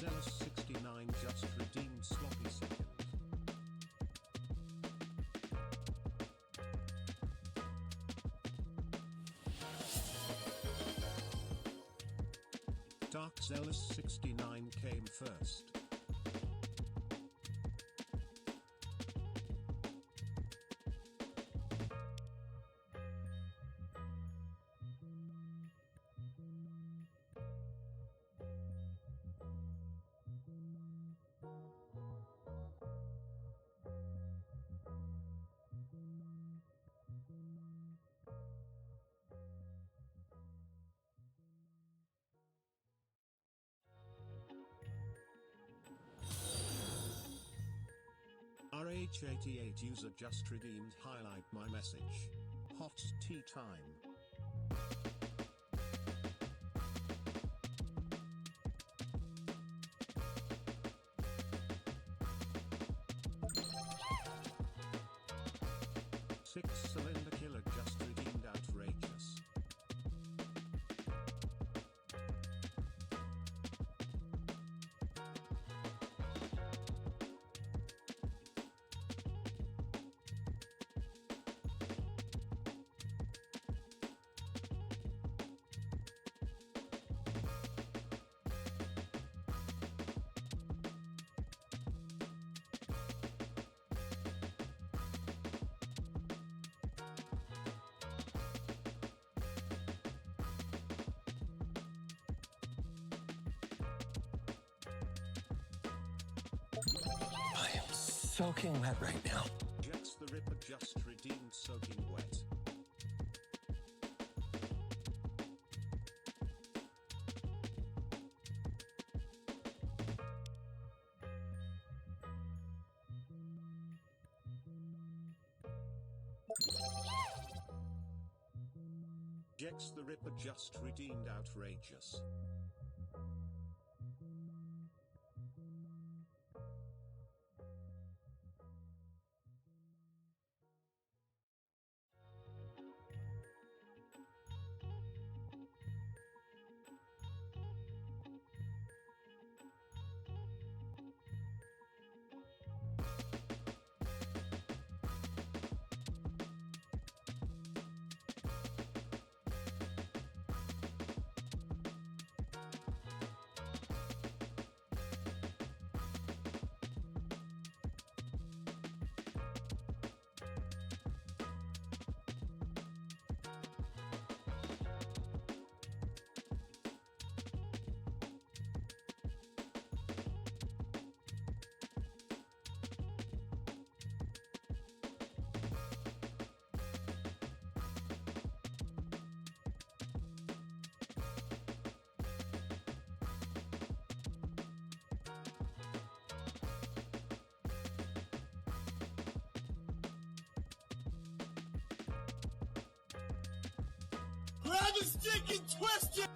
Zealous69 just redeemed sloppy second. Dark Zealous69 came first. RH88 user just redeemed highlight my message. Hot tea time. Six-cylinder killer just redeemed outrageous. I am soaking wet right now. Jax the Ripper just redeemed soaking wet. Jax the Ripper just redeemed outrageous. Grab the stick and twist it!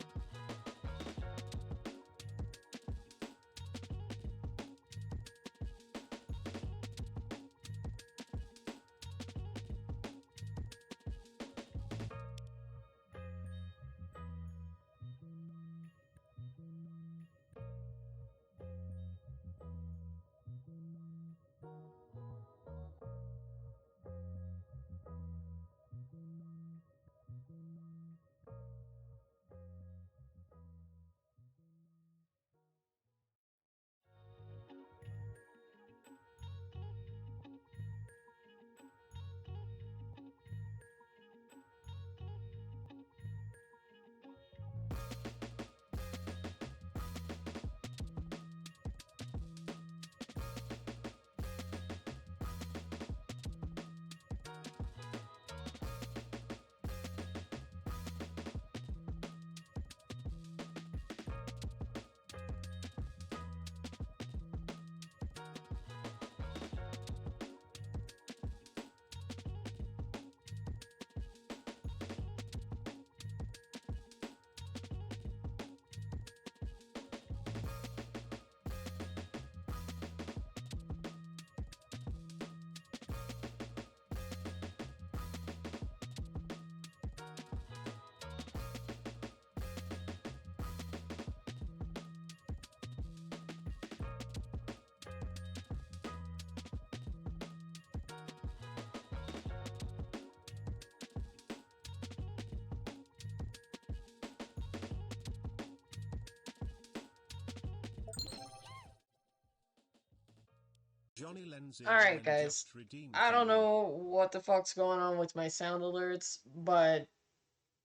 Alright guys, I don't know what the fuck's going on with my sound alerts, but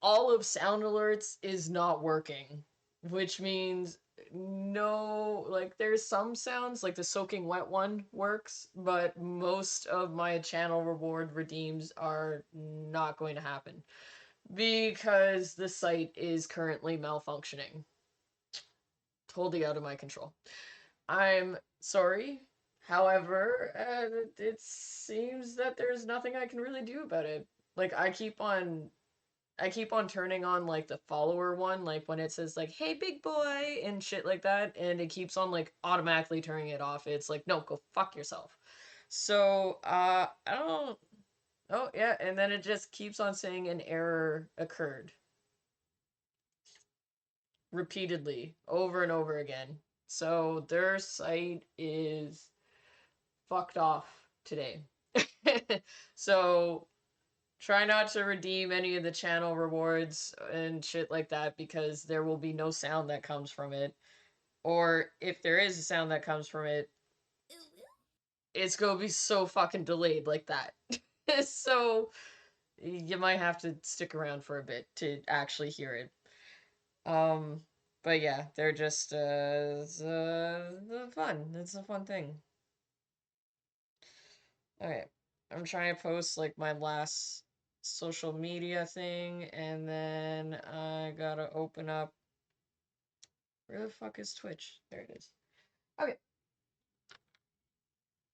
all of sound alerts is not working, which means no, like there's some sounds, like the soaking wet one works, but most of my channel reward redeems are not going to happen because the site is currently malfunctioning. Totally out of my control. I'm sorry. However, it seems that there's nothing I can really do about it. Like I keep on turning on like the follower one, like when it says like "Hey big boy" and shit like that, and it keeps on like automatically turning it off. It's like, no, go fuck yourself. So I don't. Oh yeah, and then it just keeps on saying an error occurred repeatedly over and over again. So their site is fucked off today. So try not to redeem any of the channel rewards and shit like that because there will be no sound that comes from it. Or if there is a sound that comes from it, it's gonna be so fucking delayed like that. So you might have to stick around for a bit to actually hear it. But yeah, they're just it's fun. It's a fun thing. Okay, I'm trying to post like my last social media thing, and then I gotta open up. Where the fuck is Twitch? There it is. Okay.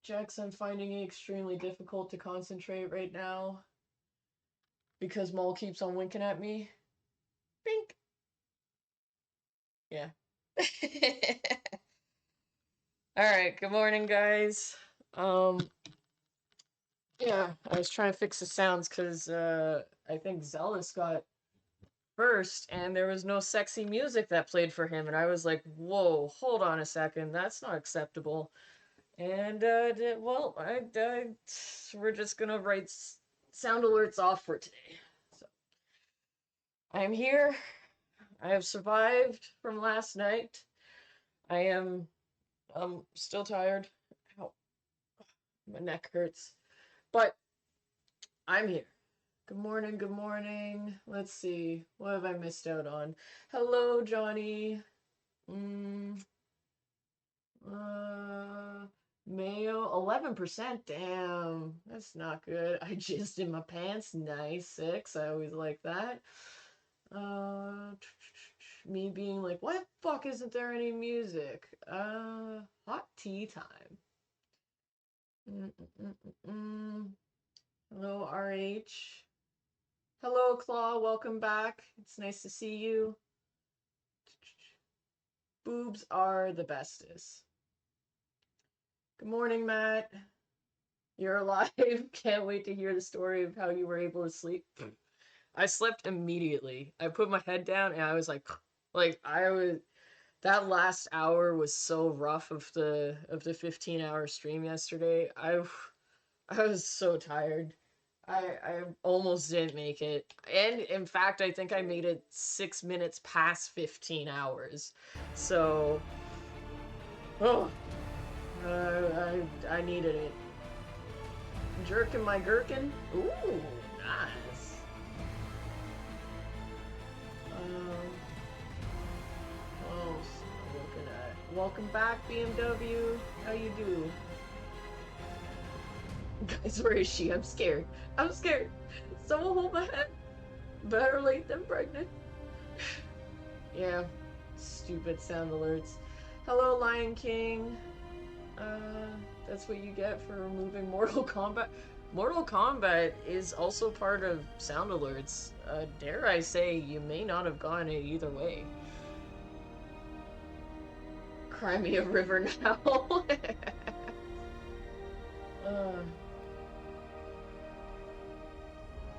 Jax, I'm finding it extremely difficult to concentrate right now because Mole keeps on winking at me. Bink. Yeah. Alright, good morning, guys. Yeah, I was trying to fix the sounds because I think Zealous got first and there was no sexy music that played for him, and I was like, whoa, hold on a second, that's not acceptable. And well, we're just gonna write sound alerts off for today. So I'm here. I have survived from last night. I am still tired. Ow. My neck hurts. But I'm here. Good morning, good morning. Let's see. What have I missed out on? Hello, Johnny. Mayo, 11%. Damn, that's not good. I jizzed in my pants. Nice, 6. I always like that. Me being like, what the fuck isn't there any music? Hot tea time. Hello, RH. Hello, Claw. Welcome back. It's nice to see you. Boobs are the bestest. Good morning, Matt. You're alive. Can't wait to hear the story of how you were able to sleep. I slept immediately. I put my head down and I was like that last hour was so rough of the 15-hour stream yesterday. I was so tired. I almost didn't make it. And in fact, I think I made it 6 minutes past 15 hours. So I needed it. Jerking my gherkin? Ooh, nice. Welcome back, BMW. How you do? Guys, where is she? I'm scared. I'm scared. Someone hold my hand. Better late than pregnant. Yeah. Stupid sound alerts. Hello, Lion King. That's what you get for removing Mortal Kombat. Mortal Kombat is also part of sound alerts. Dare I say, you may not have gotten it either way. Cry me a river now.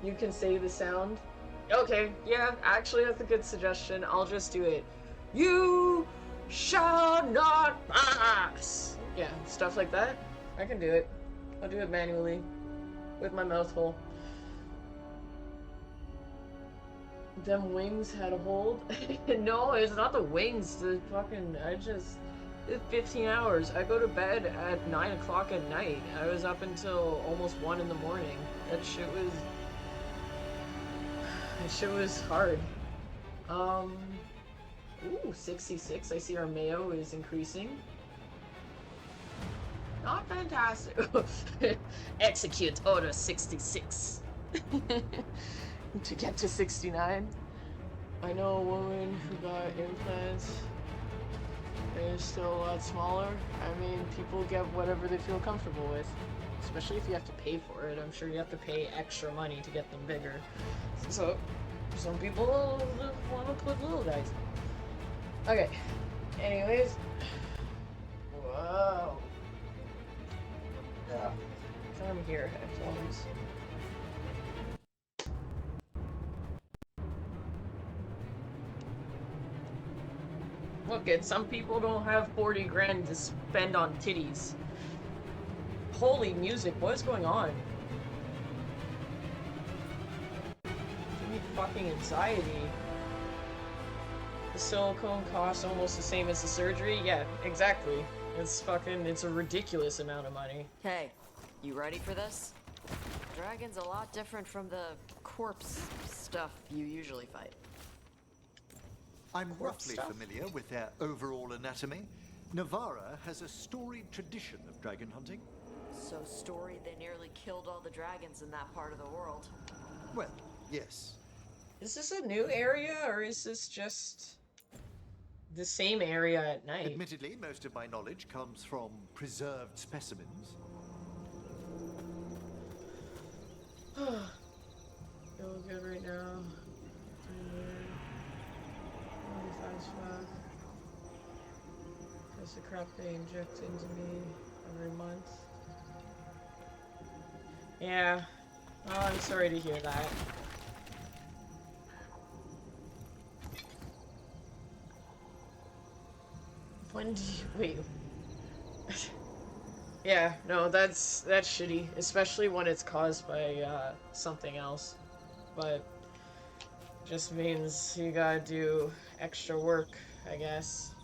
You can say the sound. Okay, yeah, actually that's a good suggestion. I'll just do it. You shall not pass. Yeah, stuff like that. I can do it. I'll do it manually with my mouth full. Them wings had a hold. No, it's not the wings. The fucking 15 hours. I go to bed at 9 o'clock at night. I was up until almost 1 in the morning. That shit was hard. Ooh, 66. I see our mayo is increasing. Not fantastic. Execute order 66. To get to 69. I know a woman who got implants. They're still a lot smaller. I mean, people get whatever they feel comfortable with. Especially if you have to pay for it. I'm sure you have to pay extra money to get them bigger. So, some people want to put little guys. Okay. Anyways. Whoa. Yeah. Come here, headphones. Look, some people don't have 40 grand to spend on titties. Holy music, what is going on? Give me fucking anxiety. The silicone costs almost the same as the surgery? Yeah, exactly. It's a ridiculous amount of money. Hey, you ready for this? Dragon's a lot different from the corpse stuff you usually fight. I'm roughly familiar with their overall anatomy. Navarra has a storied tradition of dragon hunting. So storied they nearly killed all the dragons in that part of the world. Well, yes. Is this a new area, or is this just the same area at night? Admittedly, most of my knowledge comes from preserved specimens. Feel good right now. That's the crap they inject into me every month. Yeah. Oh, I'm sorry to hear that. When do you... Wait. Yeah, no, that's shitty. Especially when it's caused by, something else. But... just means you gotta do extra work, I guess.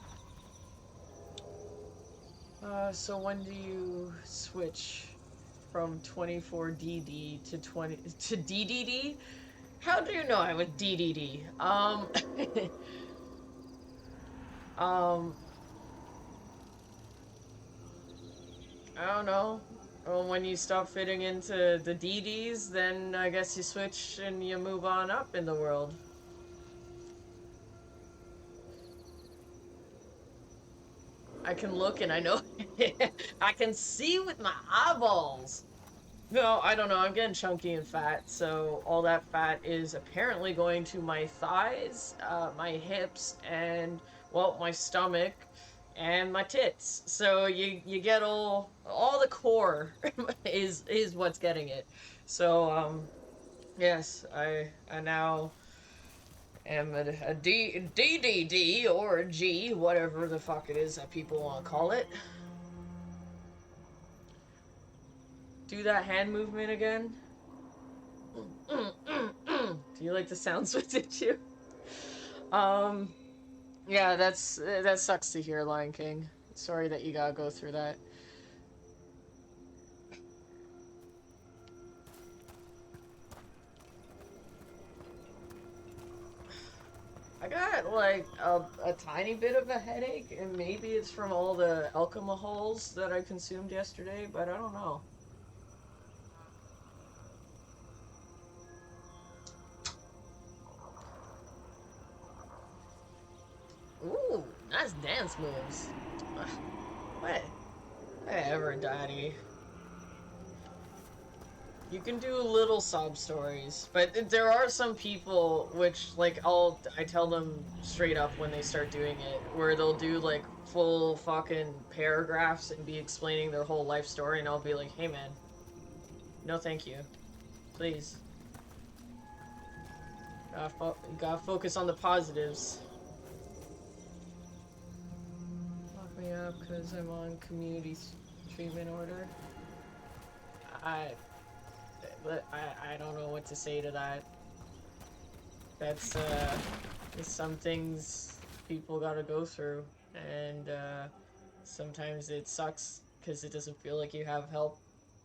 So when do you switch from 24DD to DDD? How do you know I was DDD? I don't know. Well, when you stop fitting into the DDs, then I guess you switch and you move on up in the world. I can look and I know. I can see with my eyeballs. No, I don't know. I'm getting chunky and fat, so all that fat is apparently going to my thighs, my hips, and, well, my stomach, and my tits. So you get all the core is what's getting it. So, yes, I now am a DDD or a G, whatever the fuck it is that people want to call it. Do that hand movement again. Do you like the sounds with it too? Yeah, that sucks to hear, Lion King. Sorry that you gotta go through that. I got, like, a tiny bit of a headache, and maybe it's from all the alcohols that I consumed yesterday, but I don't know. Ooh, nice dance moves. Whatever, Daddy. You can do little sob stories, but there are some people which, like, I tell them straight up when they start doing it, where they'll do, like, full fucking paragraphs and be explaining their whole life story, and I'll be like, hey man, no thank you. Please. Gotta focus on the positives. Lock me up because I'm on community treatment order. I don't know what to say to that. That's some things people gotta go through, and Sometimes it sucks because it doesn't feel like you have help,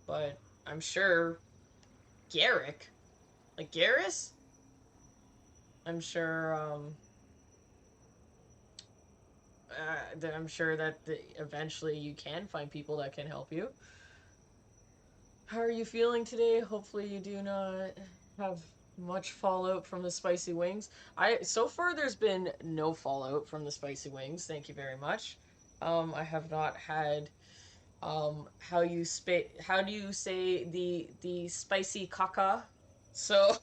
but I'm sure Garrick, like Garrus, I'm sure, that I'm sure that eventually you can find people that can help you. How are you feeling today? Hopefully you do not have much fallout from the spicy wings. So far there's been no fallout from the spicy wings. Thank you very much. I have not had how do you say the spicy caca? So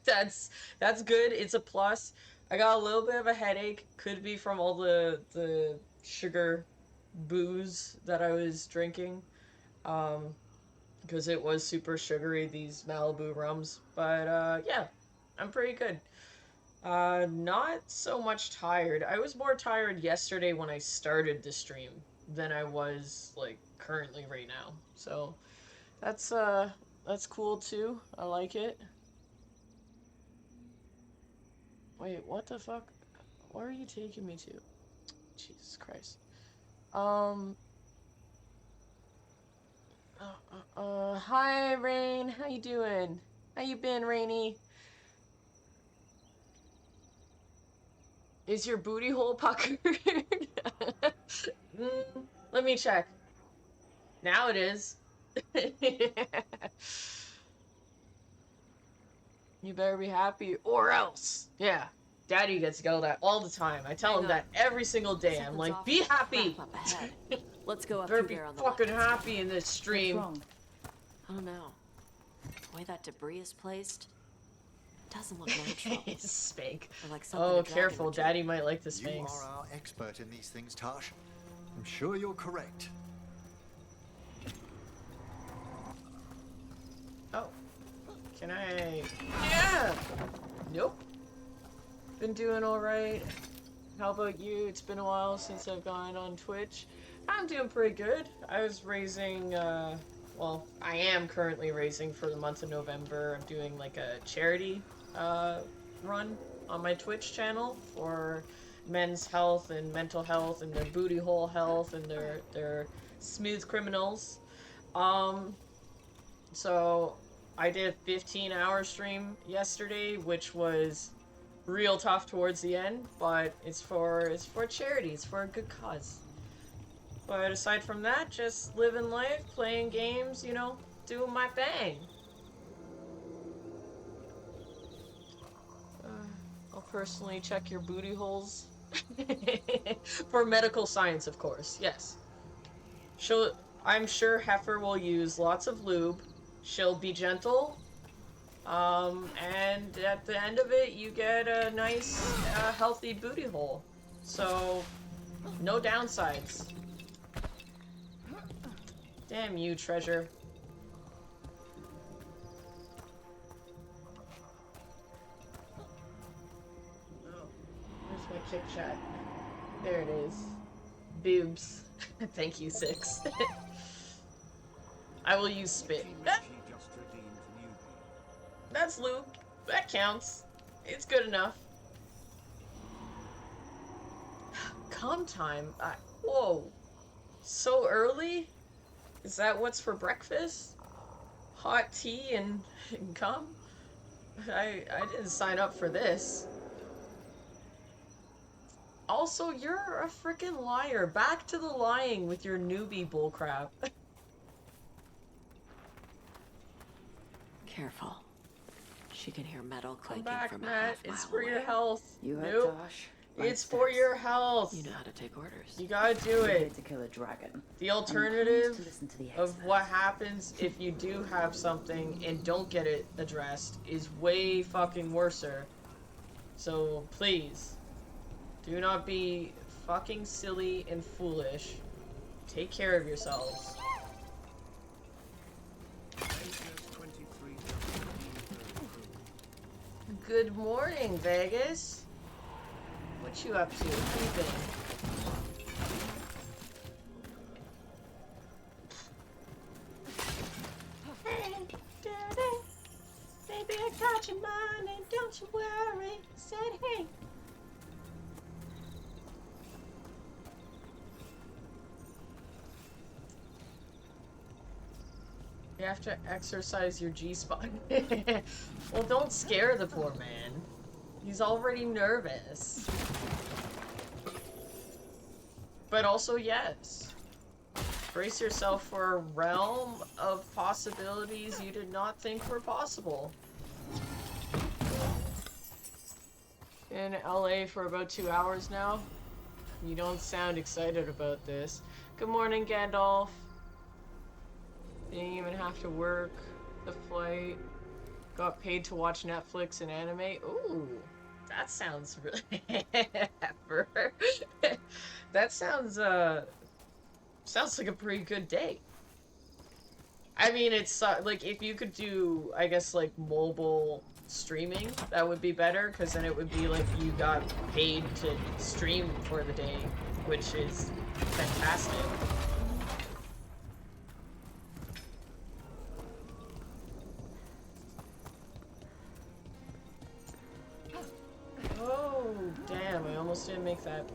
that's good. It's a plus. I got a little bit of a headache. Could be from all the sugar booze that I was drinking. Because it was super sugary, these Malibu rums. But yeah, I'm pretty good. Not so much tired. I was more tired yesterday when I started the stream than I was, like, currently right now. So, that's cool too. I like it. Wait, what the fuck? Where are you taking me to? Jesus Christ. Hi, Rain. How you doing? How you been, Rainy? Is your booty hole puckered? Let me check. Now it is. You better be happy or else. Yeah. Daddy gets yelled at all the time. I tell him that every single day. I'm like, be happy. Let's go up Better through be there on the fucking left. happy in this stream. What's wrong? I don't know. The way that debris is placed doesn't look natural. Spank. Like oh, careful. Daddy might like the spanks. You are our expert in these things, Tosh. I'm sure you're correct. Oh. Can I... Yeah! Nope. Been doing alright. How about you? It's been a while since I've gone on Twitch. I'm doing pretty good. I was raising, well, I am currently raising for the month of November. I'm doing like a charity run on my Twitch channel for men's health and mental health and their booty hole health and their smooth criminals. So I did a 15-hour stream yesterday, which was real tough towards the end, but it's for charity. It's for a good cause. But aside from that, just living life, playing games, you know, doing my thing. I'll personally check your booty holes. For medical science, of course, yes. I'm sure Heifer will use lots of lube. She'll be gentle. And at the end of it, you get a nice, healthy booty hole. So, no downsides. Damn you, treasure. Oh, where's my Kit Chat? There it is. Boobs. Thank you, Six. I will use spit. That's lube. That counts. It's good enough. Come time. Whoa. So early? Is that what's for breakfast? Hot tea and cum? I didn't sign up for this. Also, you're a freaking liar. Back to the lying with your newbie bullcrap. Careful. She can hear metal clanking Come back, from Matt. a half It's mile for your away. health. You heard Nope. Tosh? It's for your health. You know how to take orders. You gotta do it. To kill a dragon. The alternative To listen to the of experts. what happens if you do have something and don't get it addressed is way fucking worser. So please, do not be fucking silly and foolish. Take care of yourselves. Good morning, Vegas. What you up to? What you been? Baby, I got your money, don't you worry. Said hey. You have to exercise your G-spot. Well, don't scare the poor man. He's already nervous. But also, yes. Brace yourself for a realm of possibilities you did not think were possible. In LA for about 2 hours now. You don't sound excited about this. Good morning, Gandalf. Didn't even have to work the flight. Got paid to watch Netflix and anime. Ooh, that sounds really that sounds sounds like a pretty good day. I mean, it's like if you could do, I guess, like mobile streaming, that would be better, because then it would be like you got paid to stream for the day, which is fantastic. Oh, damn, I almost didn't make that.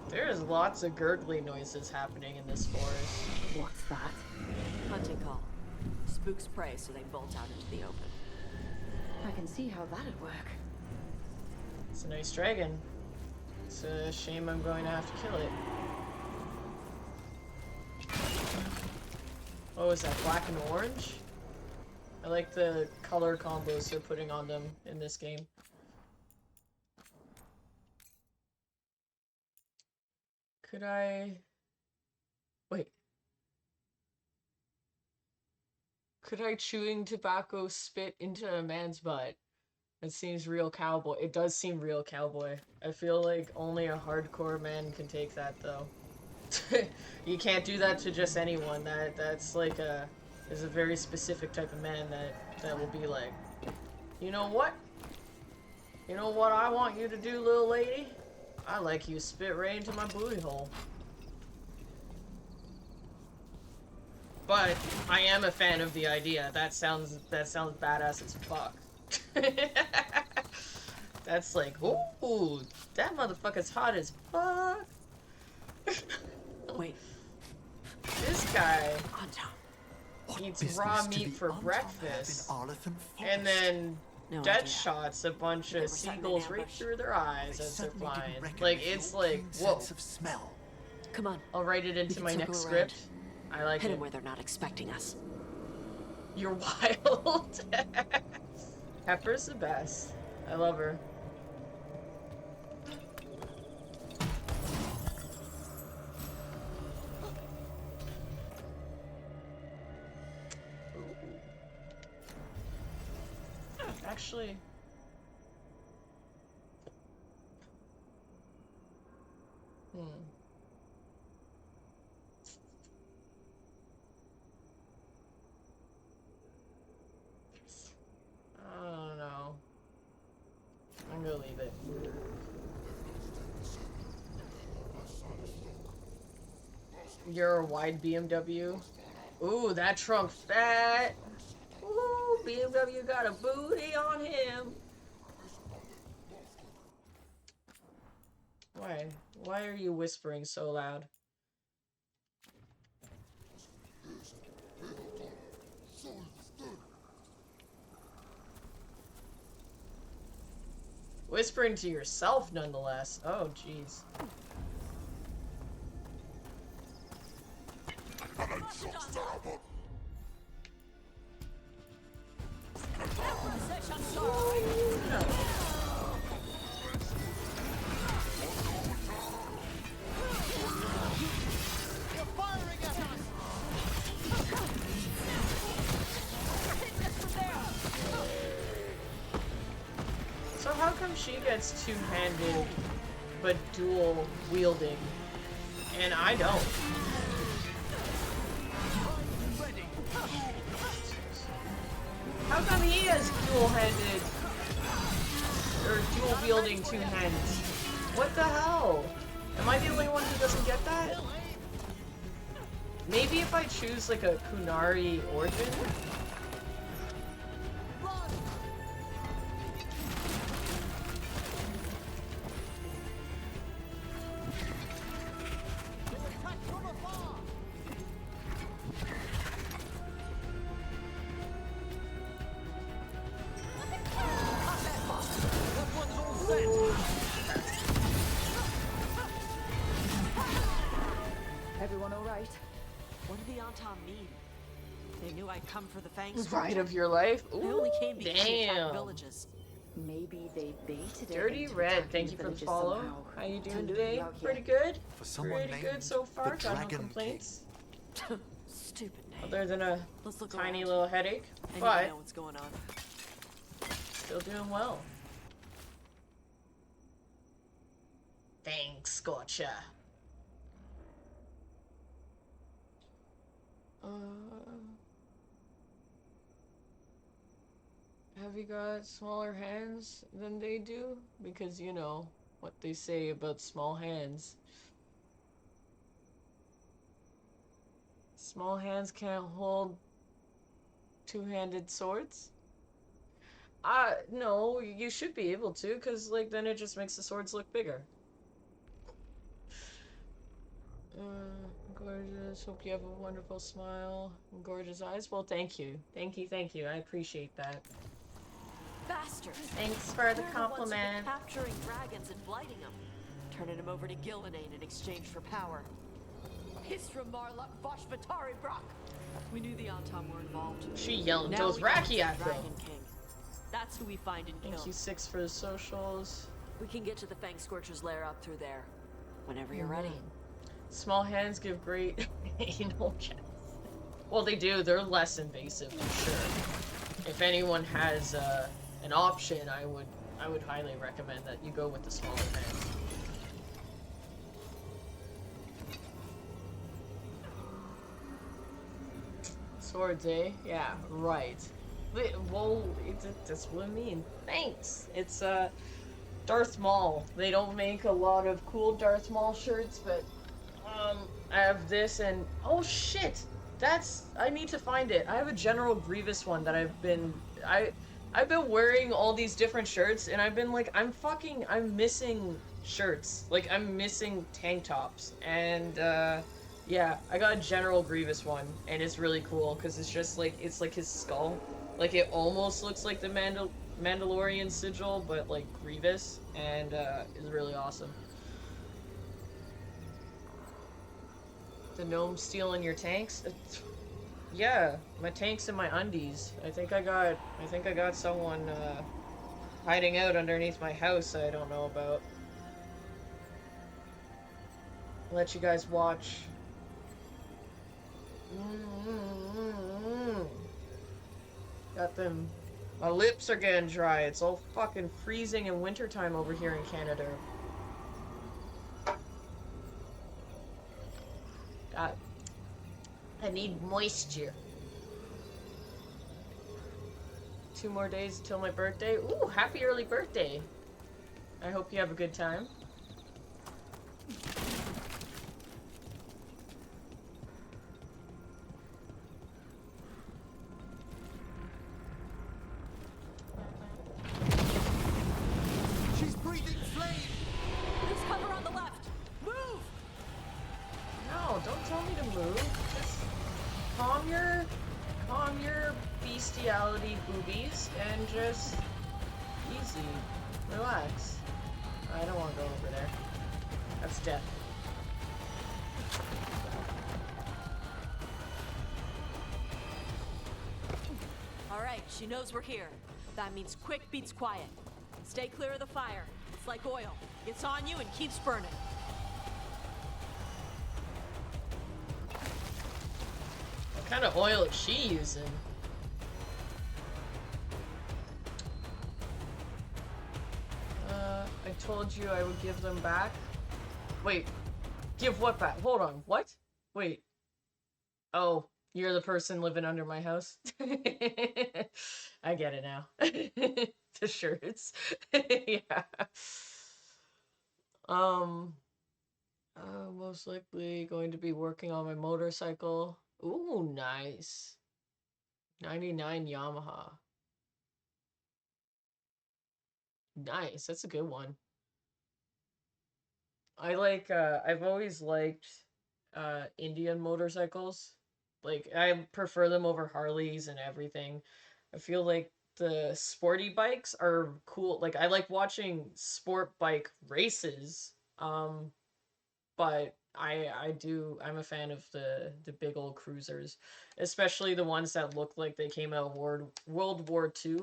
There's lots of gurgly noises happening in this forest. What's that? Hunting call. Spooks prey, so they bolt out into the open. I can see how that'd work. It's a nice dragon. It's a shame I'm going to have to kill it. Oh, is that black and orange? I like the color combos they're putting on them in this game. Could I... Wait. Could I chewing tobacco spit into a man's butt? It seems real cowboy. It does seem real cowboy. I feel like only a hardcore man can take that, though. You can't do that to just anyone. That's like a... There's a very specific type of man that will be like, you know what? You know what I want you to do, little lady? I like you spit right into my booty hole. But I am a fan of the idea. That sounds badass as fuck. That's like, ooh, that motherfucker's hot as fuck. Wait. This guy What eats business raw do meat the for Untold breakfast, have in Arlington and Forest? then No death idea. shots a bunch They of were setting an seagulls right ambush. through their eyes They as they're certainly flying. didn't reckon Like, with it's your like, keen whoa. sense of smell. Come on. I'll write it into can my circle next around. script. I like Hit it. them where they're not expecting us. You're wild. Pepper's the best. I love her. Actually... I don't know. I'm gonna leave it. You're a wide BMW? Ooh, that trunk fat! Ooh, BMW got a booty on him! Why? Why are you whispering so loud? Whispering to yourself, nonetheless. Oh, jeez. So how come she gets two-handed but dual wielding and I don't? How come he has dual-handed or dual wielding two hands? What the hell? Am I the only one who doesn't get that? Maybe if I choose like a Kunari origin? Yontam mean? They knew I'd come for the Fang Ride Scorcher. of your life? They Ooh, only came because they attacked damn. villages. Maybe they baited it Dirty into Red, attacking thank you for the villages follow. somehow How you to doing lure today? you out here. Pretty good. For someone Pretty named good so far. the Got no Dragon complaints. Stupid name. Other than a Let's look tiny around. little headache. I need to But know what's going on. still doing well. Thanks, Scorcher. Have you got smaller hands than they do? Because you know what they say about small hands. Small hands can't hold two-handed swords? No, you should be able to, because, like, then it just makes the swords look bigger. Gorgeous. Hope you have a wonderful smile and gorgeous eyes. Well, thank you. Thank you, thank you. I appreciate that. Bastards! Thanks for the They're compliment. The ones who've been capturing dragons and blighting them, turning them over to Gillinane in exchange for power. Hisra Marluk Voshvatari Brock. We knew the Yontam were involved. She yelling Now we got Dothraki the at them. Dragon King. That's who we find and kill. Thank you, 6 for the socials. We can get to the Fang Scorcher's lair up through there, whenever you're ready. Small hands give great anal checks. Well, they do. They're less invasive, for sure. If anyone has an option, I would highly recommend that you go with the smaller hands. Swords, eh? Yeah, right. Well, that's what I mean. Thanks. It's Darth Maul. They don't make a lot of cool Darth Maul shirts, but I have this and oh shit, I need to find it. I have a General Grievous one that I've been wearing all these different shirts, and I've been like, I'm missing shirts. Like, I'm missing tank tops, and yeah, I got a General Grievous one, and it's really cool because it's like his skull. Like, it almost looks like the Mandalorian sigil, but like Grievous, and it's really awesome. The gnome stealing your tanks? Yeah, my tanks and my undies. I think I got someone hiding out underneath my house I don't know about. I'll let you guys watch. Got them. My lips are getting dry. It's all fucking freezing in wintertime over here in Canada. I need moisture. 2 more days until my birthday. Ooh, happy early birthday. I hope you have a good time. She's breathing flame! There's cover on the left! Move! No, don't tell me to move. Just calm your bestiality boobies and just easy. Relax. I don't want to go over there. That's death. Alright, she knows we're here. That means quick beats quiet. Stay clear of the fire. It's like oil. It's on you and keeps burning. What kind of oil is she using? I told you I would give them back. Wait, give what back? Hold on, what? Wait. Oh, you're the person living under my house? I get it now. The shirts. Yeah. Most likely going to be working on my motorcycle. Ooh, nice. 99 Yamaha. Nice, that's a good one. I've always liked Indian motorcycles. Like, I prefer them over Harleys and everything. I feel like the sporty bikes are cool. Like, I like watching sport bike races. But I'm a fan of the big old cruisers, especially the ones that look like they came out of World War II,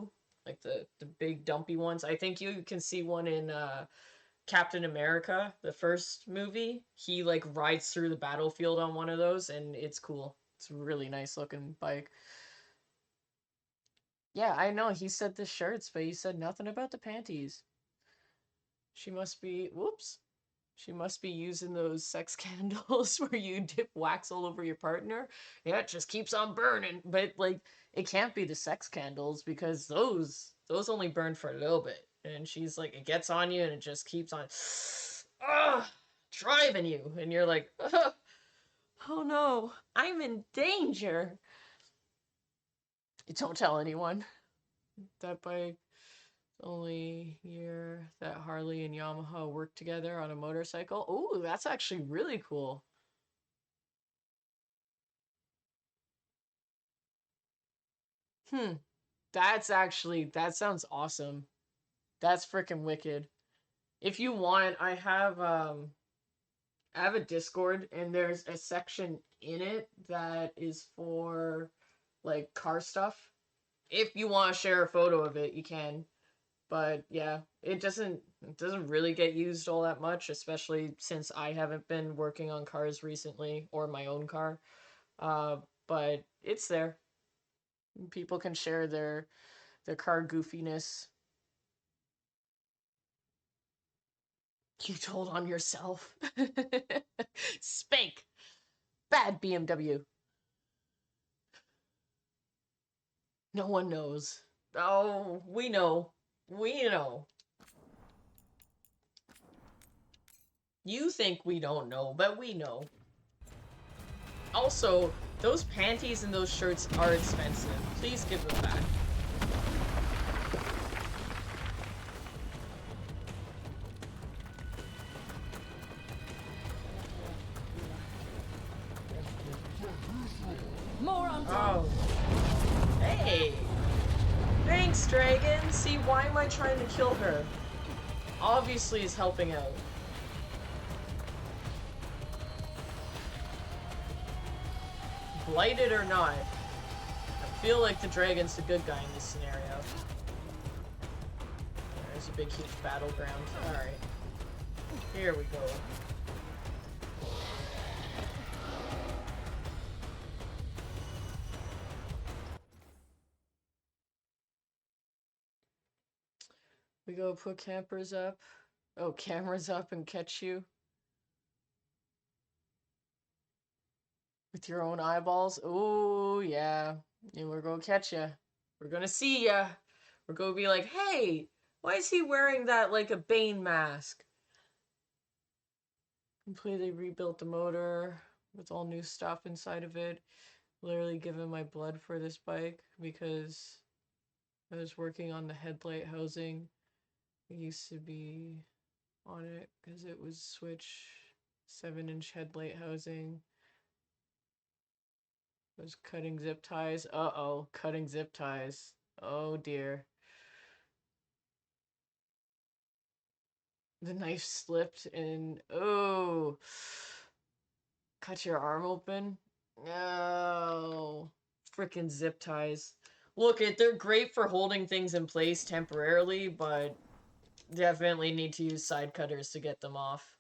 like the big dumpy ones. I think you can see one in Captain America, the first movie. He like rides through the battlefield on one of those, and it's cool. It's a really nice looking bike. Yeah, I know he said the shirts, but he said nothing about the panties. She must be, whoops. She must be using those sex candles where you dip wax all over your partner. Yeah, it just keeps on burning. But like, it can't be the sex candles because those only burn for a little bit. And she's like, it gets on you and it just keeps on, driving you. And you're like, oh no, I'm in danger. Don't tell anyone. That bike only year that Harley and Yamaha worked together on a motorcycle. Oh, that's actually really cool. Hmm. That sounds awesome. That's freaking wicked. If you want, I have a Discord and there's a section in it that is for like car stuff. If you want to share a photo of it, you can. But yeah, it doesn't really get used all that much, especially since I haven't been working on cars recently or my own car. But it's there. People can share their car goofiness. You told on yourself. Spank. Bad BMW. No one knows. Oh, we know. We know. You think we don't know, but we know. Also, those panties and those shirts are expensive. Please give them back. More on top. Oh. Hey! Thanks, Dragon! See, why am I trying to kill her? Obviously is helping out. Blighted or not, I feel like the dragon's the good guy in this scenario. There's a big, huge battleground. Alright. Here we go. We go put campers up. Oh, cameras up and catch you. With your own eyeballs. Oh, yeah. And we're gonna catch ya. We're gonna see ya. We're gonna be like, hey, why is he wearing that like a Bane mask? Completely rebuilt the motor with all new stuff inside of it. Literally given my blood for this bike because I was working on the headlight housing. It used to be on it because it was switch 7-inch headlight housing. I was cutting zip ties. Uh-oh, cutting zip ties. Oh dear. The knife slipped and oh, cut your arm open. No, freaking zip ties. Look, they're great for holding things in place temporarily, but definitely need to use side cutters to get them off.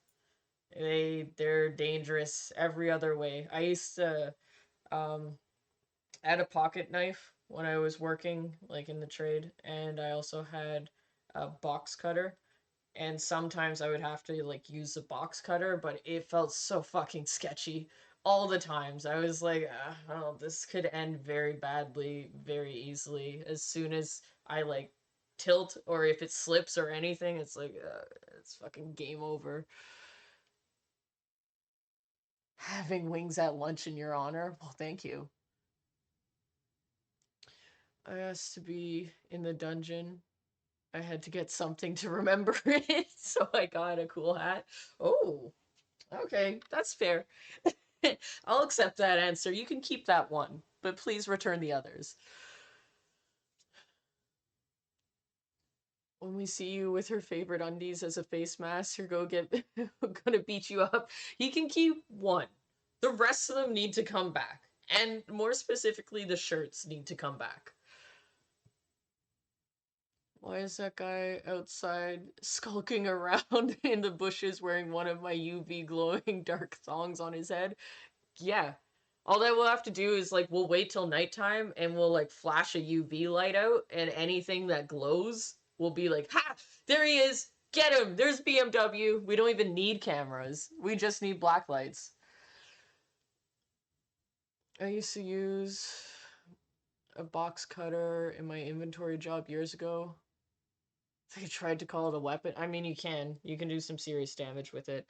They're dangerous every other way. I used to add a pocket knife when I was working like in the trade, and I also had a box cutter. And sometimes I would have to like use the box cutter, but it felt so fucking sketchy all the times. I was like, oh, this could end very badly, very easily. As soon as I like tilt or if it slips or anything, it's like, it's fucking game over. Having wings at lunch in your honor? Well, thank you. I asked to be in the dungeon. I had to get something to remember it, so I got a cool hat. Oh, okay, that's fair. I'll accept that answer. You can keep that one, but please return the others. When we see you with her favorite undies as a face mask, you're gonna beat you up. He can keep one. The rest of them need to come back. And more specifically, the shirts need to come back. Why is that guy outside skulking around in the bushes wearing one of my UV glowing dark thongs on his head? Yeah. All that we'll have to do is, like, we'll wait till nighttime and we'll, like, flash a UV light out, and anything that glows will be like, ha! There he is! Get him! There's BMW! We don't even need cameras. We just need black lights. I used to use a box cutter in my inventory job years ago. I tried to call it a weapon. I mean, you can do some serious damage with it.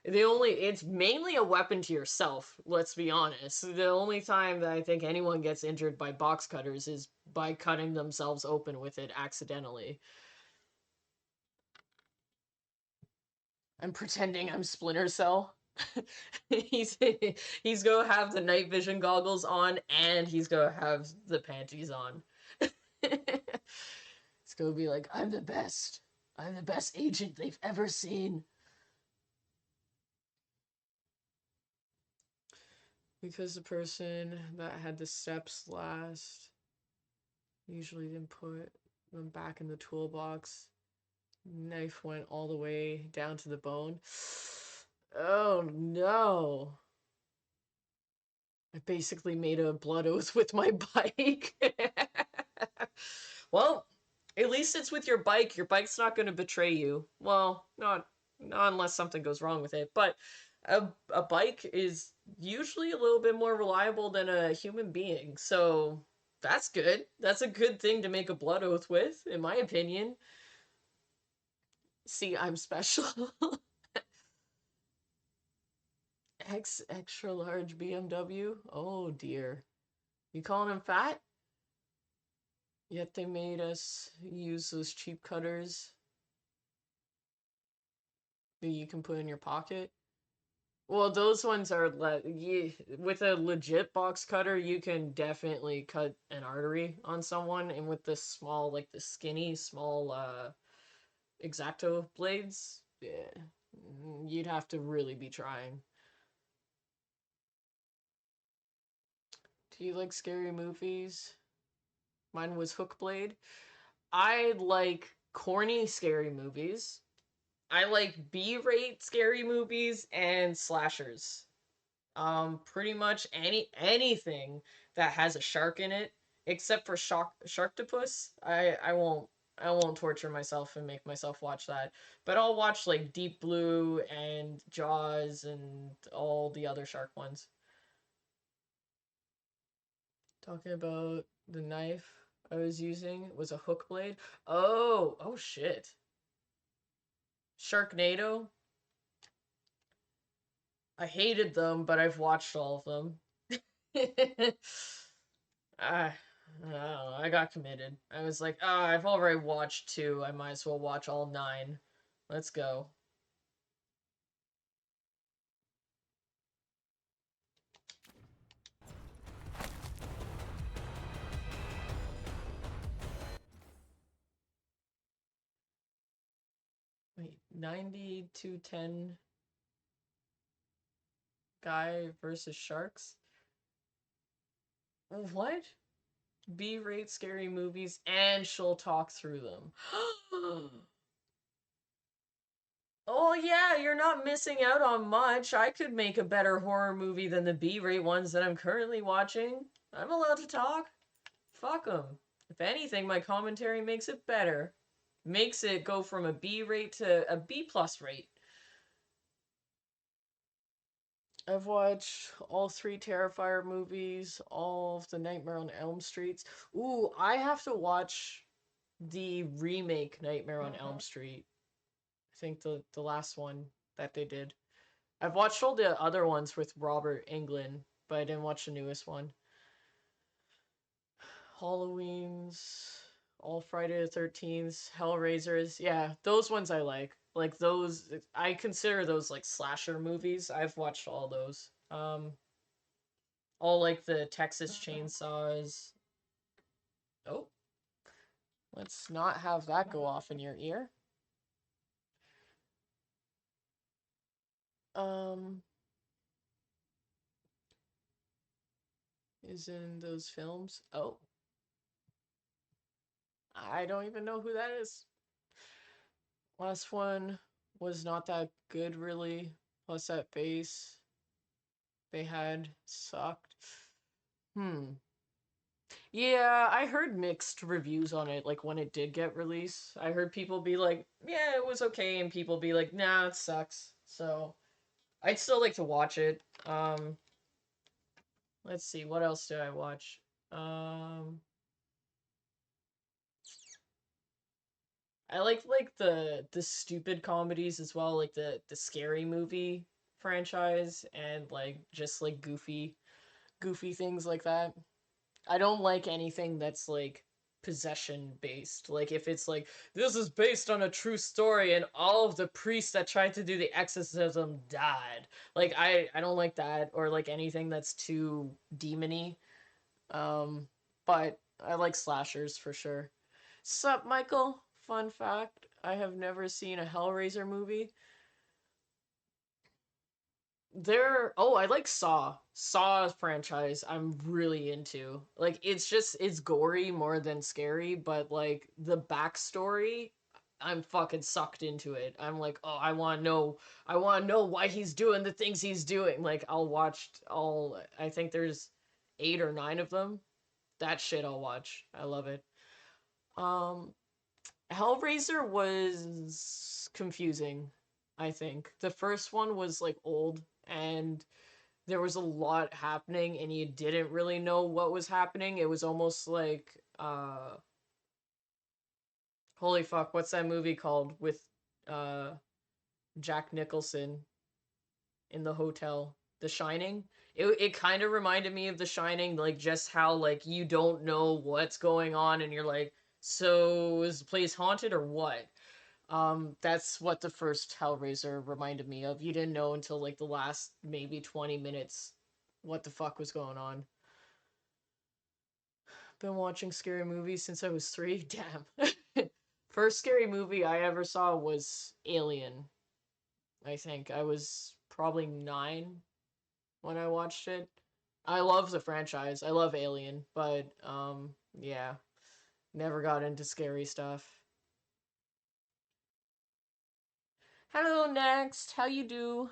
It's mainly a weapon to yourself, let's be honest. The only time that I think anyone gets injured by box cutters is by cutting themselves open with it accidentally. I'm pretending I'm Splinter Cell. he's gonna have the night vision goggles on, and he's gonna have the panties on. It's gonna be like, I'm the best. I'm the best agent they've ever seen. Because the person that had the steps last usually didn't put them back in the toolbox. Knife went all the way down to the bone. Oh no. I basically made a blood oath with my bike. Well, at least it's with your bike. Your bike's not going to betray you. Well, not unless something goes wrong with it. But a bike is usually a little bit more reliable than a human being. So that's good. That's a good thing to make a blood oath with, in my opinion. See, I'm special. Extra large BMW? Oh dear. You calling him fat? Yet they made us use those cheap cutters that you can put in your pocket. Well, those ones are with a legit box cutter, you can definitely cut an artery on someone, and with the small, like the skinny, small X-Acto blades, yeah, you'd have to really be trying. Do you like scary movies? Mine was Hookblade. I like corny scary movies. I like B-rate scary movies and slashers. Pretty much anything that has a shark in it, except for Sharktopus. I won't torture myself and make myself watch that. But I'll watch like Deep Blue and Jaws and all the other shark ones. Talking about the knife I was using was a hook blade. Oh shit. Sharknado. I hated them, but I've watched all of them. I don't know, I got committed. I was like, I've already watched 2. I might as well watch all 9. Let's go. Wait, 90-10 guy versus sharks? What? B-rate scary movies, and she'll talk through them. Oh yeah, you're not missing out on much. I could make a better horror movie than the B-rate ones that I'm currently watching. I'm allowed to talk. Fuck them. If anything, my commentary makes it better. Makes it go from a B rate to a B plus rate. I've watched all 3 Terrifier movies, all of the Nightmare on Elm Streets. Ooh, I have to watch the remake Nightmare on Elm Street. I think the last one that they did. I've watched all the other ones with Robert Englund, but I didn't watch the newest one. Halloween's, all Friday the 13th, Hellraisers. Yeah, those ones I like. Like those, I consider those like slasher movies. I've watched all those. All like the Texas Chainsaws. Oh, Let's not have that go off in your ear. Is in those films. Oh. I don't even know who that is. Last one was not that good, really. Plus that bass they had sucked. Yeah, I heard mixed reviews on it, like when it did get released. I heard people be like, yeah, it was okay, and people be like, nah, it sucks. So I'd still like to watch it. Let's see, what else did I watch? I like the stupid comedies as well, like the scary movie franchise and like just like goofy things like that. I don't like anything that's like possession based. Like if it's like this is based on a true story and all of the priests that tried to do the exorcism died. Like I don't like that, or like anything that's too demony. But I like slashers for sure. Sup, Michael? Fun fact, I have never seen a Hellraiser movie. I like Saw franchise. I'm really into. Like it's gory more than scary, but like the backstory, I'm fucking sucked into it. I'm like, oh, I want to know why he's doing the things he's doing. Like I'll watch all. I think there's 8 or 9 of them. That shit I'll watch. I love it. Um, Hellraiser was confusing, I think. The first one was like old and there was a lot happening and you didn't really know what was happening. It was almost like holy fuck, what's that movie called with uh Jack Nicholson in the hotel? The Shining? It kind of reminded me of The Shining, like just how like you don't know what's going on and you're like, so is the place haunted or what? That's what the first Hellraiser reminded me of. You didn't know until like the last maybe 20 minutes what the fuck was going on. Been watching scary movies since I was 3. Damn. First scary movie I ever saw was Alien. I think I was probably 9 when I watched it. I love the franchise. I love Alien, but yeah, never got into scary stuff. Hello, Next. How you do?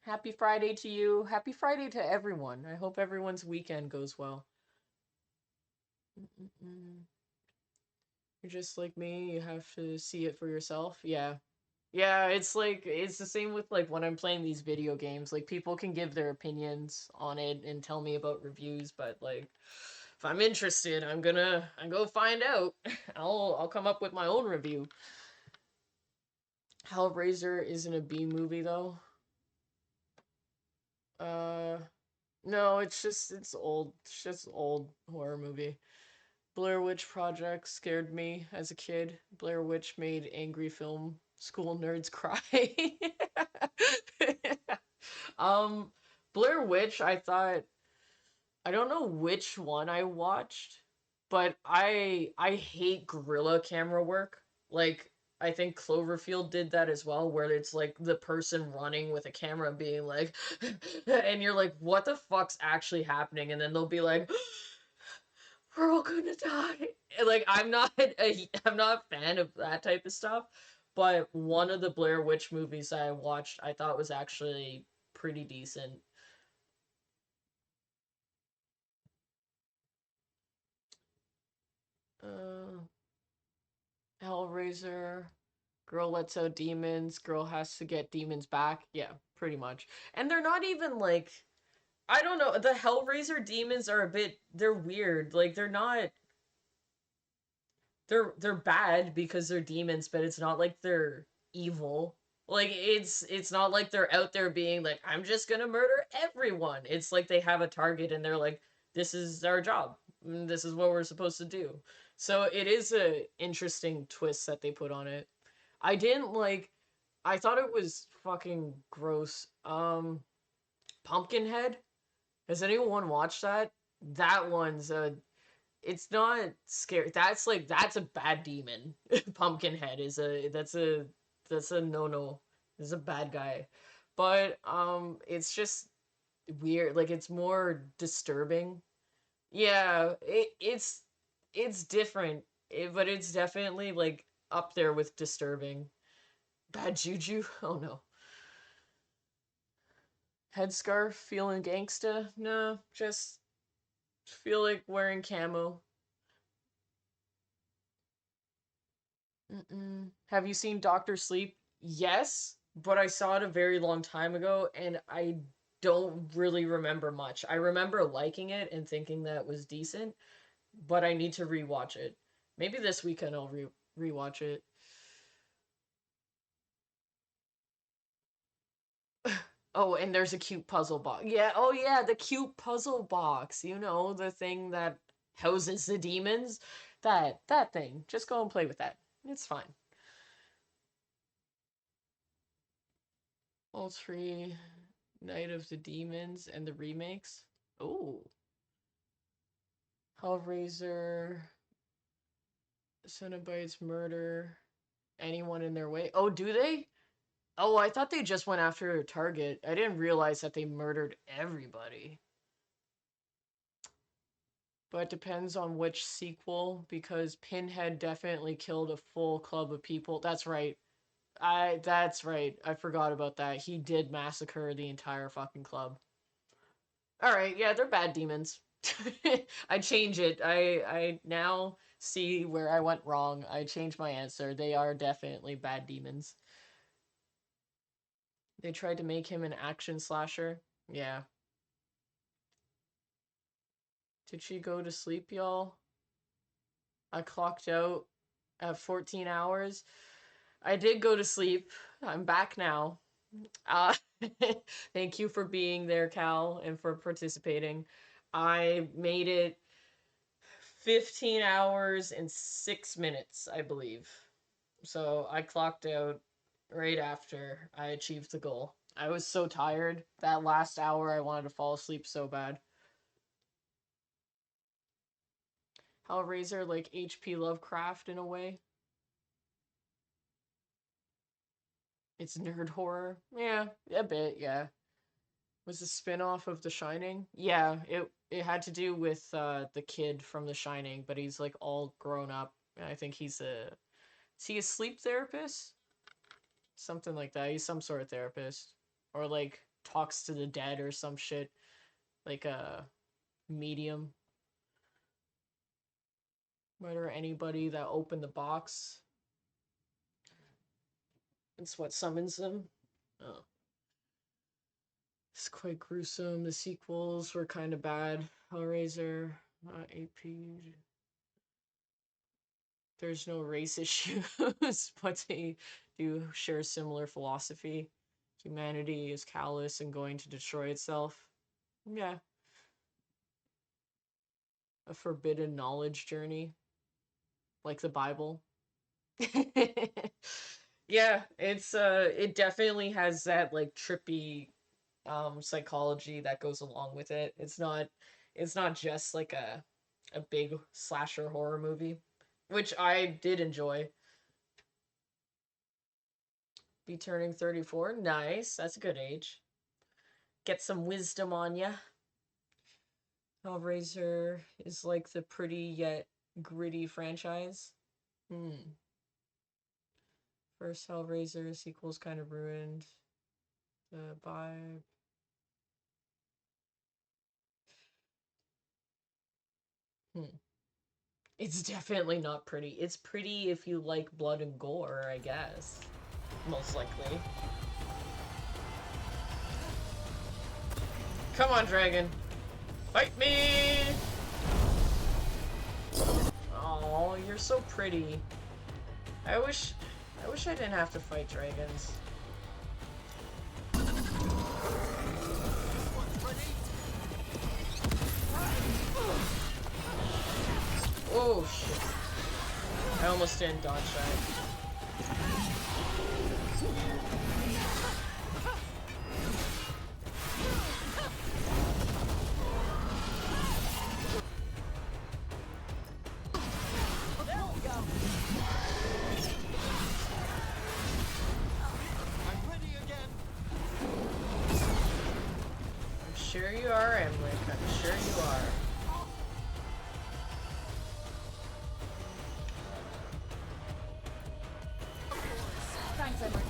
Happy Friday to you. Happy Friday to everyone. I hope everyone's weekend goes well. You're just like me. You have to see it for yourself. Yeah. Yeah, it's like it's the same with like when I'm playing these video games. Like people can give their opinions on it and tell me about reviews, but like if I'm interested, I'm go find out. I'll come up with my own review. Hellraiser isn't a B movie though. No, it's old. It's just old horror movie. Blair Witch Project scared me as a kid. Blair Witch made angry film school nerds cry. um Blair Witch, I don't know which one I watched, but I hate guerrilla camera work. Like I think Cloverfield did that as well, where it's like the person running with a camera being like, and you're like, what the fuck's actually happening? And then they'll be like, we're all gonna die. Like I'm not a fan of that type of stuff, but one of the Blair Witch movies I watched, I thought was actually pretty decent. Uh, Hellraiser, girl lets out demons, girl has to get demons back. Yeah, pretty much. And they're not even like I don't know, the Hellraiser demons are a bit they're weird. Like they're bad because they're demons, but it's not like they're evil. Like it's not like they're out there being like I'm just going to murder everyone. It's like they have a target and they're like this is our job. This is what we're supposed to do. So it is a interesting twist that they put on it. I didn't like I thought it was fucking gross. Pumpkinhead? Has anyone watched that? That one's a it's not scary. That's like, that's a bad demon. Pumpkinhead is that's a no-no. Is a bad guy. But it's just weird. Like, it's more disturbing. Yeah, it's different. But it's definitely like up there with disturbing. Bad juju? Oh no. Headscarf feeling gangsta? No, just feel like wearing camo. Have you seen Doctor Sleep? Yes, but I saw it a very long time ago, and I don't really remember much. I remember liking it and thinking that it was decent, but I need to rewatch it. Maybe this weekend I'll rewatch it. Oh, and there's a cute puzzle box. Yeah, oh yeah, the cute puzzle box. You know, the thing that houses the demons. That thing. Just go and play with that. It's fine. All three Night of the Demons and the remakes. Oh. Hellraiser, Cenobites murder anyone in their way. Oh, do they? Oh, I thought they just went after a target. I didn't realize that they murdered everybody. But it depends on which sequel, because Pinhead definitely killed a full club of people. That's right. That's right. I forgot about that. He did massacre the entire fucking club. Alright, yeah, they're bad demons. I change it. I now see where I went wrong. I changed my answer. They are definitely bad demons. They tried to make him an action slasher. Yeah. Did she go to sleep, y'all? I clocked out at 14 hours. I did go to sleep. I'm back now. Uh, thank you for being there, Cal, and for participating. I made it 15 hours and 6 minutes, I believe. So I clocked out right after I achieved the goal. I was so tired. That last hour, I wanted to fall asleep so bad. Hellraiser, like H.P. Lovecraft in a way. It's nerd horror. Yeah, a bit, yeah. Was a spin-off of The Shining? Yeah, it had to do with the kid from The Shining, but he's like all grown up. I think he's is he a sleep therapist? Something like that. He's some sort of therapist. Or like talks to the dead or some shit. Like a medium. Murder anybody that opened the box. It's what summons them. Oh. It's quite gruesome. The sequels were kind of bad. Hellraiser, AP. There's no race issues, but they do share similar philosophy. Humanity is callous and going to destroy itself. Yeah. A forbidden knowledge journey. Like the Bible. Yeah, it definitely has that like trippy psychology that goes along with it. It's not just like a big slasher horror movie, which I did enjoy. Be turning 34. Nice. That's a good age. Get some wisdom on ya. Hellraiser is like the pretty yet gritty franchise. First Hellraiser sequel's kind of ruined the vibe. It's definitely not pretty. It's pretty if you like blood and gore, I guess. Most likely. Come on, dragon. Fight me! Oh, you're so pretty. I wish I didn't have to fight dragons. Oh shit. I almost didn't dodge that. you are, Emily. I'm sure you are. Thanks, Emily.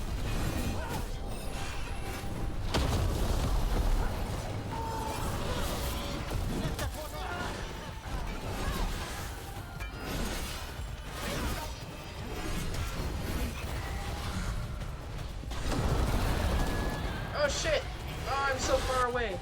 Oh shit! Oh, I'm so far away.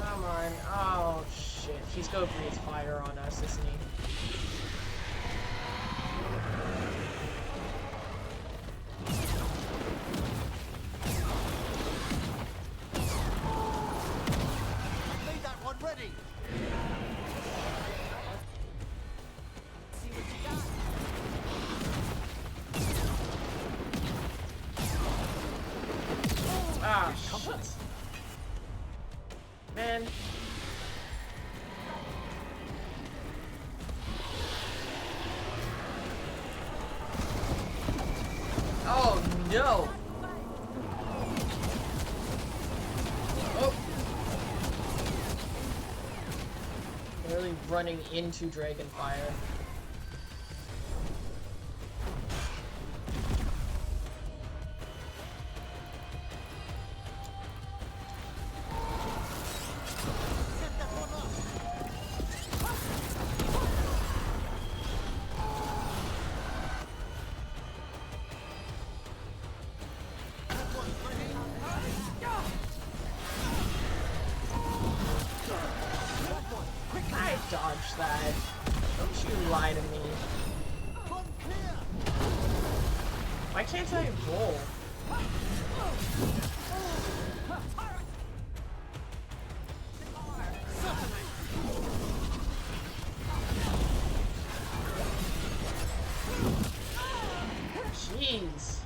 Come on. Oh shit. He's gonna breathe fire on us, isn't he? Made that one ready. See what you got. Ah, shit. Man. Oh no! Oh! Barely running into Dragonfire. Set that one up. That one's ready. I dodged that. Don't you lie to me. One clear. Why can't I roll? Jeez.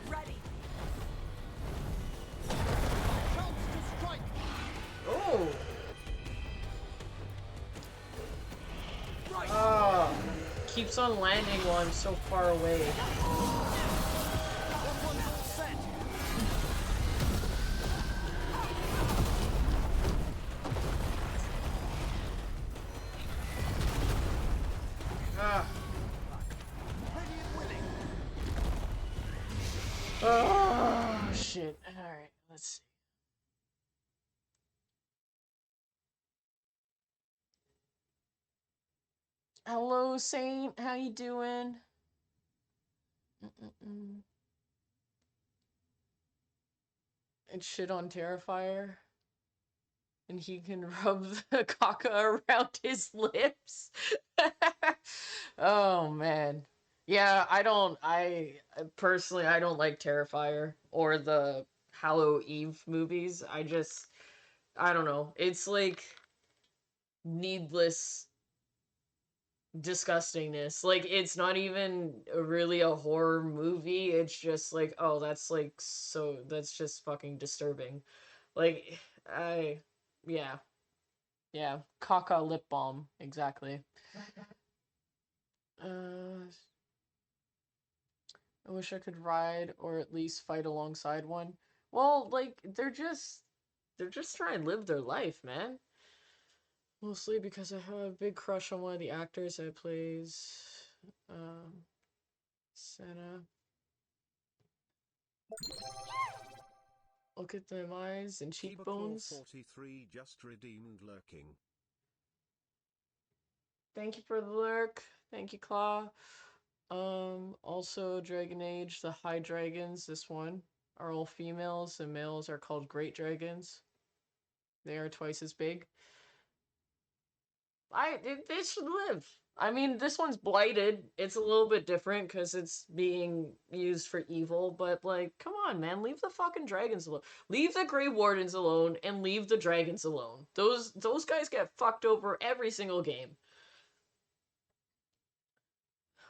Ready. Chance to strike. Oh. Oh. Keeps on landing while I'm so far away. That one's all set. Ah. Ready and willing. Oh shit. Alright, let's see. Hello, Saint. How you doing? And shit on Terrifier. And he can rub the caca around his lips. Oh man. Yeah, I personally I don't like Terrifier or the Hallow Eve movies. I don't know. It's like needless disgustingness. Like it's not even really a horror movie. It's just like, oh, that's just fucking disturbing. Like I yeah. Yeah, caca lip balm, exactly. I wish I could ride or at least fight alongside one. Well, like they're just trying to live their life, man. Mostly because I have a big crush on one of the actors that plays Senna. Look at them eyes and cheekbones. 43 just redeemed lurking. Thank you for the lurk. Thank you, Claw. Also Dragon Age, the high dragons, this one, are all females, and males are called great dragons. They are twice as big. They should live. I mean, this one's blighted. It's a little bit different because it's being used for evil, but like, come on, man, leave the fucking dragons alone. Leave the Grey Wardens alone and leave the dragons alone. Those guys get fucked over every single game.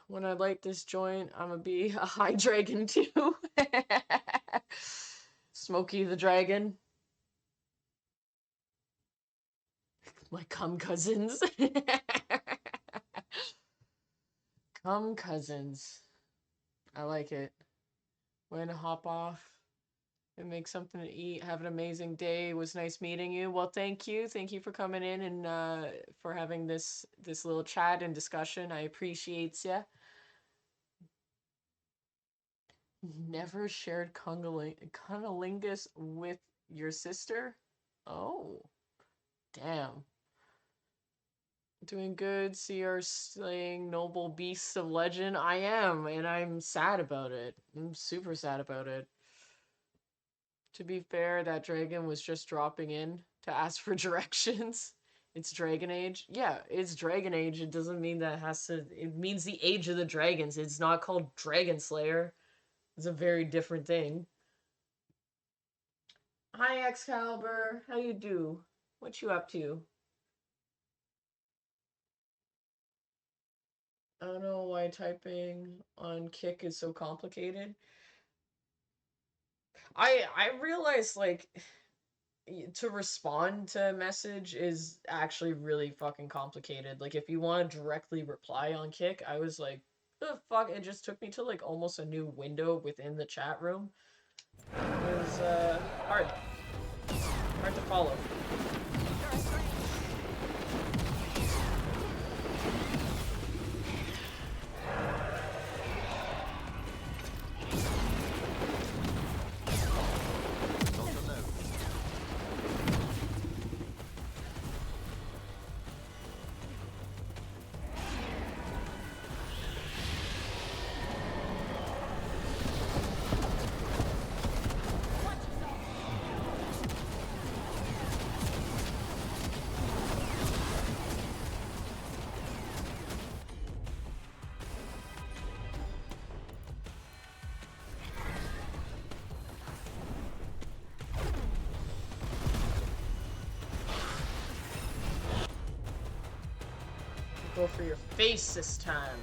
When I light this joint, I'm gonna be a high dragon too. Smokey the Dragon. My cum cousins. Cum cousins. I like it. We're gonna hop off and make something to eat. Have an amazing day. It was nice meeting you. Well, thank you. Thank you for coming in and for having this little chat and discussion. I appreciate ya. Never shared cunnilingus with your sister? Oh. Damn. Doing good. See her slaying noble beasts of legend. I am, and I'm sad about it. I'm super sad about it. To be fair, that dragon was just dropping in to ask for directions. It's Dragon Age. Yeah, it's Dragon Age. It doesn't mean that it has to... It means the Age of the Dragons. It's not called Dragon Slayer. It's a very different thing. Hi, Excalibur. How you do? What you up to? I don't know why typing on Kick is so complicated. I realized, like, to respond to a message is actually really fucking complicated. Like, if you want to directly reply on Kick, I was like, the fuck? It just took me to, like, almost a new window within the chat room. It was, hard. Hard to follow. Go for your face this time.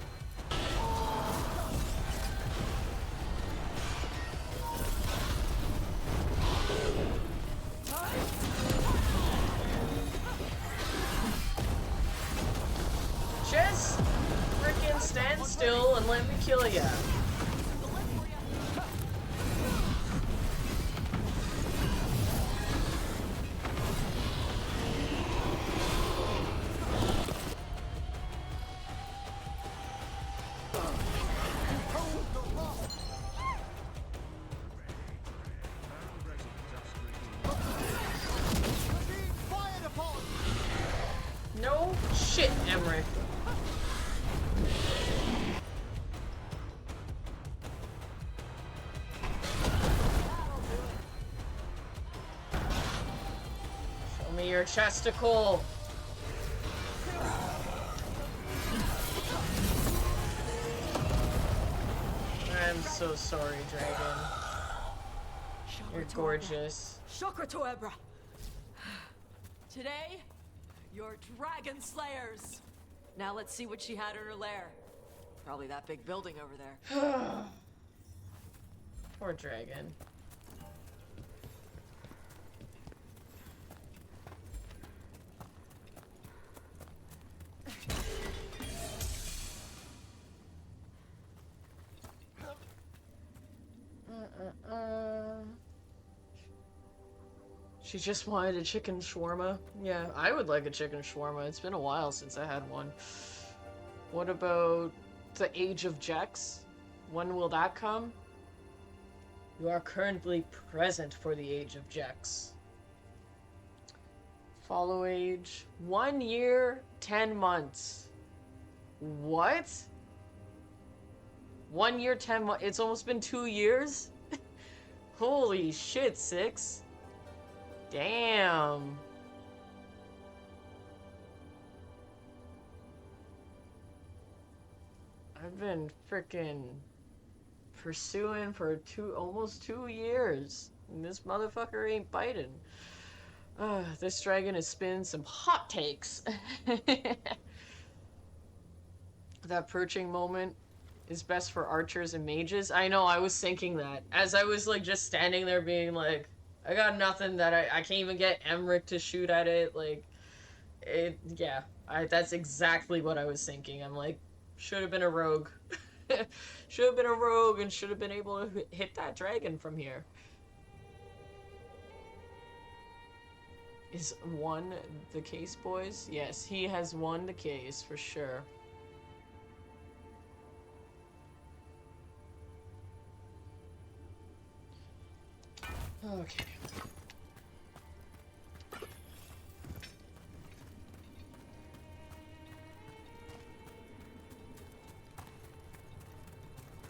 Just freaking stand still and let me kill ya. No shit, Emmerich. Show me your chesticle. I'm so sorry, dragon. You're gorgeous. Chakra Toebra. Today, you're Dragon Slayers. Now let's see what she had in her lair. Probably that big building over there. Poor dragon. She just wanted a chicken shawarma. Yeah, I would like a chicken shawarma. It's been a while since I had one. What about the Age of Jex? When will that come? You are currently present for the Age of Jex. Follow age. 1 year, 10 months. What? 1 year, 10 months. It's almost been 2 years? Holy shit, 6. Damn. I've been freaking pursuing for almost 2 years. And this motherfucker ain't biting. This dragon is spinning some hot takes. That perching moment is best for archers and mages. I know, I was thinking that. As I was like just standing there being like, I got nothing that I can't even get Emmerich to shoot at it. Like, yeah. That's exactly what I was thinking. I'm like, should have been a rogue. Should have been a rogue and should have been able to hit that dragon from here. Is won the case, boys? Yes, he has won the case for sure. Okay.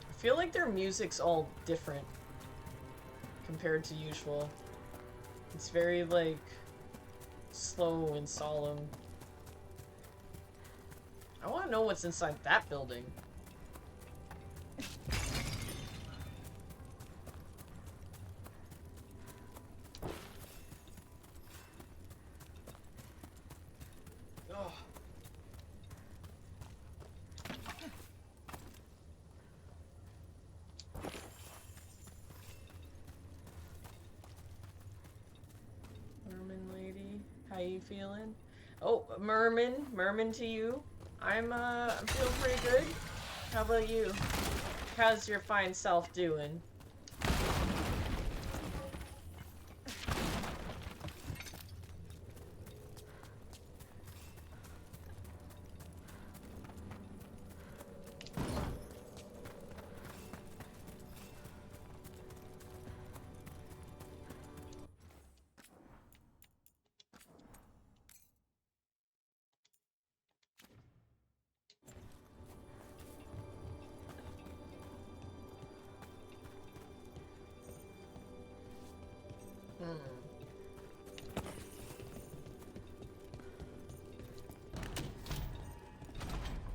I feel like their music's all different compared to usual. It's very, like, slow and solemn. I want to know what's inside that building. Oh. Merman lady, how you feeling? Oh, Merman to you. I'm feeling pretty good. How about you? How's your fine self doing?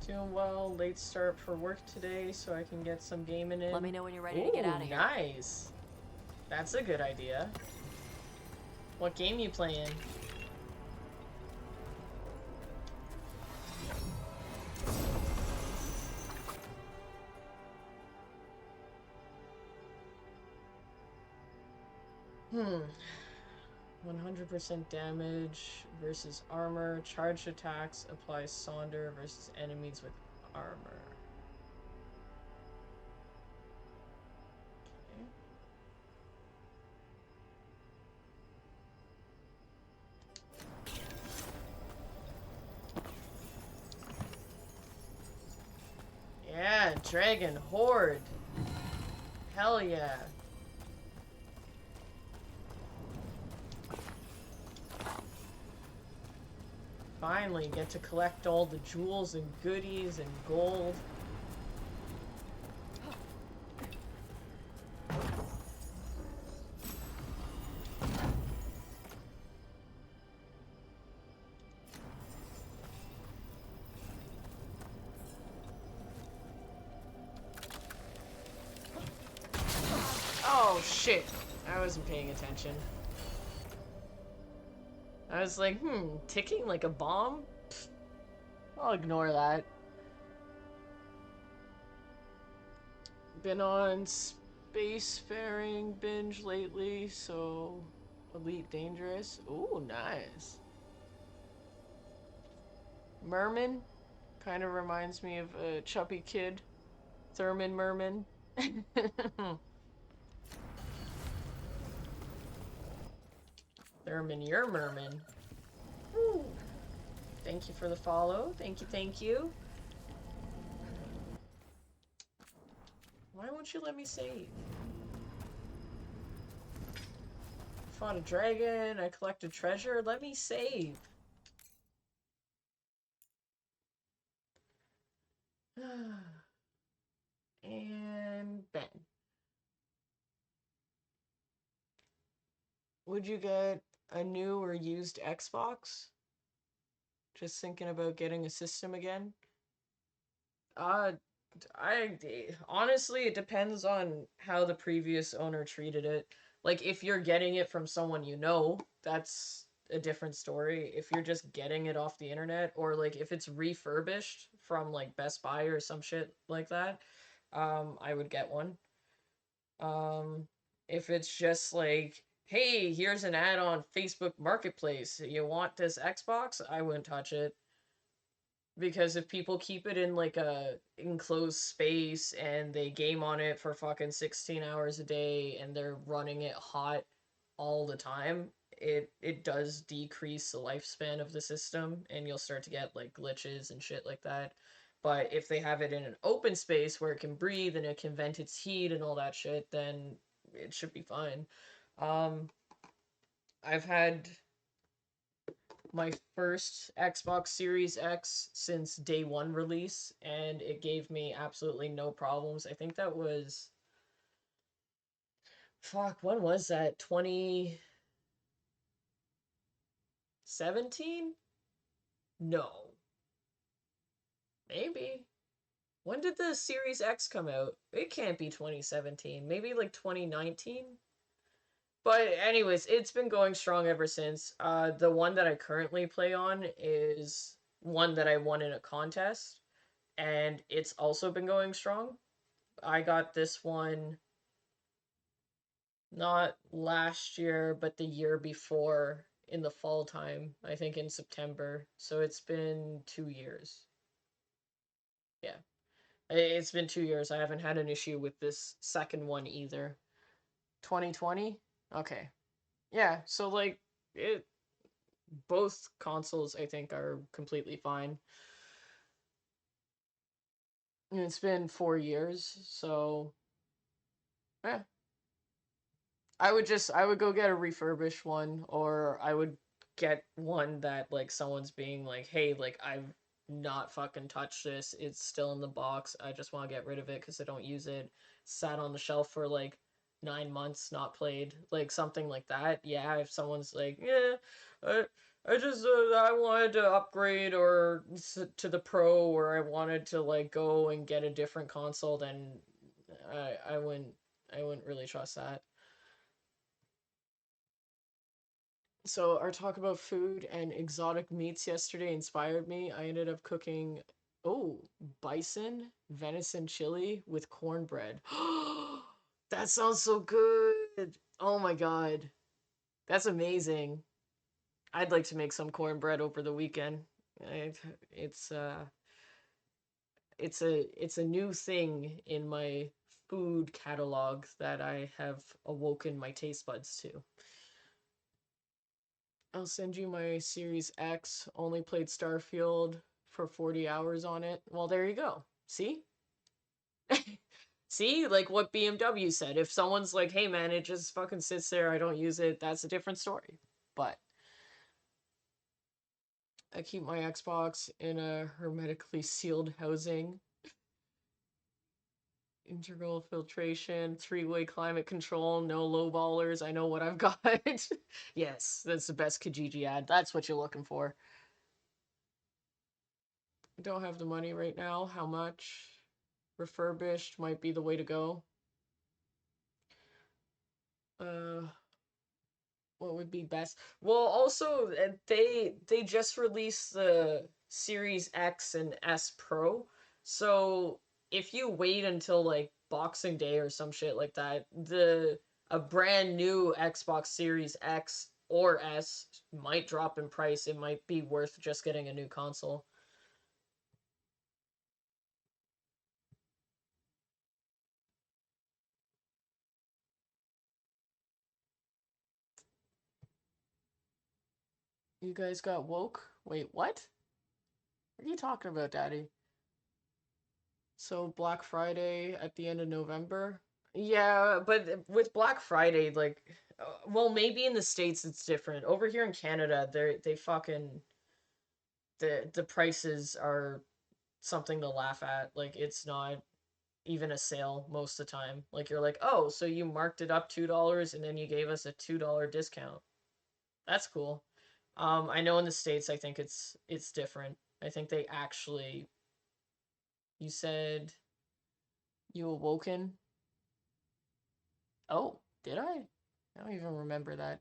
Doing well. Late start for work today, so I can get some gaming in. Let me know when you're ready to get out of here. Nice. That's a good idea. What game you playing? Hmm. 100% damage versus armor. Charged attacks applies Sonder versus enemies with armor. Okay. Yeah, Dragon Horde. Hell yeah. Finally get to collect all the jewels and goodies and gold. Oh shit, I wasn't paying attention. I was like, ticking like a bomb? Pfft, I'll ignore that. Been on spacefaring binge lately, so Elite Dangerous. Ooh, nice. Merman kind of reminds me of a chubby kid. Thurman Merman. Thurman, you're Merman. Ooh. Thank you for the follow. Thank you, thank you. Why won't you let me save? Fought a dragon, I collected treasure. Let me save. And Ben. Would you get a new or used Xbox? Just thinking about getting a system again. I honestly, it depends on how the previous owner treated it. Like, if you're getting it from someone you know, that's a different story. If you're just getting it off the internet, or like if it's refurbished from like Best Buy or some shit like that, I would get one. If it's just like, hey, here's an ad on Facebook Marketplace, you want this Xbox? I wouldn't touch it. Because if people keep it in like a enclosed space and they game on it for fucking 16 hours a day and they're running it hot all the time, it does decrease the lifespan of the system and you'll start to get like glitches and shit like that. But if they have it in an open space where it can breathe and it can vent its heat and all that shit, then it should be fine. Um, I've had my first Xbox Series X since day one release, and it gave me absolutely no problems. I think that was. Fuck, when was that? 2017? No. Maybe. When did the Series X come out? It can't be 2017. Maybe like 2019? But anyways, it's been going strong ever since. The one that I currently play on is one that I won in a contest, and it's also been going strong. I got this one not last year, but the year before in the fall time, I think in September. So it's been 2 years. Yeah. It's been 2 years. I haven't had an issue with this second one either. 2020? Okay. Yeah, so like it both consoles I think are completely fine. And it's been 4 years, so yeah. I would go get a refurbished one, or I would get one that like someone's being like, hey, like I've not fucking touched this. It's still in the box. I just want to get rid of it because I don't use it. Sat on the shelf for like 9 months, not played, like something like that. Yeah, if someone's like, yeah, I I just I wanted to upgrade or to the pro, or I wanted to like go and get a different console, then I wouldn't I wouldn't really trust that. So our talk about food and exotic meats yesterday inspired me. I ended up cooking, oh, bison venison chili with cornbread. That sounds so good. Oh my god. That's amazing. I'd like to make some cornbread over the weekend. It, it's it's a new thing in my food catalog that I have awoken my taste buds to. I'll send you my Series X. Only played Starfield for 40 hours on it. Well, there you go. See? See? Like what BMW said. If someone's like, hey man, it just fucking sits there, I don't use it, that's a different story. But I keep my Xbox in a hermetically sealed housing. Integral filtration, three-way climate control, no low ballers. I know what I've got. Yes, that's the best Kijiji ad. That's what you're looking for. Don't have the money right now. How much? Refurbished might be the way to go. Uh, what would be best? Well, also they just released the Series X and S Pro. So if you wait until like Boxing Day or some shit like that, the a brand new Xbox Series X or S might drop in price. It might be worth just getting a new console. You guys got woke? Wait, what? What are you talking about, Daddy? So Black Friday at the end of November? Yeah, but with Black Friday, like, well, maybe in the States it's different. Over here in Canada, they fucking the prices are something to laugh at. Like, it's not even a sale most of the time. Like, you're like, oh, so you marked it up $2 and then you gave us a $2 discount. That's cool. I know in the States, I think it's different. I think they actually, you said. You awoken? Oh, did I? I don't even remember that.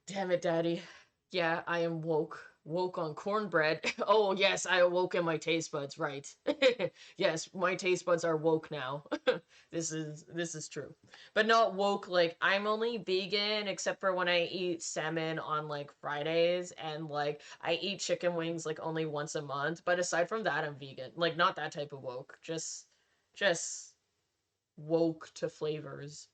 Damn it, Daddy. Yeah, I am woke. Woke on cornbread. Oh, yes, I awoke in my taste buds, right. Yes, my taste buds are woke now. This is true. But not woke like I'm only vegan except for when I eat salmon on like Fridays and like I eat chicken wings like only once a month, but aside from that I'm vegan. Like not that type of woke. Just woke to flavors.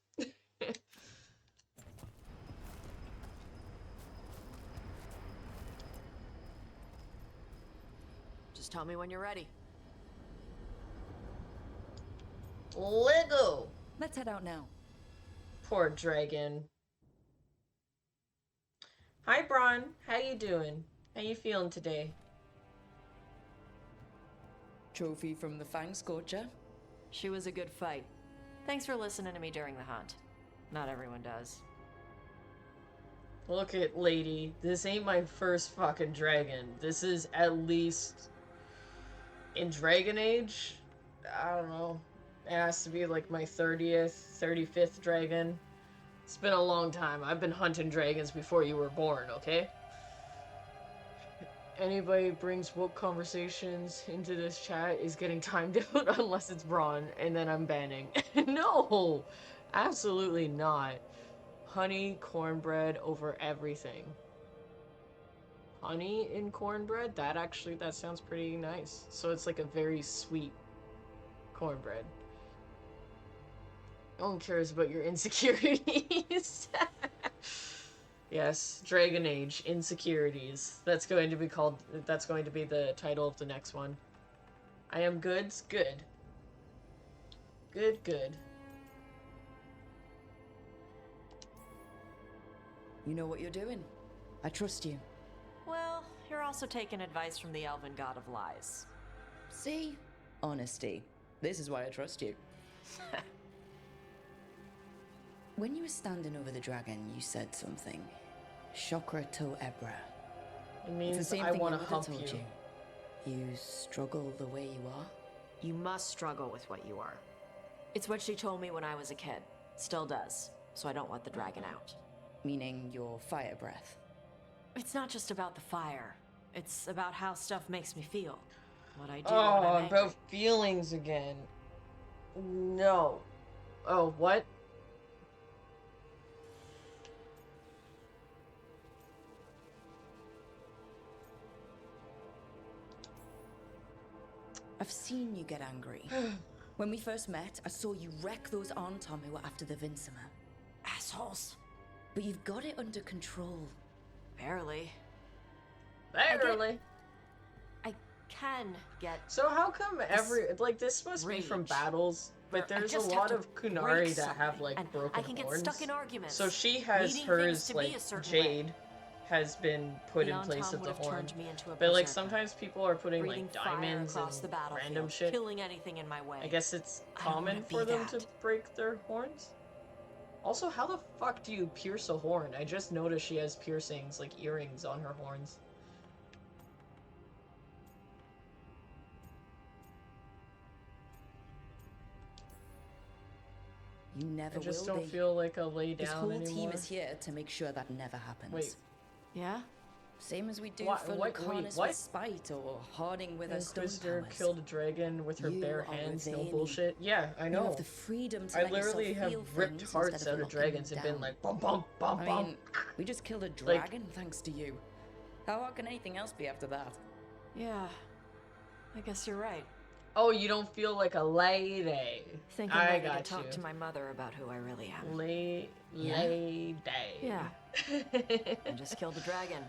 Just tell me when you're ready. Lego. Let's head out now. Poor dragon. Hi, Braun. How you doing? How you feeling today? Trophy from the Fang Scorcher. She was a good fight. Thanks for listening to me during the hunt. Not everyone does. Look at lady. This ain't my first fucking dragon. This is at least in Dragon Age. I don't know. It has to be like my 30th, 35th dragon. It's been a long time. I've been hunting dragons before you were born, okay? Anybody brings woke conversations into this chat is getting timed out unless it's Braun, and then I'm banning. No! Absolutely not. Honey, cornbread over everything. Honey in cornbread? That sounds pretty nice. So it's like a very sweet cornbread. No one cares about your insecurities. Yes, Dragon Age insecurities. That's going to be the title of the next one. I am goods, good. Good, good. You know what you're doing. I trust you. Well, you're also taking advice from the elven god of lies. See? Honesty. This is why I trust you. When you were standing over the dragon, you said something. Chakra to Ebra. It means it's the same I thing want your to mother hump told you. You struggle the way you are. You must struggle with what you are. It's what she told me when I was a kid. Still does. So I don't want the dragon out. Meaning your fire breath. It's not just about the fire. It's about how stuff makes me feel. What I do Oh, when I'm angry. about feelings again. No. Oh, what? I've seen you get angry. When we first met, I saw you wreck those Arntom who were after the Vincimer. Assholes. But you've got it under control. Barely. Barely. I can get. So how come this must be from rage battles, but where I there's a just lot have of to Kunari break that have something, like and broken I can get horns. stuck in arguments. So she has needing hers things to be like a certain Jade way. has been put The in place Antom of the would have horn. turned me into a But like berserker, sometimes people are putting breathing like fire diamonds across the and battlefield, random shit. killing anything in my way. I guess it's I don't common wanna for be them to that. break their horns. Also, how the fuck do you pierce a horn? I just noticed she has piercings, like earrings on her horns. You never I just will don't be. feel like a lay This down whole anymore. team is here to make sure that never happens. Wait. Yeah? Same as we do What- for what- Lucanus wait, with spite or Harding with her stone Inquisitor powers. killed a dragon with her You bare are hands, no Ravani. bullshit. Yeah, I You know. have the freedom to I let literally yourself have feel ripped things hearts instead out of locking dragons them and been down. like, bum bum bum I bum. mean, we just killed a dragon thanks to you. How hard can anything else be after that? Yeah. I guess you're right. Oh, you don't feel like a lady. Think I'm I ready got to talk you. to my mother about who I really am. Yeah? Lady. Yeah. I just killed a dragon.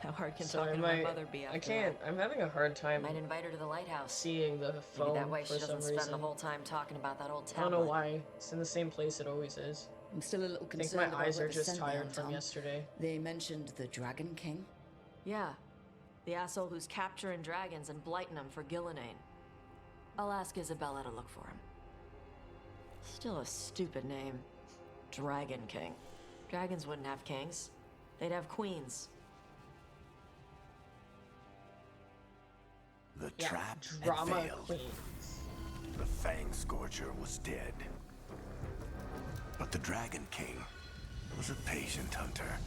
How hard can Sorry, talking to my mother be after I can't. that? I'm having a hard time Might invite her to the lighthouse. seeing the Maybe phone that way for she doesn't some spend reason. the whole time talking about that old I tablet. don't know why. It's in the same place it always is. I'm still a little I think concerned my about eyes are whoever just sent the tired from Anton. yesterday. They mentioned the Dragon King. Yeah. The asshole who's capturing dragons and blighting them for Gillinane. I'll ask Isabella to look for him. Still a stupid name. Dragon King. Dragons wouldn't have kings. They'd have queens. The The trap had drama failed. queens. The Fang Scorcher was dead. But the Dragon King was a patient hunter.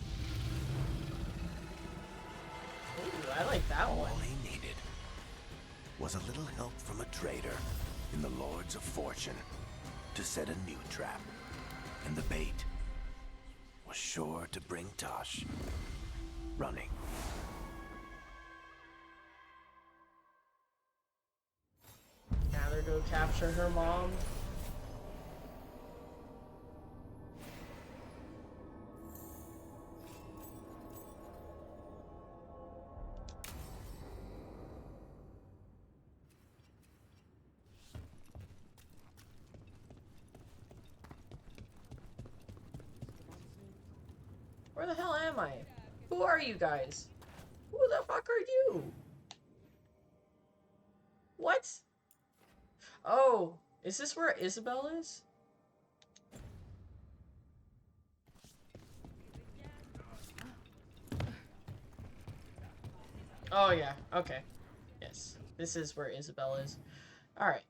Ooh, I like that one. All he needed was a little help from a trader in the Lords of Fortune to set a new trap. And the bait was sure to bring Tosh running. Now they're gonna capture her mom. Where the hell am I? Who are you guys? Who the fuck are you? What? Oh, is this where Isabel is? Oh yeah, okay. Yes, this is where Isabel is. Alright.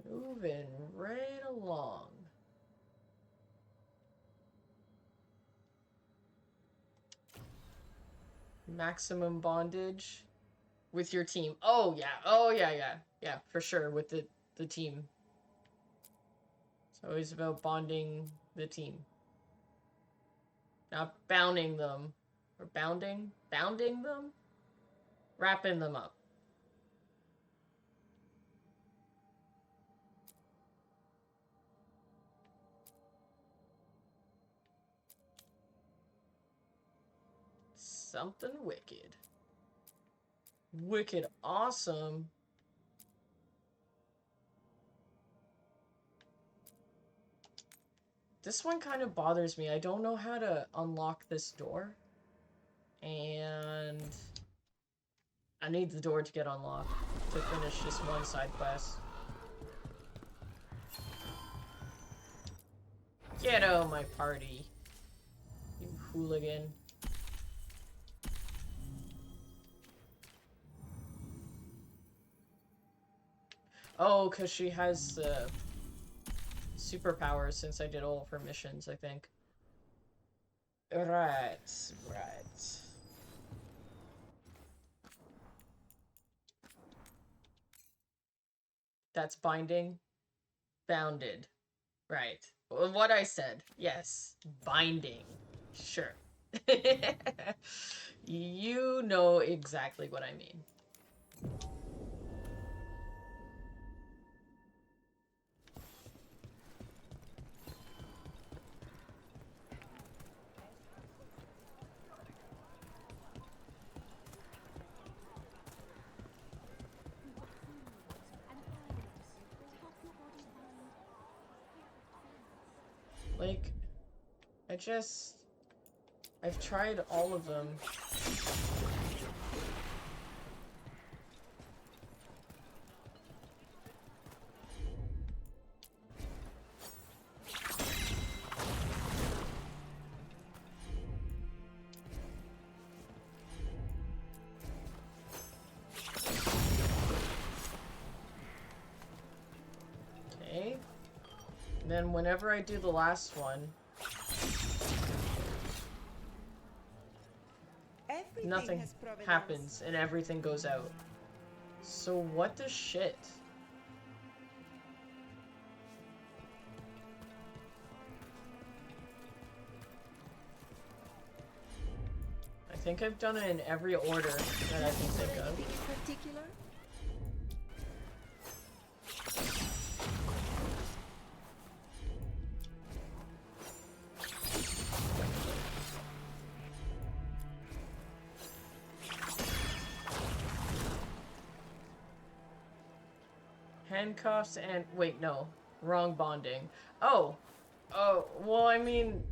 Moving right along. Maximum bondage with your team. Oh yeah. Oh yeah, yeah. Yeah, for sure with the team. It's always about bonding the team. Not bounding them. Or bounding? Bounding them? Wrapping them up. Something wicked. Wicked awesome. This one kind of bothers me. I don't know how to unlock this door. And I need the door to get unlocked to finish this one side quest. Get out of my party, you hooligan. Oh, because she has superpowers since I did all of her missions, I think. Right. That's binding. Bounded. Right. What I said. Yes. Binding. Sure. You know exactly what I mean. Like, I've tried all of them. Okay. And then whenever I do the last one, nothing happens and everything goes out. So what the shit? I think I've done it in every order that I can think of. Handcuffs and wait, no, wrong bonding. Oh, well, I mean,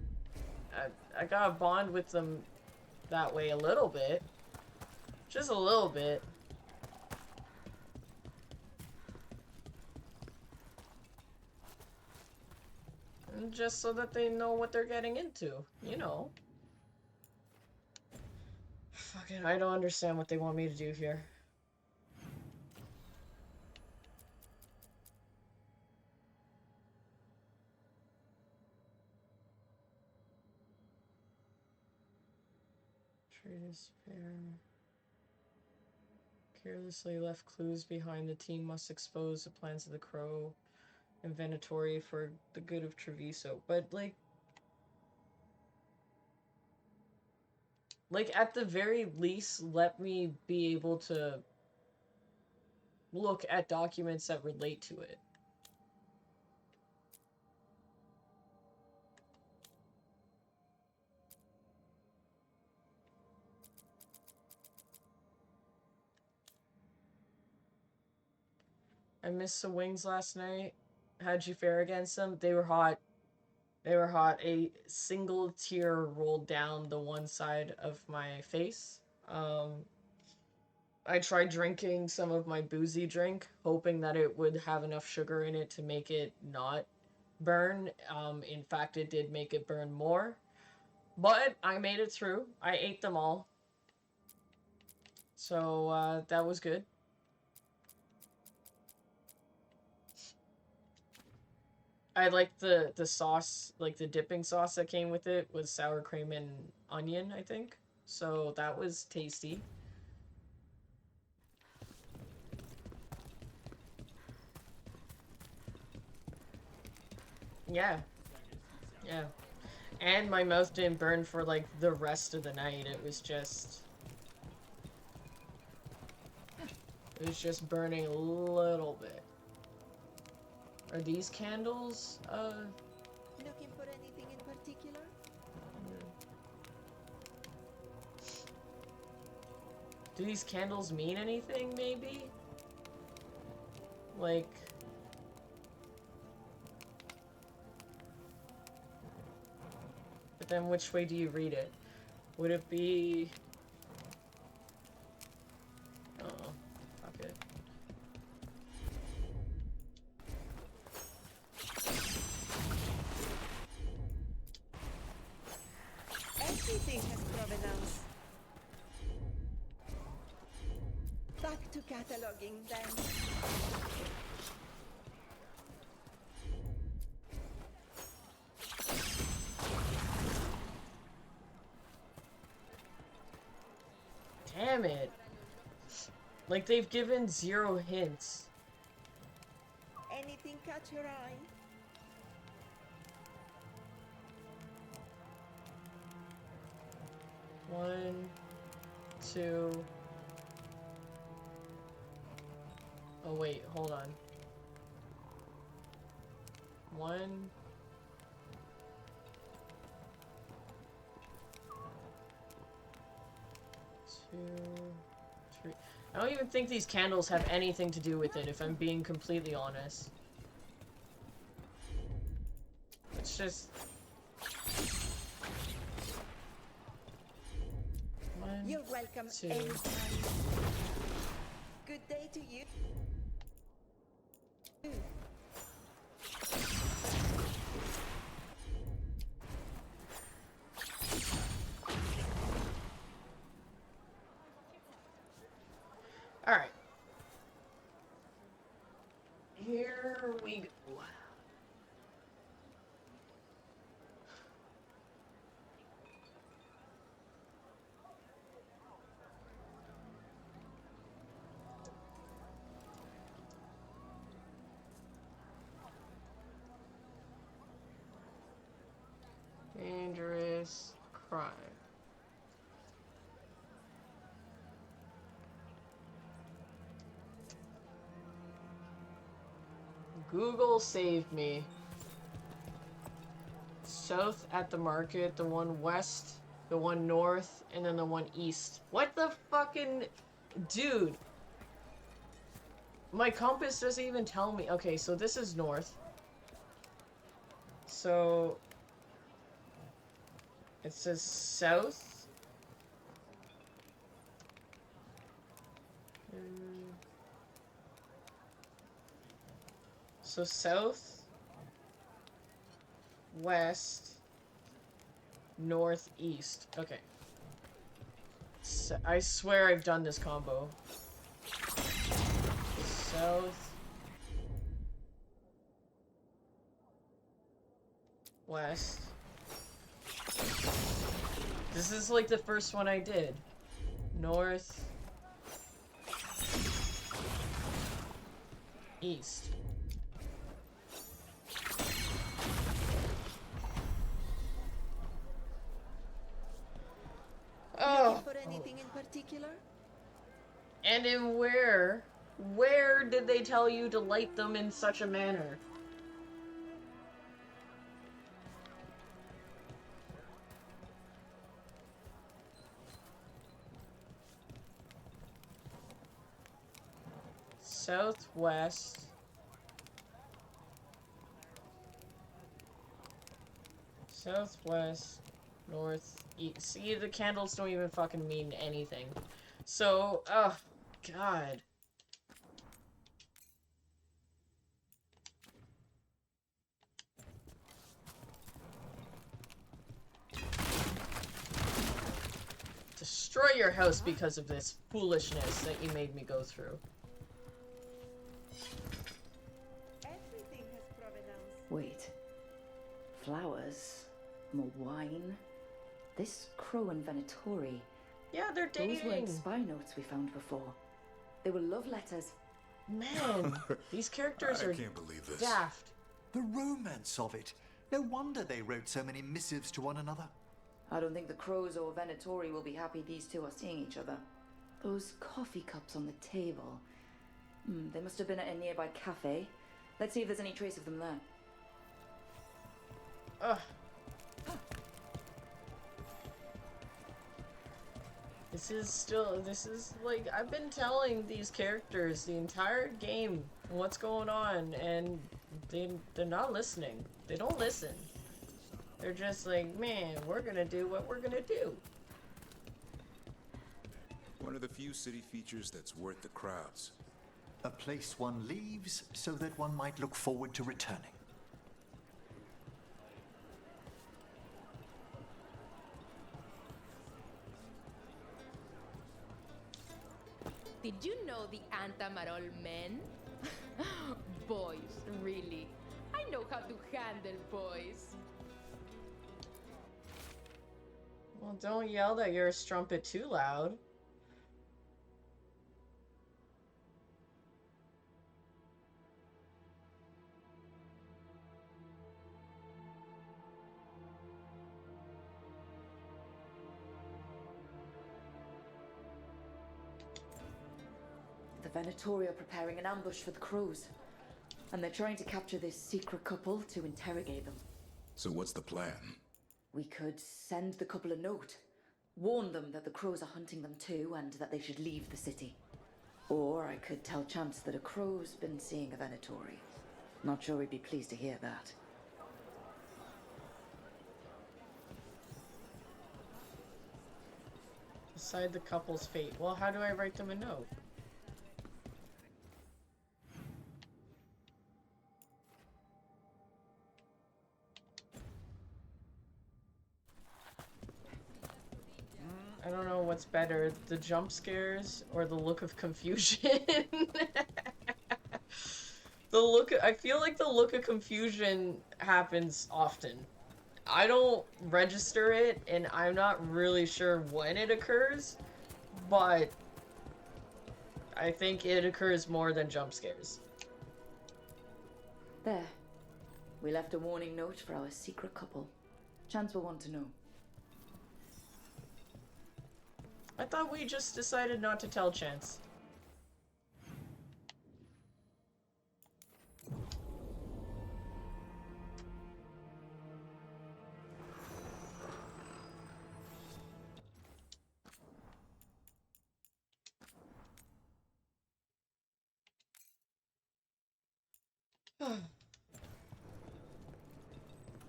I got a bond with them that way a little bit, just a little bit. And just so that they know what they're getting into, you know. Fucking, I don't understand what they want me to do here. Despair. Carelessly left clues behind. The team must expose the plans of the Crow and Venatori for the good of Treviso. But like at the very least, let me be able to look at documents that relate to it. I missed some wings last night. How'd you fare against them? They were hot. They were hot. A single tear rolled down the one side of my face. I tried drinking some of my boozy drink, hoping that it would have enough sugar in it to make it not burn. In fact, it did make it burn more. But I made it through. I ate them all. So, that was good. I liked the sauce, like the dipping sauce that came with it was sour cream and onion, I think. So that was tasty. Yeah. Yeah. And my mouth didn't burn for like the rest of the night. It was just burning a little bit. Are these candles, Looking for anything in particular? do these candles mean anything, maybe? Like... But then which way do you read it? Would it be... Oh, fuck it. Everything has provenance. Back to cataloging then. Damn it. Like, they've given 0 hints. Anything catch your eye? One, two... Oh wait, hold on. 1... 2... 3... I don't even think these candles have anything to do with it, if I'm being completely honest. It's just... You're welcome 2... anytime. Good day to you. Alright. Here we go. Dangerous crime. Google saved me. South at the market, the one west, the one north, and then the one east. What the fucking... Dude. My compass doesn't even tell me. Okay, so this is north. So... It says south. So south, west, northeast. Okay. I swear I've done this combo. South. West. This is like the first one I did. North. East. Looking for anything in particular? And in where? Where did they tell you to light them in such a manner? Southwest. Southwest. North. East. See, the candles don't even fucking mean anything. So, oh, God. Destroy your house because of this foolishness that you made me go through. Everything has provenance. Wait. Flowers? More wine? This crow and Venatori. Yeah, they're dating. Those weren't spy notes we found before. They were love letters. Man, these characters are can't believe this. daft. The romance of it. No wonder they wrote so many missives to one another. I don't think the crows or Venatori will be happy these two are seeing each other. Those coffee cups on the table. They must have been at a nearby cafe. Let's see if there's any trace of them there. Ugh. This is like, I've been telling these characters the entire game what's going on, and they're not listening. They don't listen. They're just like, man, we're gonna do what we're gonna do. One of the few city features that's worth the crowds. A place one leaves so that one might look forward to returning. Did you know the Antamarol men? Boys, really. I know how to handle boys. Well, don't yell that you're a strumpet too loud. The Venatori are preparing an ambush for the crows. And they're trying to capture this secret couple to interrogate them. So what's the plan? We could send the couple a note. Warn them that the crows are hunting them too and that they should leave the city. Or I could tell Chance that a crow's been seeing a Venatori. Not sure he'd be pleased to hear that. Decide the couple's fate. Well, how do I write them a note? I don't know what's better, the jump scares or the look of confusion. I feel like the look of confusion happens often. I don't register it, and I'm not really sure when it occurs, but I think it occurs more than jump scares. There. We left a warning note for our secret couple. Chance will want to know. I thought we just decided not to tell Chance.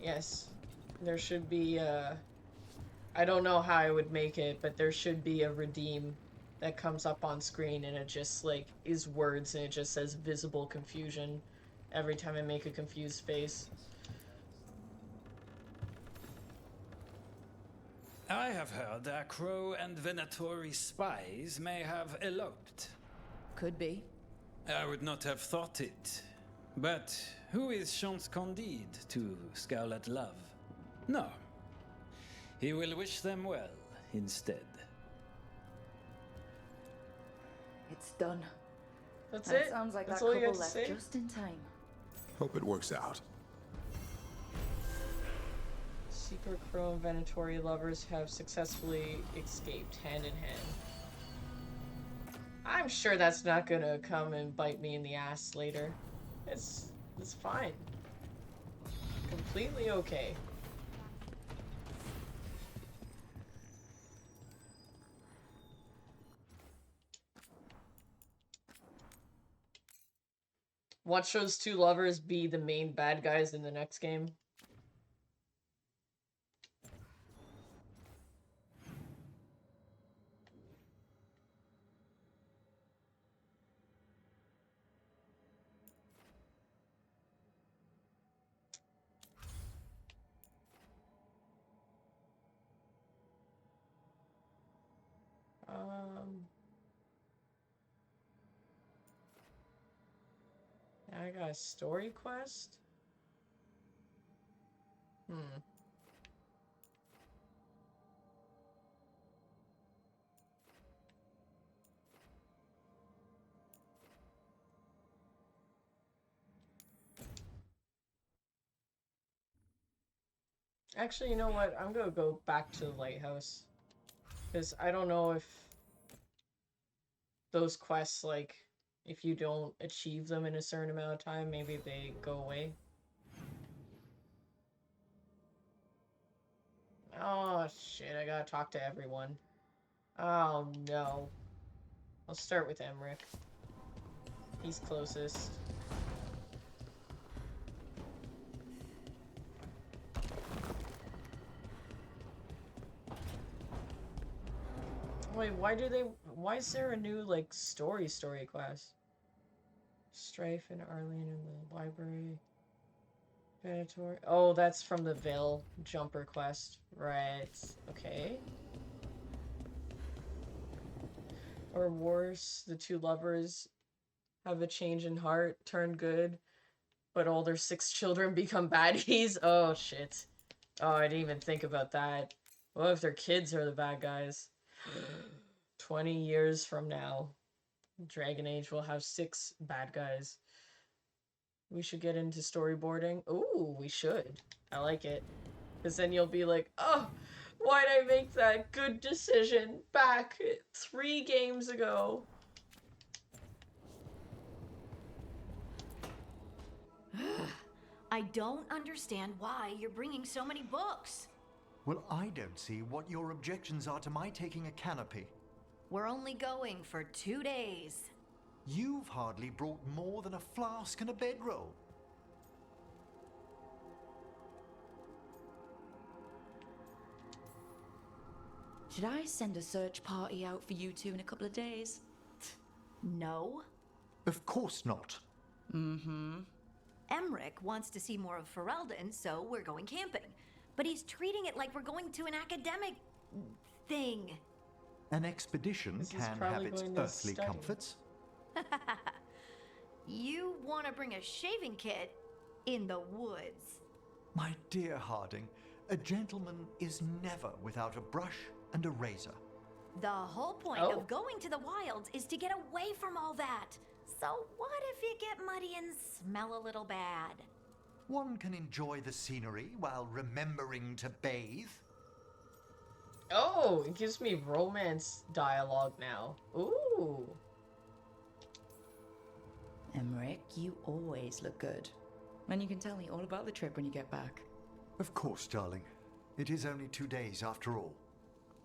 Yes, there should be I don't know how I would make it, but there should be a redeem that comes up on screen, and it just like is words, and it just says visible confusion every time I make a confused face. I have heard that Crow and Venatori spies may have eloped. Could be. I would not have thought it. But who is Chance Candide to Scarlet Love? No. He will wish them well instead. It's done. That's That it? sounds like That's that all you couple have to left say? just in time. Hope it works out. Secret Crow and Venatori lovers have successfully escaped hand in hand. I'm sure that's not gonna come and bite me in the ass later. It's fine. Completely okay. Watch those two lovers be the main bad guys in the next game. I got a story quest? Actually, you know what? I'm gonna go back to the lighthouse. Because I don't know if those quests, like, if you don't achieve them in a certain amount of time, maybe they go away. Oh, shit, I gotta talk to everyone. Oh, no. I'll start with Emmerich. He's closest. Wait, why is there a new, like, story quest? Strife and Arlene in the library. Venator. Oh, that's from the Veil Jumper quest. Right. Okay. Or worse, the two lovers have a change in heart, turn good, but all their 6 children become baddies. Oh, shit. Oh, I didn't even think about that. What if their kids are the bad guys? 20 years from now, Dragon Age will have 6 bad guys. We should get into storyboarding. Ooh, we should. I like it. Because then you'll be like, oh, why'd I make that good decision back 3 games ago? I don't understand why you're bringing so many books. Well, I don't see what your objections are to my taking a canopy. We're only going for 2 days. You've hardly brought more than a flask and a bedroll. Should I send a search party out for you two in a couple of days? No. Of course not. Mm-hmm. Emmerich wants to see more of Ferelden, so we're going camping. But he's treating it like we're going to an academic thing. An expedition can have its earthly comforts. You want to bring a shaving kit in the woods. My dear Harding, a gentleman is never without a brush and a razor. The whole point of going to the wilds is to get away from all that. So what if you get muddy and smell a little bad? One can enjoy the scenery while remembering to bathe. Oh, it gives me romance dialogue now. Ooh. Emmerich, you always look good. And you can tell me all about the trip when you get back. Of course, darling. It is only 2 days after all.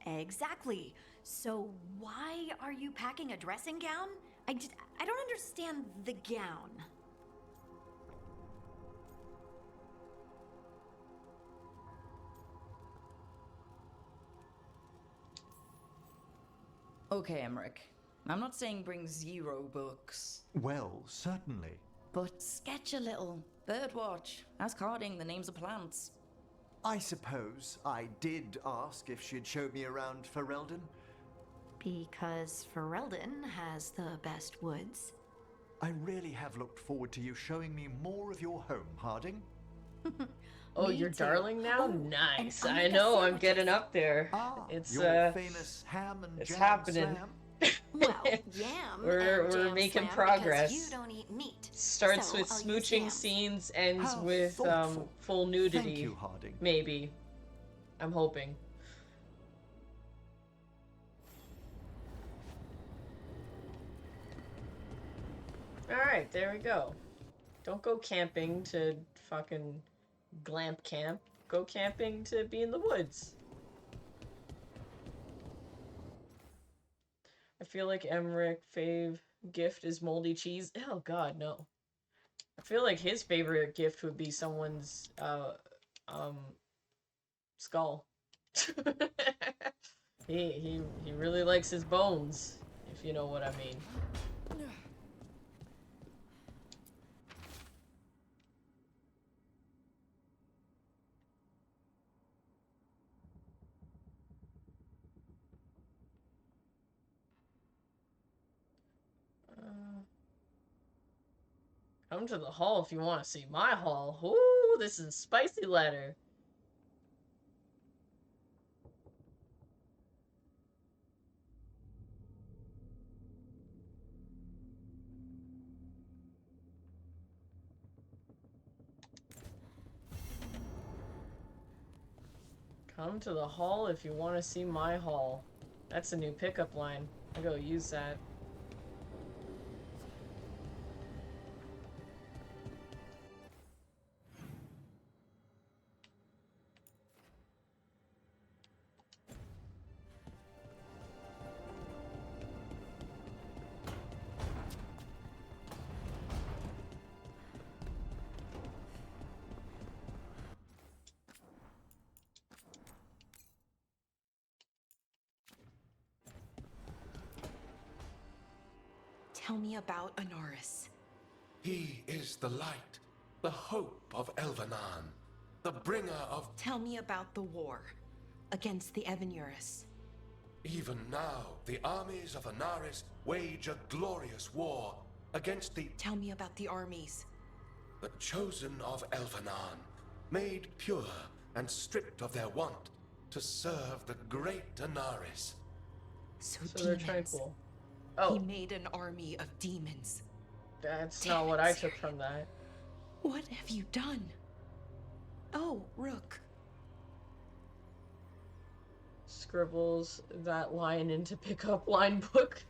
Exactly. So why are you packing a dressing gown? I don't understand the gown. Okay, Emmerich. I'm not saying bring 0 books. Well, certainly. But sketch a little. Birdwatch. Ask Harding the names of plants. I suppose I did ask if she'd show me around Ferelden. Because Ferelden has the best woods. I really have looked forward to you showing me more of your home, Harding. Oh, Me you're too. darling now? Oh, Nice. and I omega know, I'm sandwiches. getting up there. It's Your famous ham and it's jam happening. slam. Well, yam We're and jam making slam progress. because you don't eat meat. Starts So with I'll use smooching yams. scenes, ends How with thoughtful. full nudity. Thank you, Harding. Maybe. I'm hoping. Alright, there we go. Don't go camping to fucking glamp camp. Go camping to be in the woods. I feel like Emmerich fave gift is moldy cheese. Oh god, no. I feel like his favorite gift would be someone's skull. he really likes his bones, if you know what I mean. Come to the hall if you want to see my hall. Ooh, this is a spicy letter. Come to the hall if you want to see my hall. That's a new pickup line. I go use that. Tell me about Anaris. He is the light, the hope of Elvenan, the bringer of... Tell me about the war against the Evenuris. Even now, the armies of Anaris wage a glorious war against the... Tell me about the armies. The chosen of Elvenan, made pure and stripped of their want to serve the great Anaris. So they're demons. tranquil. Oh. He made an army of demons. That's not what I took from that. What have you done? Oh, Rook. Scribbles that line into pickup line book.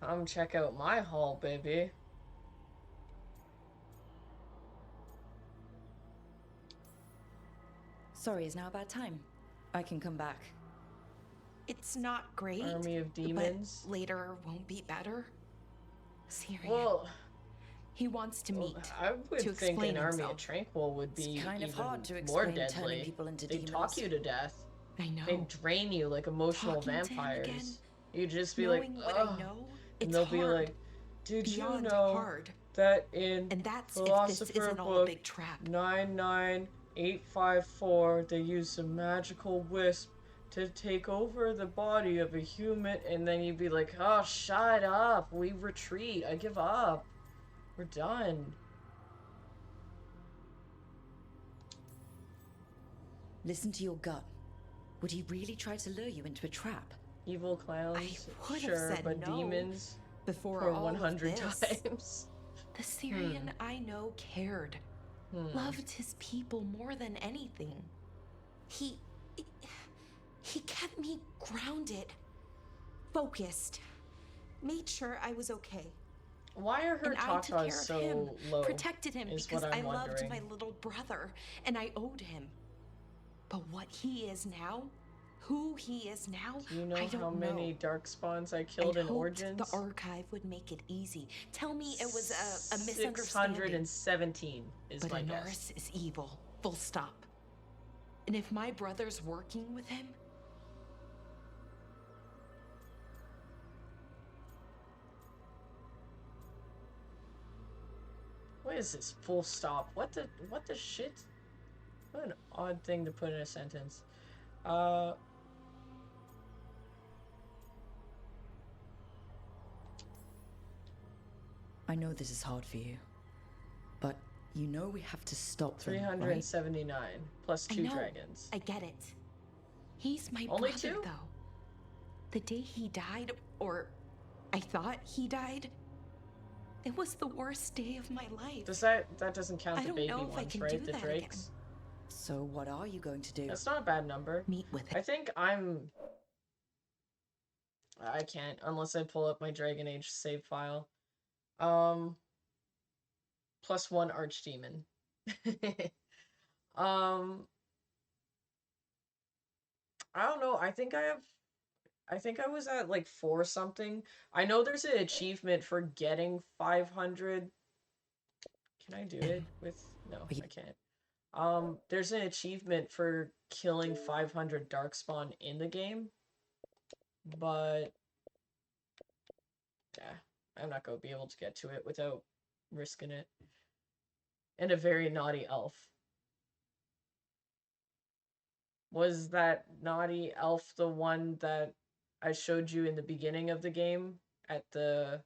Come check out my hall, baby. Sorry, is now a bad time? I can come back. It's not great. Army of demons. But later won't be better. Syrian. Well, he wants to meet. I would to think explain an army himself. of tranquil would be It's kind of even hard to more explain deadly. turning people into They demons. talk you to death. I know. They drain you like emotional Talking to him vampires. again, You just be knowing like, what ugh. I know, And it's they'll hard. be like, did Beyond you know hard. that in And that's if this Philosopher isn't all a Book big trap. 99854, they use a magical wisp to take over the body of a human, and then you'd be like, oh, shut up, we retreat, I give up, we're done. Listen to your gut. Would he really try to lure you into a trap? Evil clowns, I would have sure, said but no demons before for all of 100 this. times. The Syrian I know cared. Loved his people more than anything. He kept me grounded, focused, made sure I was okay. Why are her And I took tatas care of so him, low? protected him is because what I I'm loved wondering. my little brother and I owed him. But what he is now, who he is now, Do you know I don't how many know. dark spawns I killed in hoped Origins? the archive would make it easy. Tell me it was a misunderstanding. 617 is But my Anaris guess. is evil, full stop. And if my brother's working with him, Wait is this full stop? What the shit? What an odd thing to put in a sentence. I know this is hard for you, but you know we have to stop them, 379 right? plus 2 I know. dragons. I get it. He's my Only brother, 2? though. The day he died, or I thought he died, it was the worst day of my life. Does that doesn't count I the don't baby know if I ones, can right? do The that drakes. again. So what are you going to do? That's not a bad number. Meet with him. I think I can't unless I pull up my Dragon Age save file. Plus 1 archdemon. I don't know. I think I was at like 4 something. I know there's an achievement for getting 500. Can I do it with? No, I can't. There's an achievement for killing 500 darkspawn in the game, but yeah, I'm not gonna be able to get to it without risking it. And a very naughty elf. Was that naughty elf the one that I showed you in the beginning of the game at the,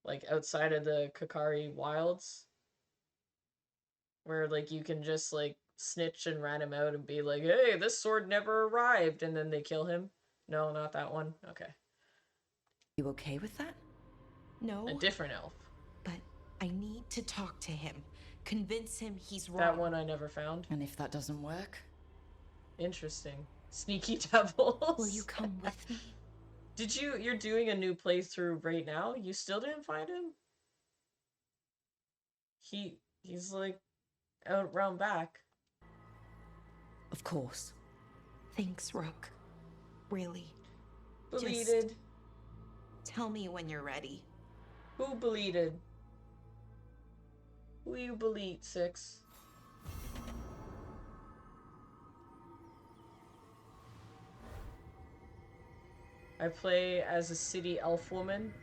like, outside of the Kakari Wilds? Where, like, you can just, like, snitch and rat him out and be like, hey, this sword never arrived, and then they kill him? No, not that one? Okay. You okay with that? No. A different elf. But I need to talk to him. Convince him he's wrong. That one I never found. And if that doesn't work? Interesting. Sneaky devils. Will you come with me? You're doing a new playthrough right now? You still didn't find him? He's like out round back. Of course. Thanks, Rook. Really. Beleated. Just tell me when you're ready. Who beleated? Who you beleat, 6? I play as a city elf woman.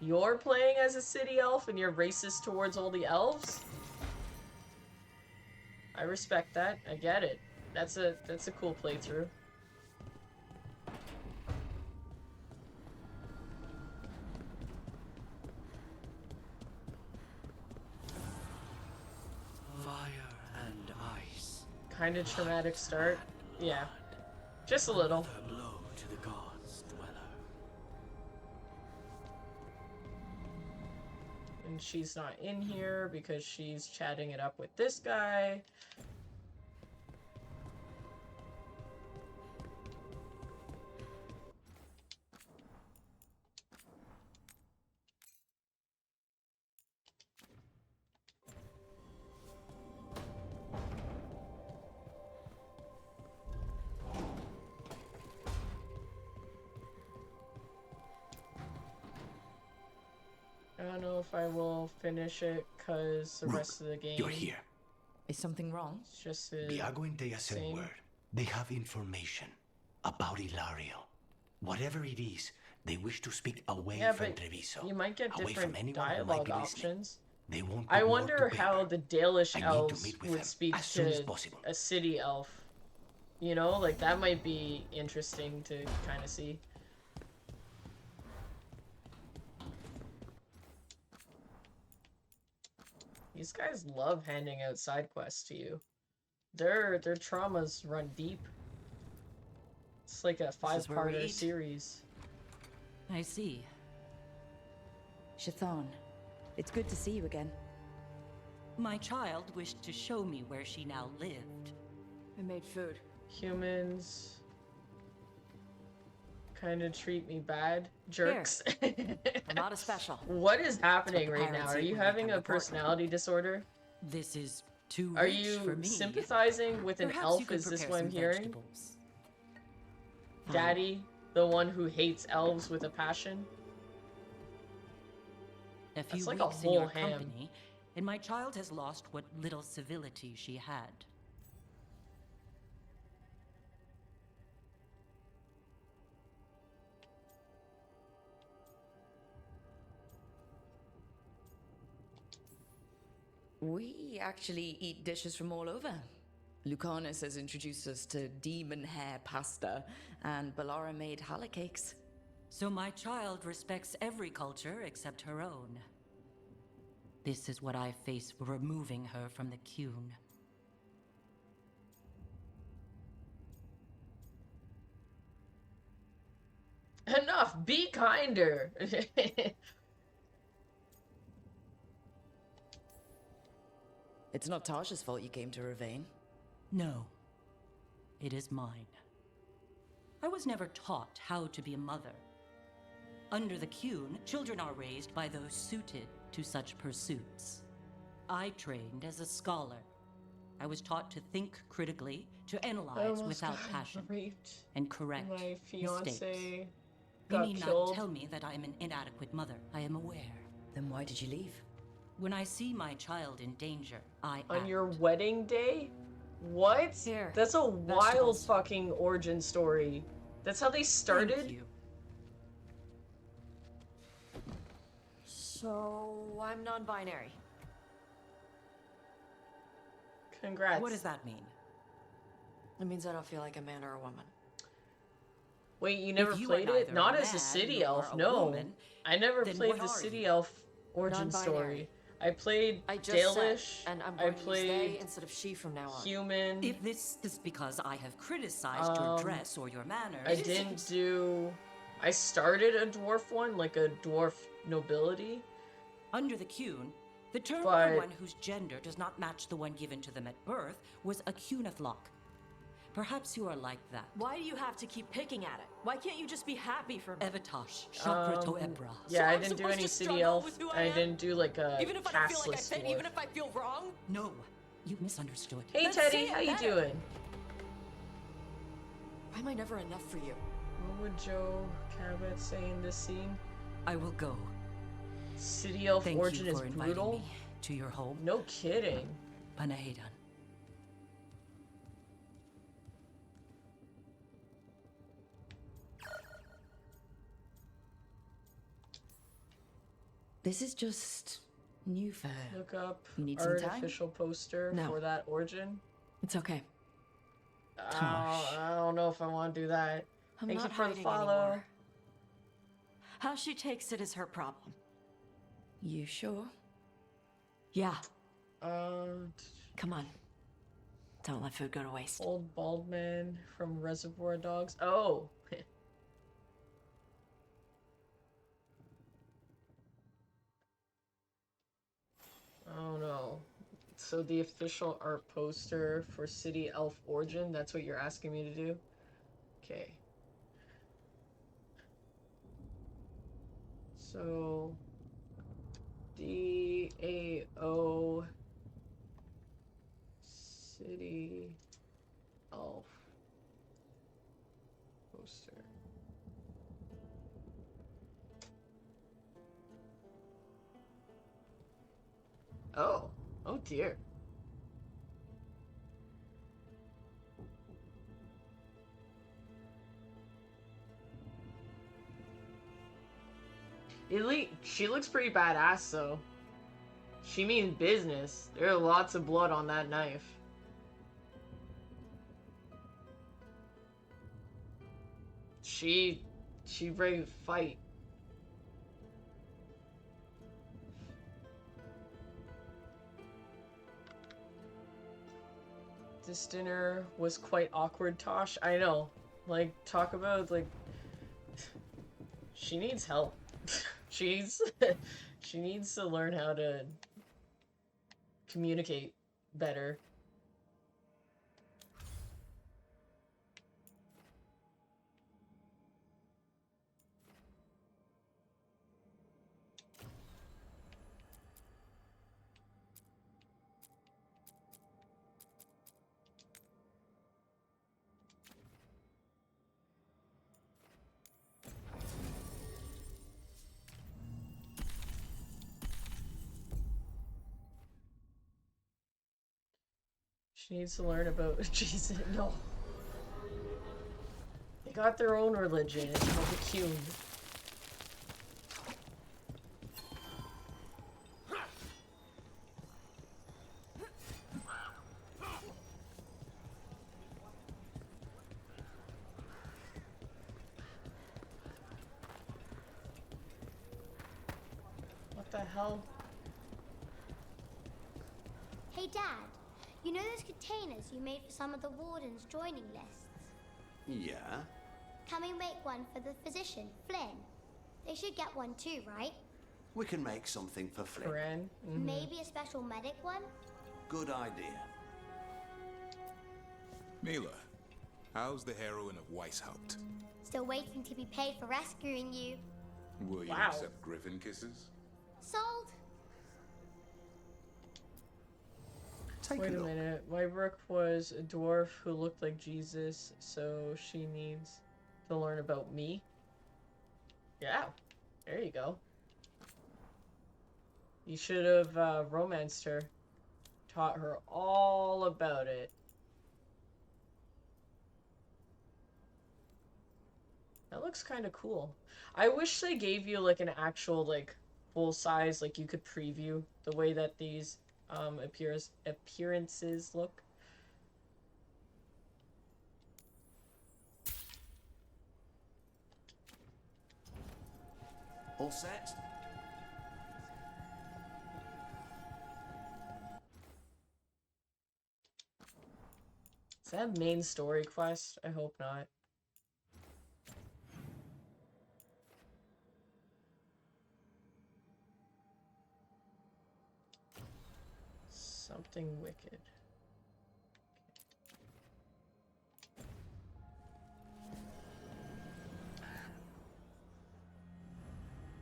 You're playing as a city elf and you're racist towards all the elves? I respect that. I get it. That's a cool playthrough. Fire and ice. Kind of traumatic start. Yeah. Just a little. Another blow to the gods' dweller. And she's not in here because she's chatting it up with this guy. I don't know if I will finish it because the rest of the game. You're here. Is something wrong? It's just Biago sent word. They have information about Ilario. Whatever it is, they wish to speak away from Treviso. You might get away different from anyone who might dialogue be listening. options. They won't I put more wonder to how paper. the Dalish I need to elves meet with would them speak as soon as to possible. a city elf. You know, like that might be interesting to kind of see. These guys love handing out side quests to you. Their traumas run deep. It's like a 5-parter series. I see. Shathan, it's good to see you again. My child wished to show me where she now lived. I made food. Humans kind of treat me bad. Jerks. I'm not a special. What is happening right now? parents Are eat you when they having come a to court. personality disorder? This is too Are rich you for me. sympathizing with an Perhaps elf? you could Is this prepare what I'm some hearing? vegetables. Daddy, the one who hates elves with a passion? A few That's like a weeks in whole your ham. company, and my child has lost what little civility she had. We actually eat dishes from all over. Lucanus has introduced us to demon hair pasta, and Balara made challah cakes. So my child respects every culture except her own. This is what I face for removing her from the Qun. Enough, be kinder. It's not Tasha's fault you came to Ravane. No, it is mine. I was never taught how to be a mother. Under the Qun, children are raised by those suited to such pursuits. I trained as a scholar. I was taught to think critically, to analyze without passion, and correct my mistakes. fiance You got need killed. not tell me that I am an inadequate mother. I am aware. Then why did you leave? When I see my child in danger, I On act. your wedding day? What? Here, That's a wild vegetables. fucking origin story. That's how they started? Thank you. So, I'm non-binary. Congrats. What does that mean? It means I don't feel like a man or a woman. Wait, you never you played are it? neither Not a as a man city nor elf, a no. woman, I never then played what the are city you? elf origin Non-binary. story. I played I just Dalish, said, and I'm I going to use they played instead of she from now on. human. If this is because I have criticized your dress or your manners, I didn't do... I started a dwarf one, like a dwarf nobility. Under the Qun, the term But- for one whose gender does not match the one given to them at birth was a Cunathlok. Perhaps you are like that. Why do you have to keep picking at it? Why can't you just be happy for me? Evatosh, Shakrato Ebra. Yeah, So I I'm didn't do supposed any to city struggle elf. with who I I am? didn't do like a Even if I don't feel like I castless fit, dwarf. even if I feel wrong? No, you misunderstood. Hey Then Teddy, say it how you better. doing? Why am I never enough for you? What would Joe Cabot say in this scene? I will go. City elf Thank origin you is for inviting brutal? me to your home. No kidding. Panahedan. This is just new fare. Look up You need some time? artificial poster No. for that origin. It's okay. I don't know if I want to do that. I'm Thank not you for the hiding follow. anymore. How she takes it is her problem. You sure? Yeah. Um, Come on. Don't let food go to waste. old bald man from Reservoir Dogs. Oh. Oh no. So the official art poster for City Elf Origin, that's what you're asking me to do? Okay. So DAO City Elf poster. Oh, oh dear. She looks pretty badass though. She means business. There are lots of blood on that knife. She ready to fight. This dinner was quite awkward, Tosh. I know. Like, talk about, like... She needs help. She's... she needs to learn how to communicate better. She needs to learn about Jesus. No. They got their own religion. It's called the Qun. What the hell? Hey, Dad. You know those containers you made for some of the warden's joining lists? Yeah? Can we make one for the physician, Flynn? They should get one too, right? We can make something for Flynn. Maybe a special medic one? Good idea. Mila, how's the heroine of Weishaupt? Still waiting to be paid for rescuing you. Will you accept griffin kisses? Sold. Wait a minute. Wybrook was a dwarf who looked like Jesus, so she needs to learn about me. Yeah, there you go. You should have romanced her. Taught her all about it. That looks kind of cool. I wish they gave you like an actual like full size, like you could preview the way that these appearances look. All set? Is that a main story quest? I hope not. Something wicked.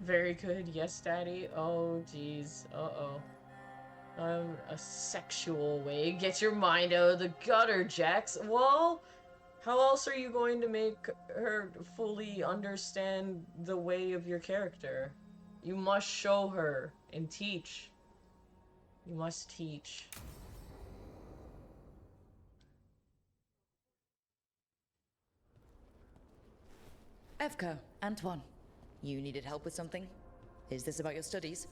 Very good. Yes, Daddy. Oh, geez. Uh-oh. A sexual way. Get your mind out of the gutter, Jax. Well, how else are you going to make her fully understand the way of your character? You must show her and teach. You must teach. Evka, Antoine, you needed help with something? Is this about your studies?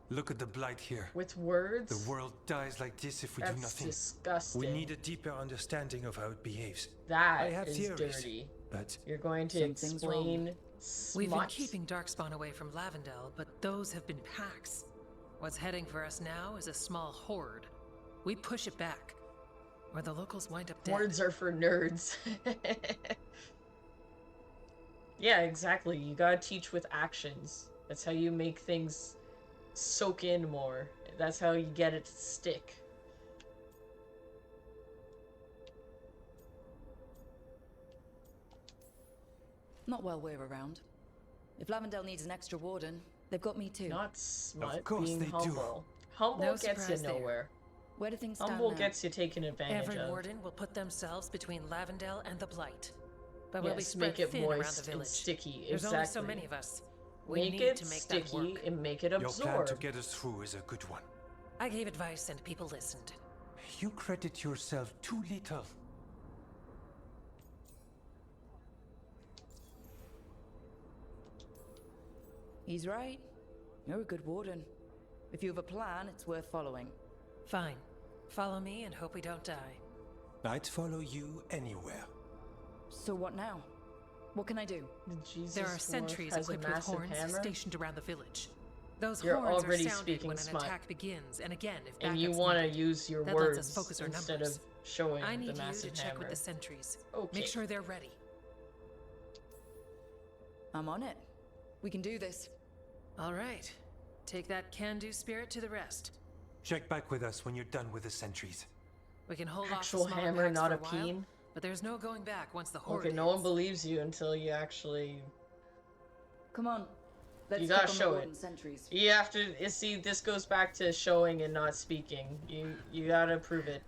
Look at the blight here. With words? The world dies like this if we do nothing. Disgusting. We need a deeper understanding of how it behaves. That I have is theories, dirty. but you're going to explain We've been smut? keeping Darkspawn away from Lavendel, but those have been packs. What's heading for us now is a small horde. We push it back, or the locals wind up dead. Words are for nerds. Yeah, exactly. You gotta teach with actions. That's how you make things soak in more. That's how you get it to stick. Not while we're around. If Lavendel needs an extra warden, they've got me too. Not smut, Of course being they do. humble. Humble No gets you surprise there. nowhere. Where do things stand Humble now? gets you taken advantage Every of. warden will put themselves between Lavendel and the Blight. But we'll be Yes, spread make it thin around the moist and village. sticky. There's Exactly. only so many of us. We Make need it to make that sticky work. and make it Your absorb. plan to get us through is a good one. I gave advice and people listened. You credit yourself too little. He's right. You're a good warden. If you have a plan, it's worth following. Fine. Follow me and hope we don't die. I'd follow you anywhere. So what now? What can I do? Jesus There are dwarf sentries has a equipped with massive horns hammer? stationed around the village. Those You're horns are already sounded speaking when an smut. attack begins, and again if And you backup's want to needed. use your That words lets us focus our instead numbers. of showing I need the you massive to check hammer. with the sentries. Okay. Make sure they're ready. I'm on it. We can do this. All right. Take that can-do spirit to the rest. Check back with us when you're done with the sentries. We can hold Actual off the smaller hammer, packs not for a while, peen? but there's no going back once the horde Okay, no one hits. believes you until you actually. Come on. Let's You gotta check on the show warden it. sentries. You have to see. This goes back to showing and not speaking. You gotta prove it.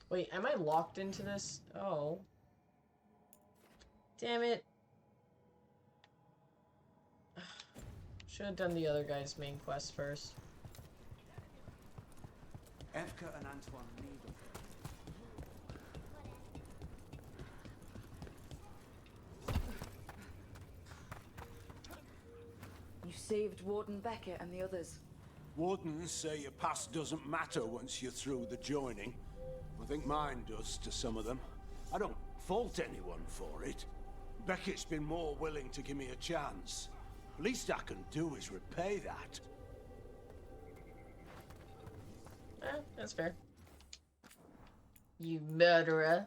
Wait, am I locked into this? Oh. Damn it. Should have done the other guy's main quest first. Evka and Antoine need them. You saved Warden Beckett and the others. Wardens say your past doesn't matter once you're through the joining. I think mine does to some of them. I don't fault anyone for it. Beckett's been more willing to give me a chance. Least I can do is repay that. That's fair. You murderer.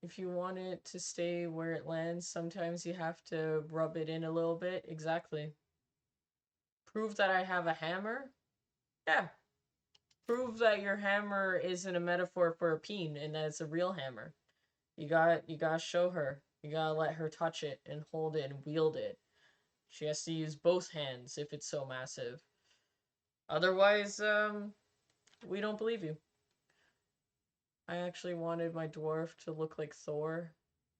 If you want it to stay where it lands, sometimes you have to rub it in a little bit. Exactly. Prove that I have a hammer? Yeah. Prove that your hammer isn't a metaphor for a peen and that it's a real hammer. You gotta show her. You gotta let her touch it and hold it and wield it. She has to use both hands if it's so massive. Otherwise, we don't believe you. I actually wanted my dwarf to look like Thor,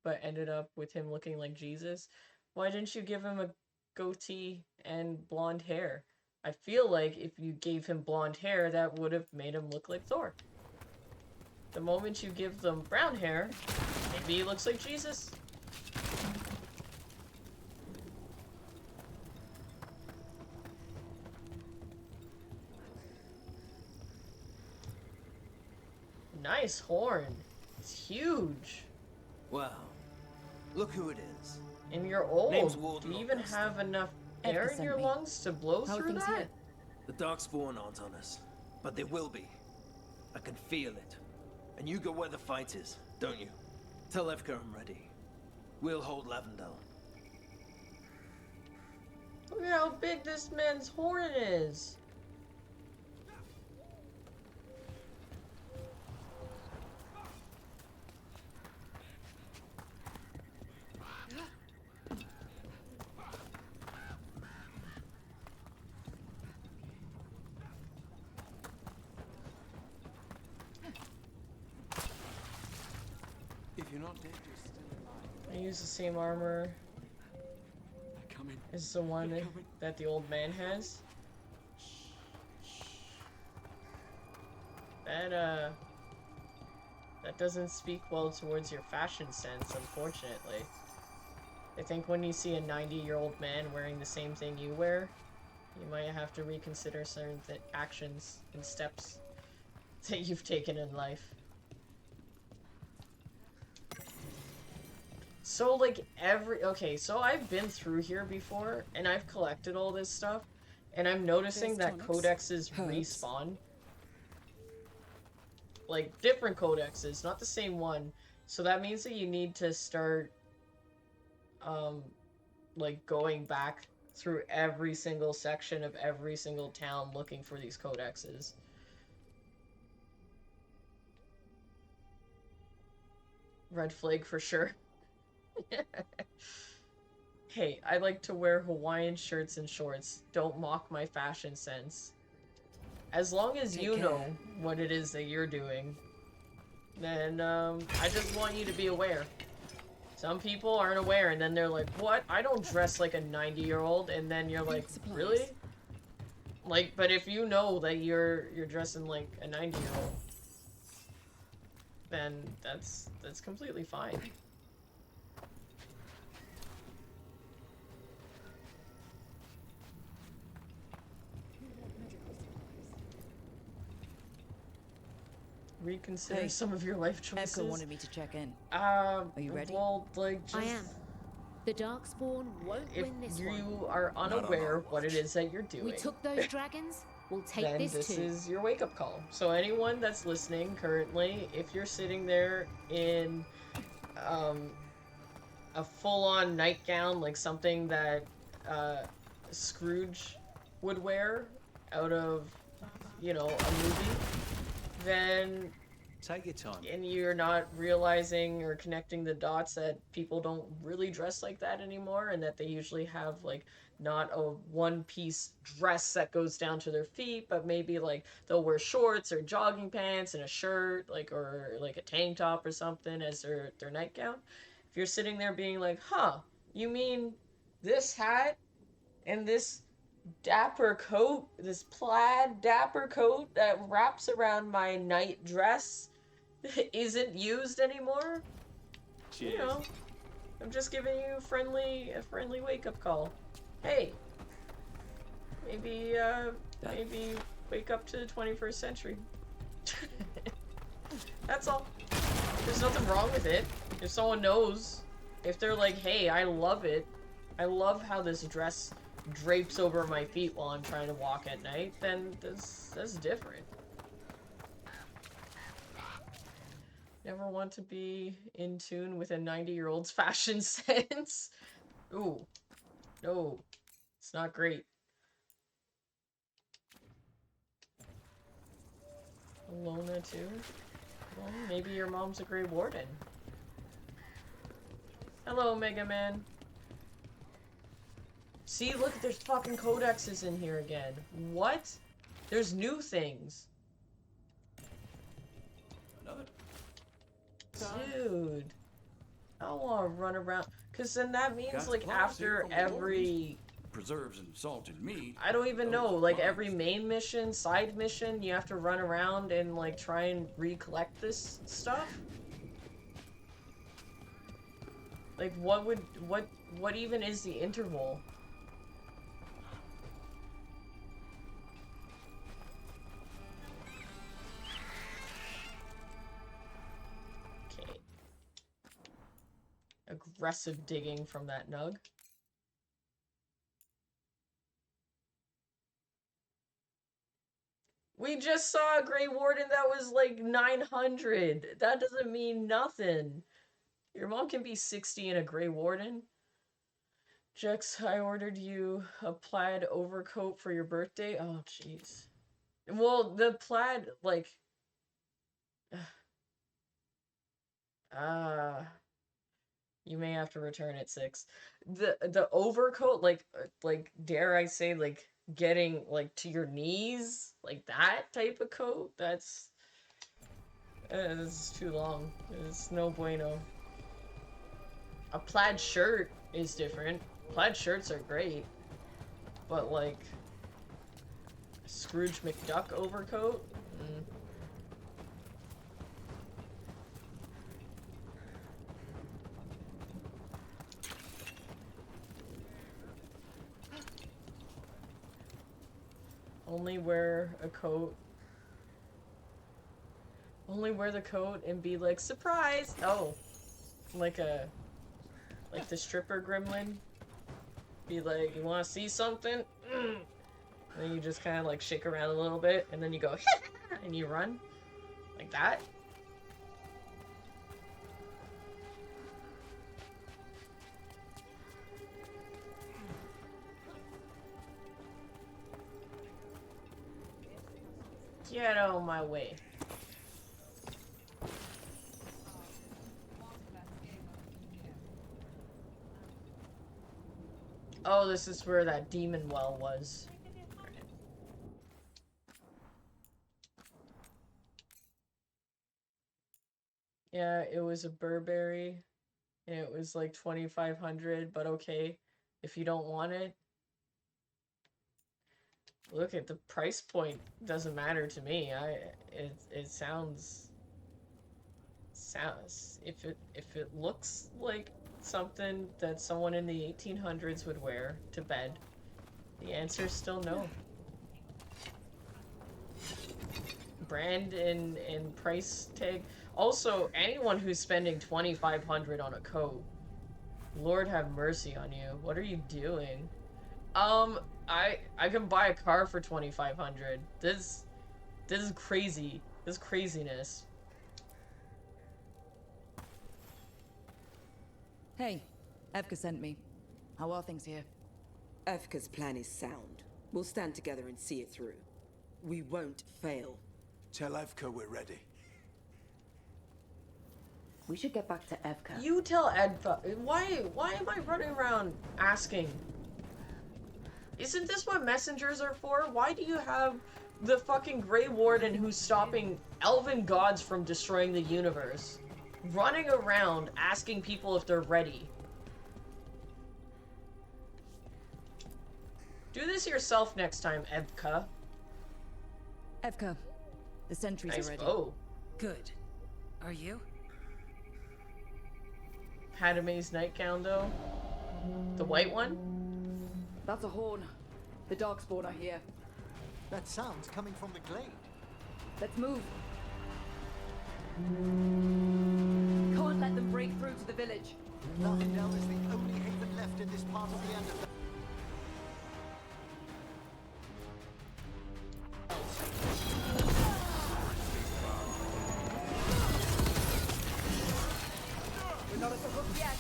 but ended up with him looking like Jesus. Why didn't you give him a goatee and blonde hair? I feel like if you gave him blonde hair, that would have made him look like Thor. The moment you give them brown hair, maybe he looks like Jesus. Nice horn. It's huge. Wow. Look who it is. And you're old. Name's Warden Do you even Augusta. have enough air in your lungs to blow through that? Here? The Darkspawn aren't on us, but they will be. I can feel it. And you go where the fight is, don't you? Tell Evka I'm ready. We'll hold Lavendel. Look at how big this man's horn is. If you're not dead, you're still alive. I use the same armor Coming. as the one that the old man has. That doesn't speak well towards your fashion sense, unfortunately. I think when you see a 90-year-old man wearing the same thing you wear, you might have to reconsider certain actions and steps that you've taken in life. So, like, okay, so I've been through here before, and I've collected all this stuff, and I'm noticing that codexes respawn. Like, different codexes, not the same one. So that means that you need to start, like, going back through every single section of every single town looking for these codexes. Red flag for sure. Hey, I like to wear Hawaiian shirts and shorts. Don't mock my fashion sense. As long as you know what it is that you're doing, then I just want you to be aware. Some people aren't aware, and then they're like, what? I don't dress like a 90-year-old, and then you're like, really? Like, but if you know that you're dressing like a 90-year-old, then that's completely fine. Reconsider some of your life choices. Evka wanted me to check in. Are you ready? Well, like, just... I am. The Darkspawn won't win this one. If you are unaware of what it is that you're doing, We took those dragons. We'll take then this this too. is your wake-up call. So anyone that's listening currently, if you're sitting there in a full-on nightgown, like something that Scrooge would wear out of, you know, a movie, then take your time. And you're not realizing or connecting the dots that people don't really dress like that anymore, and that they usually have like not a one-piece dress that goes down to their feet, but maybe like they'll wear shorts or jogging pants and a shirt, like, or like a tank top or something as their nightgown. If you're sitting there being like, huh, you mean this hat and this dapper coat, this plaid dapper coat that wraps around my night dress isn't used anymore? Cheers. You know, I'm just giving you a friendly wake-up call. Hey, maybe wake up to the 21st century. That's all. There's nothing wrong with it. If someone knows, if they're like, hey, I love it. I love how this dress drapes over my feet while I'm trying to walk at night, then that's different. Never want to be in tune with a 90-year-old's fashion sense. Ooh. No. It's not great. Alona too? Well, maybe your mom's a Grey Warden. Hello, Mega Man. See, look, there's fucking codexes in here again. What? There's new things. Dude. I don't want to run around. Because then that means, like, after every... preserves and salted meat. I don't even know. Like, every main mission, side mission, you have to run around and, like, try and recollect this stuff? Like, what even is the interval? Okay. Aggressive digging from that nug. We just saw a Grey Warden that was like 900. That doesn't mean nothing. Your mom can be 60 in a Grey Warden. Jex, I ordered you a plaid overcoat for your birthday. Oh, jeez. Well, the plaid, like... you may have to return at 6. The overcoat, like, dare I say, like, getting, like, to your knees? Like, that type of coat? That's too long. It's no bueno. A plaid shirt is different. Plaid shirts are great. But, like, a Scrooge McDuck overcoat? Only wear a coat. Only wear the coat and be like, surprise! Oh. Like the stripper gremlin. Be like, you wanna see something? And then you just kind of like shake around a little bit, and then you go, and you run. Like that. Get out of my way. Oh, this is where that demon well was. Yeah, it was a Burberry. And it was like 2,500, but okay. If you don't want it. Look at the price point. Doesn't matter to me. It sounds if it looks like something that someone in the 1800s would wear to bed, the answer is still no. Brand and price tag. Also, anyone who's spending 2,500 on a coat, Lord have mercy on you. What are you doing? I can buy a car for 2,500. This is crazy. This is craziness. Hey, Evka sent me. How are things here? Evka's plan is sound. We'll stand together and see it through. We won't fail. Tell Evka we're ready. We should get back to Evka. You tell Evka. Why am I running around asking? Isn't this what messengers are for? Why do you have the fucking Grey Warden who's stopping elven gods from destroying the universe running around asking people if they're ready? Do this yourself next time, Evka. Evka, the sentries Nice are ready. bow. Good. Are you? Padme's nightgown, though. The white one? That's a horn. The Darkspawn are here. That sound's coming from the glade. Let's move. Can't let them break through to the village. Lavendel is the only haven left in this part of the Underdark. We're not at the hook yet.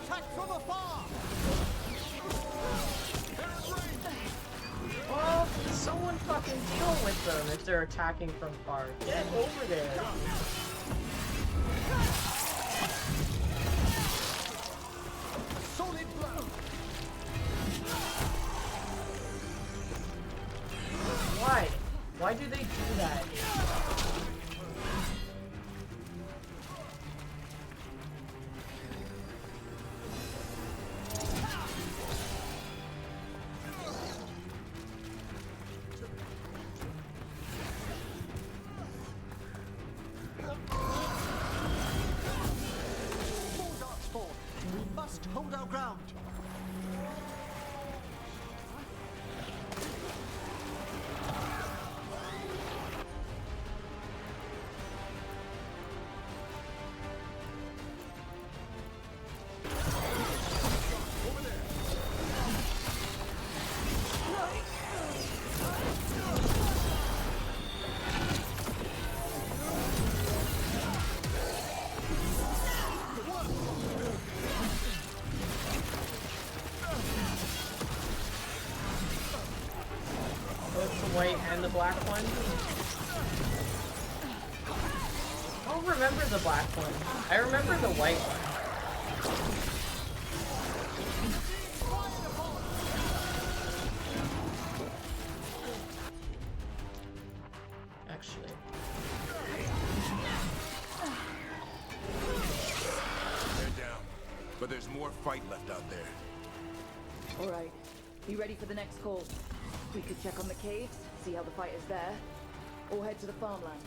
Attack from afar! Well, someone fucking deal with them if they're attacking from far. Get over there. Solid blow! Why? Why do they do that? More darkspawn! We must hold our ground! White and the black one? I don't remember the black one. I remember the white one. Actually. They're down, but there's more fight left out there. All right. Be ready for the next call. We could check on the caves, see how the fight is there, or head to the farmlands.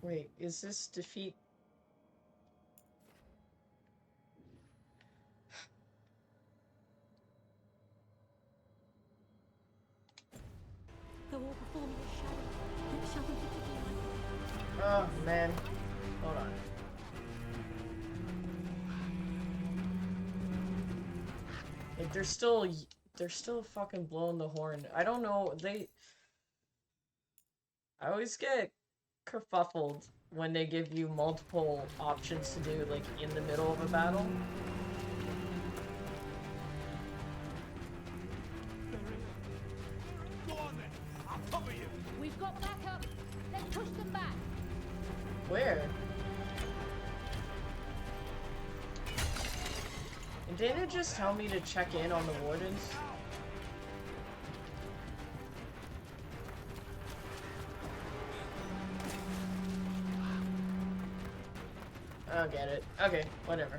Wait, is this defeat? Oh man, hold on. Like, they're still fucking blowing the horn. I don't know, I always get kerfuffled when they give you multiple options to do, like, in the middle of a battle. Go on then. I'll cover you. We've got backup. Let's push them back. Where? And didn't it just tell me to check in on the wardens? I'll get it. Okay, whatever.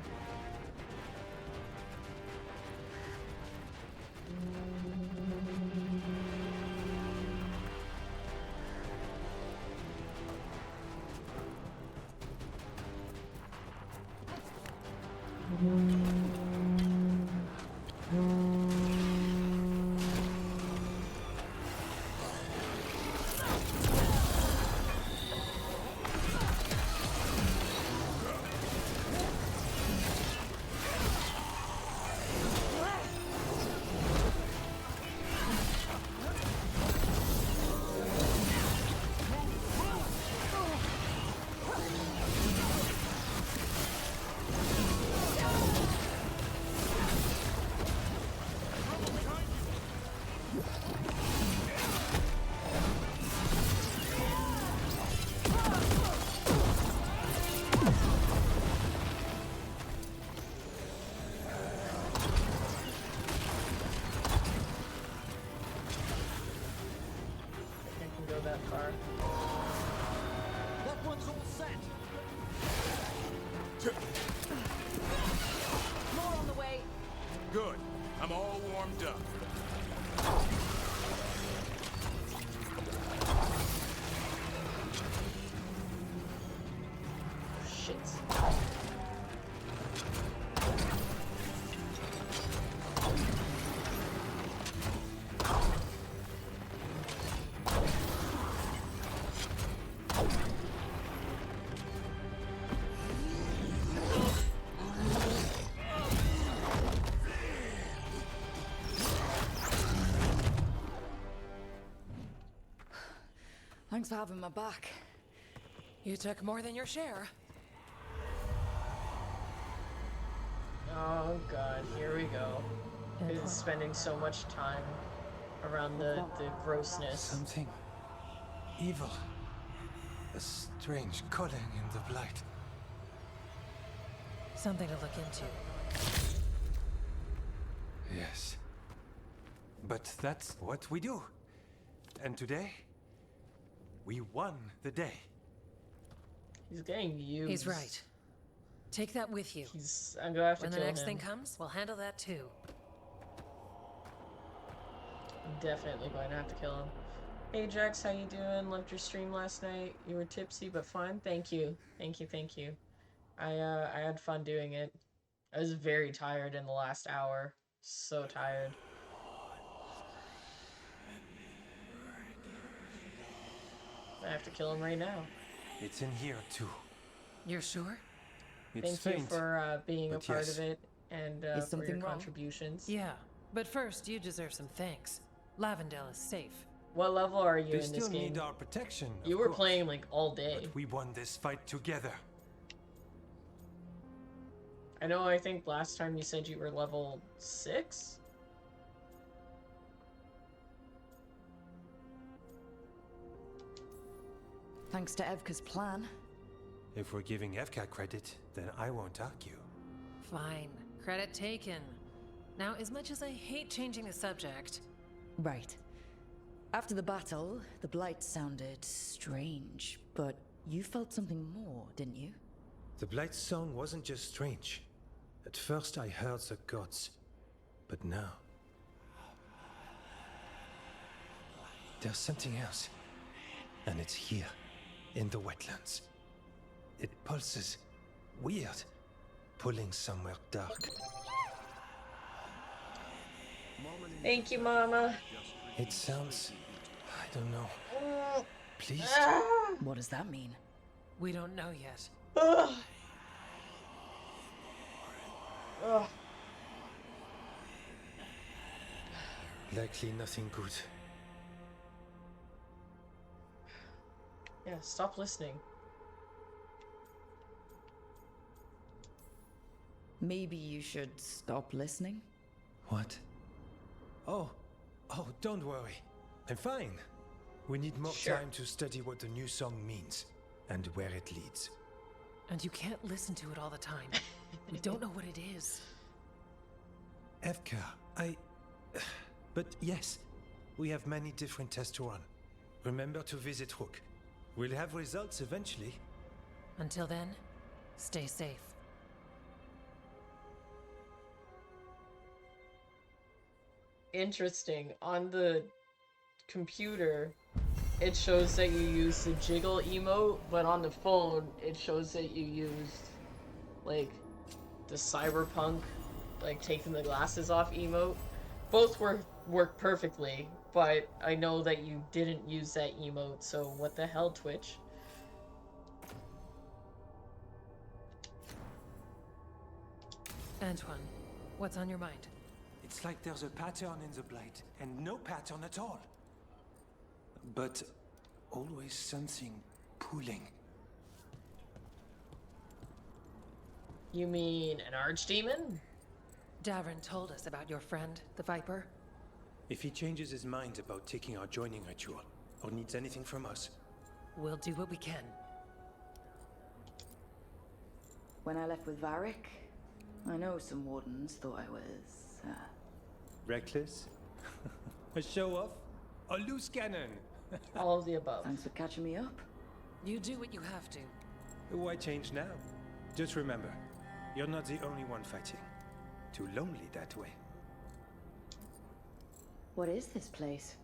Good. I'm all warmed up. Shit. Thanks for having my back. You took more than your share. Oh god, here we go. He's spending so much time around the grossness. Something evil. A strange calling in the blight. Something to look into. Yes. But that's what we do. And today, we won the day. He's getting used. He's right. Take that with you. I'm gonna have to when kill the next him. thing comes, we'll handle that too. I'm definitely going to have to kill him. Hey Jax, how you doing? Loved your stream last night. You were tipsy but fun. Thank you. Thank you, thank you. I had fun doing it. I was very tired in the last hour. So tired. I have to kill him right now. It's in here too. You're sure? It's Thank you faint, for being a but part yes. of it and Is for your something wrong? contributions. Yeah, but first you deserve some thanks. Lavendale is safe. What level are you They in this still game? need our protection. You of were course. playing like all day. But we won this fight together. I know, I think last time you said you were level 6? Thanks to Evka's plan. If we're giving Evka credit, then I won't argue. Fine. Credit taken. Now, as much as I hate changing the subject... Right. After the battle, the blight sounded strange, but you felt something more, didn't you? The Blight song wasn't just strange. At first I heard the gods, but now... there's something else. And it's here, in the wetlands. It pulses. Weird. Pulling somewhere dark. Thank you, Mama. It sounds... I don't know. Please? What does that mean? We don't know yet. Ugh. Likely nothing good. Yeah, stop listening. Maybe you should stop listening? What? Oh, don't worry. I'm fine. We need more time to study what the new song means and where it leads. And you can't listen to it all the time. We don't know what it is. Evka, But yes, we have many different tests to run. Remember to visit Rook. We'll have results eventually. Until then, stay safe. Interesting. On the computer, it shows that you use the jiggle emote, but on the phone, it shows that you used, like, the cyberpunk, like, taking the glasses off emote. Both work perfectly, but I know that you didn't use that emote, so what the hell, Twitch? Antoine, what's on your mind? It's like there's a pattern in the Blight, and no pattern at all. But always something pulling. You mean an archdemon? Davrin told us about your friend, the Viper. If he changes his mind about taking our joining ritual, or needs anything from us, we'll do what we can. When I left with Varric, I know some wardens thought I was, reckless? A show-off? A loose cannon? All of the above. Thanks for catching me up. You do what you have to. Why change now? Just remember, you're not the only one fighting. Too lonely that way. What is this place?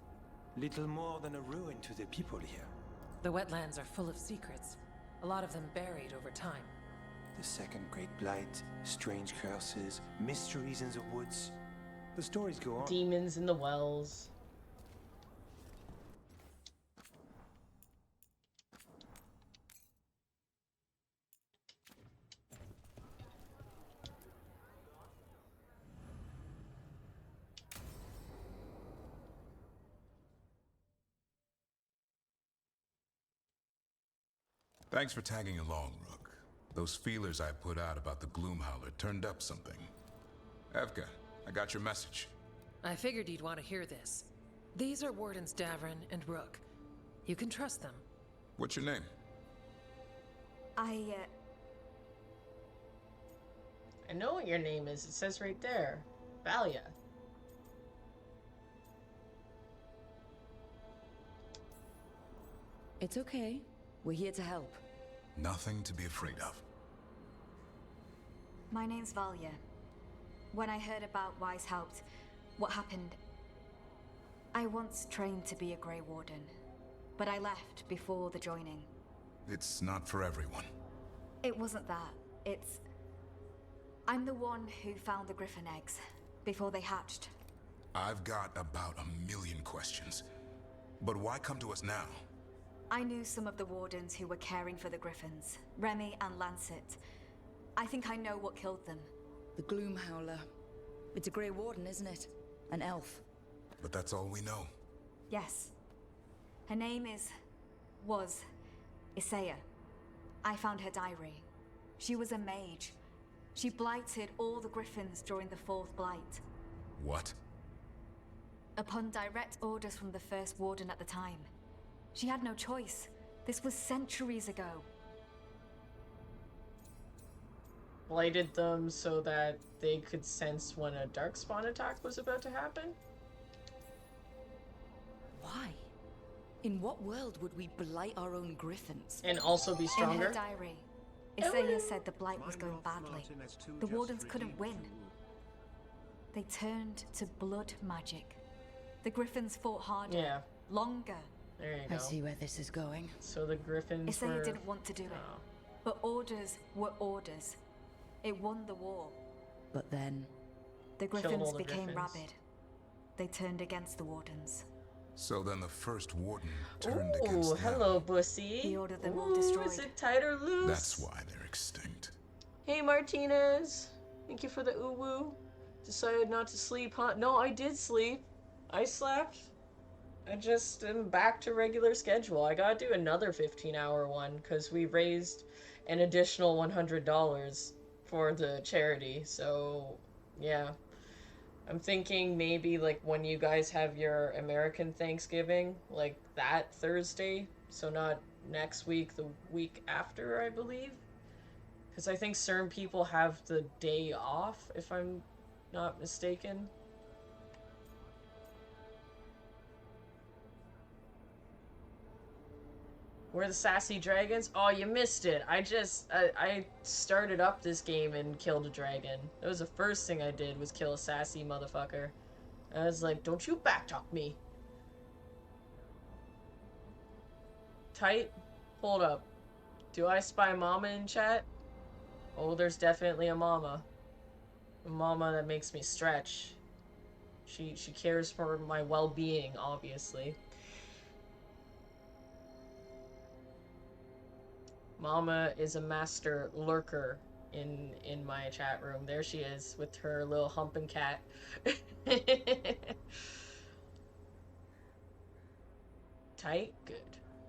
Little more than a ruin to the people here. The wetlands are full of secrets, a lot of them buried over time. The second Great Blight, strange curses, mysteries in the woods. The stories go on. Demons in the wells. Thanks for tagging along, Rook. Those feelers I put out about the Gloomhowler turned up something. Evka, I got your message. I figured you'd want to hear this. These are Wardens Davrin and Rook. You can trust them. What's your name? I know what your name is. It says right there. Valia. It's okay. We're here to help. Nothing to be afraid of. My name's Valia. When I heard about Weishaupt, what happened, I once trained to be a Grey Warden, but I left before the joining. It's not for everyone. It wasn't that. I'm the one who found the Griffin eggs before they hatched. I've got about 1,000,000 questions. But why come to us now? I knew some of the Wardens who were caring for the Griffins, Remy and Lancet. I think I know what killed them. The Gloomhowler. It's a Grey Warden, isn't it? An elf. But that's all we know. Yes. Her name was Isaiah. I found her diary. She was a mage. She blighted all the Griffins during the Fourth Blight. What? Upon direct orders from the First Warden at the time. She had no choice. This was centuries ago. Blighted them so that they could sense when a darkspawn attack was about to happen? Why? In what world would we blight our own Griffins? And also be stronger? In her diary, Isaiah said the blight was going badly. The Wardens couldn't win. They turned to blood magic. The Griffins fought harder, longer. There you go. I see where this is going. So the Griffins Isaiah didn't want to do it, but orders were orders. It won the war. But then... The Griffins became rabid. They turned against the Wardens. So then the First Warden turned against them. Hello, Bussy. He ordered them all destroyed. Is it tight or loose? That's why they're extinct. Hey, Martinez. Thank you for the woo. Decided not to sleep, huh? No, I did sleep. I slept. I just am back to regular schedule. I gotta do another 15-hour one because we raised an additional $100 for the charity. So, yeah. I'm thinking maybe like when you guys have your American Thanksgiving, like that Thursday. So not next week, the week after, I believe. Because I think certain people have the day off, if I'm not mistaken. We're the sassy dragons? Oh, you missed it. I started up this game and killed a dragon. That was the first thing I did, was kill a sassy motherfucker. I was like, don't you backtalk me. Tight? Hold up. Do I spy mama in chat? Oh, there's definitely a mama. A mama that makes me stretch. She cares for my well-being, obviously. Mama is a master lurker in my chat room. There she is with her little humping cat. Tight? Good.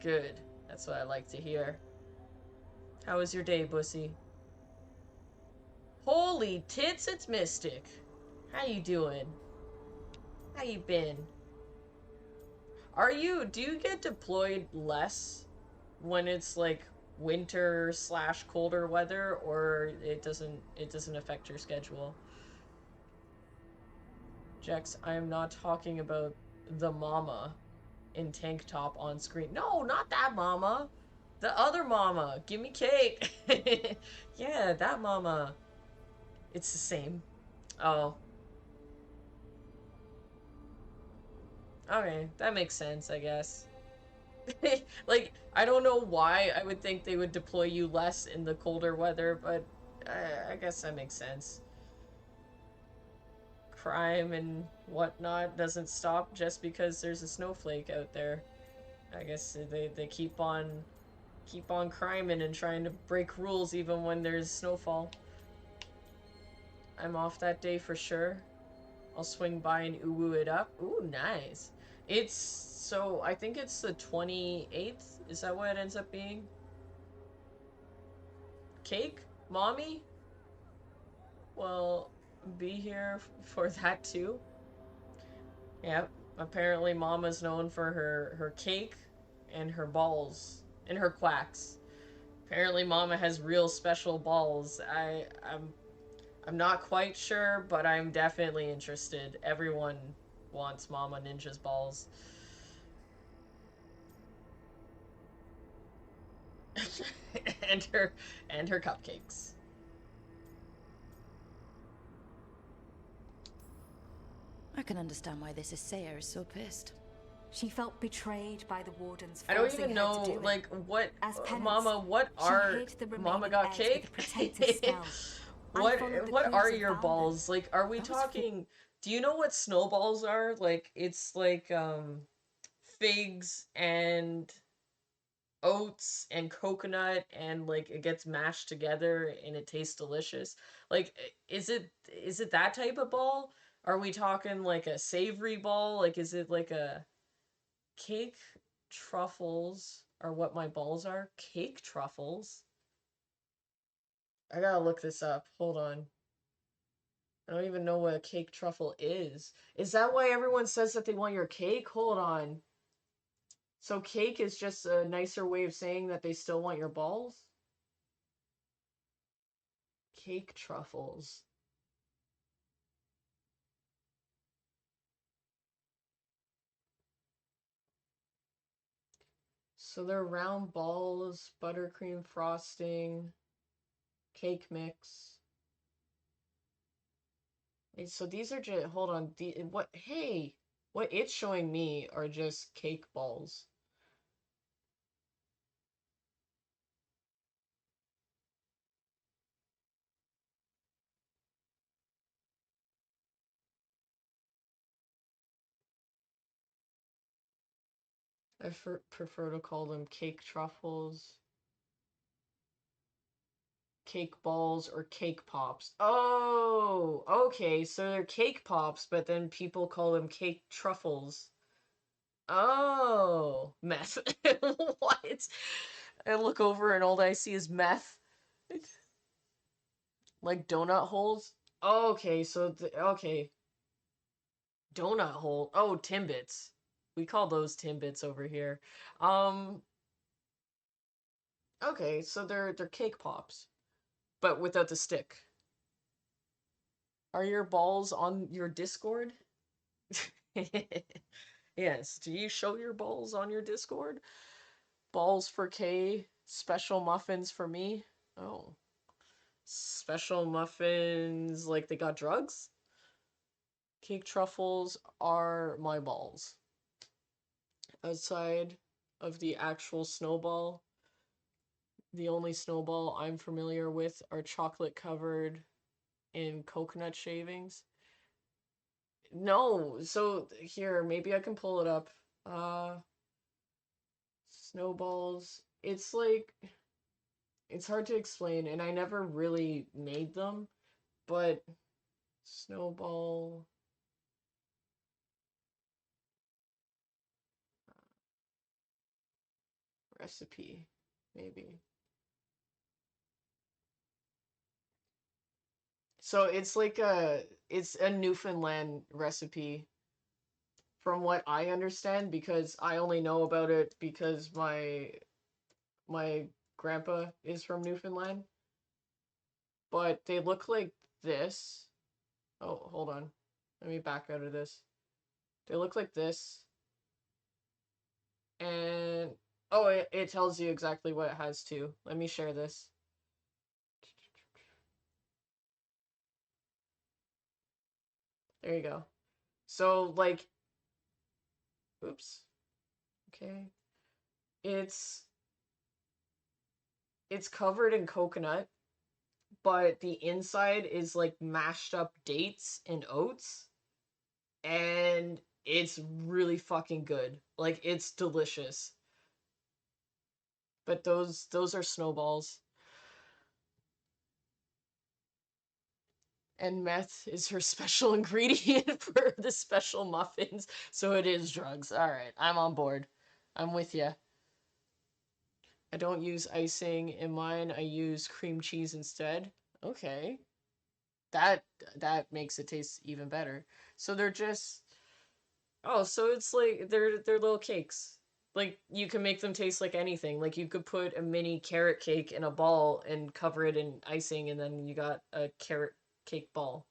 Good. That's what I like to hear. How was your day, Bussy? Holy tits, it's Mystic. How you doing? How you been? Do you get deployed less when it's like winter / colder weather, or it doesn't affect your schedule? Jex, I am not talking about the mama in tank top on screen. No, not that mama. The other mama. Give me cake. Yeah, that mama. It's the same. Oh. Okay, that makes sense, I guess. Like, I don't know why I would think they would deploy you less in the colder weather, but I guess that makes sense. Crime and whatnot doesn't stop just because there's a snowflake out there. I guess they keep on criming and trying to break rules even when there's snowfall. I'm off that day for sure. I'll swing by and ooh it up. Ooh, nice. It's, so I think it's the 28th. Is that what it ends up being? Cake? Mommy? Well, be here for that too. Yep. Apparently Mama's known for her cake and her balls and her quacks. Apparently Mama has real special balls. I'm not quite sure, but I'm definitely interested. Everyone wants Mama Ninja's balls. and her cupcakes. I can understand why this Isaiah is so pissed. She felt betrayed by the wardens. I don't even know, like, what, Mama, what are, Mama got cake? What are your balls? Like, are we talking, do you know what snowballs are? Like, it's like, figs and oats and coconut, and like it gets mashed together and it tastes delicious. Like, is it that type of ball? Are we talking like a savory ball? Like, is it like a cake? Truffles are what my balls are. Cake truffles. I gotta look this up. Hold on. I don't even know what a cake truffle is. Is that why everyone says that they want your cake? Hold on. So cake is just a nicer way of saying that they still want your balls? Cake truffles. So they're round balls, buttercream frosting, cake mix. So these are just, hold on, hey, what it's showing me are just cake balls. I prefer to call them cake truffles, cake balls, or cake pops. Oh, okay, so they're cake pops, but then people call them cake truffles. Oh, meth. What? I look over and all I see is meth. Like donut holes? Okay, so, okay. Donut hole. Oh, Timbits. We call those Timbits over here. Okay, so they're cake pops, but without the stick. Are your balls on your Discord? Yes. Do you show your balls on your Discord? Balls for K, special muffins for me. Oh. Special muffins like they got drugs? Cake truffles are my balls. Outside of the actual snowball, the only snowball I'm familiar with are chocolate covered in coconut shavings. No, so here, maybe I can pull it up. Snowballs. It's like, it's hard to explain, and I never really made them, but snowball recipe, maybe. So it's a Newfoundland recipe from what I understand, because I only know about it because my grandpa is from Newfoundland. But they look like this. Oh, hold on. Let me back out of this. They look like this. And oh, it tells you exactly what it has too. Let me share this. There you go. So, like, oops. Okay. It's covered in coconut, but the inside is like mashed up dates and oats, and it's really fucking good. Like, it's delicious. But those are snowballs. And meth is her special ingredient for the special muffins, so it is drugs. All right, I'm on board. I'm with you. I don't use icing in mine. I use cream cheese instead. Okay. That that makes it taste even better. So they're just oh, so it's like they're little cakes. Like you can make them taste like anything. Like you could put a mini carrot cake in a ball and cover it in icing and then you got a carrot cake ball.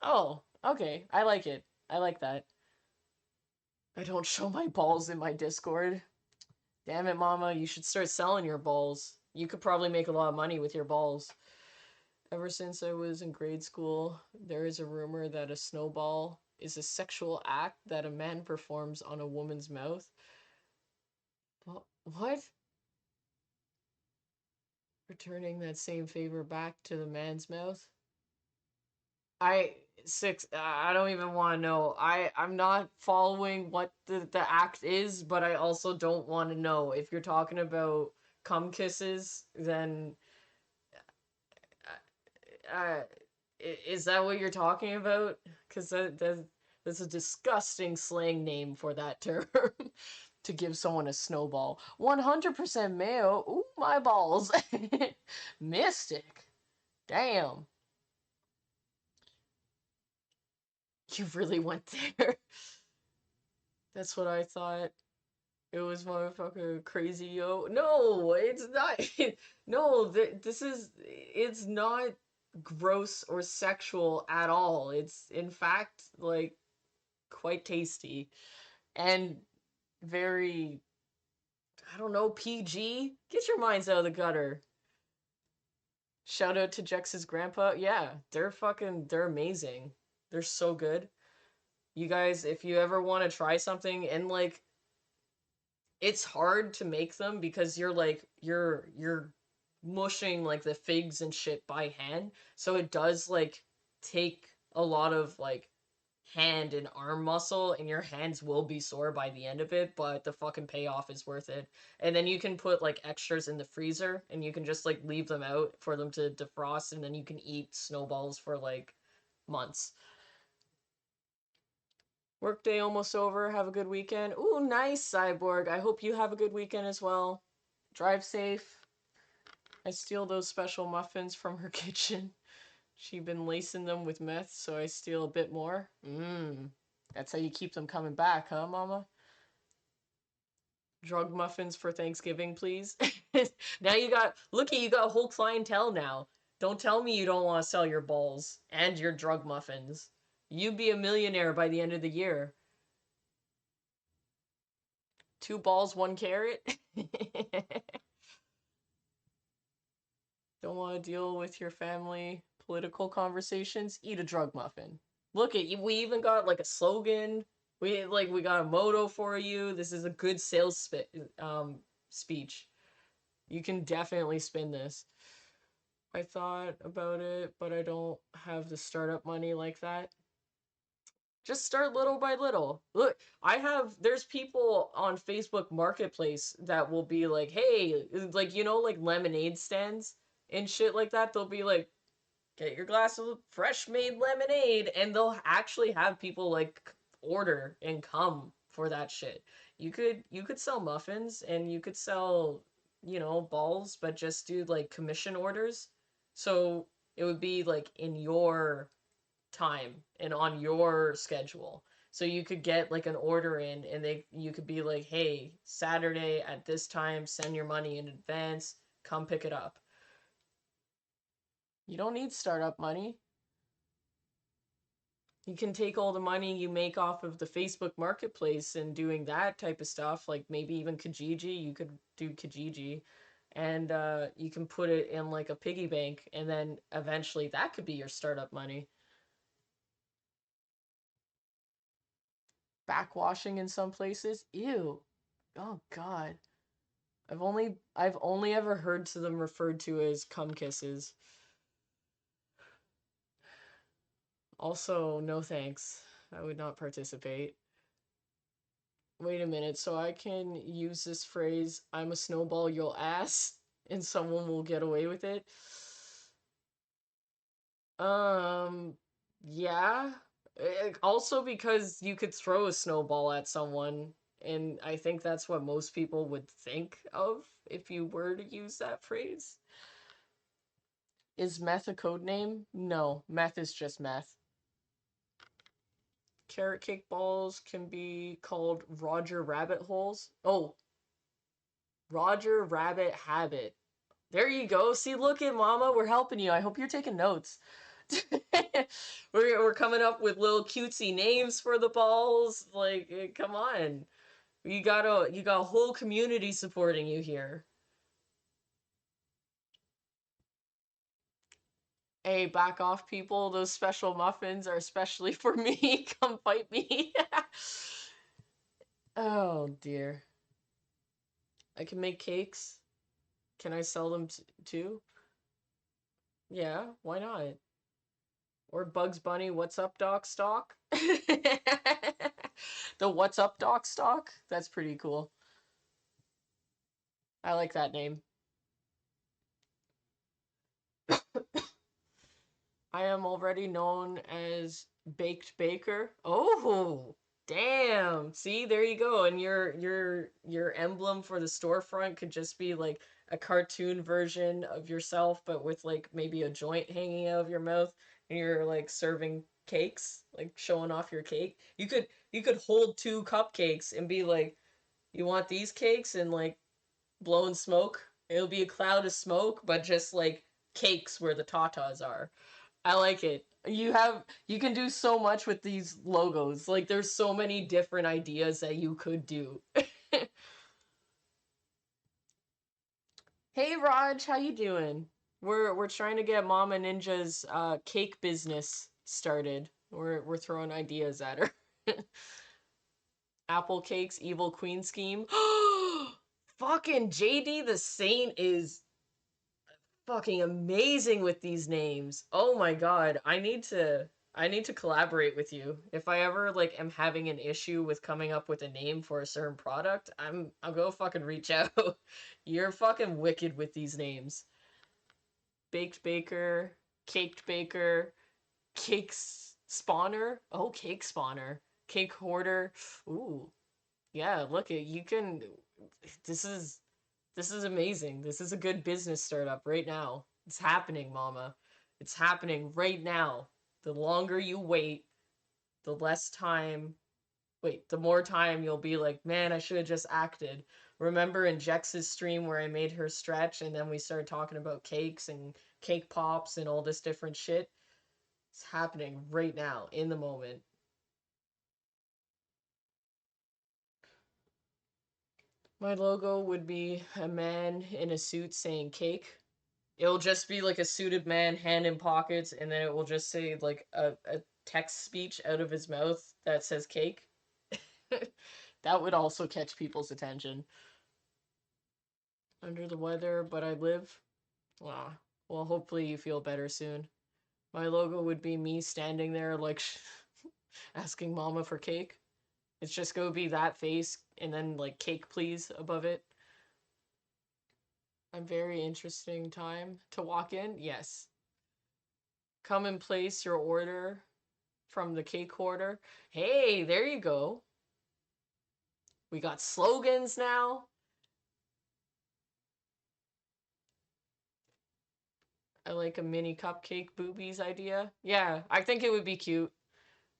Oh, okay. I like it. I like that. I don't show my balls in my Discord. Damn it, mama, you should start selling your balls. You could probably make a lot of money with your balls. Ever since I was in grade school, there is a rumor that a snowball is a sexual act that a man performs on a woman's mouth. What? Returning that same favor back to the man's mouth? I don't even want to know. I'm not following what the act is, but I also don't want to know. If you're talking about cum kisses, then uh, is that what you're talking about? Because that's a disgusting slang name for that term. To give someone a snowball. 100% male. Ooh, my balls. Mystic. Damn. You really went there. That's what I thought. It was motherfucking crazy, yo. No, it's not. No, this is. It's not gross or sexual at all. It's, in fact, like, quite tasty. And very, I don't know, PG? Get your minds out of the gutter. Shout out to Jex's grandpa. Yeah, they're amazing. They're so good. You guys, if you ever want to try something, and like, it's hard to make them because you're mushing like the figs and shit by hand, so it does like take a lot of like hand and arm muscle, and your hands will be sore by the end of it, but the fucking payoff is worth it. And then you can put like extras in the freezer and you can just like leave them out for them to defrost, and then you can eat snowballs for like months. Workday almost over. Have a good weekend. Ooh, nice, Cyborg. I hope you have a good weekend as well. Drive safe. I steal those special muffins from her kitchen. She'd been lacing them with meth, so I steal a bit more. That's how you keep them coming back, huh, mama? Drug muffins for Thanksgiving, please. Now you got, look at you got a whole clientele now. Don't tell me you don't want to sell your balls and your drug muffins. You'd be a millionaire by the end of the year. 2 balls, 1 carrot. Don't want to deal with your family political conversations? Eat a drug muffin. Look at you. We even got like a slogan. We got a motto for you. This is a good sales speech. You can definitely spin this. I thought about it, but I don't have the startup money like that. Just start little by little. Look, there's people on Facebook Marketplace that will be like, hey, like, like lemonade stands and shit like that. They'll be like, get your glass of fresh made lemonade. And they'll actually have people like order and come for that shit. You could sell muffins and you could sell, balls, but just do like commission orders. So it would be like in your time and on your schedule. So you could get like an order in and you could be like, "Hey, Saturday at this time, send your money in advance, come pick it up." You don't need startup money. You can take all the money you make off of the Facebook Marketplace and doing that type of stuff, like maybe even Kijiji, you could do Kijiji, and you can put it in like a piggy bank, and then eventually that could be your startup money. Backwashing in some places. Ew. Oh god. I've only ever heard to them referred to as cum kisses. Also, no thanks. I would not participate. Wait a minute, so I can use this phrase, I'm a snowball, you'll ass, and someone will get away with it? Yeah. Also because you could throw a snowball at someone, and I think that's what most people would think of if you were to use that phrase. Is meth a code name? No, meth is just meth. Carrot cake balls can be called Roger Rabbit holes. Oh, Roger Rabbit habit. There you go. See, look at Mama. We're helping you. I hope you're taking notes. we're coming up with little cutesy names for the balls. Like, come on. You got a whole community supporting you here. Hey, back off, people. Those special muffins are especially for me. Come fight me. Oh, dear. I can make cakes. Can I sell them too? Yeah, why not? Or Bugs Bunny, what's up, Doc stock? The what's up, Doc stock? That's pretty cool. I like that name. I am already known as Baked Baker. Oh, damn. See, there you go. And your emblem for the storefront could just be like a cartoon version of yourself, but with like maybe a joint hanging out of your mouth, and you're like serving cakes, like showing off your cake. You could hold two cupcakes and be like, you want these cakes, and like blowing smoke. It'll be a cloud of smoke, but just like cakes where the tatas are. I like it. You can do so much with these logos. Like there's so many different ideas that you could do. Hey Raj, how you doing? We're trying to get Mama Ninja's cake business started. We're throwing ideas at her. Apple Cakes Evil Queen scheme. Fucking JD the Saint is fucking amazing with these names. Oh my god, I need to collaborate with you. If I ever like am having an issue with coming up with a name for a certain product, I'll go fucking reach out. You're fucking wicked with these names. Baked Baker, Caked Baker, Cakes Spawner. Oh, Cake Spawner. Cake Hoarder. Ooh. Yeah, look it. You can this is this is amazing. This is a good business startup right now. It's happening, Mama. It's happening right now. The longer you wait, the less time. Wait, the more time you'll be like, man, I should have just acted. Remember in Jex's stream where I made her stretch and then we started talking about cakes and cake pops and all this different shit? It's happening right now, in the moment. My logo would be a man in a suit saying cake. It'll just be like a suited man, hand in pockets, and then it will just say like a text speech out of his mouth that says cake. That would also catch people's attention. Under the weather, but I live. Ah, well, hopefully you feel better soon. My logo would be me standing there like asking Mama for cake. It's just gonna be that face and then like cake please above it. I'm very interesting time to walk in. Yes. Come and place your order from the cake hoarder. Hey, there you go. We got slogans now. I like a mini cupcake boobies idea. Yeah, I think it would be cute.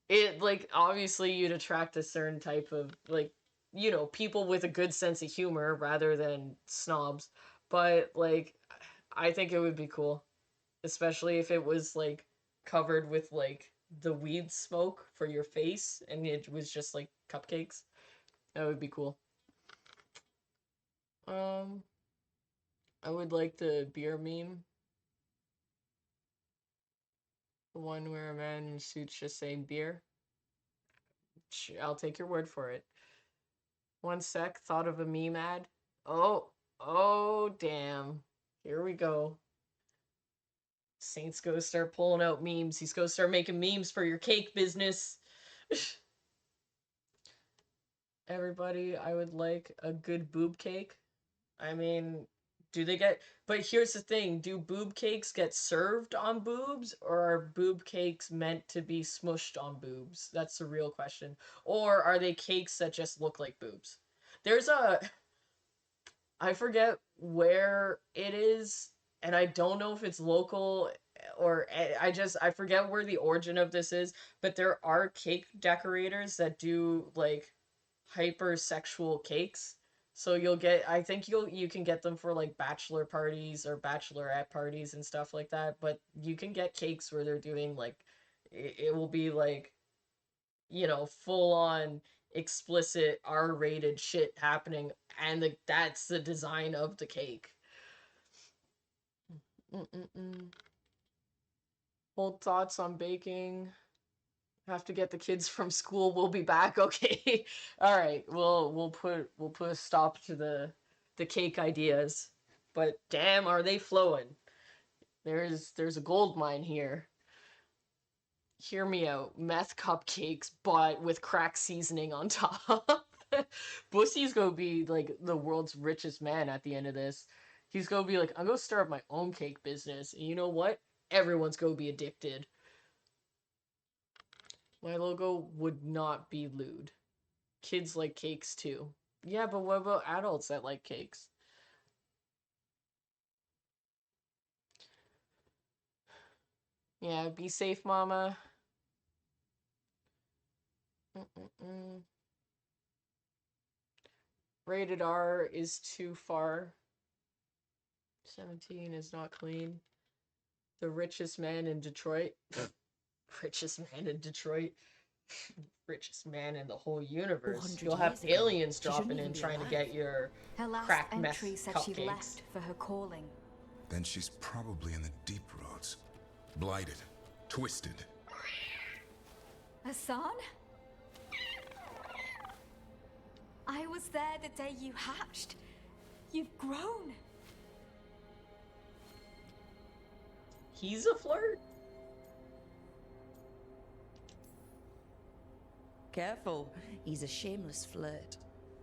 It, like, obviously you'd attract a certain type of, like, you know, people with a good sense of humor rather than snobs. But, like, I think it would be cool. Especially if it was, like, covered with, like, the weed smoke for your face and it was just, like, cupcakes. That would be cool. I would like the beer meme. The one where a man in a suit's just saying beer. I'll take your word for it. One sec, thought of a meme ad. Oh, damn. Here we go. Saint's gonna start pulling out memes. He's gonna start making memes for your cake business. Everybody, I would like a good boob cake. I mean, do they get... But here's the thing. Do boob cakes get served on boobs? Or are boob cakes meant to be smushed on boobs? That's the real question. Or are they cakes that just look like boobs? There's a... I forget where it is, and I don't know if it's local or I forget where the origin of this is, but there are cake decorators that do like hypersexual cakes. So I think you can get them for like bachelor parties or bachelorette parties and stuff like that, but you can get cakes where they're doing like it will be like, you know, full on explicit R-rated shit happening, and that's the design of the cake. Hold thoughts on baking. Have to get the kids from school. We'll be back. Okay. All right. We'll put a stop to the cake ideas. But damn, are they flowing? There's a gold mine here. Hear me out. Meth cupcakes, but with crack seasoning on top. Bussy's gonna be like the world's richest man at the end of this. He's gonna be like, I'm gonna start my own cake business. And you know what? Everyone's gonna be addicted. My logo would not be lewd. Kids like cakes too. Yeah, but what about adults that like cakes? Yeah, be safe, mama. Rated R is too far. 17 is not clean. The richest man in Detroit. Richest man in Detroit. Richest man in the whole universe. You'll have aliens dropping in trying to get your crack meth cupcakes. She left for her calling. Then she's probably in the deep roads. Blighted. Twisted. Hassan? I was there the day you hatched. You've grown. He's a flirt? Careful, he's a shameless flirt.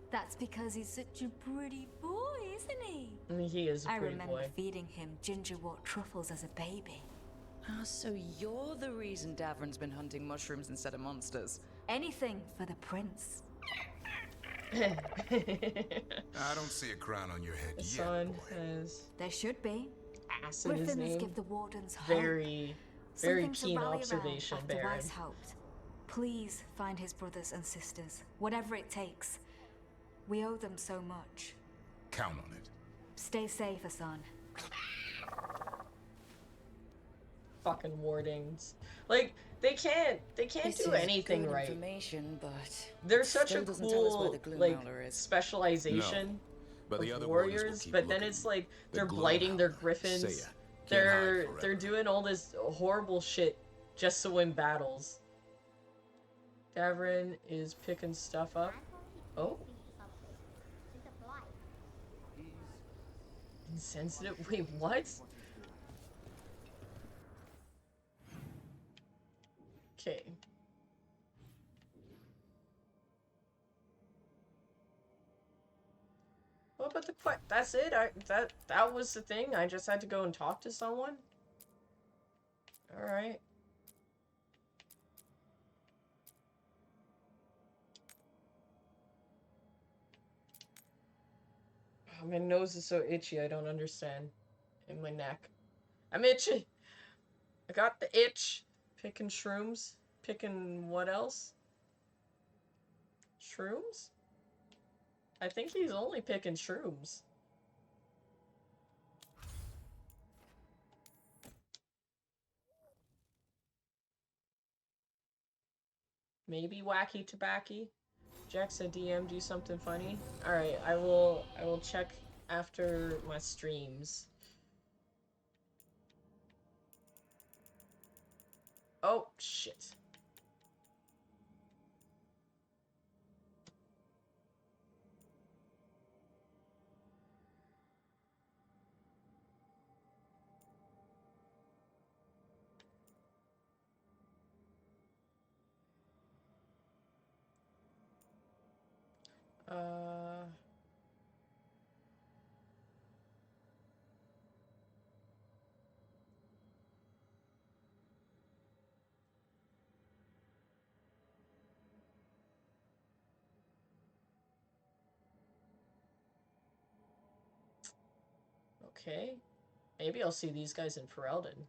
That's because he's such a pretty boy, isn't he? He is a pretty boy. I remember feeding him gingerwort truffles as a baby. Ah, so you're the reason Davron's been hunting mushrooms instead of monsters. Anything for the prince. I don't see a crown on your head The yet, son boy. has There should be. ass in his Griffins name. give the wardens hope. Very Something to keen rally observation, around after Baron. Weiss helped. Please find his brothers and sisters, whatever it takes. We owe them so much. Count on it. Stay safe, Hassan. Fucking wardings. Like, they can't do anything good right. Information, but There's such a still doesn't tell us where cool the Gloom like Howler is. specialization But the of other warriors will warriors, keep but then looking. it's like The they're Gloom blighting their Howler, griffins. Seiya, can't hide They're forever. doing all this horrible shit just to win battles. Davrin is picking stuff up. Oh. Insensitive? Wait, what? Okay. What about the quest? That's it? That was the thing? I just had to go and talk to someone? Alright. Oh, my nose is so itchy, I don't understand. In my neck. I'm itchy! I got the itch. Picking shrooms. Picking what else? Shrooms? I think he's only picking shrooms. Maybe wacky tobacco. Jack said DM, do something funny. Alright, I will check after my streams. Oh, shit. Okay. Maybe I'll see these guys in Ferelden.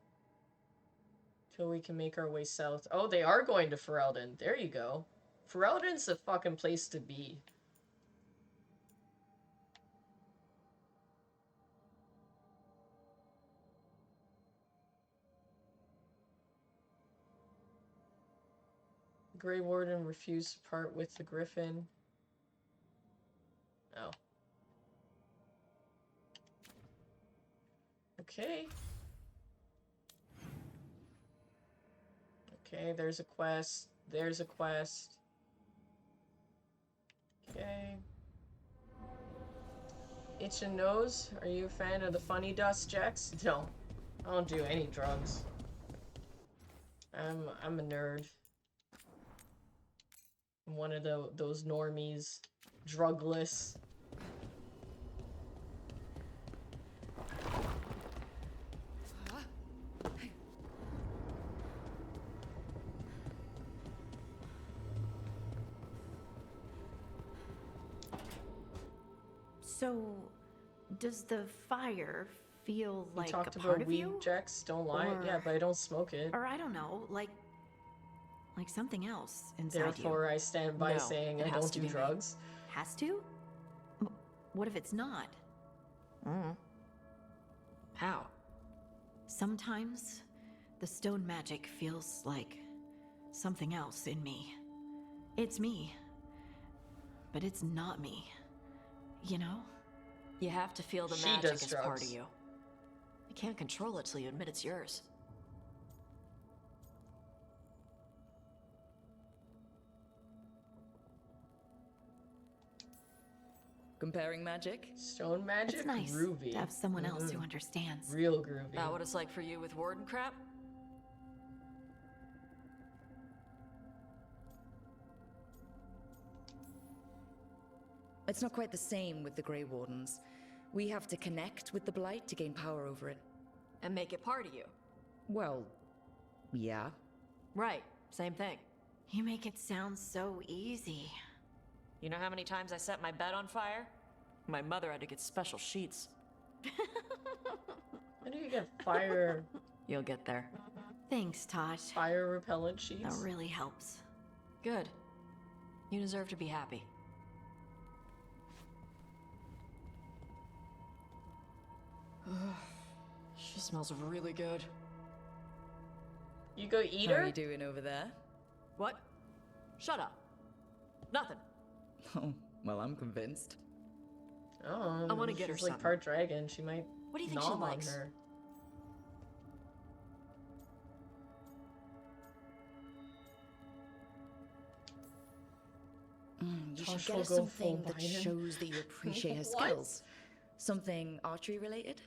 Till we can make our way south. Oh, they are going to Ferelden. There you go. Ferelden's the fucking place to be. Grey Warden refused to part with the Griffin. Oh. Okay. Okay, there's a quest. There's a quest. Okay. Itchin' nose? Are you a fan of the funny dust, Jax? No. I don't do any drugs. I'm a nerd. I'm one of those normies. Drugless. So, does the fire feel You like talked a part about of weed, you? Jax? Don't lie. Or- Yeah, but I don't smoke it. Or I don't know, like something else inside Therefore, you. I stand by No, saying it I has don't to do be me. drugs. Has to? What if it's not? How? Sometimes the stone magic feels like something else in me. It's me, but it's not me. You know? You have to feel the She magic does as part of drugs. you. You can't control it till you admit it's yours. Comparing magic? Stone magic? It's nice Groovy. to have someone else who understands. Real groovy. That what it's like for you with Warden crap? It's not quite the same with the Grey Wardens. We have to connect with the Blight to gain power over it. And make it part of you. Well, yeah. Right, same thing. You make it sound so easy. You know how many times I set my bed on fire? My mother had to get special sheets. How do you get fire? You'll get there. Thanks, Tosh. Fire repellent sheets? That really helps. Good. You deserve to be happy. She smells really good. You go eat How her? are you doing over there? What? Shut up. Nothing. Oh, well, I'm convinced. Oh, I wanna get her she's like something. part dragon. She might What do you think she nom on likes? her. You Tosh should get will her go something full that Biden. shows that you appreciate her What? skills. Something archery related?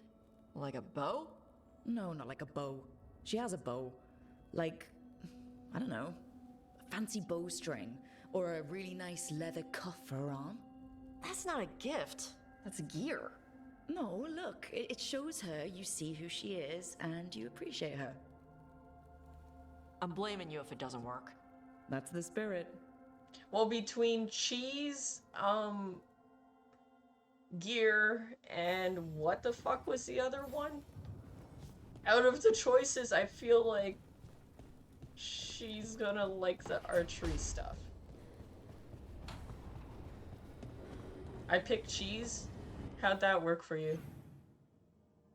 Like a bow? No, not like a bow. She has a bow. Like, I don't know, a fancy bowstring. Or a really nice leather cuff for her arm. That's not a gift. That's gear. No, look, it shows her you see who she is and you appreciate her. I'm blaming you if it doesn't work. That's the spirit. Well, between cheese, gear, and what the fuck was the other one? Out of the choices, I feel like she's gonna like the archery stuff. I picked cheese. How'd that work for you?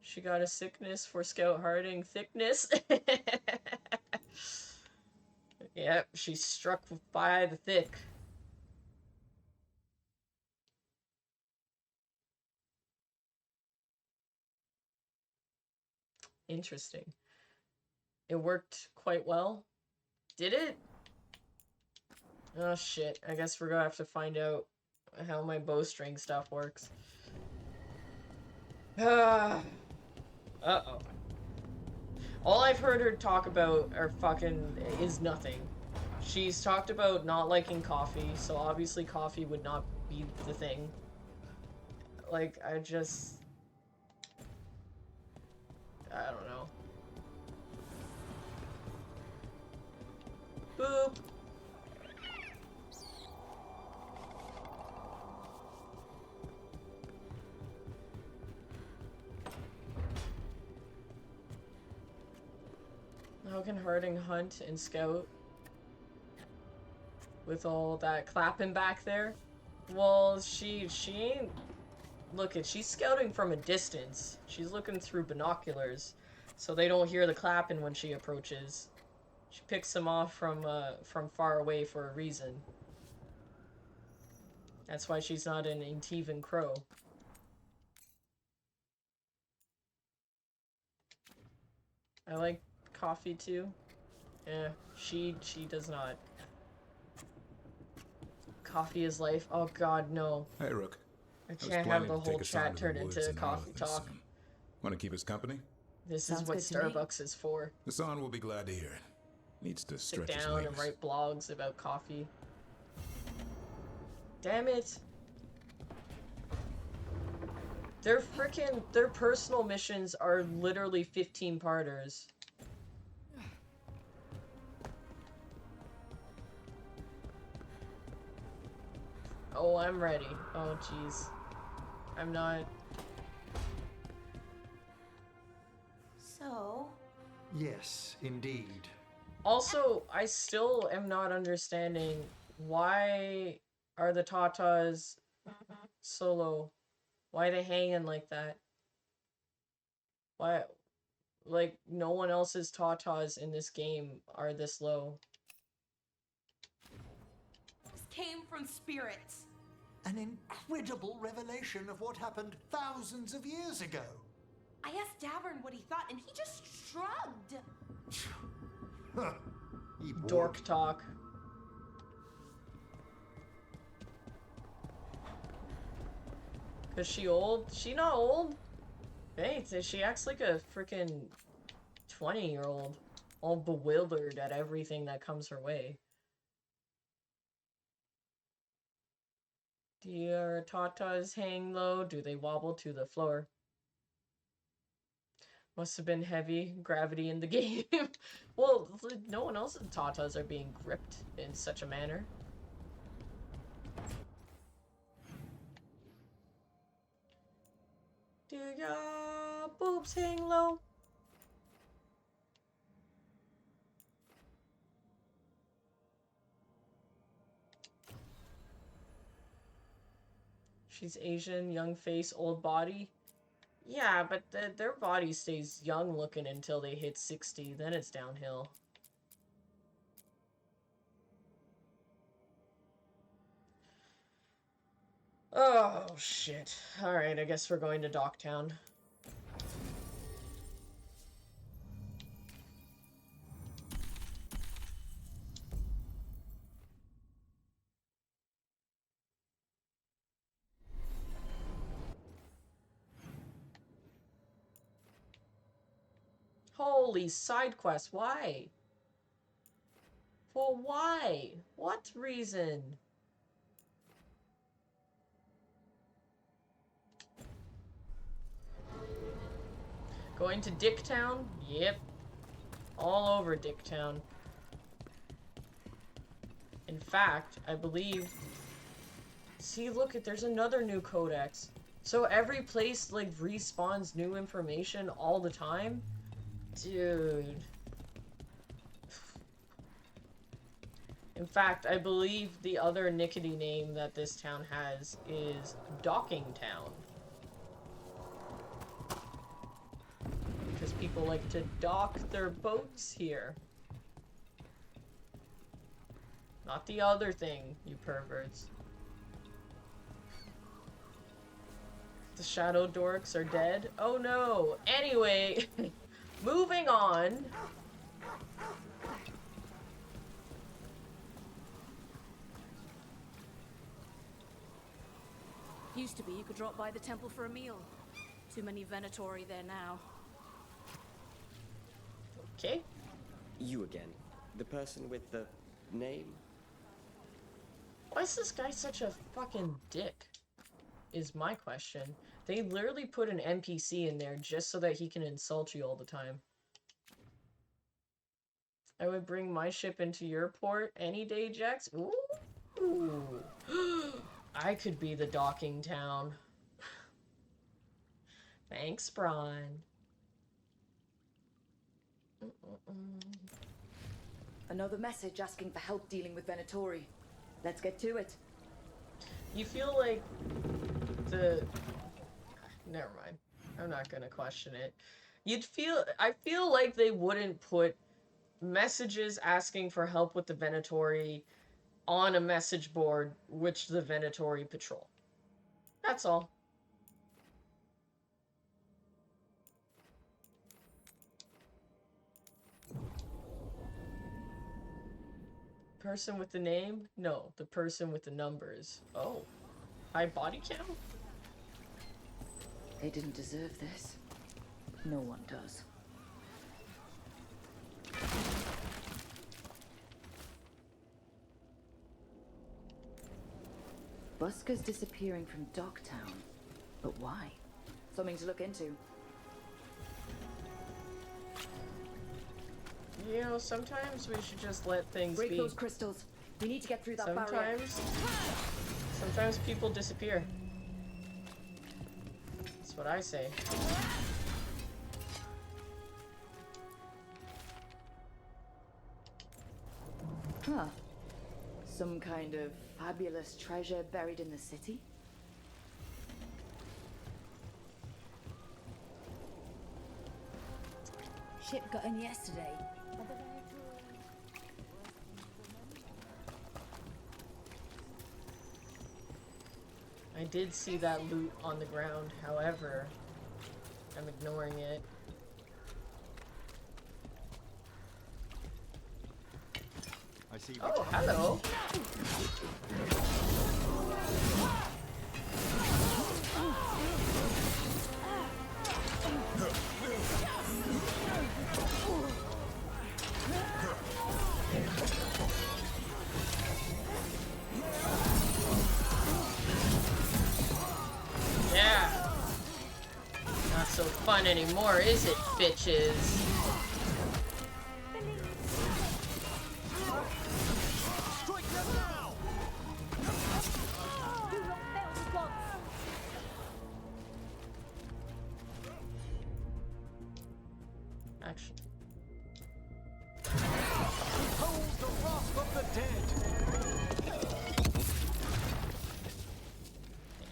She got a sickness for Scout Harding thickness. Yep, she's struck by the thick. Interesting. It worked quite well. Did it? Oh shit, I guess we're gonna have to find out how my bowstring stuff works. Uh-oh. All I've heard her talk about are fucking is nothing. She's talked about not liking coffee, so obviously coffee would not be the thing. Like, I don't know. Boop! How can Harding hunt and scout with all that clapping back there? Well, she ain't looking. She's scouting from a distance. She's looking through binoculars, so they don't hear the clapping when she approaches. She picks them off from far away for a reason. That's why she's not an Antivan crow. I like coffee too. Yeah, she does not. Coffee is life. Oh God, no. Hey, Rook. I can't have the whole chat turn into coffee talk. Want to keep us company? This is what Starbucks is for. Hassan will be glad to hear it. Needs to stretch his Sit down legs. and write blogs about coffee. Damn it. Their personal missions are literally 15-parters. Oh, I'm ready. Oh, jeez. I'm not. So? Yes, indeed. Also, I still am not understanding why are the Tatas solo? Why are they hanging like that? Why, like, no one else's Tatas in this game are this low. This came from spirits. An incredible revelation of what happened thousands of years ago. I asked Davern what he thought, and he just shrugged. Dork talk. Is she old? She not old? Hey, she acts like a freaking 20-year-old. All bewildered at everything that comes her way. Do your tatas hang low? Do they wobble to the floor? Must have been heavy gravity in the game. Well, no one else's tatas are being gripped in such a manner. Do your boobs hang low? She's Asian, young face, old body. Yeah, but their body stays young looking until they hit 60, then it's downhill. Oh, shit. Alright, I guess we're going to Docktown. Holy side quest, why? For why? What reason? Going to Dicktown? Yep. All over Dicktown. In fact, I believe... See, look, there's another new codex. So every place, like, respawns new information all the time? Dude. In fact, I believe the other Nickety name that this town has is Docking Town. Because people like to dock their boats here. Not the other thing, you perverts. The shadow dorks are dead? Oh no! Anyway, moving on. Used to be you could drop by the temple for a meal. Too many Venatori there now. Okay. You again. The person with the Name? Why is this guy such a fucking dick? Is my question. They literally put an NPC in there just so that he can insult you all the time. I would bring my ship into your port any day, Jax. Ooh. I could be the docking town. Thanks, Brian. Another message asking for help dealing with Venatori. Let's get to it. You feel like the... Never mind. I'm not gonna question it. I feel like they wouldn't put messages asking for help with the Venatori on a message board which the Venatori patrol. That's all. Person with the name? No, the person with the numbers. Oh. High body count? They didn't deserve this. No one does. Busker's disappearing from Docktown. But why? Something to look into. You know, sometimes we should just let things Break be. those crystals. We need to get through that barrier. Sometimes people disappear. That's what I say. Huh. Some kind of fabulous treasure buried in the city? Ship got in yesterday. I did see that loot on the ground, however, I'm ignoring it. I see. Oh, hello. Yeah. Not so fun anymore, is it, bitches? Action. Behold the wrath of the dead.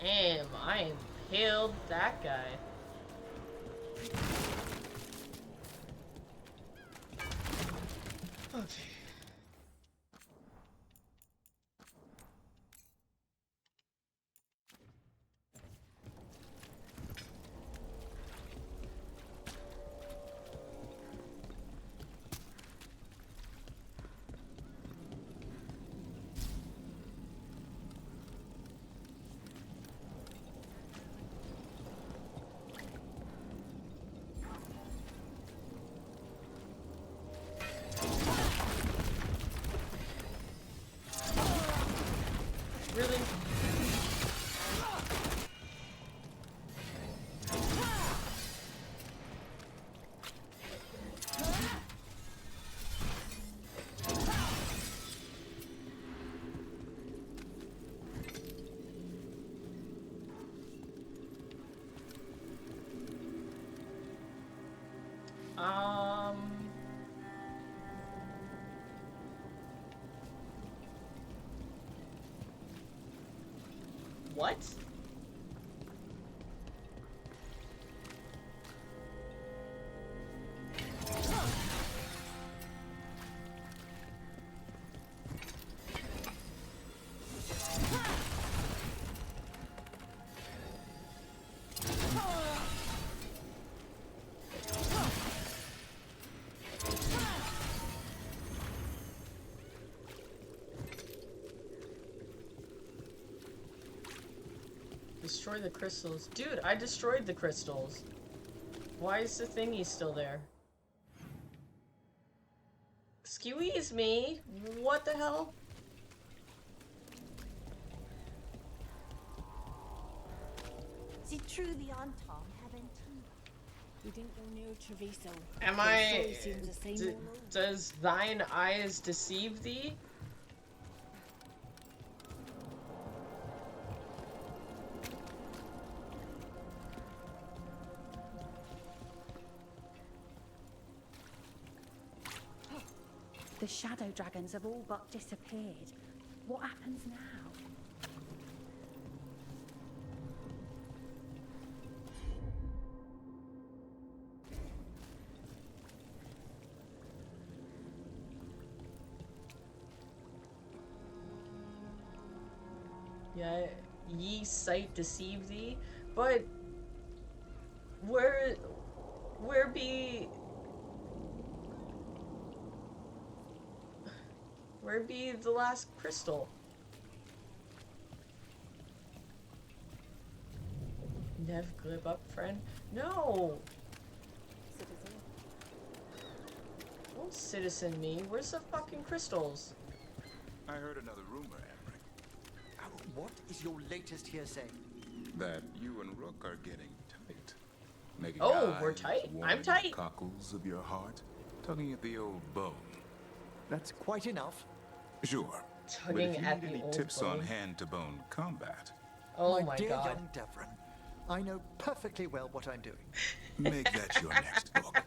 Damn, I impaled that guy. Okay. Really? What? Destroy the crystals. Dude, I destroyed the crystals. Why is the thingy still there? This Excuse me. What the hell? Is it true the Anton have Antina? We didn't go near Treviso. Am I... does thine eyes deceive thee? The shadow dragons have all but disappeared. What happens now? Yeah, ye sight deceive thee, but where be the last crystal? Nev glib up, friend. No. Don't citizen me. Where's the fucking crystals? I heard another rumor, Amber. What is your latest hearsay? That you and Rook are getting tight. Making Oh, eyes, we're tight? I'm warming tight. the cockles of your heart, tugging at the old bone. That's quite enough. Sure. But Tugging if you at need the any old tips bone. on hand-to-bone combat, Oh my dear god. young Devron, I know perfectly well what I'm doing. make that your next book.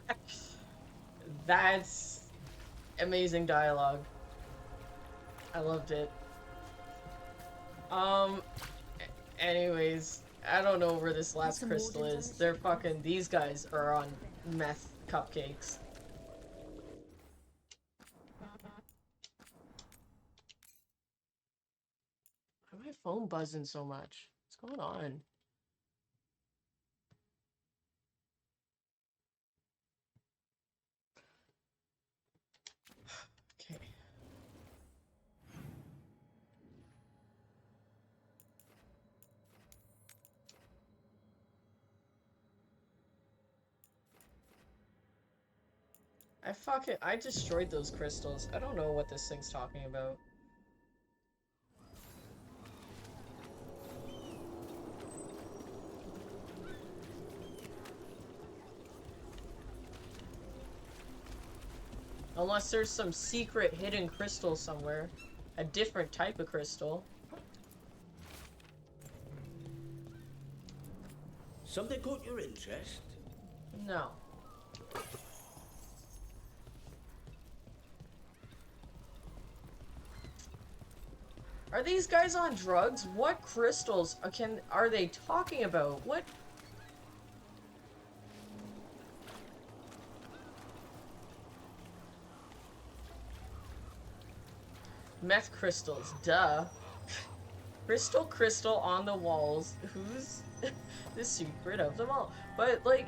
That's amazing dialogue. I loved it. Anyways, I don't know where this last crystal is. They're fucking, these guys are on meth cupcakes. Why my phone buzzing so much? What's going on? Okay. I destroyed those crystals. I don't know what this thing's talking about. Unless there's some secret hidden crystal somewhere. A different type of crystal. Something caught your interest? No. Are these guys on drugs? What crystals are they talking about? What? Meth crystals, duh. Crystal on the walls. Who's the secret of them all? But, like...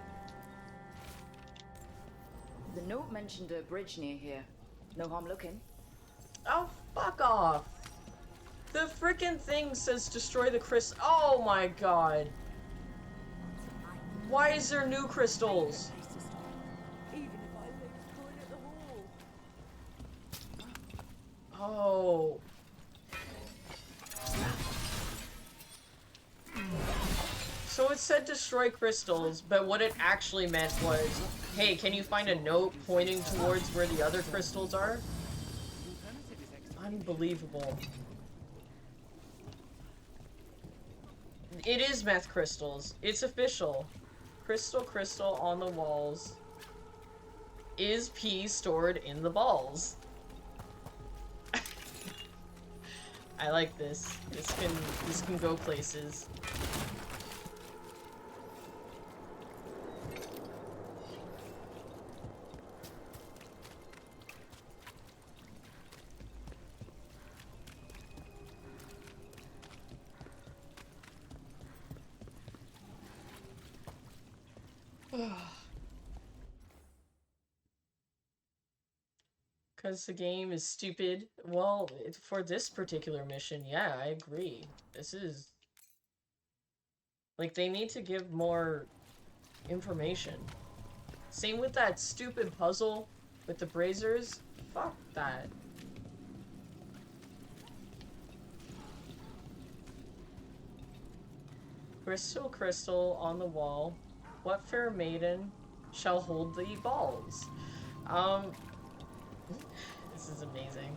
The note mentioned a bridge near here. No harm looking. Oh, fuck off. The frickin' thing says destroy the crystal. Oh my god. Why is there new crystals? Oh. So it said destroy crystals, but what it actually meant was, hey, can you find a note pointing towards where the other crystals are? Unbelievable. It is meth crystals. It's official. Crystal on the walls. Is pee stored in the balls? I like this. This can go places. Because the game is stupid. Well, for this particular mission, yeah, I agree. This is... like, they need to give more information. Same with that stupid puzzle with the braziers. Fuck that. Crystal, crystal on the wall. What fair maiden shall hold the balls? This is amazing.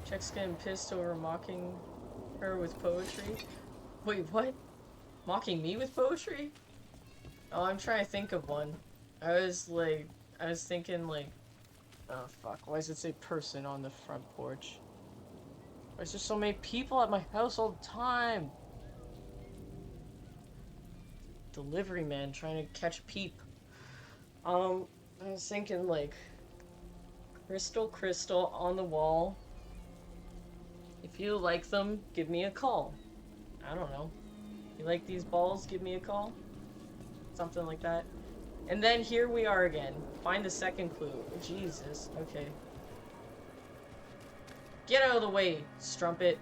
Check's getting pissed over mocking her with poetry. Wait, what? Mocking me with poetry? Oh, I'm trying to think of one. I was thinking like, oh fuck, why does it say person on the front porch? Why is there so many people at my house all the time? Delivery man trying to catch a peep. I was thinking like, crystal, crystal on the wall. If you like them, give me a call. I don't know. You like these balls? Give me a call? Something like that. And then here we are again. Find the second clue. Jesus. Okay. Get out of the way, strumpet.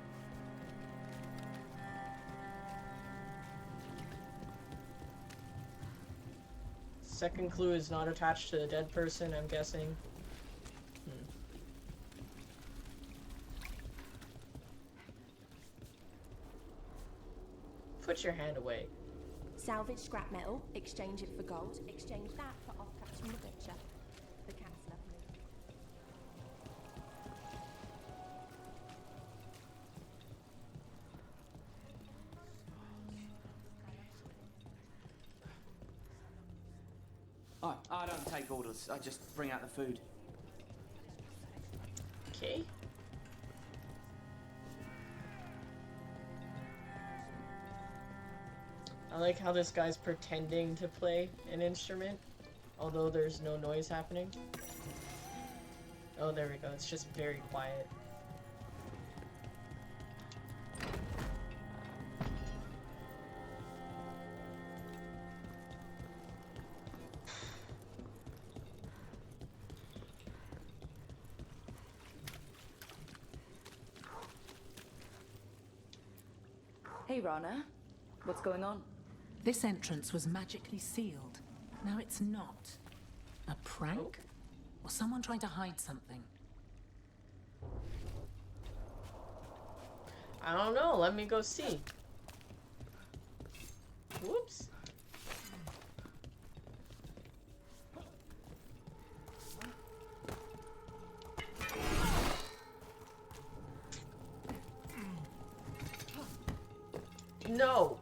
Second clue is not attached to the dead person, I'm guessing. Put your hand away. Salvage scrap metal, exchange it for gold, exchange that for offcuts from the butcher. The councillor. I don't take orders. I just bring out the food. Okay. I like how this guy's pretending to play an instrument, although there's no noise happening. Oh, there we go. It's just very quiet. Hey, Rana. What's going on? This entrance was magically sealed. Now it's not. A prank? Or someone trying to hide something? I don't know. Let me go see. Whoops. No.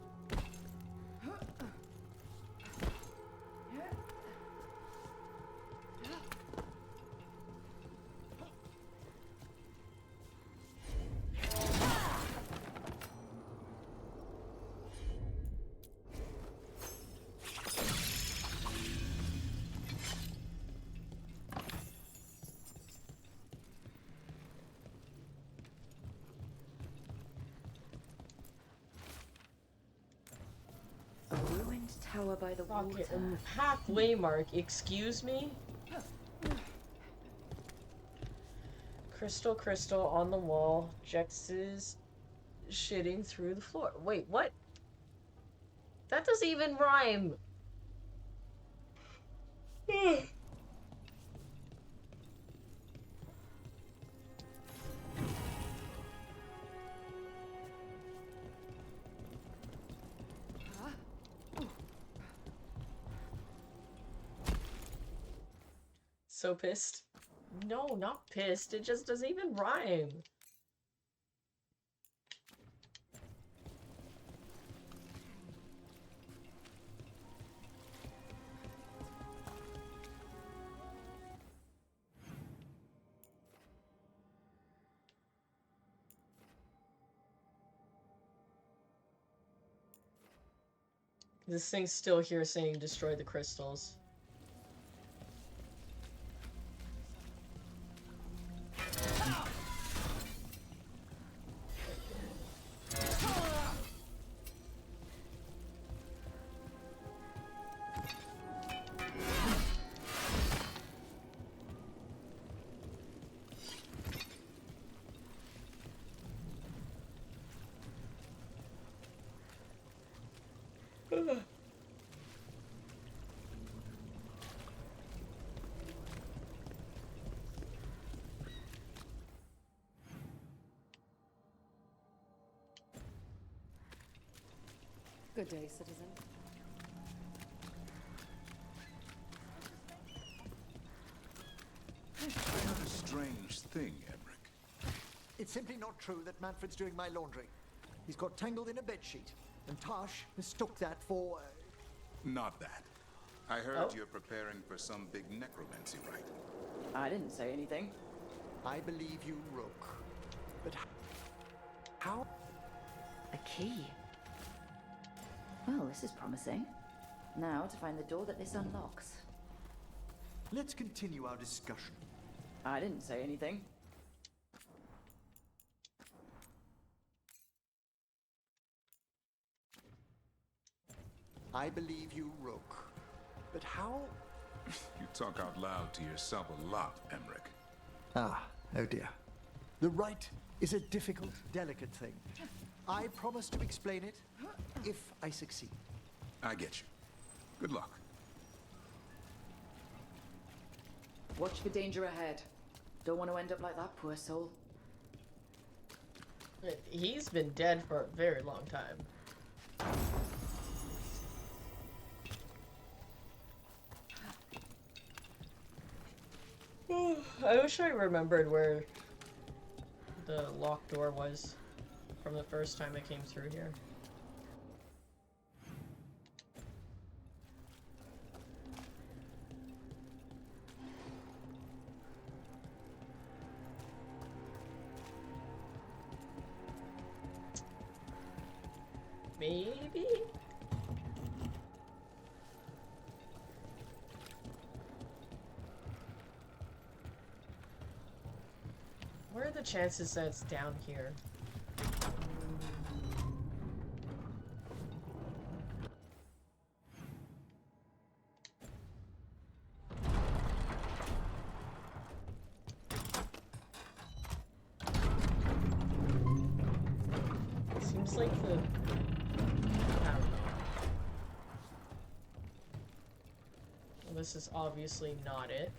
Tower by the water. Okay, halfway mark, excuse me? Crystal, crystal on the wall. Jex is shitting through the floor. Wait, what? That doesn't even rhyme. So pissed. No, not pissed. It just doesn't even rhyme. This thing's still here saying destroy the crystals. Good day, citizen. What a strange thing, Emmerich. It's simply not true that Manfred's doing my laundry. He's got tangled in a bedsheet, and Tash mistook that for... Not that. I heard you're preparing for some big necromancy rite. I didn't say anything. I believe you, Rook. But how? A key. Well, this is promising. Now to find the door that this unlocks. Let's continue our discussion. I didn't say anything. I believe you, Rook. But how? You talk out loud to yourself a lot, Emmerich. Ah, oh dear. The rite is a difficult, delicate thing. I promise to explain it if I succeed. I get you. Good luck. Watch for danger ahead. Don't want to end up like that poor soul. He's been dead for a very long time. I wish I remembered where the locked door was from the first time I came through here. Maybe? What are the chances that it's down here? Seems like the... I don't know. Well, this is obviously not it.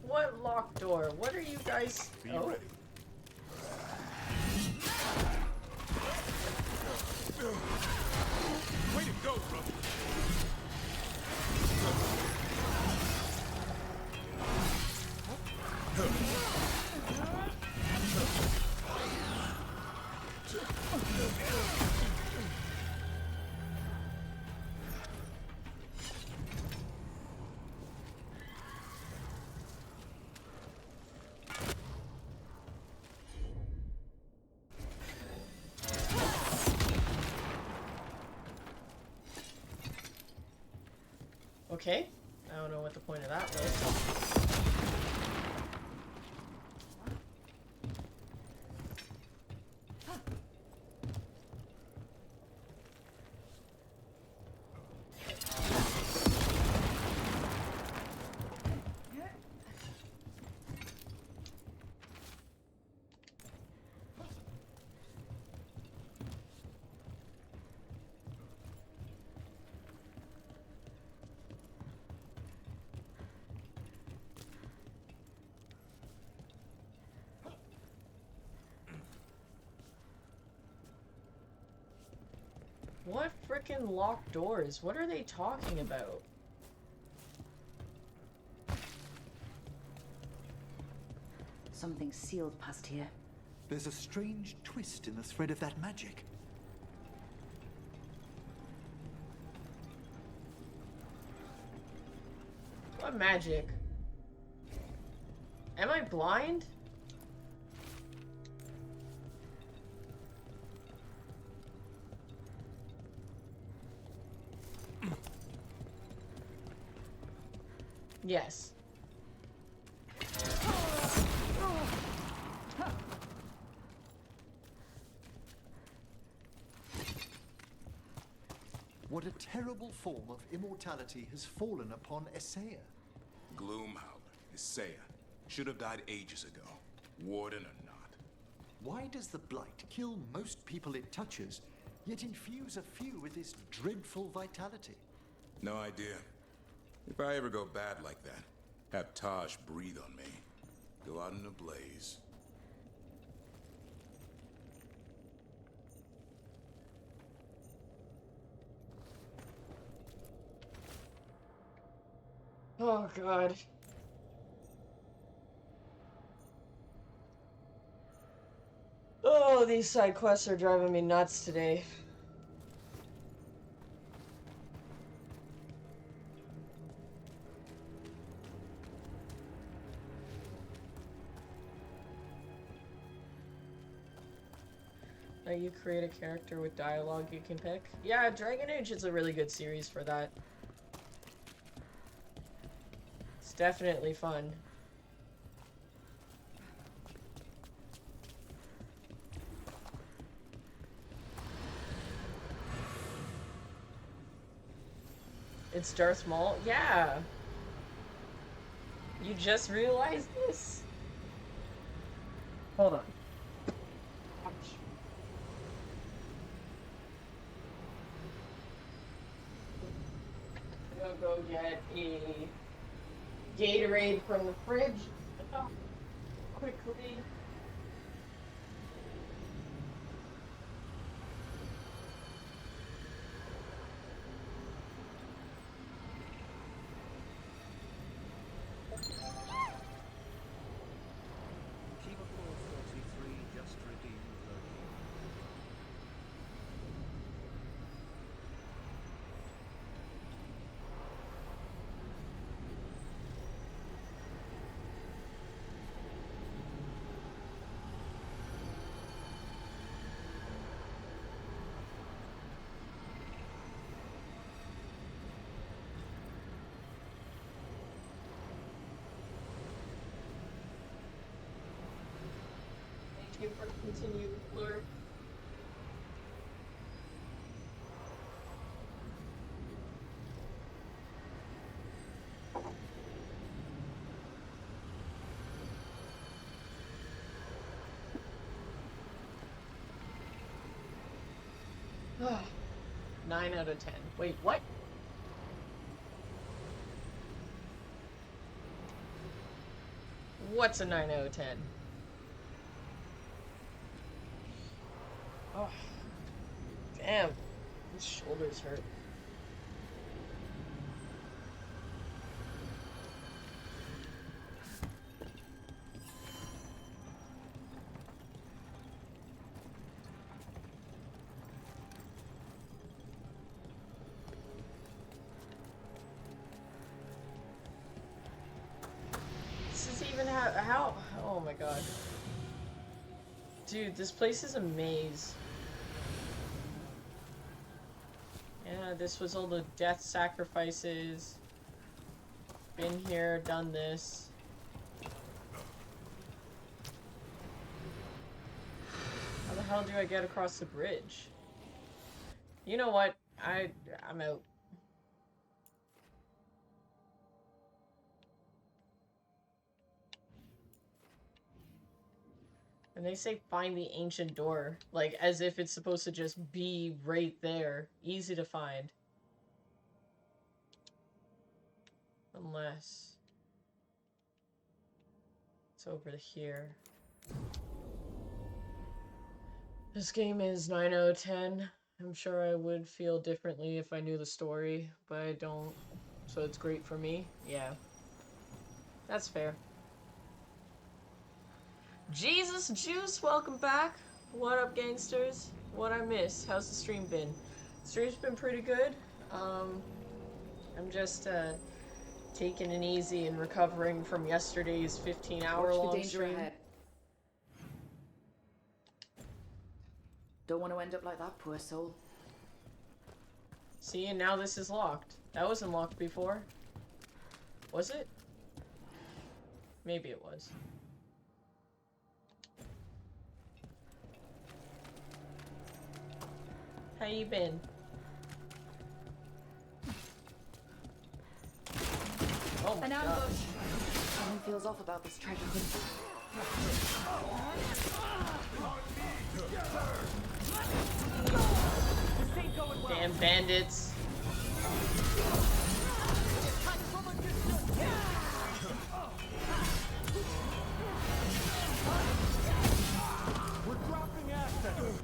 What locked door? What are you guys? Be oh. ready. Way to go, brother. Okay. I don't know what the point of that was. What frickin' locked doors? What are they talking about? something sealed past here. There's a strange twist in the thread of that magic. What magic? Am I blind? Yes. What a terrible form of immortality has fallen upon Isaiah. Gloomhowler, Isaiah. Should have died ages ago. Warden or not. Why does the blight kill most people it touches, yet infuse a few with this dreadful vitality? No idea. If I ever go bad like that, have Taj breathe on me. Go out in a blaze. Oh, God. Oh, these side quests are driving me nuts today. You create a character with dialogue you can pick. Yeah, Dragon Age is a really good series for that. It's definitely fun. It's Darth Maul? Yeah! You just realized this? Hold on. I'm gonna go get a Gatorade from the fridge. Quickly. Keep a 443 just redeemed location. Thank you for continued lure. Ah, 9 out of 10. Wait, what? What's a 9 out of 10? Oh, damn. His shoulders hurt. This is even how oh my god. Dude, this place is a maze. Yeah, this was all the death sacrifices. Been here, done this. How the hell do I get across the bridge? You know what? I'm out. And they say find the ancient door, like as if it's supposed to just be right there. Easy to find. Unless it's over here. This game is 9 out of 10. I'm sure I would feel differently if I knew the story, but I don't. So it's great for me. Yeah. That's fair. Jesus Juice, welcome back. What up, gangsters? What I miss? How's the stream been? Stream's been pretty good. I'm just taking it easy and recovering from yesterday's 15-hour-long stream. Ahead. Don't want to end up like that poor soul. See, and now this is locked. That wasn't locked before. Was it? Maybe it was. How you been? Oh my An God. ambush. Something feels off about this treasure hunt. Damn bandits. We're dropping assets.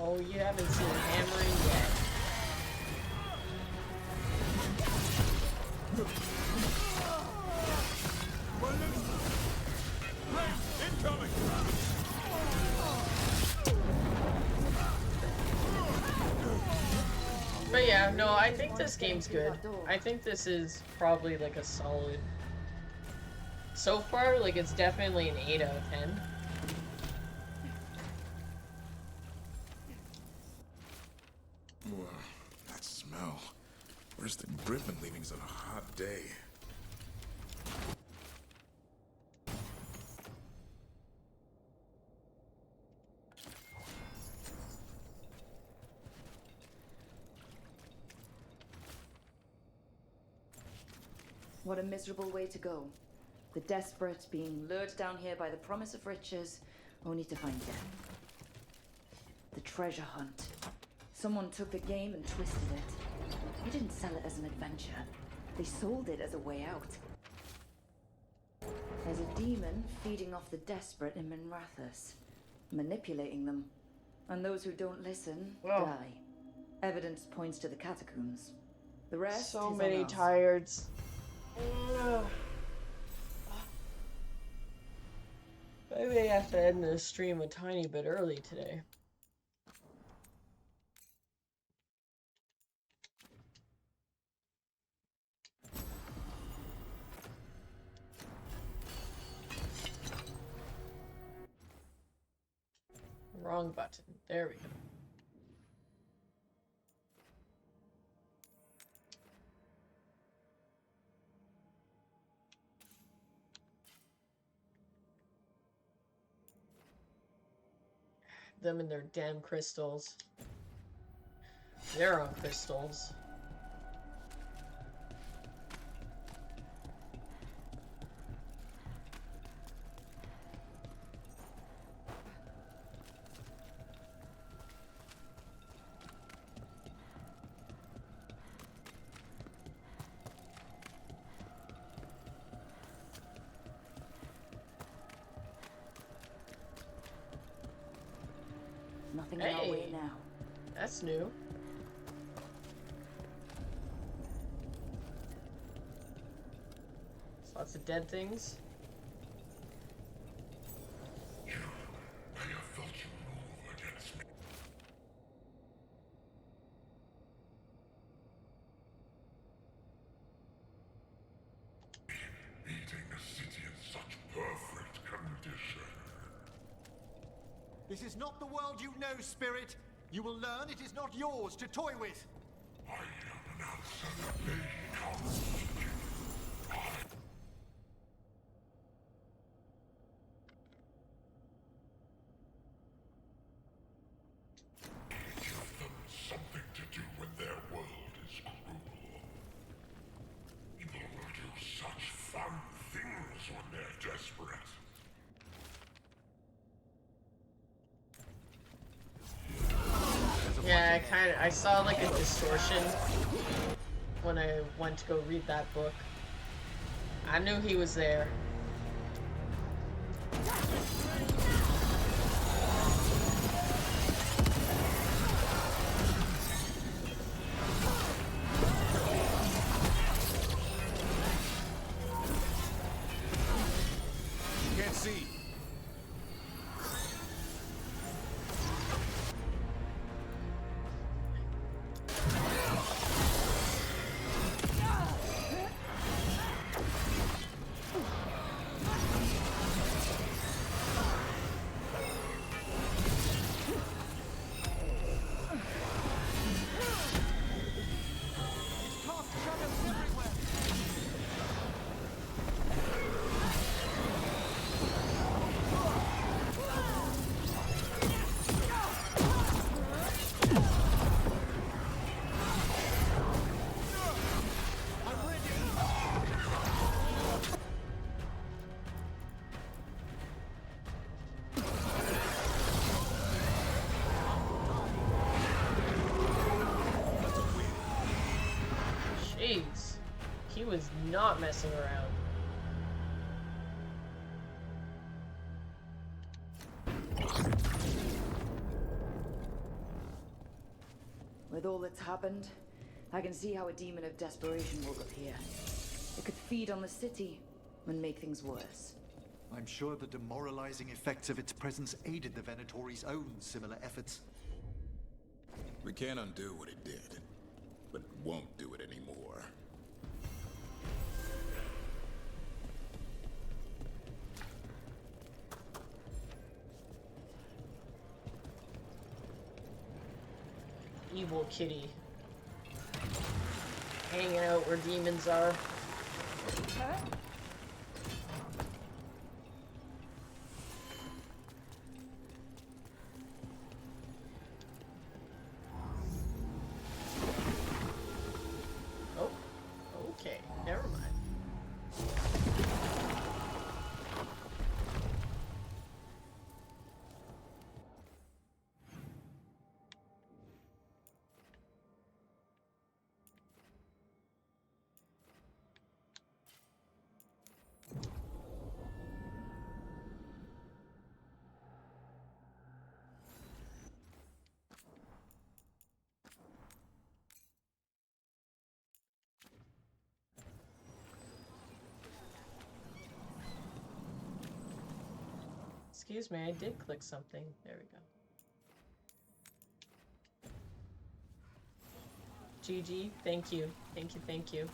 Oh, you haven't seen hammering yet. Incoming! But yeah, no, I think this game's good. I think this is probably like a solid... So far, like, it's definitely an 8 out of 10. That smell. Worse than griffin leavings on a hot day. What a miserable way to go. The desperate being lured down here by the promise of riches, only to find death. The treasure hunt. Someone took the game and twisted it. They didn't sell it as an adventure. They sold it as a way out. There's a demon feeding off the desperate in Minrathous, manipulating them. And those who don't listen die. Evidence points to the catacombs. The rest So is many on us. tireds. Maybe I have to end the stream a tiny bit early today. Wrong button. There we go. Them and their damn crystals. They're on crystals. Nothing in our way now. That's new. There's lots of dead things. I have felt you move against me. Beating a city in such perfect condition. This is not the world you know, Spirit. You will learn it is not yours to toy with. I am an answer that may come. Give them something to do when their world is cruel. People will do such fun things when they're desperate. I saw like a distortion when I went to go read that book. I knew he was there. Can't see. Jeez, he was not messing around. With all that's happened, I can see how a demon of desperation woke up here. It could feed on the city and make things worse. I'm sure the demoralizing effects of its presence aided the Venatori's own similar efforts. We can't undo what it did, but won't do it anymore. Evil kitty. Hanging out where demons are. Oh, okay, never mind. Excuse me, I did click something. There we go. GG, thank you. Thank you, thank you.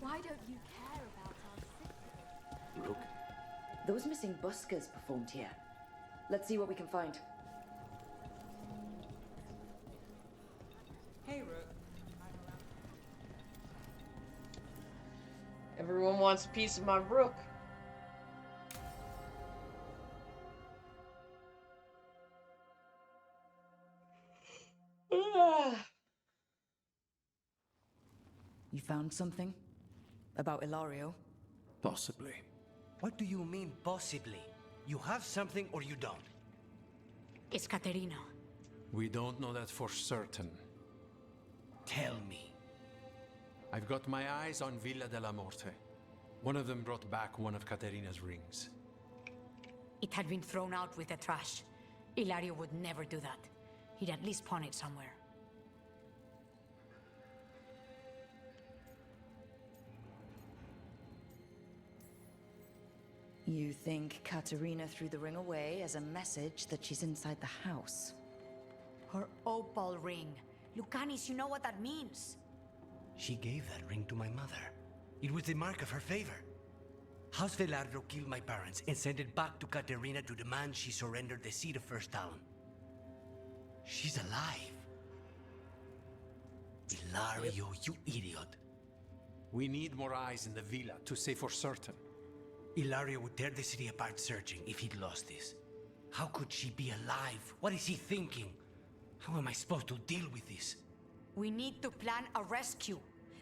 Why don't you care about our city? Rook? Those missing buskers performed here. Let's see what we can find. Hey, Rook. Everyone wants a piece of my rook. You found something? About Ilario? Possibly. What do you mean, possibly? You have something or you don't? It's Caterina. We don't know that for certain. Tell me. I've got my eyes on Villa della Morte. One of them brought back one of Caterina's rings. It had been thrown out with the trash. Ilario would never do that. He'd at least pawn it somewhere. You think Katerina threw the ring away as a message that she's inside the house? Her opal ring. Lucanis, you know what that means. She gave that ring to my mother. It was the mark of her favor. House Velardo killed my parents and sent it back to Caterina to demand she surrender the seat of First Talon. She's alive. Ilario, you idiot. We need more eyes in the villa to say for certain. Ilario would tear the city apart searching if he'd lost this. How could she be alive? What is he thinking? How am I supposed to deal with this? We need to plan a rescue.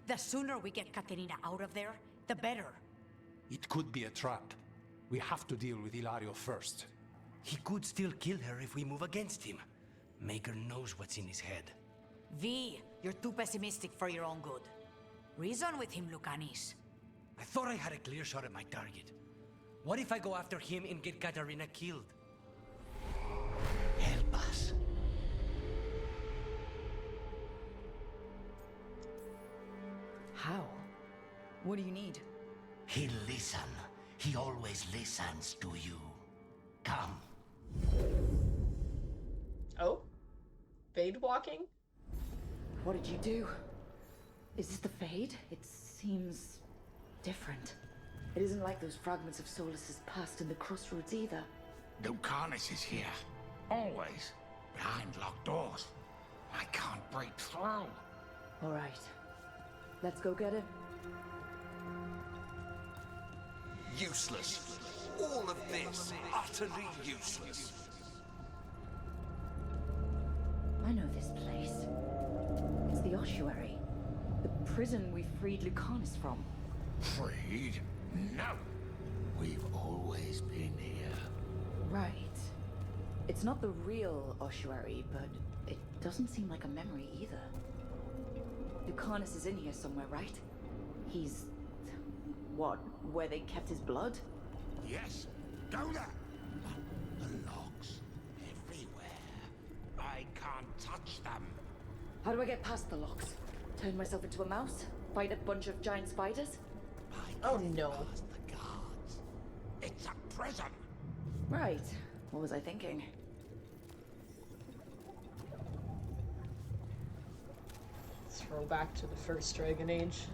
The sooner we get Katerina out of there, the better. It could be a trap. We have to deal with Hilario first. He could still kill her if we move against him. Maker knows what's in his head. V, you're too pessimistic for your own good. Reason with him, Lucanis. I thought I had a clear shot at my target. What if I go after him and get Katarina killed? Help us. How? What do you need? He'll listen. He always listens to you. Come. Oh? Fade walking? What did you do? Is this the Fade? It seems different. It isn't like those fragments of Solus's past in the crossroads either. Lucanis is here. Always. Behind locked doors. I can't break through. All right. Let's go get him. Useless. All of this, utterly useless. I know this place. It's the ossuary. The prison we freed Lucanis from. Freed? No. We've always been here. Right. It's not the real ossuary, but it doesn't seem like a memory either. Lucanis is in here somewhere, right? He's... what, where they kept his blood? Yes, go there. But the locks everywhere. I can't touch them. How do I get past the locks? Turn myself into a mouse? Fight a bunch of giant spiders? Oh no. Past the guards. It's a prison. Right. What was I thinking? Throw back to the first Dragon Age.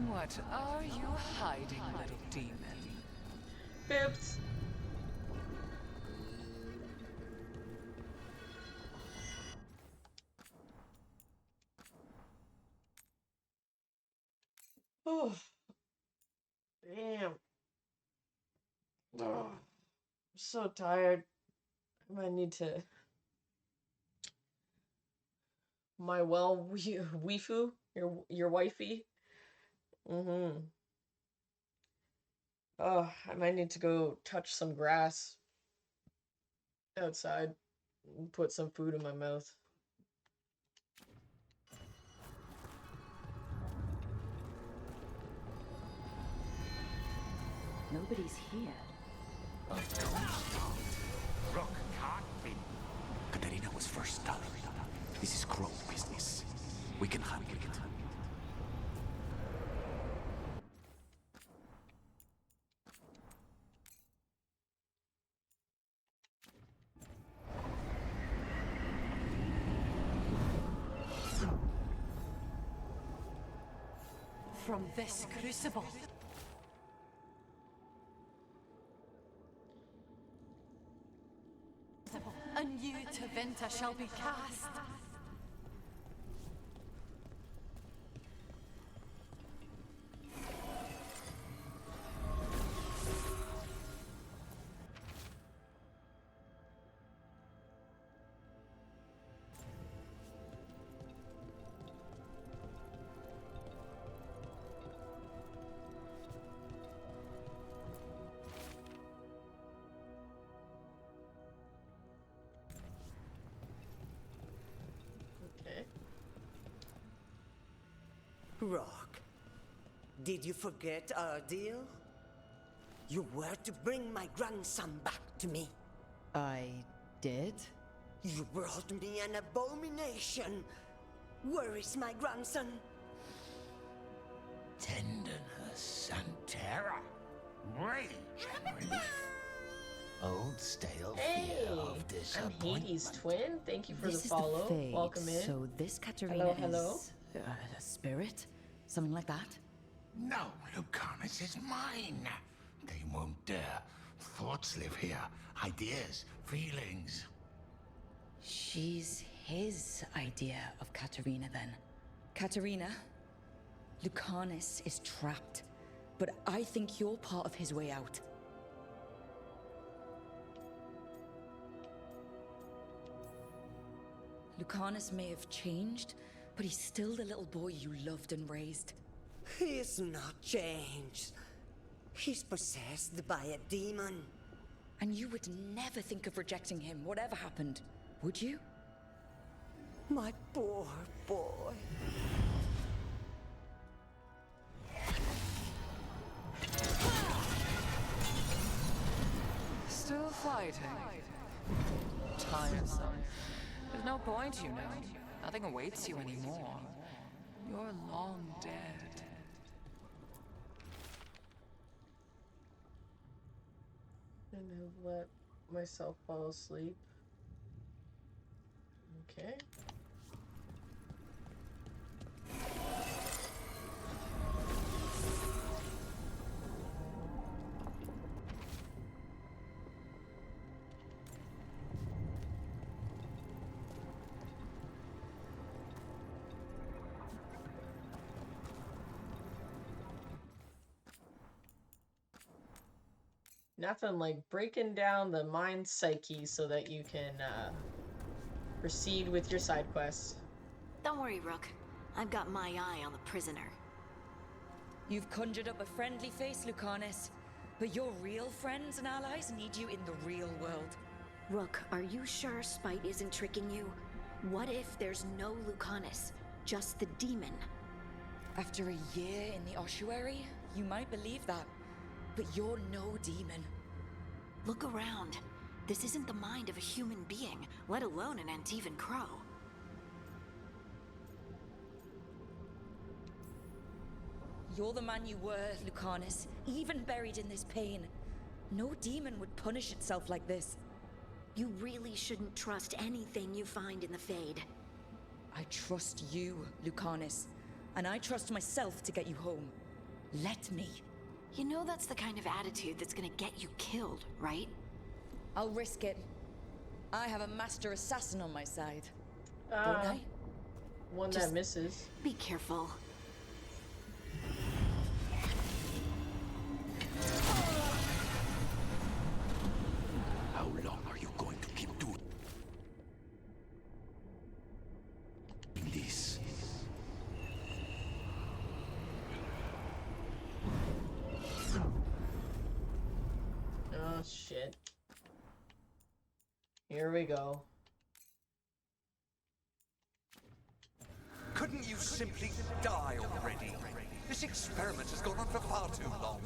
What are you hiding, little demon? Bibbs. Oh. Damn. Oh. I'm so tired. I might need to... My waifu? Your wifey? Mm-hmm. Oh, I might need to go touch some grass outside and put some food in my mouth. Nobody's here. Of course not. Rook can't be. Katarina was first stolen. This is Crow business. We can handle it. From this crucible. A new Teventa shall be cast. Rock, did you forget our deal? You were to bring my grandson back to me. I did? You brought me an abomination. Where is my grandson? Tenderness and terror. Rage and relief. Old stale fear of I'm disappointment. Hades' twin. Thank you for This the is follow. the Fade, Welcome in. so this Katarina hello. is a spirit? Something like that? No, Lucanus is mine. They won't dare. Thoughts live here. Ideas, feelings. She's his idea of Katerina, then. Katerina, Lucanus is trapped, but I think you're part of his way out. Lucanus may have changed, but he's still the little boy you loved and raised. He's not changed. He's possessed by a demon. And you would never think of rejecting him, whatever happened, would you? My poor boy. Still fighting. Tiresome. There's no point, you know. Nothing awaits you anymore. You're long dead. And have let myself fall asleep. Okay. Nothing like breaking down the mind psyche so that you can proceed with your side quests. Don't worry, Rook. I've got my eye on the prisoner. You've conjured up a friendly face, Lucanus, but your real friends and allies need you in the real world. Rook, are you sure Spite isn't tricking you? What if there's no Lucanus, just the demon? After a year in the ossuary, you might believe that. But you're no demon. Look around. This isn't the mind of a human being, let alone an Antivan crow. You're the man you were, Lucanus, even buried in this pain. No demon would punish itself like this. You really shouldn't trust anything you find in the Fade. I trust you, Lucanus, and I trust myself to get you home. Let me. You know that's the kind of attitude that's gonna get you killed, right? I'll risk it. I have a master assassin on my side. Don't I? One that misses. Be careful. How long are you going to keep doing this? Oh shit. Here we go. Couldn't you simply die already? This experiment has gone on for far too long.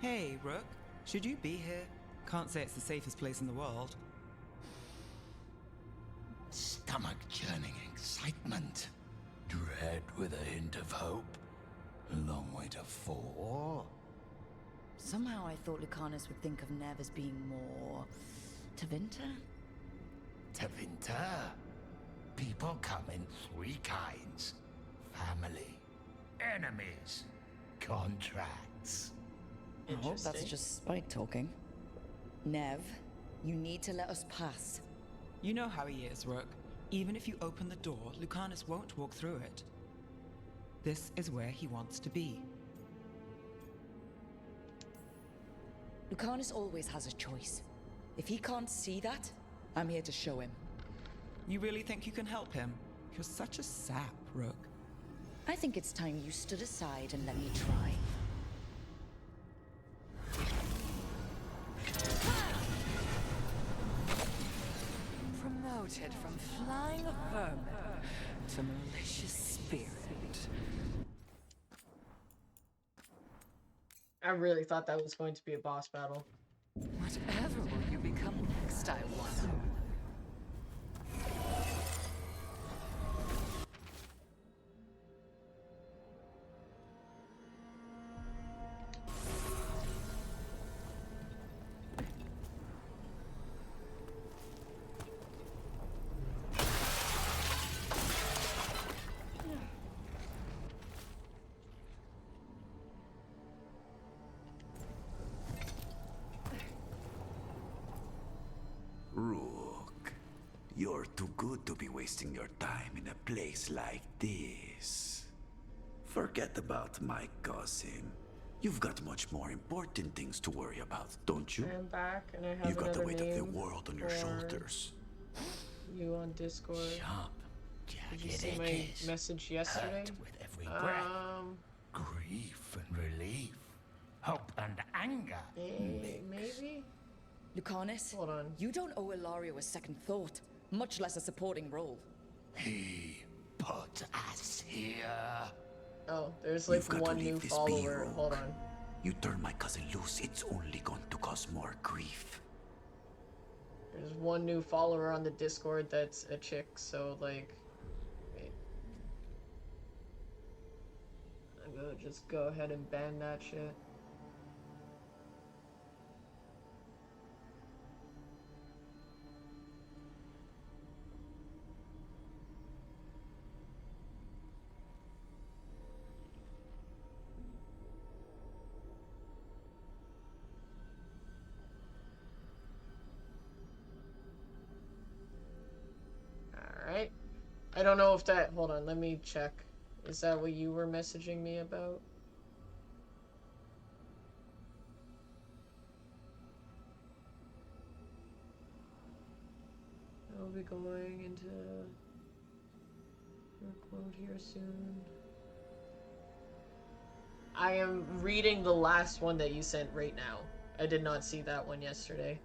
Hey, Rook. Should you be here? Can't say it's the safest place in the world. Stomach-churning excitement. Dread with a hint of hope. A long way to fall. Somehow I thought Lucanus would think of Nev as being more... Tevinter? Tevinter? People come in three kinds. Family. Enemies. Contracts. I hope that's just Spike talking. Nev, you need to let us pass. You know how he is, Rook. Even if you open the door, Lucanus won't walk through it. This is where he wants to be. Lucanus always has a choice. If he can't see that, I'm here to show him. You really think you can help him? You're such a sap, Rook. I think it's time you stood aside and let me try. From now mutated from flying vermin to malicious spirit. I really thought that was going to be a boss battle. Whatever will you become next, I wonder? Rook, you're too good to be wasting your time in a place like this. Forget about my cousin. You've got much more important things to worry about, don't you? I'm back, and I have You got the another weight of the name world on your for shoulders. You on Discord. Sharp, Did you see my message yesterday? With every breath. Grief and relief. Hope and anger. Maybe? Lucanus, hold on. You don't owe Ilario a second thought, much less a supporting role. He put us here. Oh, there's like You've got one to new leave this follower. be, Hold on. You turn my cousin loose, it's only going to cause more grief. There's one new follower on the Discord that's a chick, so like, wait. I'm gonna just go ahead and ban that shit. Alright. I don't know if that... Hold on, let me check. Is that what you were messaging me about? I'll be going into workload here soon. I am reading the last one that you sent right now. I did not see that one yesterday.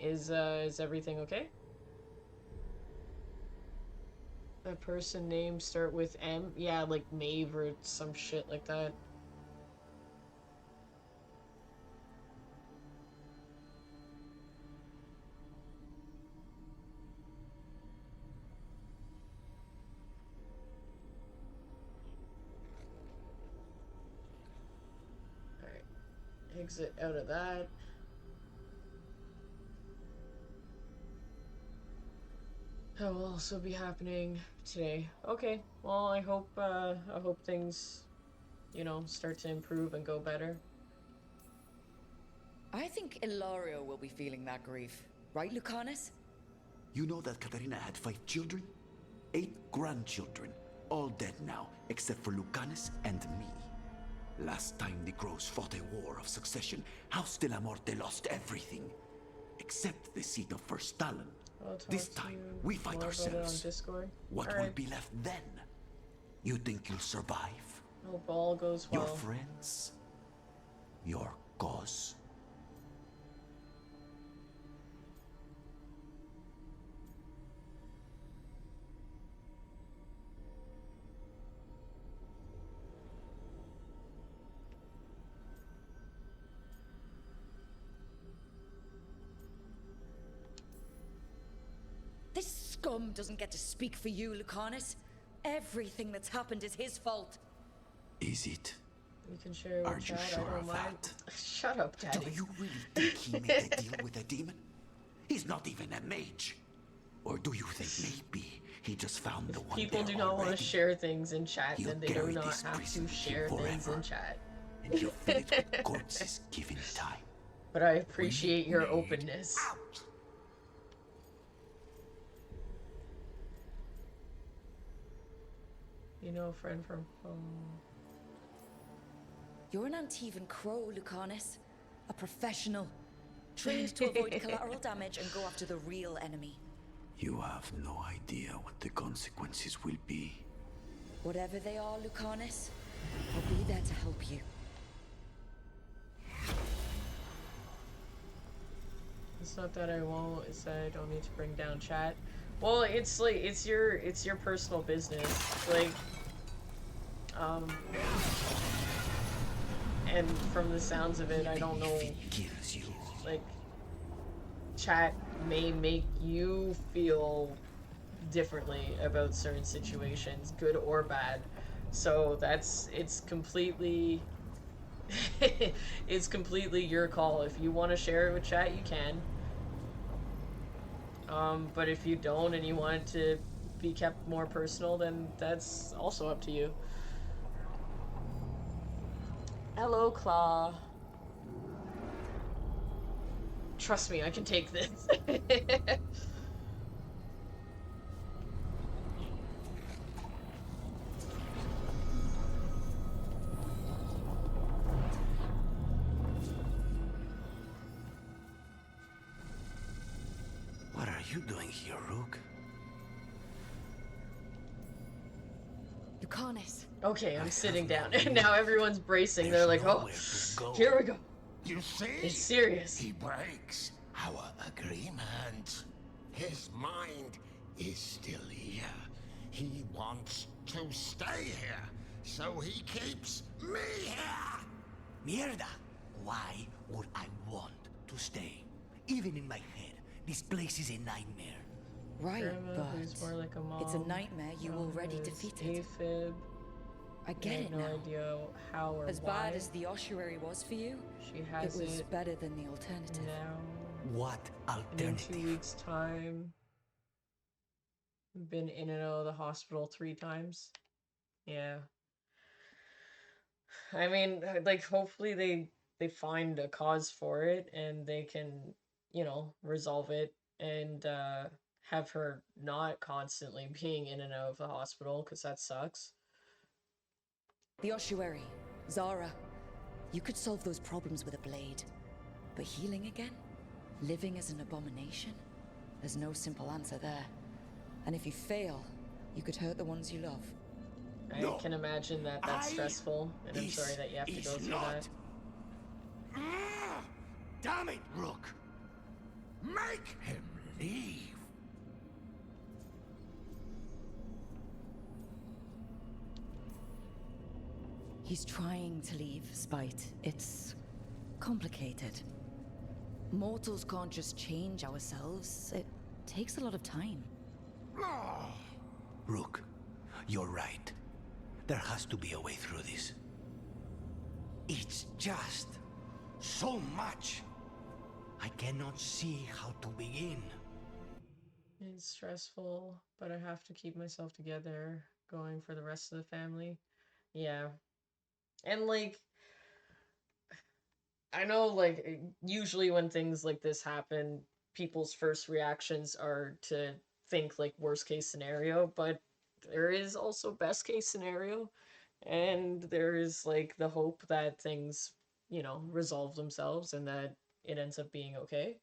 Is everything okay? A person name start with M? Yeah, like Maeve or some shit like that. Alright. Exit out of that. That will also be happening today. Okay, well, I hope things, you know, start to improve and go better. I think Ilario will be feeling that grief. Right, Lucanus? You know that Katarina had 5 children? 8 grandchildren. All dead now, except for Lucanus and me. Last time the Crows fought a war of succession, House de la Morte lost everything. Except the seat of First Talon. This time, we fight ourselves. What will be left then? You think you'll survive? Hope all goes well. Your friends? Your cause? This scum doesn't get to speak for you, Lucanus. Everything that's happened is his fault. Is it? You can share Are with you chat, sure I don't of mind. that? Shut up, Daddy. Do you really think he made a deal with a demon? He's not even a mage. Or do you think maybe he just found the one People do not want to share things in chat, then they do not have to share things in chat. And he'll fill it with corpses given time. But I appreciate your openness. You know a friend from home. You're an Antivan crow, Lucanus. A professional. Trained to avoid collateral damage and go after the real enemy. You have no idea what the consequences will be. Whatever they are, Lucanus, I'll be there to help you. It's not that I won't, it's that I don't need to bring down chat. Well, it's like, it's your personal business. Like, and from the sounds of it, I don't know, like, chat may make you feel differently about certain situations, good or bad. So it's completely it's completely your call. If you want to share it with chat, you can. But if you don't and you want it to be kept more personal, then that's also up to you. Hello, Claw. Trust me, I can take this. What are you doing here, Rook? Lucanus. Okay, I'm sitting down. And now everyone's bracing. They're like, oh, here we go. You see? It's serious. He breaks our agreement. His mind is still here. He wants to stay here, so he keeps me here. Mierda! Why would I want to stay? Even in my head, this place is a nightmare. Right, Grandma, who's more like a mom. it's a nightmare you already defeated. AFib. I get it no now. idea how or As why. bad as the ossuary was for you, She has it was it better than the alternative. now. What And in alternative? 2 weeks' time, been in and out of the hospital 3 times. Yeah. I mean, like, hopefully they find a cause for it and they can, you know, resolve it and have her not constantly being in and out of the hospital, because that sucks. The ossuary, Zara. You could solve those problems with a blade. But healing again? Living as an abomination? There's no simple answer there. And if you fail, you could hurt the ones you love. I can imagine that that's stressful, and I'm sorry that you have to go through that. Damn it, Rook! Make him leave! He's trying to leave, Spite. It's complicated. Mortals can't just change ourselves. It takes a lot of time. Rook, you're right. There has to be a way through this. It's just so much. I cannot see how to begin. It's stressful, but I have to keep myself together, going for the rest of the family. Yeah. And, like, I know, like, usually when things like this happen, people's first reactions are to think, like, worst case scenario, but there is also best case scenario, and there is, like, the hope that things, you know, resolve themselves and that it ends up being okay.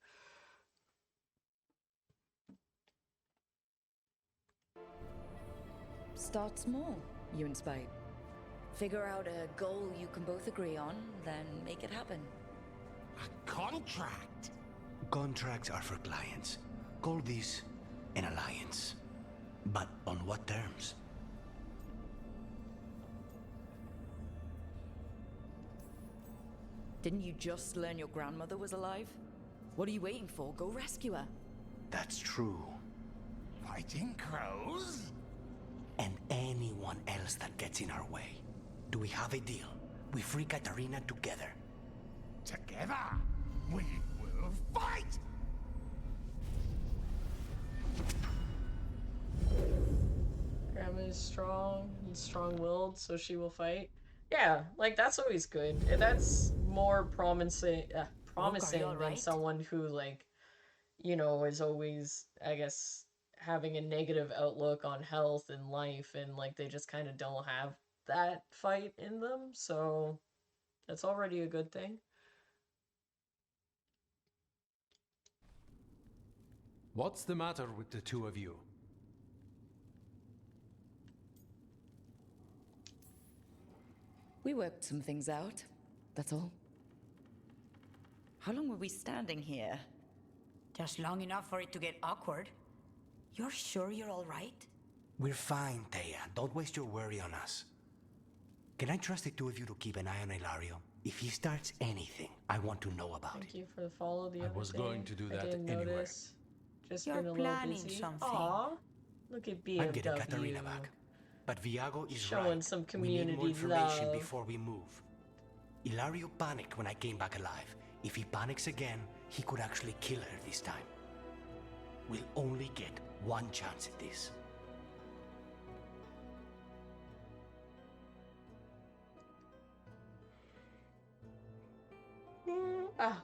Start small, you and Spite. Figure out a goal you can both agree on, then make it happen. A contract? Contracts are for clients. Call this an alliance. But on what terms? Didn't you just learn your grandmother was alive? What are you waiting for? Go rescue her. That's true. Fighting crows? And anyone else that gets in our way. Do we have a deal? We free Katarina together. Together? We will fight! Grandma is strong and strong-willed, so she will fight. Yeah, like, that's always good. And that's more promising than someone who, like, you know, is always, I guess, having a negative outlook on health and life, and, like, they just kind of don't have that fight in them, so that's already a good thing. What's the matter with the two of you? We worked some things out, that's all. How long were we standing here? Just long enough for it to get awkward. You're sure you're all right? We're fine, Thea. Don't waste your worry on us. Can I trust the two of you to keep an eye on Ilario? If he starts anything, I want to know about Thank it. you for the follow the other was day. going to do I that didn't anyway. notice. Just You're been a little planning busy. something. Aw, look at BMW. I'm getting Katarina back. But Viago is Showing right. some We need more community information love. before we move. Ilario panicked when I came back alive. If he panics again, he could actually kill her this time. We'll only get one chance at this. Ah.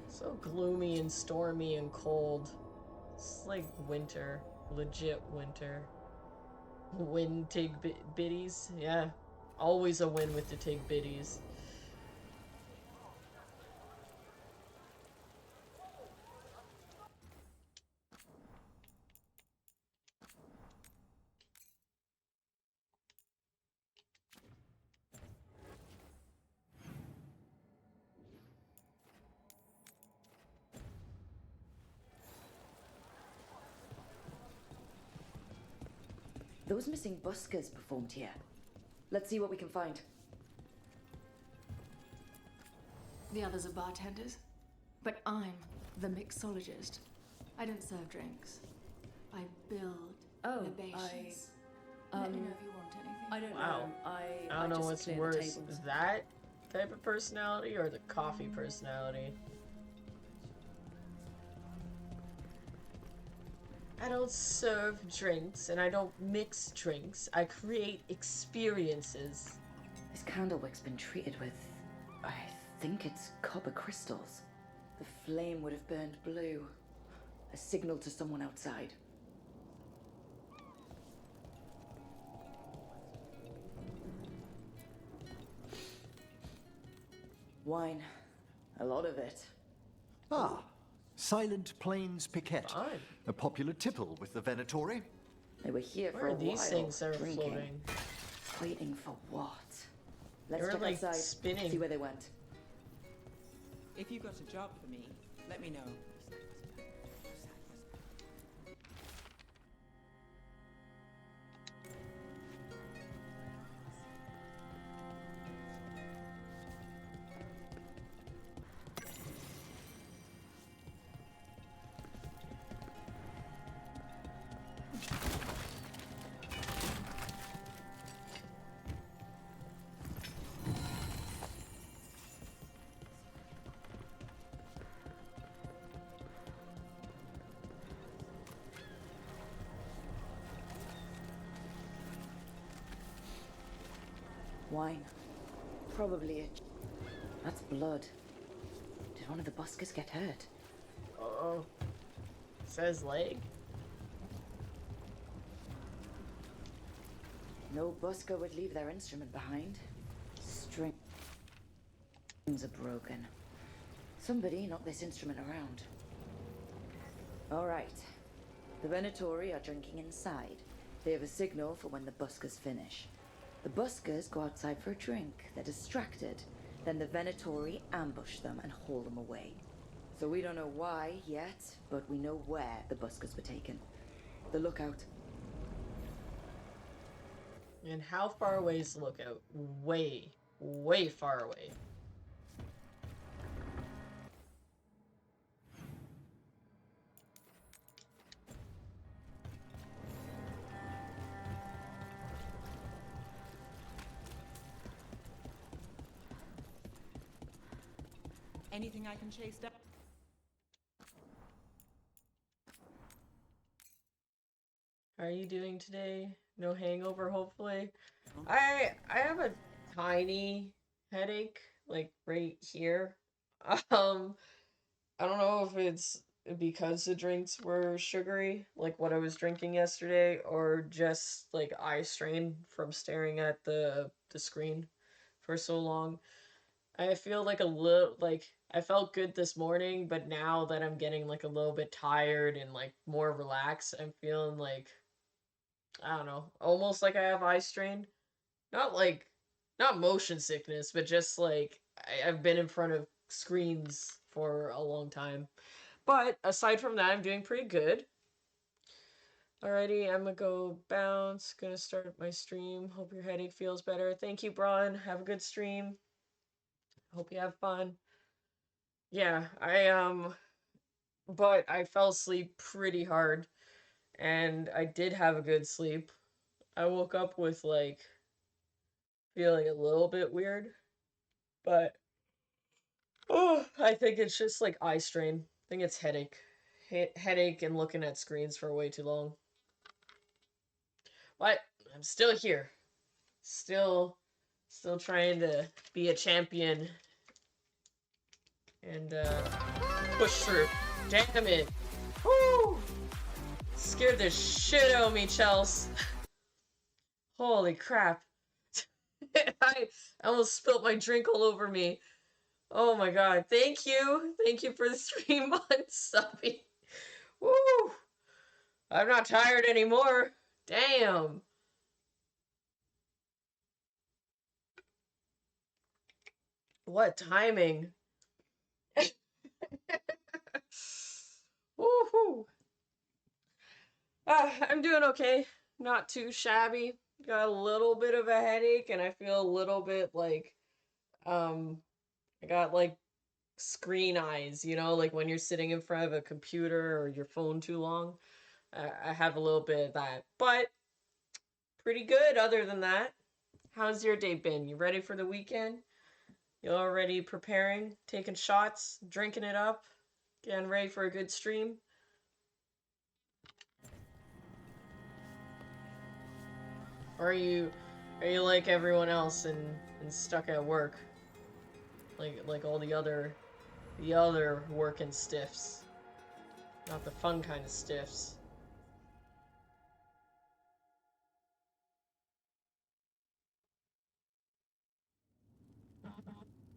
So gloomy and stormy and cold. It's like winter. Legit winter. Win tig biddies? Yeah. Always a win with the tig biddies. Those missing buskers performed here. Let's see what we can find. The others are bartenders, but I'm the mixologist. I don't serve drinks. I build libations. Let me know if you want anything. I don't Wow. know. I don't know just what's clear the worse. tables. That type of personality or the coffee personality? I don't serve drinks and I don't mix drinks. I create experiences. This candlewick's been treated with, I think it's copper crystals. The flame would have burned blue. A signal to someone outside. Wine. A lot of it. Ah, Silent Plains Piquette. Fine. A popular tipple with the Venatori. They were here Where for are a these while, things that are drinking. floating? Waiting for what? Let's They're, check like, outside. spinning. See where they went. If you got a job for me, let me know. Wine. Probably it. That's blood. Did one of the buskers get hurt? Uh-oh. Says leg? No busker would leave their instrument behind. Strings are broken. Somebody knocked this instrument around. All right. The Venatori are drinking inside. They have a signal for when the buskers finish. The buskers go outside for a drink. They're distracted. Then the Venatori ambush them and haul them away. So we don't know why yet, but we know where the buskers were taken. The lookout. And how far away is the lookout? Way, way far away. Anything I can chase down? How are you doing today? No hangover, hopefully. I have a tiny headache, like right here. I don't know if it's because the drinks were sugary, like what I was drinking yesterday, or just like eye strain from staring at the screen for so long. I feel like a little like I felt good this morning, but now that I'm getting like a little bit tired and like more relaxed, I'm feeling like I don't know, almost like I have eye strain. Not like not motion sickness, but just like I've been in front of screens for a long time. But aside from that, I'm doing pretty good. Alrighty, I'm gonna go bounce. Gonna start my stream. Hope your headache feels better. Thank you, Braun. Have a good stream. Hope you have fun. Yeah, but I fell asleep pretty hard, and I did have a good sleep. I woke up with like feeling a little bit weird, but oh, I think it's just like eye strain. I think it's headache. Headache and looking at screens for way too long. But I'm still here. Still trying to be a champion and push through. Damn it. Woo! Scared the shit out of me, Chels. Holy crap. I almost spilt my drink all over me. Oh my god. Thank you. Thank you for the 3 months, Subby. Woo! I'm not tired anymore. Damn. What timing. Woohoo. I'm doing okay. Not too shabby. Got a little bit of a headache and I feel a little bit like I got like screen eyes, you know, like when you're sitting in front of a computer or your phone too long. I have a little bit of that, but pretty good other than that. How's your day been? You ready for the weekend? You already preparing, taking shots, drinking it up, getting ready for a good stream? Or are you like everyone else and stuck at work? Like all the other working stiffs. Not the fun kind of stiffs.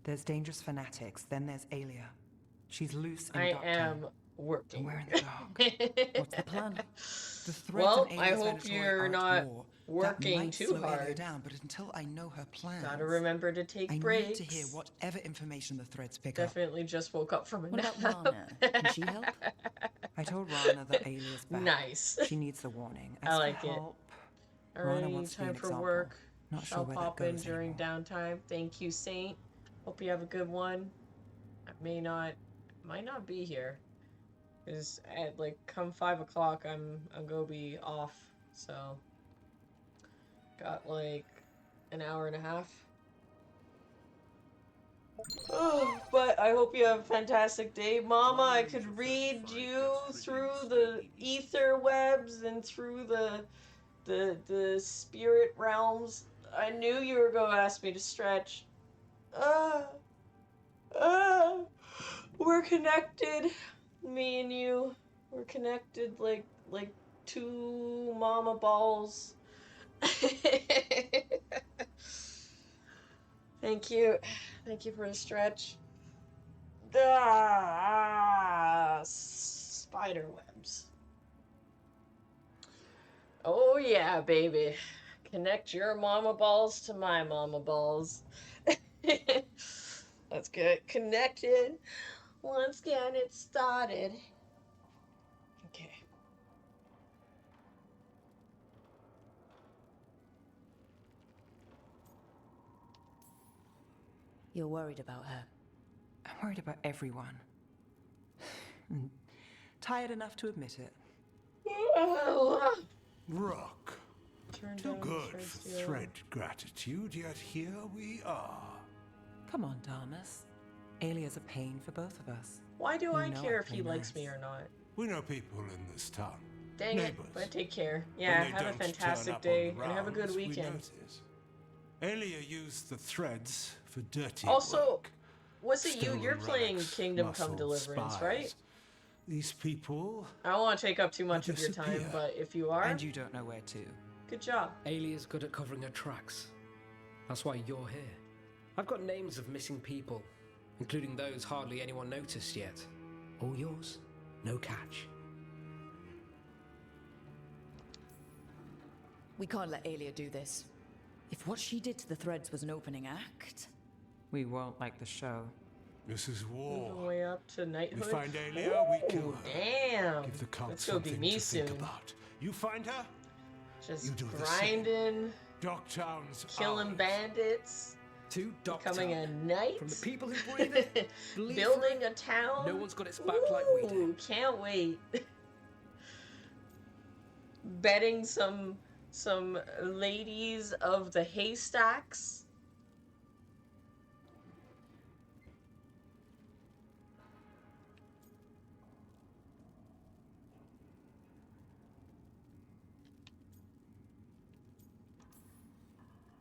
There's dangerous fanatics, then there's Aelia. She's loose in I Darktown. am working. And we're in the dark. What's the plan? The threads Well, in I Aelia's hope Venatori you're are at not war. working That might too slow Aelia hard. down, but until I know her plans, Gotta remember to take I breaks. need to hear whatever information the threads pick up. Definitely just woke up from a What nap. about Rana? Can she help? I told Rana that Aelia's back. Nice. She needs the warning. I like it. Rana Alrighty, wants to be time an for example. work. Not sure Shall where pop that in goes during downtime. Thank you, Saint. Hope you have a good one. I might not be here. Cause at like come 5 o'clock, I'm gonna be off. So got like an hour and a half. Oh, but I hope you have a fantastic day, Mama. I could read you through the ether webs and through the spirit realms. I knew you were gonna ask me to stretch. We're connected. Me and you. We're connected like two mama balls. Thank you. Thank you for the stretch. Spider webs. Oh yeah, baby. Connect your mama balls to my mama balls. Let's get connected. Let's get it started. Okay. You're worried about her. I'm worried about everyone. Tired enough to admit it. Rook. Turn Too down good the for steel. thread gratitude, yet here we are. Come on, Damas. Aelia's a pain for both of us. Why do You I know care I if he play likes nice. me or not? We know people in this town. Dang Neighbors. it, but take care. When Yeah, they have a don't turn fantastic up on day the and have a good rounds, we weekend. notice. Aelia used the threads for dirty Also, work. was it you? Stolen You're playing relics, Kingdom Come muscled Deliverance, spies. right? These people. I don't want to take up too much of your time, disappear. but if you are, And you don't know where to. good job. Aelia's good at covering her tracks. That's why you're here. I've got names of missing people, including those hardly anyone noticed yet. All yours, no catch. We can't let Aelia do this. If what she did to the threads was an opening act, we won't like the show. This is war. Moving way up to knighthood. We find Aelia, we kill her. Damn. Give the cult Let's go be something me to soon. think about. You find her? Just you do the same. grinding, Docktown's killing ours. bandits, To becoming a Docktown. knight, From the people who breathe it, believe building a town. no one's got its back like we do. Ooh, can't wait. Betting some ladies of the haystacks.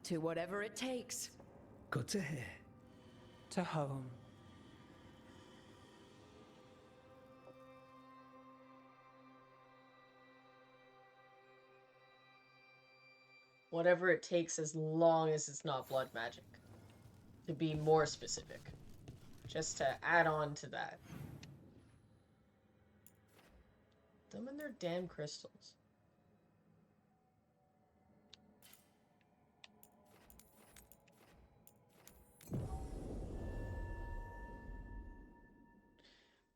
to whatever it takes. Good to hear. To home. Whatever it takes, as long as it's not blood magic. To be more specific. Just to add on to that. Them and their damn crystals.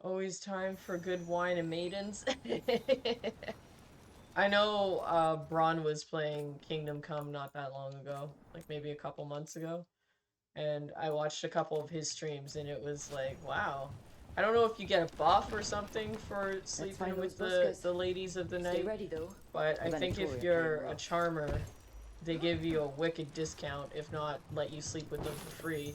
Always time for good wine and maidens. I know Braun was playing Kingdom Come not that long ago, like maybe a couple months ago, and I watched a couple of his streams and it was like, wow. I don't know if you get a buff or something for sleeping with the ladies of the night. Stay ready, though. But I think if you're a charmer, they give you a wicked discount, if not let you sleep with them for free.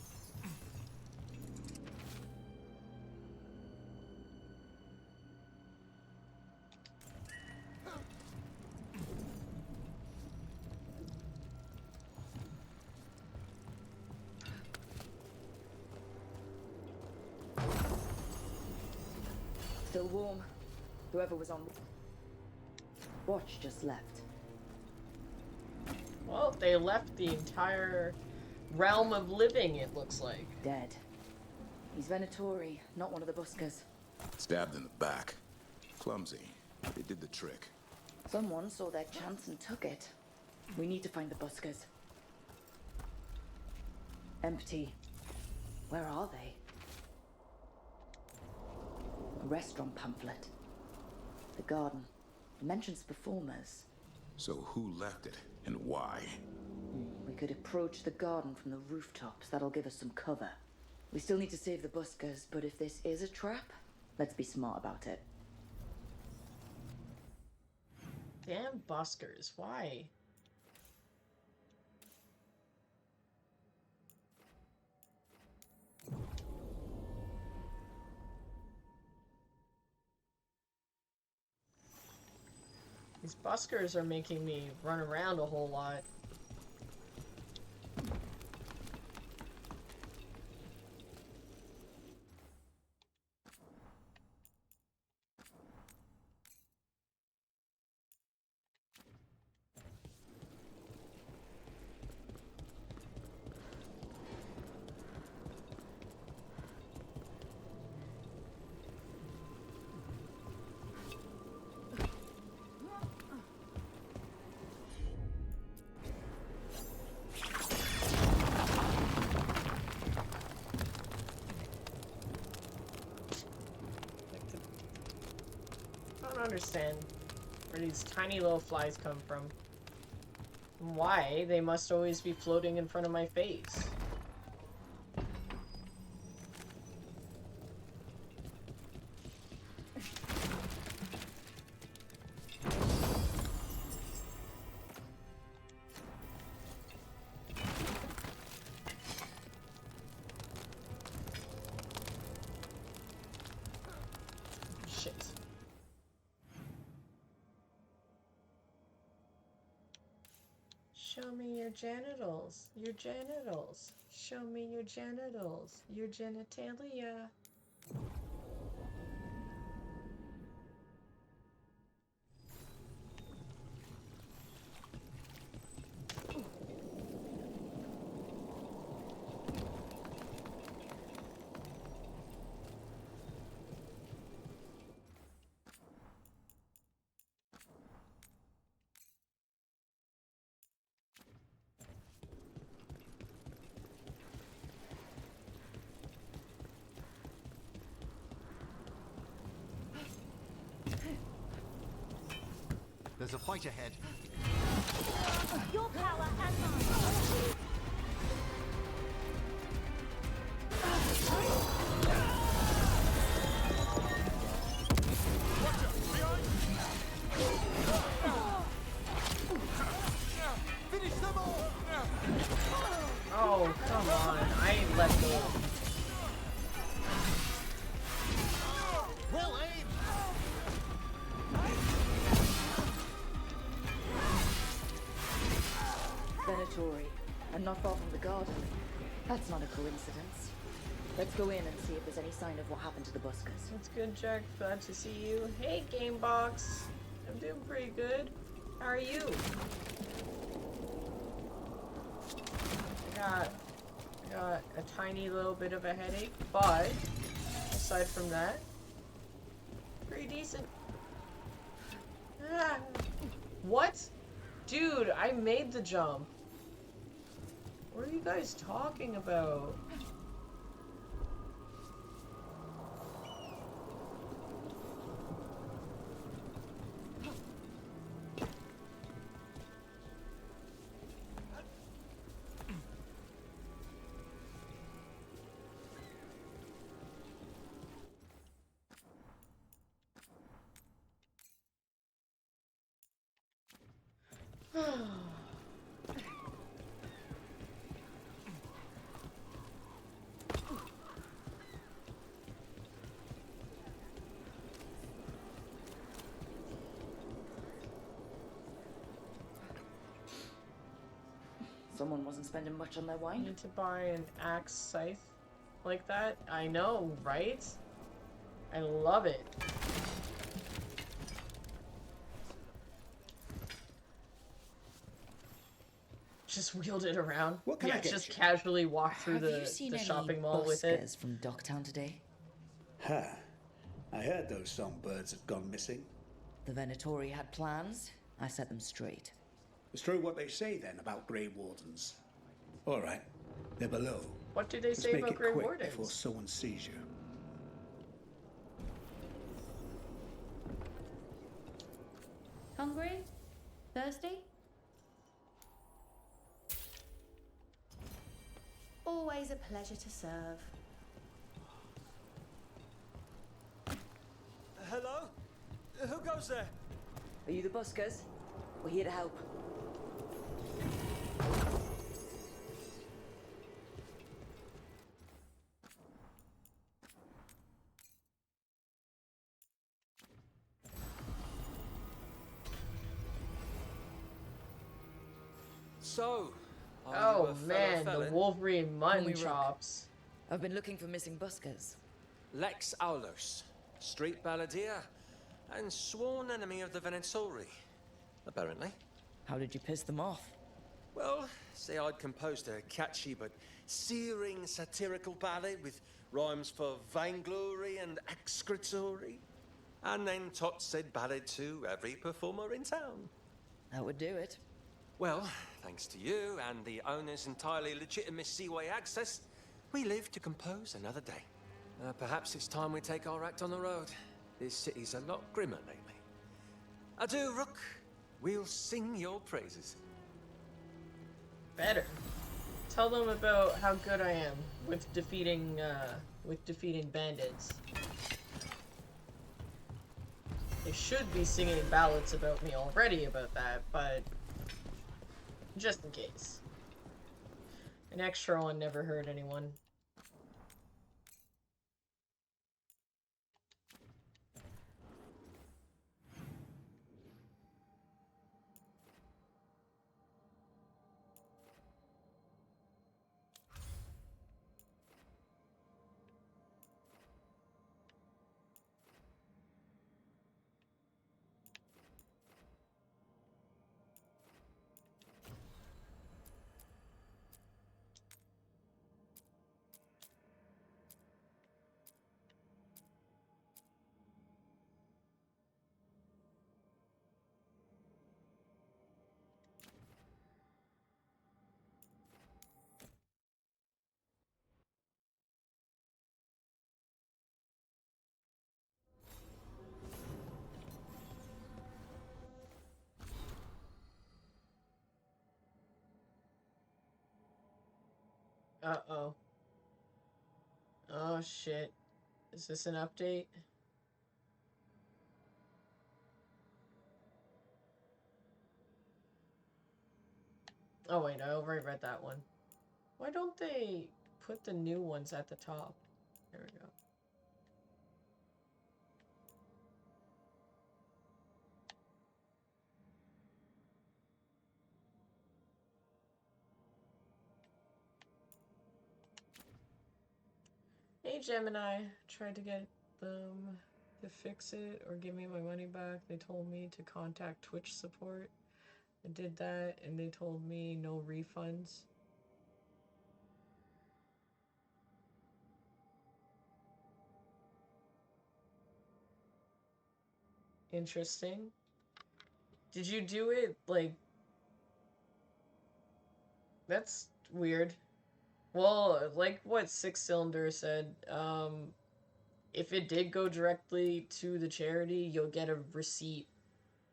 Still warm. Whoever was on watch just left. Well, they left the entire realm of living, it looks like. Dead. He's Venatori, not one of the buskers. Stabbed in the back. Clumsy. They did the trick. Someone saw their chance and took it. We need to find the buskers. Empty. Where are they? A restaurant pamphlet. The garden. It mentions performers. So who left it, and why? We could approach the garden from the rooftops. That'll give us some cover. We still need to save the buskers, but if this is a trap, let's be smart about it. Damn buskers, why? These buskers are making me run around a whole lot. I don't understand where these tiny little flies come from. And why they must always be floating in front of my face. Shit. Show me your genitals. Your genitals. Show me your genitals. Your genitalia. There's a fight ahead. Your power and mine. Finish them all! Oh, come on. I let go. Well aimed! Venatori, and not far from the garden. That's not a coincidence. Let's go in and see if there's any sign of what happened to the buskers. That's good, Jack. Glad to see you. Hey, Gamebox. I'm doing pretty good. How are you? I got a tiny little bit of a headache, but aside from that, pretty decent. Ah. What? Dude, I made the jump. What are you guys talking about? Someone wasn't spending much on their wine. Need to buy an axe scythe like that? I know, right? I love it. Just wheeled it around. What can I get just you? casually walk through Have you the seen any shopping mall with it. buskers from Docktown today? Huh. I heard those songbirds had gone missing. The Venatori had plans. I set them straight. It's true what they say then about Grey Wardens. All right, they're below. What do they Let's say make about it Grey quick Wardens? before someone sees you. Hungry? Thirsty? Always a pleasure to serve. Hello? Who goes there? Are you the buskers? We're here to help. So, Oh man, the Wolverine mutton chops. I've been looking for missing buskers. Lex Aulos, street balladeer, and sworn enemy of the Venatori, apparently. How did you piss them off? Well, say I'd composed a catchy but searing satirical ballad with rhymes for vainglory and excretory, and then tot said ballad to every performer in town. That would do it. Well, thanks to you and the owner's entirely legitimate seaway access, we live to compose another day. Perhaps it's time we take our act on the road. This city's a lot grimmer lately. Adieu, Rook. We'll sing your praises. Better. Tell them about how good I am with defeating bandits. They should be singing ballads about me already about that, but just in case. An extra one never hurt anyone. Uh-oh. Oh, shit. Is this an update? Oh, wait, I already read that one. Why don't they put the new ones at the top? There we go. Hey, Gemini. Tried to get them to fix it or give me my money back. They told me to contact Twitch support. I did that, and they told me no refunds. Interesting. Did you do it, like... That's weird. Well, like what Six Cylinder said, if it did go directly to the charity, you'll get a receipt,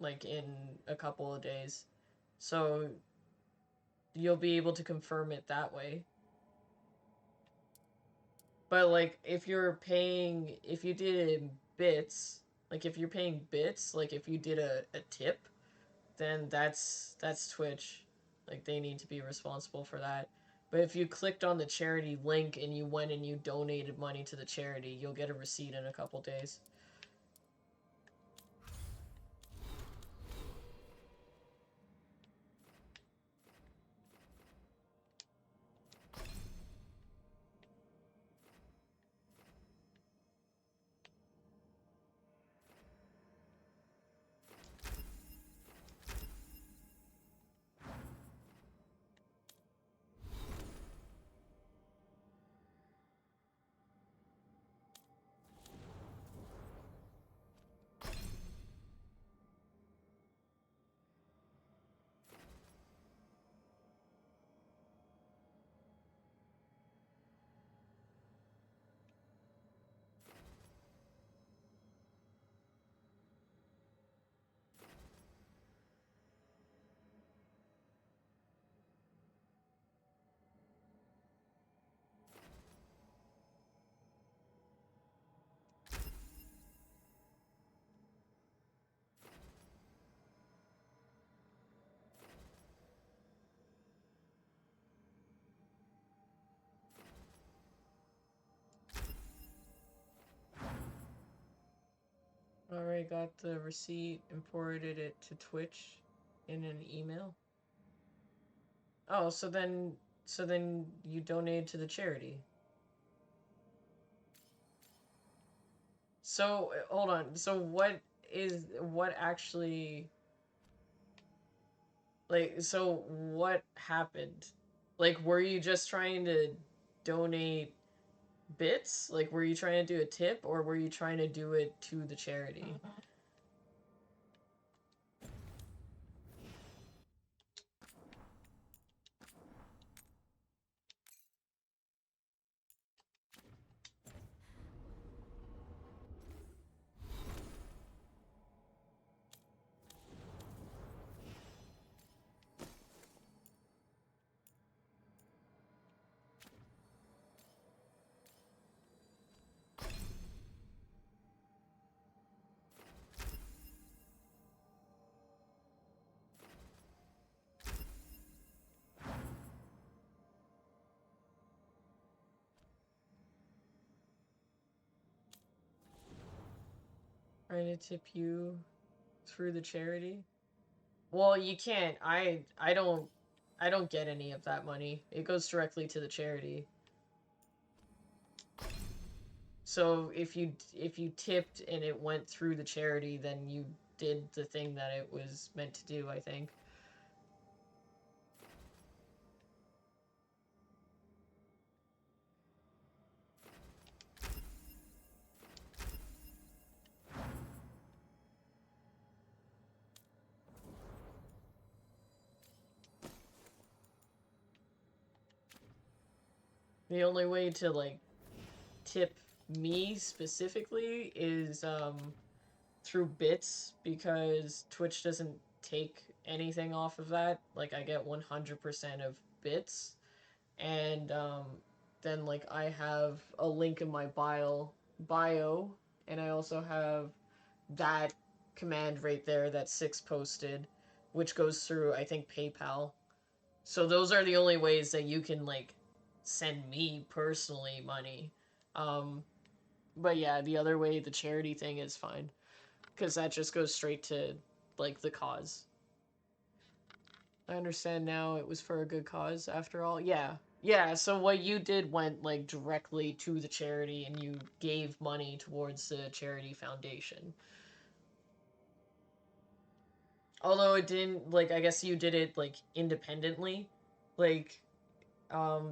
like, in a couple of days. So, you'll be able to confirm it that way. But, like, if you're paying, if you did it in bits, like, if you're paying bits, like, if you did a tip, then that's Twitch. Like, they need to be responsible for that. But if you clicked on the charity link and you went and you donated money to the charity, you'll get a receipt in a couple days. Alright, got the receipt and forwarded it to Twitch in an email. Oh, so then you donate to the charity. So, hold on. So what actually, like, so what happened? Like, were you just trying to donate bits? Like, were you trying to do a tip, or were you trying to do it to the charity? Trying to tip you through the charity? Well, you can't. I don't get any of that money. It goes directly to the charity. So if you tipped and it went through the charity, then you did the thing that it was meant to do, I think. The only way to, like, tip me specifically is through bits, because Twitch doesn't take anything off of that. Like, I get 100% of bits, and then like I have a link in my bio, and I also have that command right there that Six posted, which goes through, I think, PayPal. So those are the only ways that you can like send me personally money. But yeah, the other way, the charity thing, is fine, because that just goes straight to like the cause. I understand now it was for a good cause after all. Yeah. Yeah, so what you did went like directly to the charity, and you gave money towards the charity foundation. Although it didn't, like, I guess you did it like independently. Like,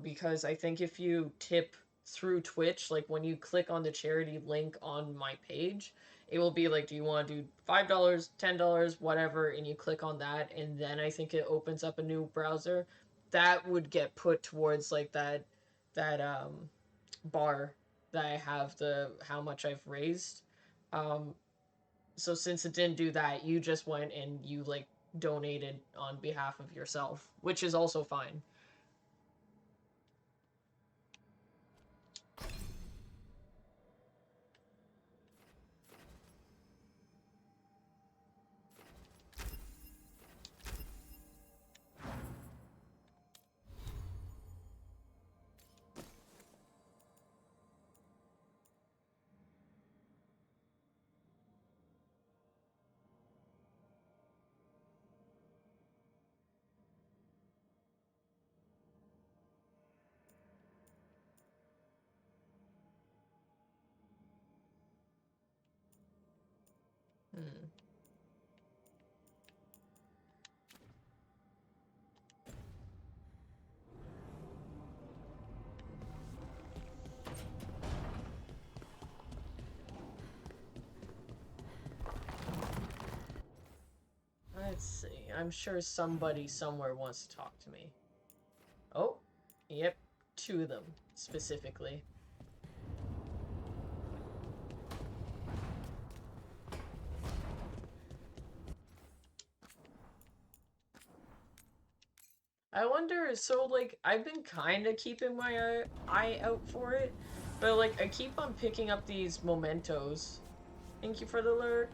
because I think if you tip through Twitch, like when you click on the charity link on my page, it will be like, do you want to do $5, $10, whatever, and you click on that, and then I think it opens up a new browser. That would get put towards like that bar that I have, the how much I've raised. So since it didn't do that, you just went and you like donated on behalf of yourself, which is also fine. Let's see. I'm sure somebody somewhere wants to talk to me. Oh, yep. 2 of them, specifically. I wonder, so, like, I've been kind of keeping my eye out for it, but, like, I keep on picking up these mementos. Thank you for the alert.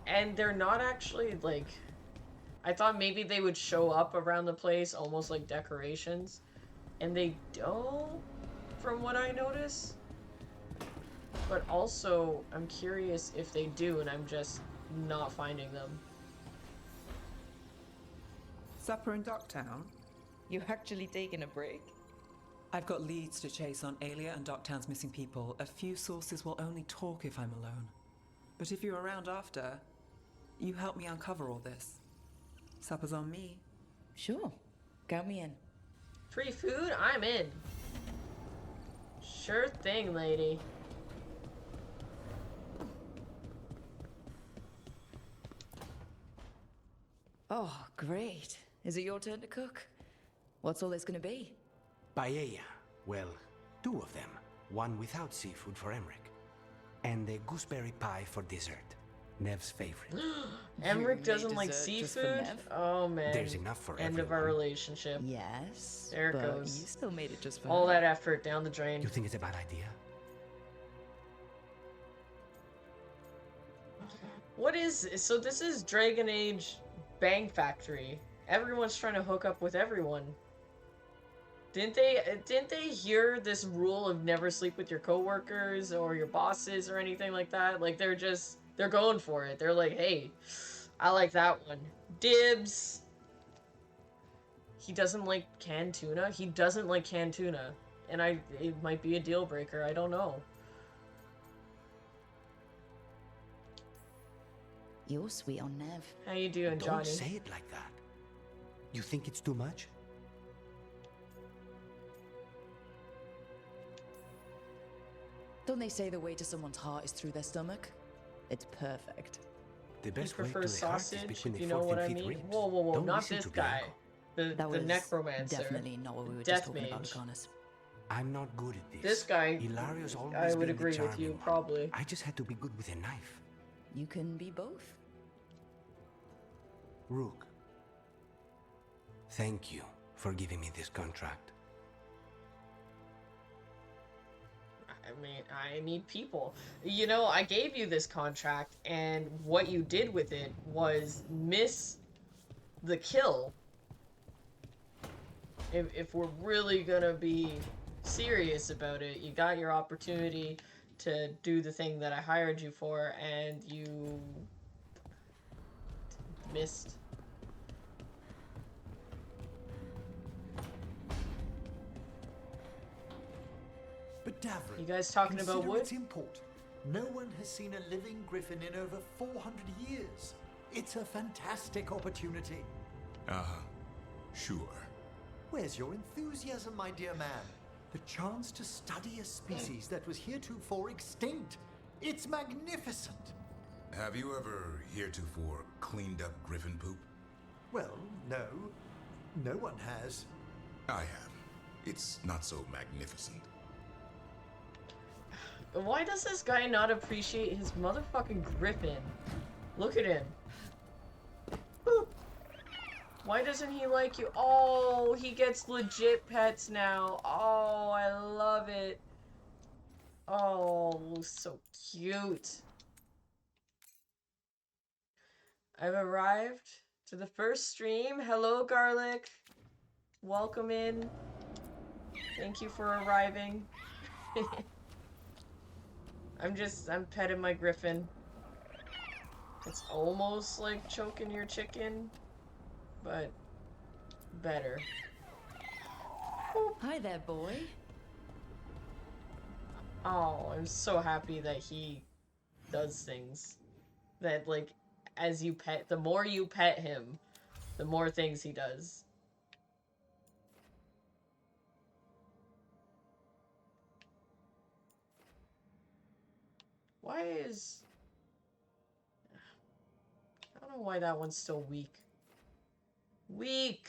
And they're not actually, like... I thought maybe they would show up around the place, almost like decorations. And they don't, from what I notice. But also, I'm curious if they do, and I'm just not finding them. Supper in Docktown? You actually taking a break? I've got leads to chase on Alia and Docktown's missing people. A few sources will only talk if I'm alone. But if you're around after, you help me uncover all this. Supper's on me. Sure. Count me in. Free food? I'm in. Sure thing, lady. Oh, great. Is it your turn to cook? What's all this gonna be? Paella. Well, 2 of them. One without seafood for Emmerich. And a gooseberry pie for dessert. Nev's favorite. Emmerich doesn't like seafood? Oh man. There's enough for End everyone. of our relationship. Yes. There it but goes. You still made it just for all her. that effort down the drain. You think it's a bad idea? What is... So this is Dragon Age Bang Factory. Everyone's trying to hook up with everyone. Didn't they hear this rule of never sleep with your coworkers or your bosses or anything like that? Like, they're going for it. They're like, hey, I like that one. Dibs. He doesn't like canned tuna. He doesn't like canned tuna. And it might be a deal breaker. I don't know. You're sweet on Nev. How you doing, Johnny? Don't say it like that. You think it's too much? Don't they say the way to someone's heart is through their stomach? It's perfect. The best He way to prefers the heart is sausage? between the You know 4th what I and 5th mean? ribs. Whoa, whoa, whoa! Don't Not listen this to guy. Bianco. That The was necromancer. definitely not what we were Death just talking about, mage. Lucanus. I'm not good at this. This guy, Hilario's always I would been the agree with charming you, one. probably. I just had to be good with a knife. You can be both. Rook, thank you for giving me this contract. I mean, I need people. You know, I gave you this contract, and what you did with it was miss the kill. If we're really gonna be serious about it, you got your opportunity to do the thing that I hired you for, and you missed. But Davrin, You guys talking about consider wood? its import. No one has seen a living griffin in over 400 years. It's a fantastic opportunity. Sure. Where's your enthusiasm, my dear man? The chance to study a species that was heretofore extinct. It's magnificent. Have you ever heretofore cleaned up griffin poop? Well, no. No one has. I have. It's not so magnificent. Why does this guy not appreciate his motherfucking griffin? Look at him. Boop. Why doesn't he like you? Oh, he gets legit pets now. Oh, I love it. Oh, so cute. I've arrived to the first stream. Hello, Garlic. Welcome in. Thank you for arriving. I'm petting my griffin. It's almost like choking your chicken, but better. Hi there, boy. Oh, I'm so happy that he does things. That, like, as you pet, the more you pet him, the more things he does. Why is... I don't know why that one's still weak. Weak!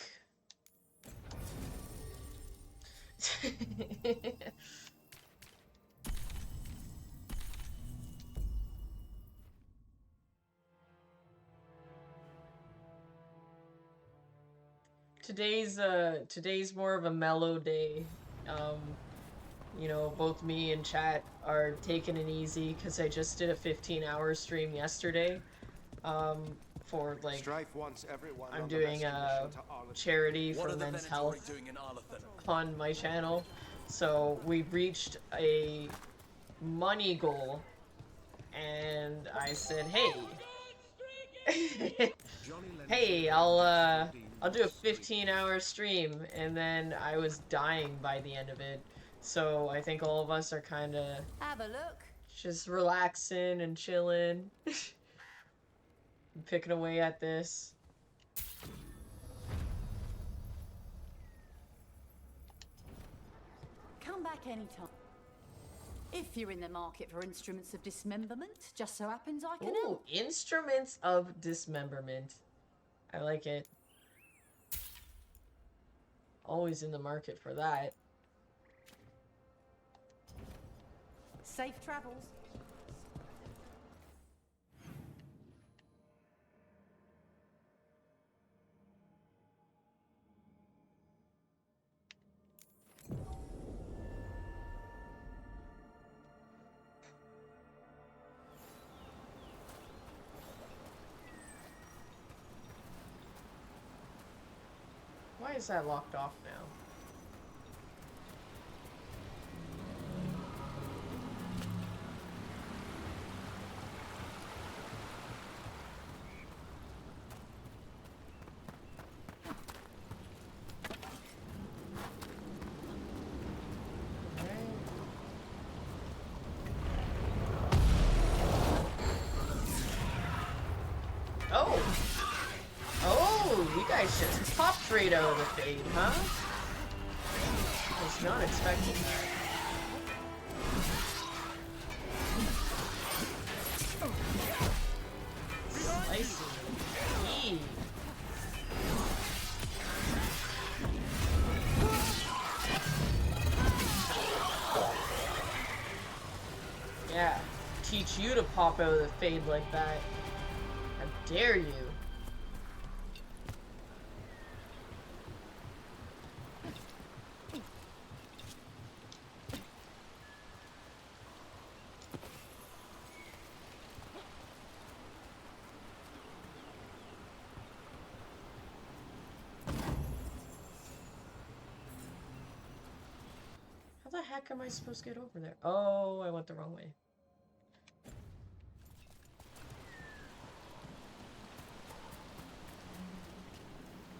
Today's more of a mellow day. You know, both me and chat are taking it easy because I just did a 15-hour stream yesterday. For like, I'm doing a charity for men's health on my channel. So we reached a money goal, and I said, hey, hey, I'll do a 15-hour stream, and then I was dying by the end of it. So I think all of us are kind of Have a look. just relaxing and chilling. Picking away at this. Come back anytime. If you're in the market for instruments of dismemberment, just so happens I can Ooh, help. instruments of dismemberment. I like it. Always in the market for that. Safe travels. Why is that locked off now? Oh! Oh, you guys just popped right out of the fade, huh? I was not expecting that. Spicy. Eee. Yeah, teach you to pop out of the fade like that. How dare you? the heck am I supposed to get over there? Oh, I went the wrong way.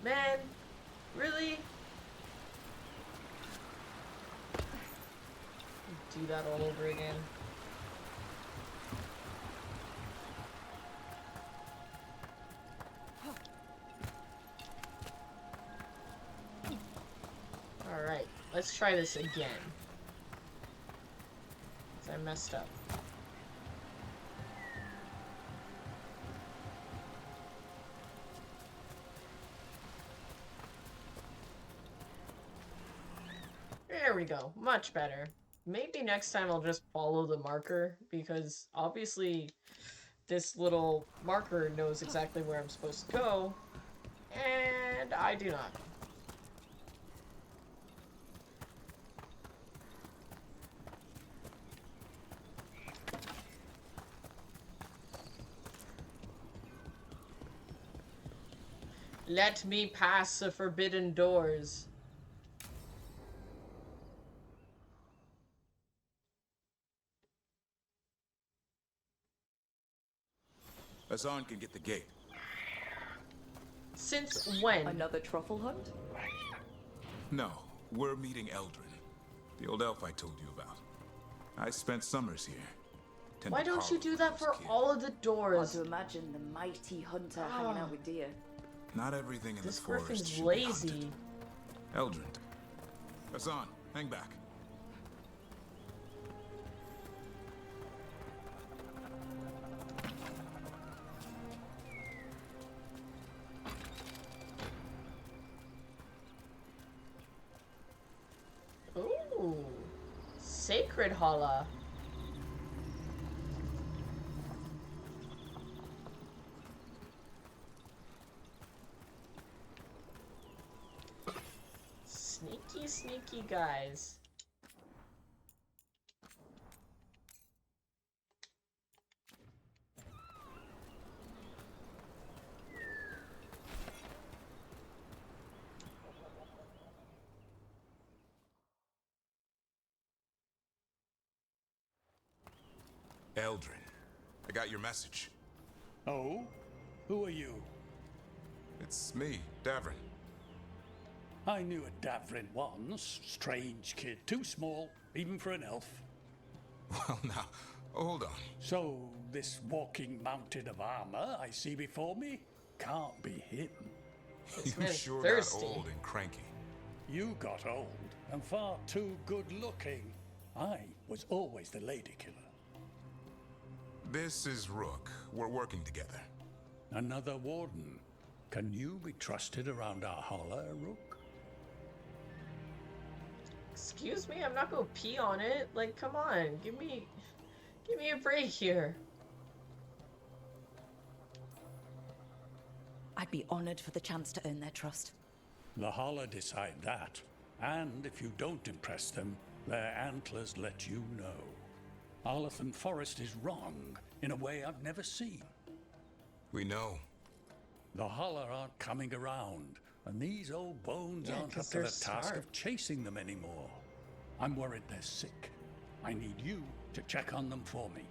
Man, really? Do that all over again. Alright, let's try this again. 'Cause I messed up. There we go. Much better. Maybe next time I'll just follow the marker, because obviously this little marker knows exactly where I'm supposed to go, and I do not. Let me pass the forbidden doors. Hassan can get the gate. Since when? Another truffle hunt? No, we're meeting Eldrin, the old elf I told you about. I spent summers here. Why don't you do that for all of the doors? Hard to imagine the mighty hunter hanging out with deer. Not everything in This the forest griffin's should be lazy. hunted. Eldrin. Hassan, hang back. Ooh, Sacred Holla. Sneaky, sneaky guys. Eldrin, I got your message. Oh? Who are you? It's me, Davrin. I knew a Davrin once. Strange kid. Too small, even for an elf. Well, now, hold on. So, this walking mountain of armor I see before me can't be him. You sure got old and cranky. You got old and far too good looking. I was always the lady killer. This is Rook. We're working together. Another warden. Can you be trusted around our holler, Rook? Excuse me, I'm not gonna pee on it. Like, come on, give me a break here. I'd be honored for the chance to earn their trust. The holler decide that. And if you don't impress them, their antlers let you know. Arlathan Forest is wrong in a way I've never seen. We know. The holler aren't coming around, and these old bones aren't up 'cause to the they're task smart. of chasing them anymore. I'm worried they're sick. I need you to check on them for me.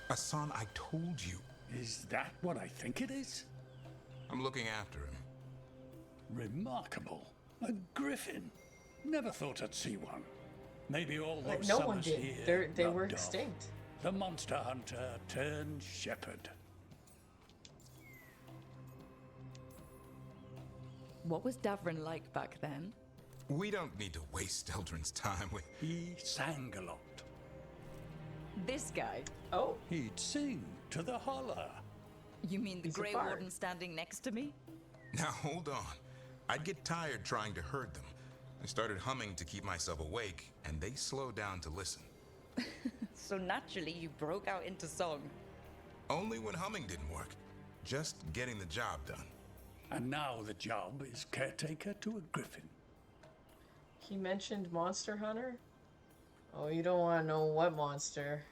Hassan, I told you. Is that what I think it is? I'm looking after him. Remarkable. A griffin. Never thought I'd see one. Maybe all Like, those no one summers did. here They were rubbed off. extinct. The monster hunter turned shepherd. What was Davrin like back then? We don't need to waste Eldrin's time with... He sang a lot. This guy? Oh. He'd sing to the holler. You mean the He's a Grey bard. Warden standing next to me? Now, hold on. I'd get tired trying to herd them. I started humming to keep myself awake, and they slowed down to listen. So naturally, you broke out into song. Only when humming didn't work. Just getting the job done. And now the job is caretaker to a griffin. He mentioned Monster Hunter? Oh, you don't want to know what monster.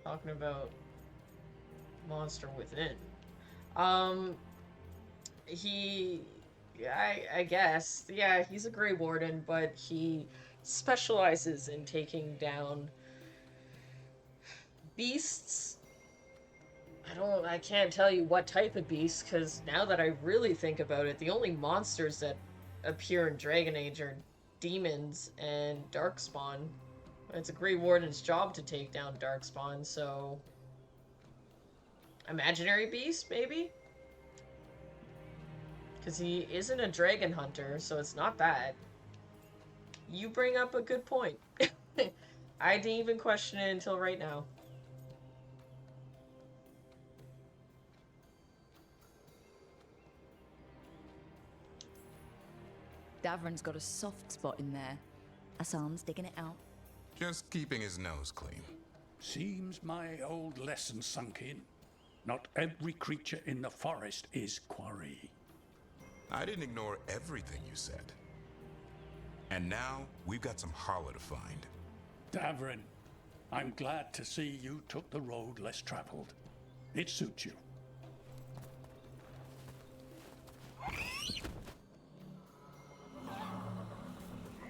Talking about Monster Within. He I guess. Yeah, he's a Grey Warden, but he specializes in taking down beasts. I can't tell you what type of beast, because now that I really think about it, the only monsters that appear in Dragon Age are demons and Darkspawn. It's a Grey Warden's job to take down Darkspawn, so... Imaginary beast, maybe? Because he isn't a dragon hunter, so it's not bad. You bring up a good point. I didn't even question it until right now. Davron's got a soft spot in there. Hassan's digging it out. Just keeping his nose clean. Seems my old lesson sunk in. Not every creature in the forest is quarry. I didn't ignore everything you said. And now, we've got some hollow to find. Davrin, I'm glad to see you took the road less traveled. It suits you.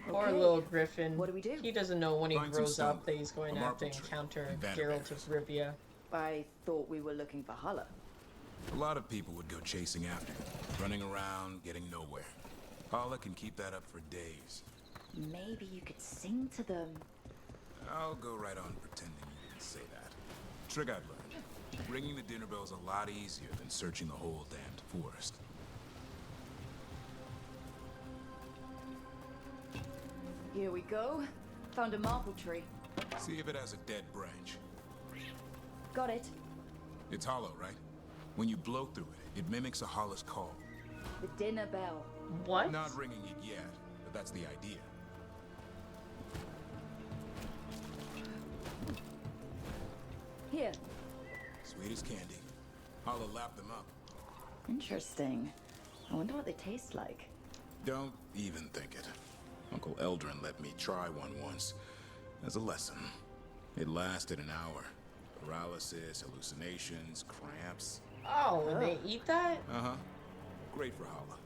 Poor little Griffin. What do we do? He doesn't know when he Find some grows stone, up that he's going a to have to marble tree, encounter and Geralt of Rivia. I thought we were looking for Hala. A lot of people would go chasing after you, running around, getting nowhere. Paula can keep that up for days. Maybe you could sing to them. I'll go right on pretending you didn't say that. Trick I've learned. Ringing the dinner bell's a lot easier than searching the whole damned forest. Here we go. Found a marble tree. See if it has a dead branch. Got it. It's hollow, right? When you blow through it, it mimics a hollow's call. The dinner bell. What? Not ringing it yet, but that's the idea. Here. Sweet as candy. Hollow lap them up. Interesting. I wonder what they taste like. Don't even think it. Uncle Eldrin let me try one once. As a lesson. It lasted an hour. Paralysis, hallucinations, cramps. Oh, and they eat that? Uh-huh. Great for Hala.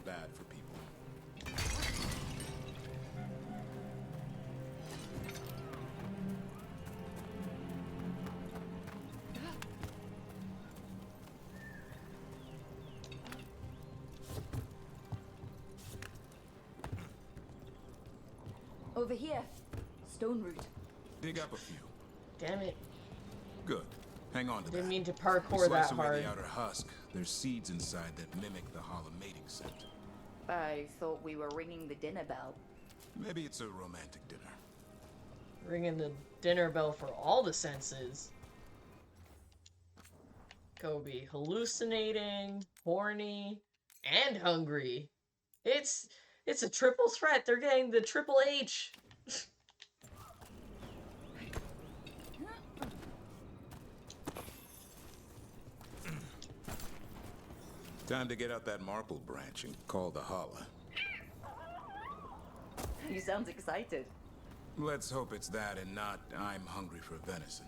Bad for people. Over here. Stone root. Dig up a few. Damn it. Good. Hang on to that. Didn't mean to You parkour slice that away hard. the outer husk. There's seeds inside that mimic the Hala mating scent. I thought we were ringing the dinner bell. Maybe it's a romantic dinner. Ringing the dinner bell for all the senses. Kobe hallucinating, horny, and hungry. It's a triple threat. They're getting the triple H. Time to get out that marble branch and call the Hala. You sound excited. Let's hope it's that and not I'm hungry for venison.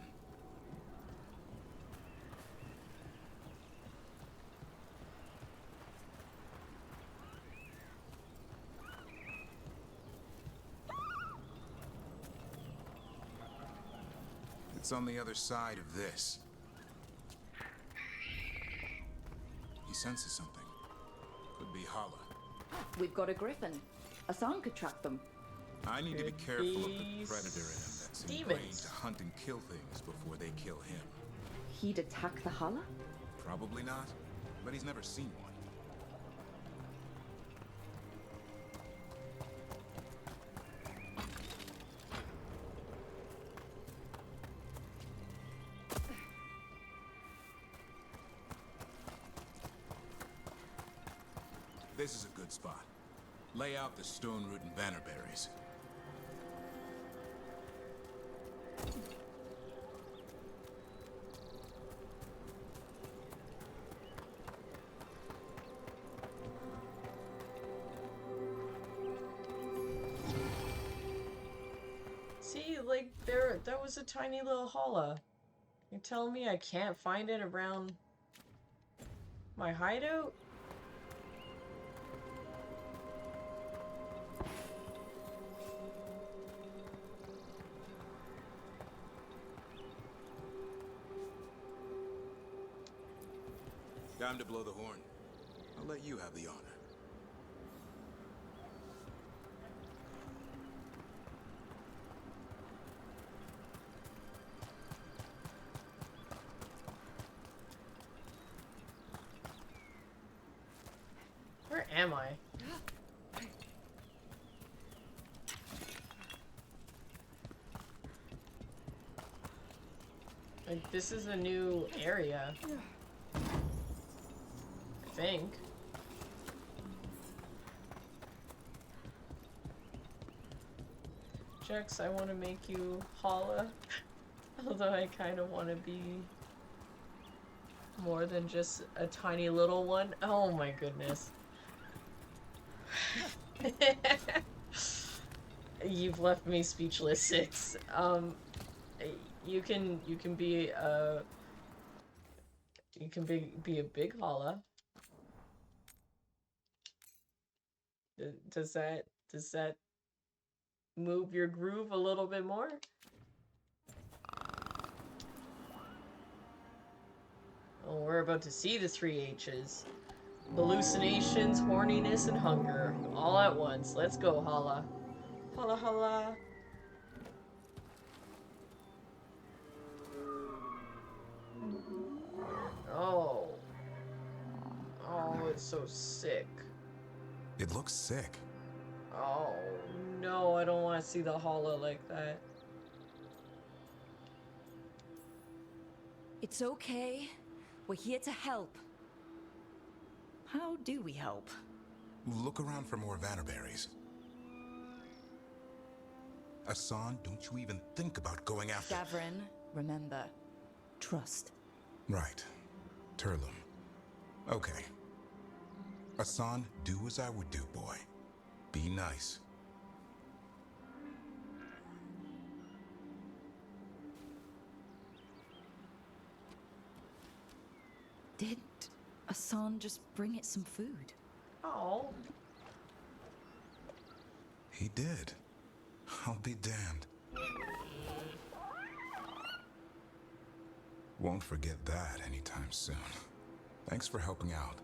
It's on the other side of this. He senses something. Could be Hala. We've got a griffin. Hassan could track them. I need to be careful of the predator in him that's ingrained demons. to hunt and kill things before they kill him. He'd attack the Hala? Probably not, but he's never seen one. This is a good spot. Lay out the stone root and bannerberries. See, like, that was a tiny little holla. You're telling me I can't find it around my hideout? Time to blow the horn. I'll let you have the honor. Where am I? Like, this is a new area. I think. Jax, I want to make you holla. Although I kind of want to be more than just a tiny little one. Oh my goodness. You've left me speechless, Six. You can be be a big holla. Does that move your groove a little bit more? Oh, we're about to see the 3 H's. Hallucinations, horniness, and hunger. All at once. Let's go, holla. Holla, holla. Oh. Oh, it's so sick. It looks sick. Oh, no, I don't want to see the holla like that. It's okay. We're here to help. How do we help? Look around for more Vannerberries. Asan, don't you even think about going after... Gavrin, remember, trust. Right. Turlum. Okay. Asan, do as I would do, boy. Be nice. Did Asan just bring it some food? Oh. He did. I'll be damned. Won't forget that anytime soon. Thanks for helping out.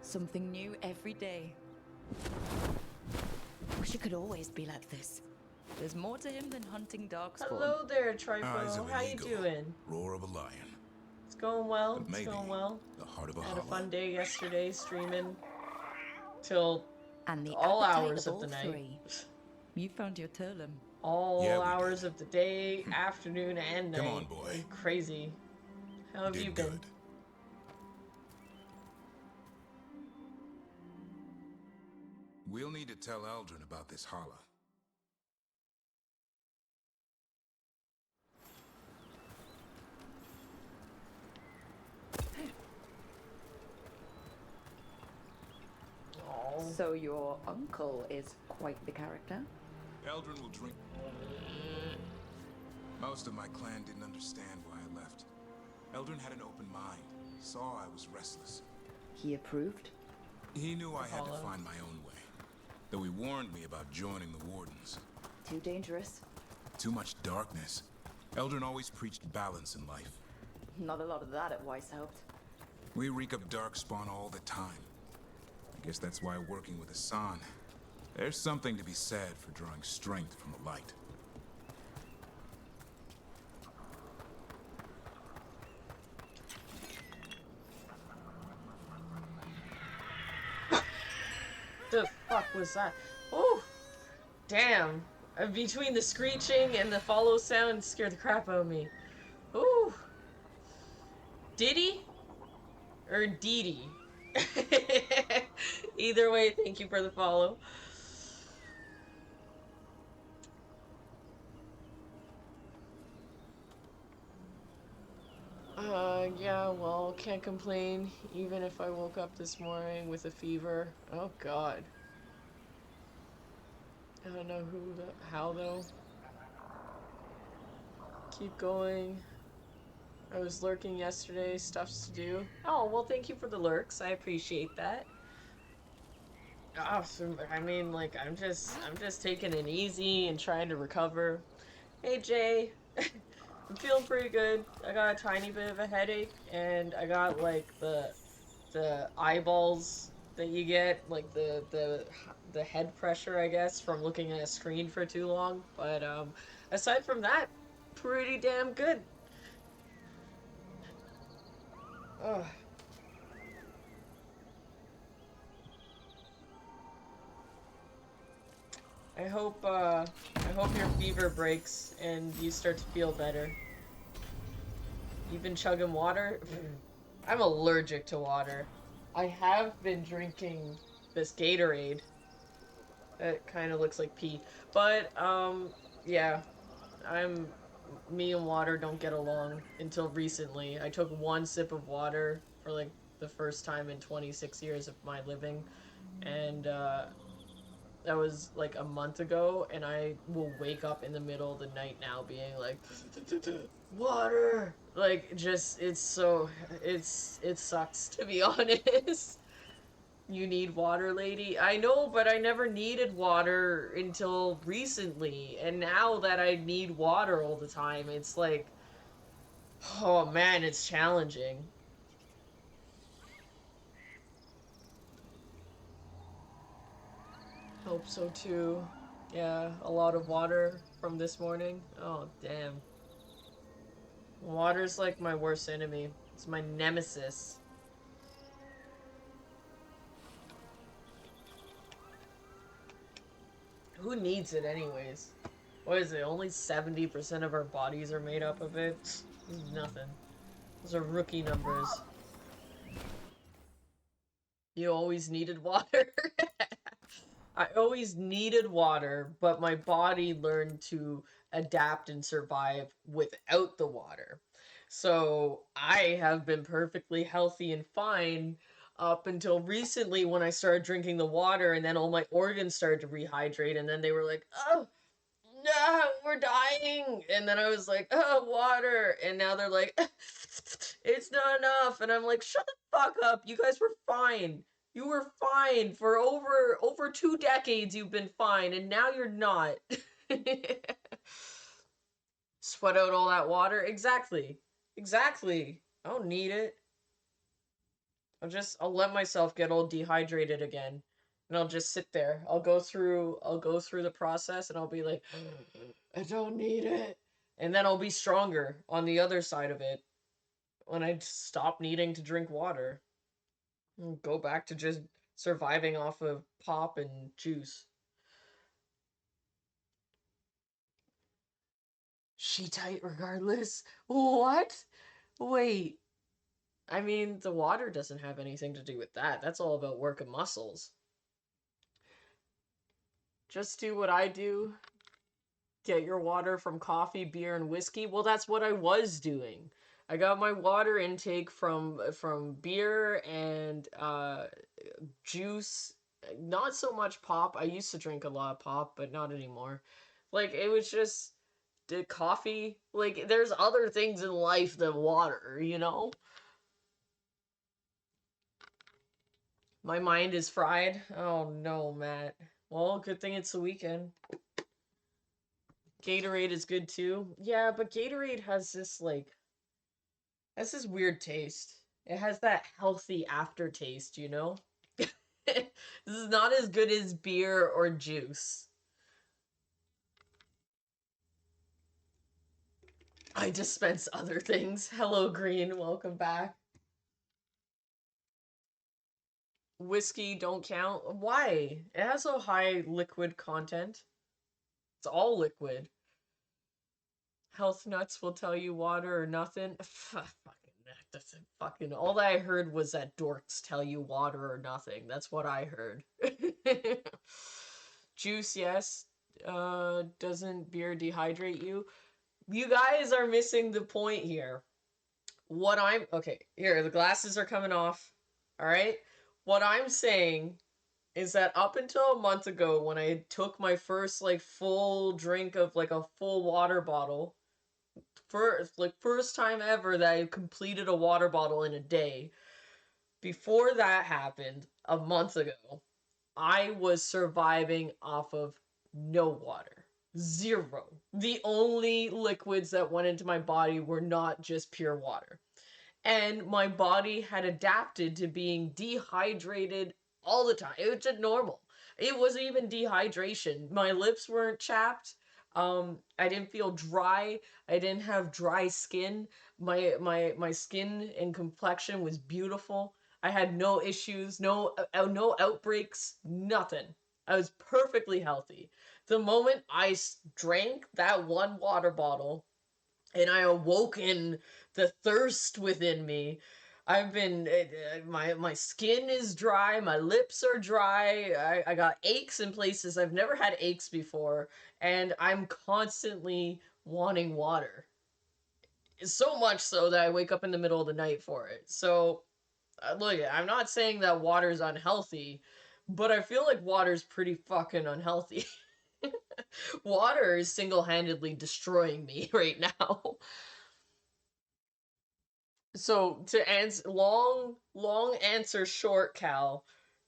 Something new every day. Wish it could always be like this. There's more to him than hunting darkspawn. Hello there, Eyes Tripo. of an How you eagle, doing? Roar of a lion. It's going well. But It's maybe going well. the heart of a Had a hollow. fun day yesterday streaming till And the all appetite hours of of the all night. three. You found your Turlum. All Yeah, we hours of the day, afternoon, and night. Come on, boy. Crazy. How have you been? Good. We'll need to tell Eldrin about this holla. So your uncle is quite the character? Eldrin will drink. Most of my clan didn't understand why I left. Eldrin had an open mind, saw I was restless. He approved? He knew I had to Hollow. find my own way, though he warned me about joining the Wardens. Too dangerous? Too much darkness. Eldrin always preached balance in life. Not a lot of that at Weishaupt. We reek of darkspawn all the time. I guess that's why working with Asan, there's something to be said for drawing strength from the light. The fuck was that? Oh, damn. Between the screeching and the follow sound, it scared the crap out of me. Ooh. Diddy? Or Didi? Either way, thank you for the follow. Yeah, well, can't complain, even if I woke up this morning with a fever. Oh, God. I don't know how, though. Keep going. I was lurking yesterday, stuffs to do. Oh, well, thank you for the lurks. I appreciate that. Oh, so, I mean, like, I'm just taking it easy and trying to recover. Hey, Jay. I'm feeling pretty good. I got a tiny bit of a headache, and I got like the eyeballs that you get, like the head pressure, I guess, from looking at a screen for too long. But aside from that, pretty damn good. Ugh. I hope your fever breaks and you start to feel better. You've been chugging water? I'm allergic to water. I have been drinking this Gatorade. It kind of looks like pee. But, yeah. I'm... Me and water don't get along until recently. I took one sip of water for, like, the first time in 26 years of my living. And, that was, like, a month ago. And I will wake up in the middle of the night now being like... Water! Like, just, it's so... it sucks, to be honest. You need water, lady? I know, but I never needed water until recently. And now that I need water all the time, it's like, oh man, it's challenging. Hope so too. Yeah, a lot of water from this morning. Oh, damn. Water's like my worst enemy. It's my nemesis. Who needs it anyways? What is it? Only 70% of our bodies are made up of it? Nothing. Those are rookie numbers. You always needed water? I always needed water, but my body learned to adapt and survive without the water. So I have been perfectly healthy and fine up until recently when I started drinking the water, and then all my organs started to rehydrate, and then they were like, oh, no, we're dying. And then I was like, oh, water. And now they're like, it's not enough. And I'm like, shut the fuck up. You guys were fine. You were fine for over 2 decades. You've been fine, and now you're not. Sweat out all that water. Exactly. Exactly. I don't need it. I'll let myself get all dehydrated again. And I'll just sit there. I'll go through the process and I'll be like, I don't need it. And then I'll be stronger on the other side of it when I stop needing to drink water. And go back to just surviving off of pop and juice. She tight regardless. What? Wait. I mean, the water doesn't have anything to do with that. That's all about working muscles. Just do what I do. Get your water from coffee, beer, and whiskey. Well, that's what I was doing. I got my water intake from beer and juice. Not so much pop. I used to drink a lot of pop, but not anymore. Like, it was just the coffee. Like, there's other things in life than water, you know? My mind is fried. Oh no, Matt. Well, good thing it's the weekend. Gatorade is good too. Yeah, but Gatorade has this has this weird taste. It has that healthy aftertaste, you know? This is not as good as beer or juice. I dispense other things. Hello, Green. Welcome back. Whiskey don't count. Why? It has so high liquid content. It's all liquid. Health nuts will tell you water or nothing. That's fucking. All that I heard was that dorks tell you water or nothing. That's what I heard. Juice, yes. Doesn't beer dehydrate you? You guys are missing the point here. Okay, here, the glasses are coming off. All right? What I'm saying is that up until a month ago when I took my first full drink of a full water bottle, first time ever that I completed a water bottle in a day. Before that happened, a month ago, I was surviving off of no water. Zero. The only liquids that went into my body were not just pure water. And my body had adapted to being dehydrated all the time. It was just normal. It wasn't even dehydration. My lips weren't chapped. I didn't feel dry. I didn't have dry skin. My skin and complexion was beautiful. I had no issues, no outbreaks, nothing. I was perfectly healthy. The moment I drank that one water bottle and I awoke in the thirst within me. I've been my skin is dry, my lips are dry. I got aches in places I've never had aches before, and I'm constantly wanting water. So much so that I wake up in the middle of the night for it. So look, I'm not saying that water's unhealthy, but I feel like water's pretty fucking unhealthy. Water is single-handedly destroying me right now. So to answer long answer short, Cal,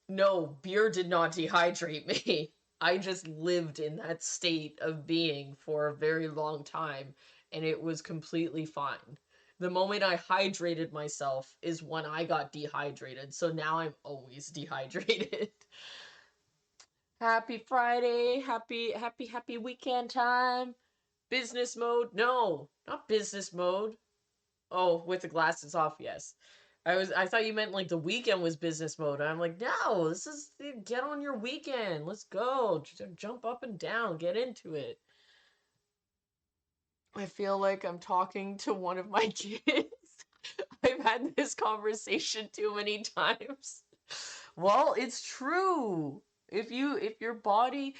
no, beer did not dehydrate me. I just lived in that state of being for a very long time, and it was completely fine. The moment I hydrated myself is when I got dehydrated, so now I'm always dehydrated. Happy Friday, happy weekend time. Business mode? No, not business mode. Oh, with the glasses off, yes. I thought you meant like the weekend was business mode. I'm like, no, this is get on your weekend. Let's go. Jump up and down. Get into it. I feel like I'm talking to one of my kids. I've had this conversation too many times. Well, it's true. If your body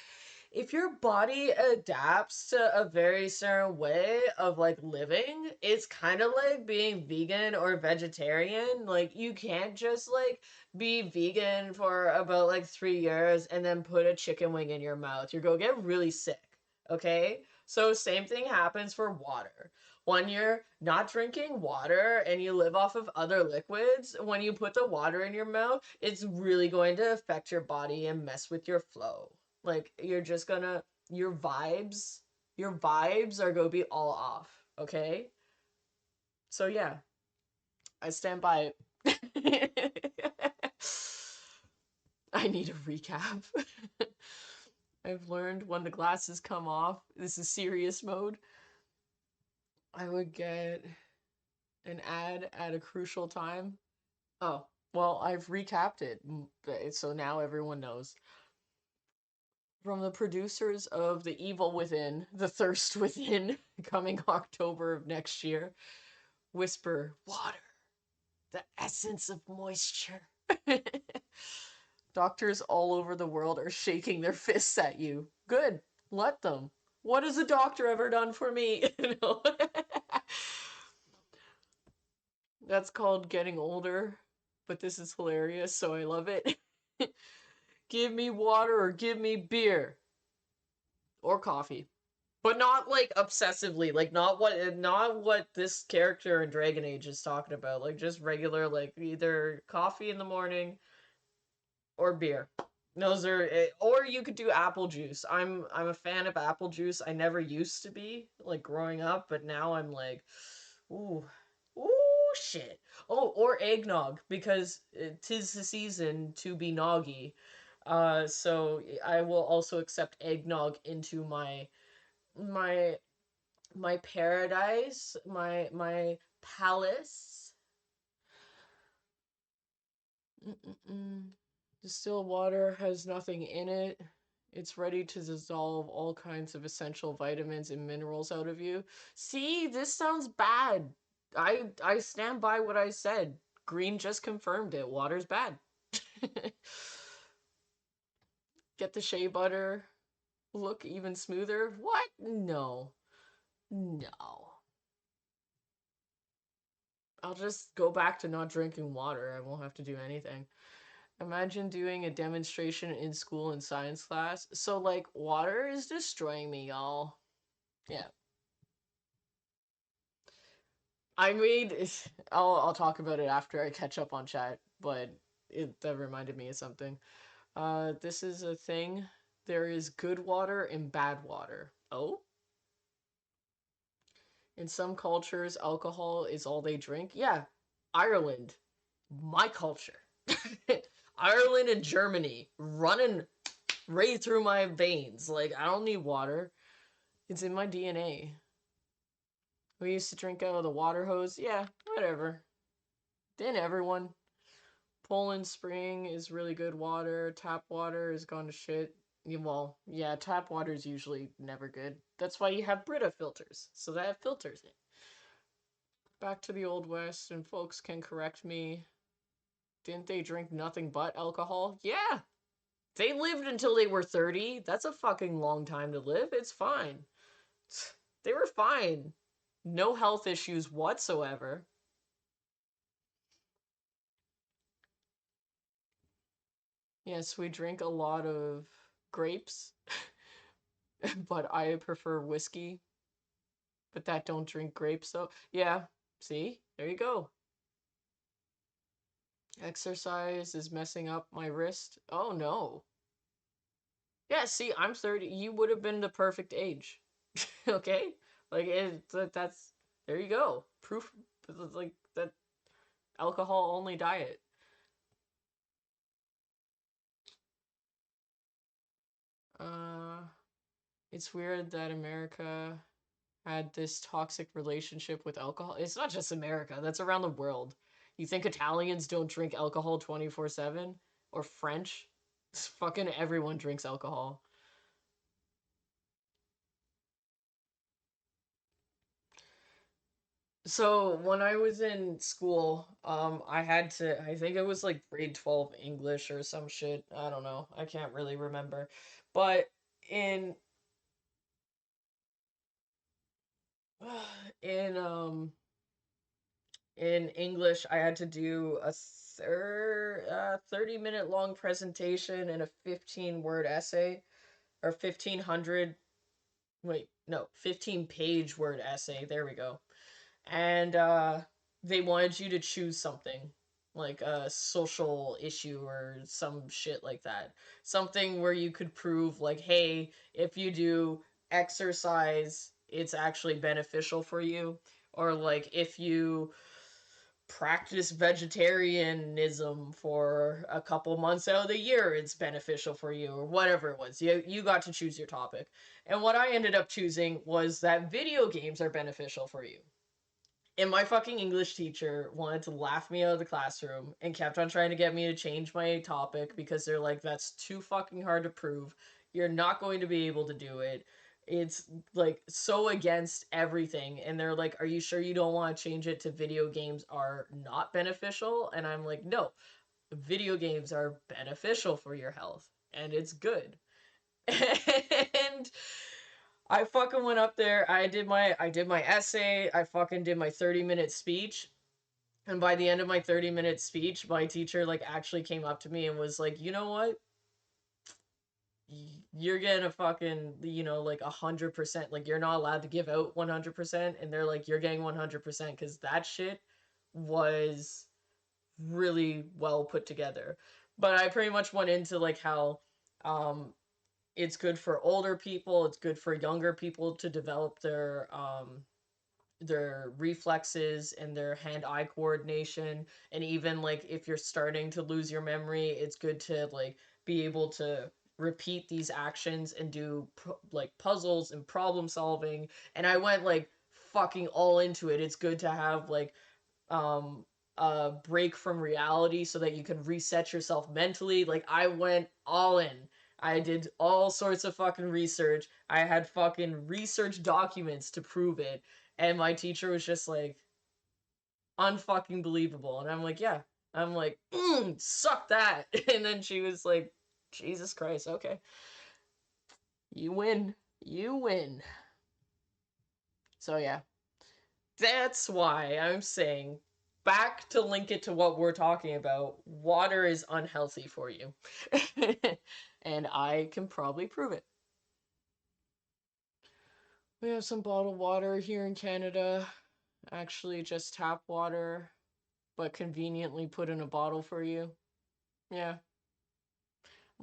adapts to a very certain way of like living, it's kind of like being vegan or vegetarian. Like you can't just like be vegan for about like 3 years and then put a chicken wing in your mouth. You're going to get really sick. Okay? So same thing happens for water. When you're not drinking water and you live off of other liquids, when you put the water in your mouth, it's really going to affect your body and mess with your flow. Like you're just gonna your vibes are gonna be all off, okay? So yeah, I stand by it. I need a recap. I've learned when the glasses come off, this is serious mode. I would get an ad at a crucial time. Oh, well, I've recapped it, so now everyone knows. From the producers of The Evil Within, The Thirst Within, coming October of next year. Whisper, water, the essence of moisture. Doctors all over the world are shaking their fists at you. Good, let them. What has a doctor ever done for me? That's called getting older, but this is hilarious, so I love it. Give me water or give me beer. Or coffee. But not like obsessively, like not what this character in Dragon Age is talking about. Like just regular, like either coffee in the morning or beer. Those are, or you could do apple juice. I'm a fan of apple juice. I never used to be, like growing up, but now I'm like, ooh, ooh, shit. Oh, or eggnog because 'tis the season to be noggy. So I will also accept eggnog into my my paradise, my palace. Mm-mm-mm. Distilled water has nothing in it. It's ready to dissolve all kinds of essential vitamins and minerals out of you. See, this sounds bad. I stand by what I said. Green just confirmed it. Water's bad. Get the shea butter. Look even smoother. What? No. No. I'll just go back to not drinking water. I won't have to do anything. Imagine doing a demonstration in school in science class. So, like, water is destroying me, y'all. Yeah. I made. I'll talk about it after I catch up on chat, but that reminded me of something. This is a thing. There is good water and bad water. Oh? In some cultures, alcohol is all they drink. Yeah, Ireland, my culture. Ireland and Germany running right through my veins. Like, I don't need water. It's in my DNA. We used to drink out of the water hose. Yeah, whatever. Didn't everyone? Poland Spring is really good water. Tap water is gone to shit. Well, yeah, tap water is usually never good. That's why you have Brita filters, so that filters it. Back to the Old West, and folks can correct me. Didn't they drink nothing but alcohol? Yeah! They lived until they were 30. That's a fucking long time to live. It's fine. They were fine. No health issues whatsoever. Yes, we drink a lot of grapes, but I prefer whiskey. But that don't drink grapes, so yeah. See? There you go. Exercise is messing up my wrist. Oh no. Yeah, see, I'm 30. You would have been the perfect age. Okay? Like, that's, there you go. Proof, like, that alcohol only diet. Uh, it's weird that America had this toxic relationship with alcohol. It's not just America, that's around the world. You think Italians don't drink alcohol 24/7? Or French? Fucking everyone drinks alcohol. So when I was in school, I had to, I think it was like grade 12 English or some shit. I don't know. I can't really remember. But in in um in English, I had to do a 30-minute long presentation and a 15-word essay, or 1500, wait, no, 15-page word essay. There we go. And they wanted you to choose something, like a social issue or some shit like that. Something where you could prove, like, hey, if you do exercise, it's actually beneficial for you. Or, like, if you practice vegetarianism for a couple months out of the year, it's beneficial for you, or whatever it was. You got to choose your topic. And what I ended up choosing was that video games are beneficial for you. And my fucking English teacher wanted to laugh me out of the classroom and kept on trying to get me to change my topic because they're like, that's too fucking hard to prove. You're not going to be able to do it. It's like so against everything. And they're like, are you sure you don't want to change it to video games are not beneficial? And I'm like, no, video games are beneficial for your health and it's good. And I fucking went up there. I did my essay. I fucking did my 30-minute speech. And by the end of my 30-minute speech, my teacher like actually came up to me and was like, "You know what? You're getting a fucking, like 100%. Like you're not allowed to give out 100%." And they're like, "You're getting 100% cuz that shit was really well put together." But I pretty much went into like how it's good for older people, it's good for younger people to develop their reflexes and their hand-eye coordination. And even like if you're starting to lose your memory, it's good to like be able to repeat these actions and do like puzzles and problem solving. And I went like fucking all into it. It's good to have like um a break from reality so that you can reset yourself mentally. Like I went all in. I did all sorts of fucking research. I had fucking research documents to prove it. And my teacher was just like, unfucking believable. And I'm like, yeah. I'm like, suck that. And then she was like, Jesus Christ, okay. You win. You win. So yeah. That's why I'm saying, back to link it to what we're talking about, water is unhealthy for you. And I can probably prove it. We have some bottled water here in Canada. Actually, just tap water, but conveniently put in a bottle for you. Yeah.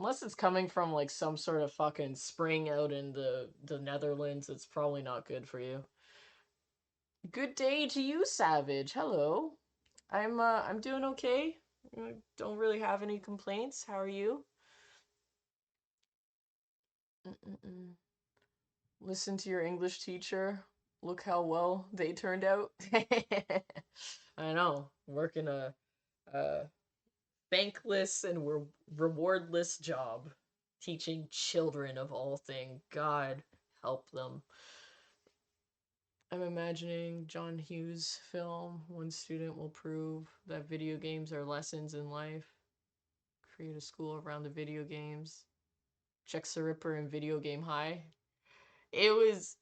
Unless it's coming from like some sort of fucking spring out in the Netherlands, it's probably not good for you. Good day to you, Savage. Hello. I'm doing okay. I don't really have any complaints. How are you? Listen to your English teacher. Look how well they turned out. I know. Working a thankless and rewardless job. Teaching children of all things. God help them. I'm imagining John Hughes' film. One student will prove that video games are lessons in life. Create a school around the video games. Check the Ripper and Video Game High. It was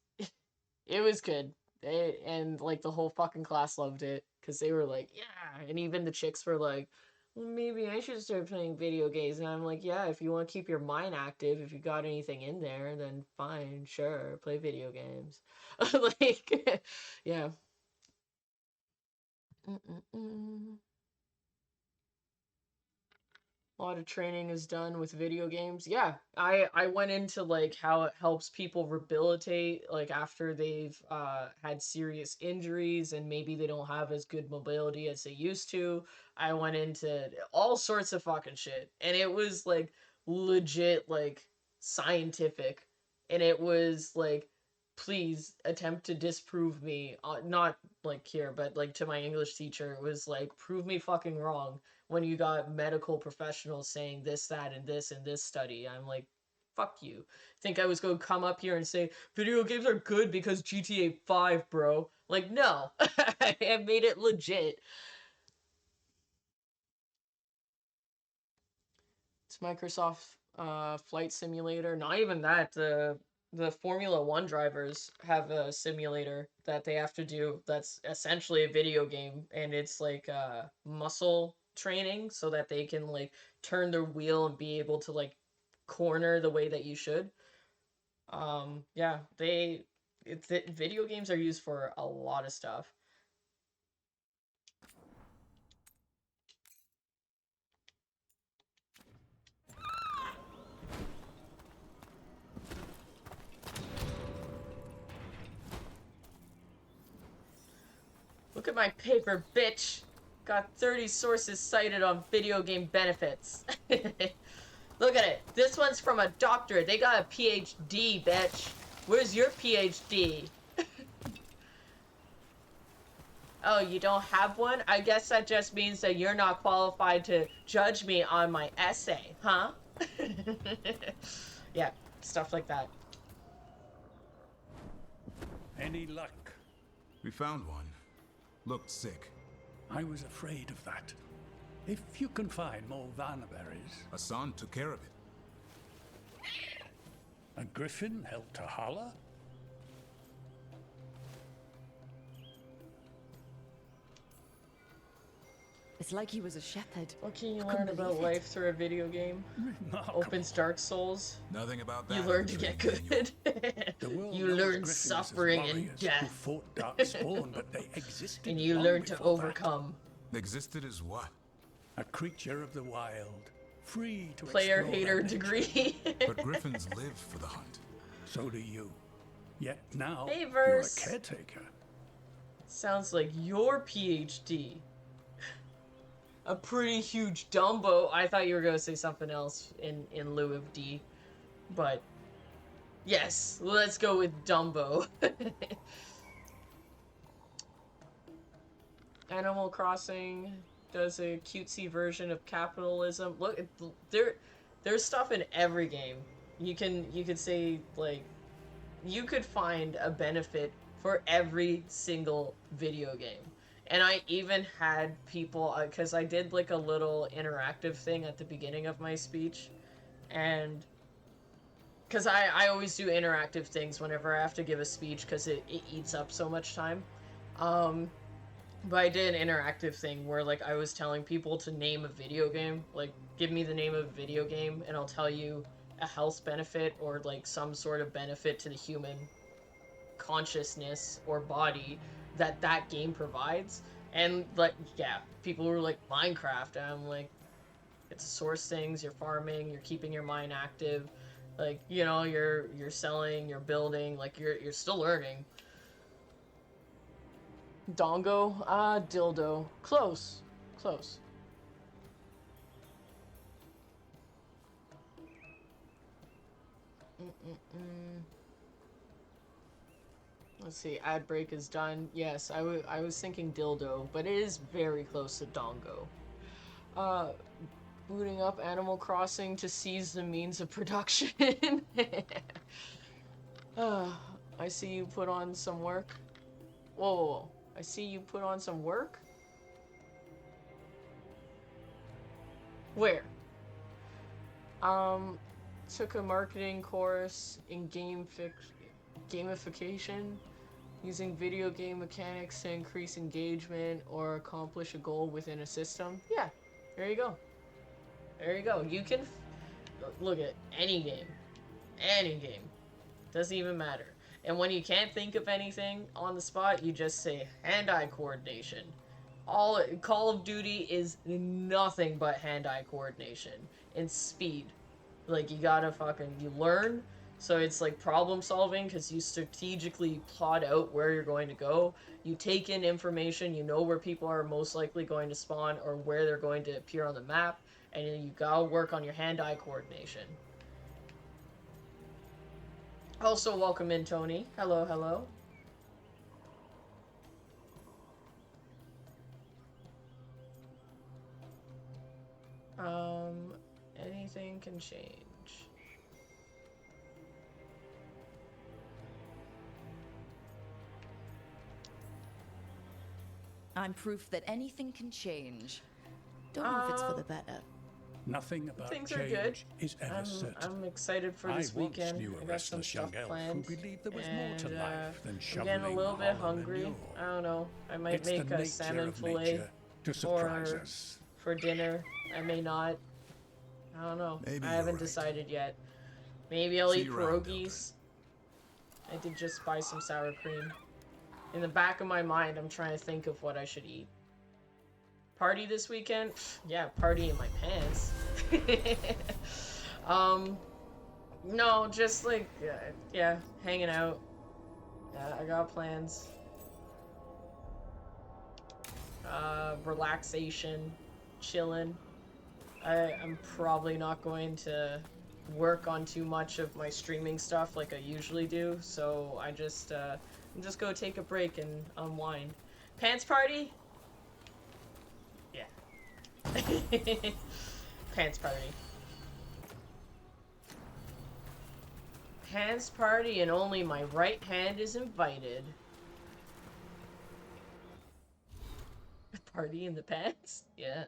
good. And like the whole fucking class loved it because they were like, yeah. And even the chicks were like, well, maybe I should start playing video games. And I'm like, yeah, if you want to keep your mind active, if you got anything in there, then fine, sure, play video games. Like, yeah. A lot of training is done with video games. Yeah, I went into like how it helps people rehabilitate like after they've had serious injuries and maybe they don't have as good mobility as they used to. I went into all sorts of fucking shit, and it was like legit like scientific, and it was like, please attempt to disprove me, not like here, but like to my English teacher. It was like, prove me fucking wrong when you got medical professionals saying this, that, and this study. I'm like, fuck you. Think I was going to come up here and say, video games are good because GTA 5, bro. Like, no. I made it legit. It's Microsoft Flight Simulator. Not even that. The Formula 1 drivers have a simulator that they have to do that's essentially a video game, and it's like muscle training so that they can like turn their wheel and be able to like corner the way that you should. Yeah, video games are used for a lot of stuff. Look at my paper, bitch. Got 30 sources cited on video game benefits. Look at it. This one's from a doctor. They got a PhD, bitch. Where's your PhD? Oh, you don't have one? I guess that just means that you're not qualified to judge me on my essay, huh? Yeah, stuff like that. Any luck? We found one. Looked sick. I was afraid of that. If you can find more Vanaberries... Hassan took care of it. A griffin helped to holler? It's like he was a shepherd. What can you learn about life through a video game? Opens Dark Souls. Nothing about that. You learn to get good. You learn suffering and death. Fought Darkspawn, but they existed. And you learn to overcome. Existed as what? A creature of the wild, free to player hater degree. But griffins live for the hunt. So do you. Yet now hey, you're a caretaker. Sounds like your PhD. A pretty huge Dumbo. I thought you were gonna say something else in lieu of D, but yes, let's go with Dumbo. Animal Crossing does a cutesy version of capitalism. Look, there's stuff in every game. You could say like you could find a benefit for every single video game. And I even had people, because I did like a little interactive thing at the beginning of my speech, and because I always do interactive things whenever I have to give a speech because it eats up so much time. But I did an interactive thing where like I was telling people to name a video game, like give me the name of a video game and I'll tell you a health benefit or like some sort of benefit to the human consciousness or body that game provides. And like, yeah, people were like, Minecraft, and I'm like, get to source things, you're farming, you're keeping your mind active. Like, you know, you're selling, you're building, like you're still learning. Dongo? Ah, dildo. Close. Close. Let's see, ad break is done. Yes, I was thinking dildo, but it is very close to dongo. Booting up Animal Crossing to seize the means of production. I see you put on some work. Whoa, I see you put on some work? Where? Took a marketing course in gamification, using video game mechanics to increase engagement or accomplish a goal within a system. Yeah, there you go. There you go. You can look at any game. Any game. Doesn't even matter. And when you can't think of anything on the spot, you just say hand-eye coordination. All Call of Duty is nothing but hand-eye coordination and speed. Like, you gotta you learn, so it's like problem solving because you strategically plot out where you're going to go. You take in information, you know where people are most likely going to spawn or where they're going to appear on the map, and then you gotta work on your hand-eye coordination. Also, welcome in, Tony. Hello, hello. Anything can change. I'm proof that anything can change. Don't know if it's for the better. Nothing about Things are change good. is ever certain. I'm excited for this weekend. I once knew I a got some restless stuff young elf planned, who believed there was more to and life than I'm shoveling getting a little bit hollow hungry. manure. I don't know. I might It's make the a nature salmon of fillet nature to surprise us. for dinner. I may not. I don't know. Maybe I you're haven't right. decided yet. Maybe I'll See eat you around, pierogies. I did just buy some sour cream. In the back of my mind, I'm trying to think of what I should eat. Party this weekend? Yeah, party in my pants. No, just like, yeah, hanging out. Yeah, I got plans. Relaxation, chilling. I'm probably not going to work on too much of my streaming stuff like I usually do, so I'm just gonna take a break and unwind. Pants party? Yeah. Pants party. Pants party and only my right hand is invited. Party in the pants? Yeah.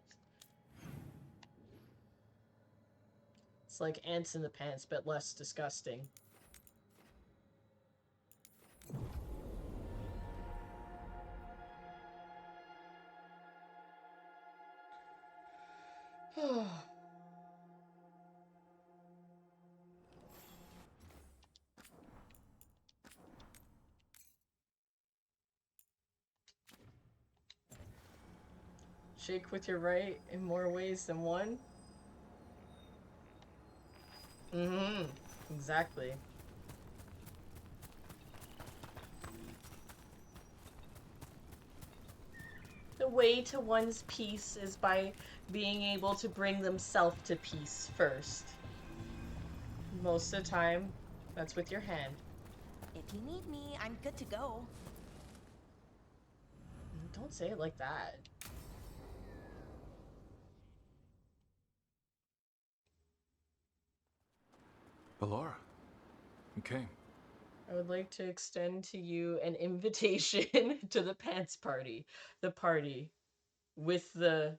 It's like ants in the pants, but less disgusting. Shake with your right in more ways than one? Mm-hmm. Exactly. The way to one's peace is by being able to bring themselves to peace first. Most of the time, that's with your hand. If you need me, I'm good to go. Don't say it like that. Ballora, you came. I would like to extend to you an invitation to the pants party. The party with the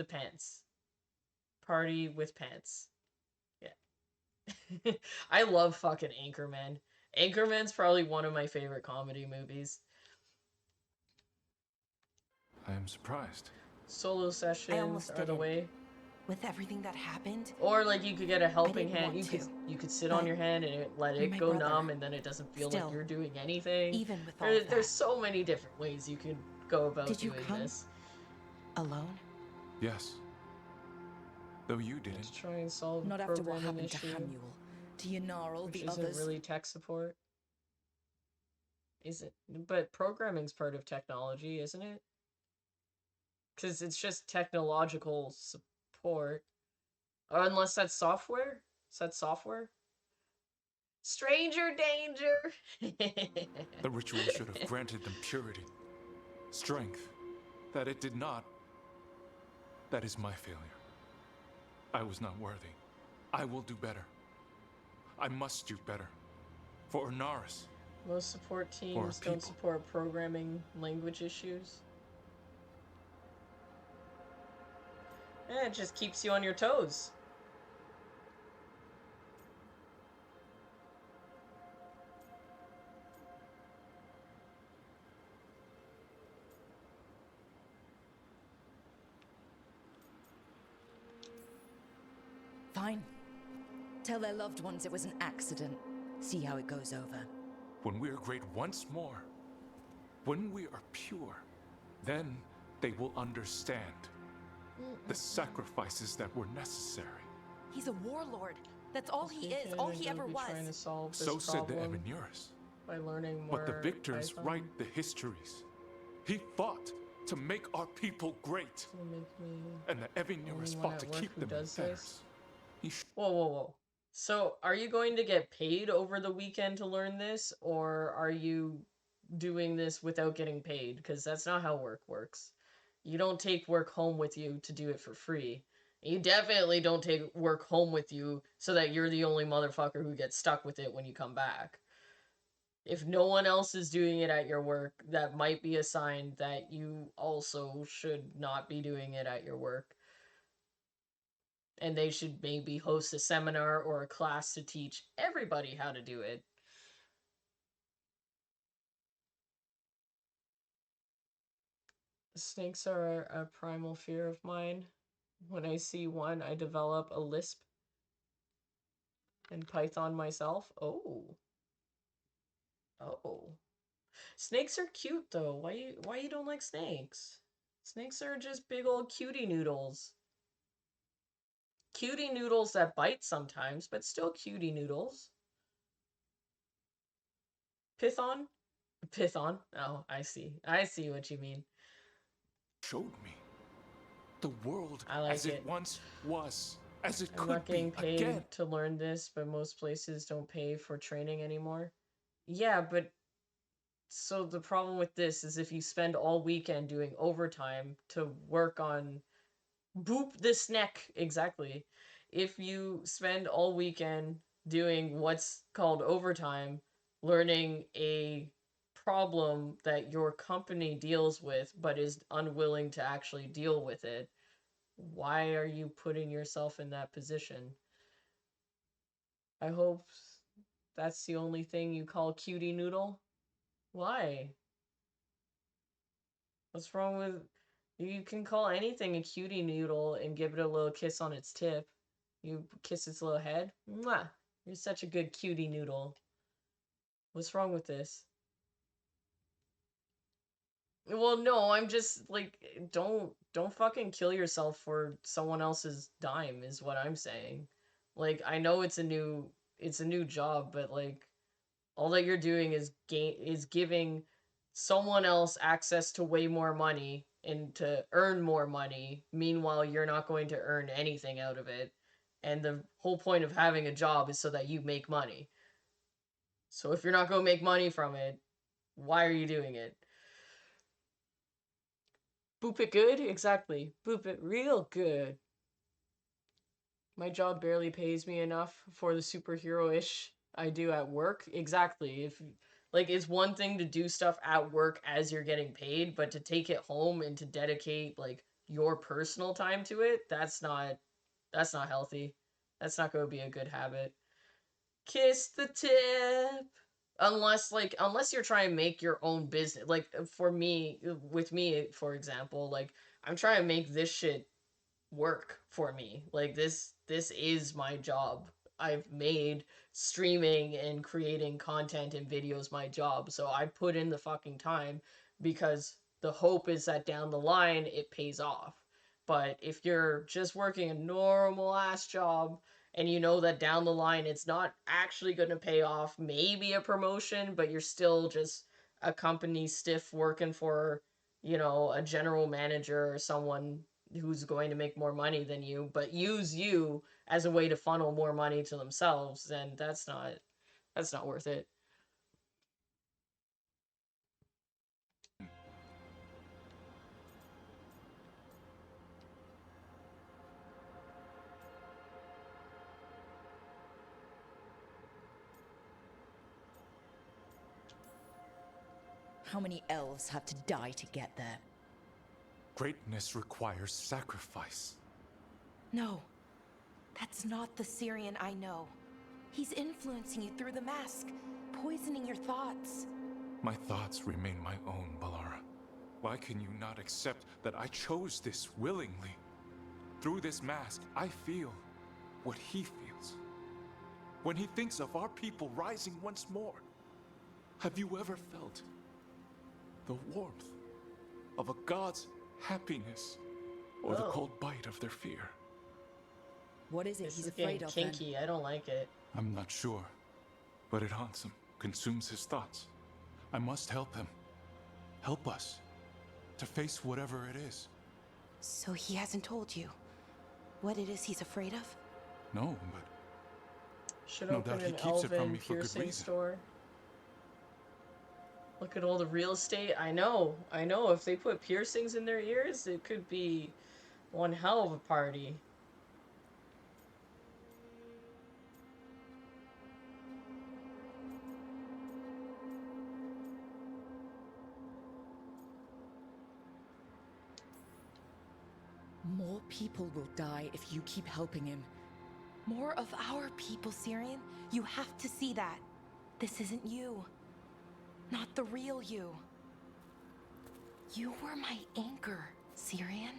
pants. Party with pants. Yeah. I love fucking Anchorman. Anchorman's probably one of my favorite comedy movies. I am surprised. Solo sessions are the way. With everything that happened. Or like you could get a helping didn't hand. want You could sit on your hand and let you're it my go brother. numb, and then it doesn't feel like Still, you're doing anything. even with all of There's so many different ways you could go about Did you doing come this. alone? Yes. Though you didn't. To try and solve Not a after what programming happened to issue, Hamuel, to Yanarl, which the isn't others. really tech support. Is it? But programming's part of technology, isn't it? Because it's just technological support. Or unless that's software? Is that software? Stranger danger! The ritual should have granted them purity, strength, that it did not. That is my failure. I was not worthy. I will do better. I must do better. For Ornaris. Most support teams don't support programming language issues. Yeah, it just keeps you on your toes. Fine. Tell their loved ones it was an accident. See how it goes over. When we are great once more, when we are pure, then they will understand the sacrifices that were necessary. He's a warlord. That's all he is, all he ever was. So said the Evanurus. By learning more. But the victors write the histories. He fought to make our people great. And the Evanurus fought to keep them theirs. Whoa. So, are you going to get paid over the weekend to learn this, or are you doing this without getting paid? Because that's not how work works. You don't take work home with you to do it for free. You definitely don't take work home with you so that you're the only motherfucker who gets stuck with it when you come back. If no one else is doing it at your work, that might be a sign that you also should not be doing it at your work. And they should maybe host a seminar or a class to teach everybody how to do it. Snakes are a primal fear of mine. When I see one, I develop a lisp. And Python myself. Oh. Snakes are cute though. Why you don't like snakes? Snakes are just big old cutie noodles. Cutie noodles that bite sometimes, but still cutie noodles. Python? Python? Oh, I see. I see what you mean. Showed me the world like as it once was, as it I'm could not getting be paid again. to learn this, but most places don't pay for training anymore. Yeah, but so the problem with this is if you spend all weekend doing overtime to work on boop the snack, exactly. If you spend all weekend doing what's called overtime, learning a problem that your company deals with but is unwilling to actually deal with it, why are you putting yourself in that position? I hope that's the only thing you call cutie noodle. Why? What's wrong with... You can call anything a cutie noodle and give it a little kiss on its tip. You kiss its little head. Mwah! You're such a good cutie noodle. What's wrong with this? Well, no, I'm just like, don't fucking kill yourself for someone else's dime is what I'm saying. Like, I know it's a new job, but like all that you're doing is giving someone else access to way more money and to earn more money. Meanwhile, you're not going to earn anything out of it. And the whole point of having a job is so that you make money. So if you're not going to make money from it, why are you doing it? Boop it good? Exactly. Boop it real good. My job barely pays me enough for the superhero-ish I do at work. Exactly. If like it's one thing to do stuff at work as you're getting paid, but to take it home and to dedicate like your personal time to it, that's not healthy. That's not going to be a good habit. Kiss the tip. Unless you're trying to make your own business. Like for me, with me, for example, like I'm trying to make this shit work for me. Like this is my job. I've made streaming and creating content and videos my job. So I put in the fucking time because the hope is that down the line it pays off. But if you're just working a normal ass job and you know that down the line it's not actually going to pay off, maybe a promotion, but you're still just a company stiff working for, you know, a general manager or someone who's going to make more money than you, but use you as a way to funnel more money to themselves, then that's not worth it. How many elves have to die to get there? Greatness requires sacrifice. No, that's not the Syrian I know. He's influencing you through the mask, poisoning your thoughts. My thoughts remain my own, Balara. Why can you not accept that I chose this willingly? Through this mask, I feel what he feels. When he thinks of our people rising once more, have you ever felt the warmth of a god's happiness or the cold bite of their fear? What is it This he's is getting afraid of kinky. I don't like it. I'm not sure, but it haunts him, consumes his thoughts. I must help him. Help us to face whatever it is. So he hasn't told you what it is he's afraid of? No, but should no open doubt he an keeps it from elven me for good piercing reason. store. Look at all the real estate. I know. If they put piercings in their ears, it could be one hell of a party. More people will die if you keep helping him. More of our people, Syrian. You have to see that. This isn't you. Not the real you. You were my anchor, Syrian.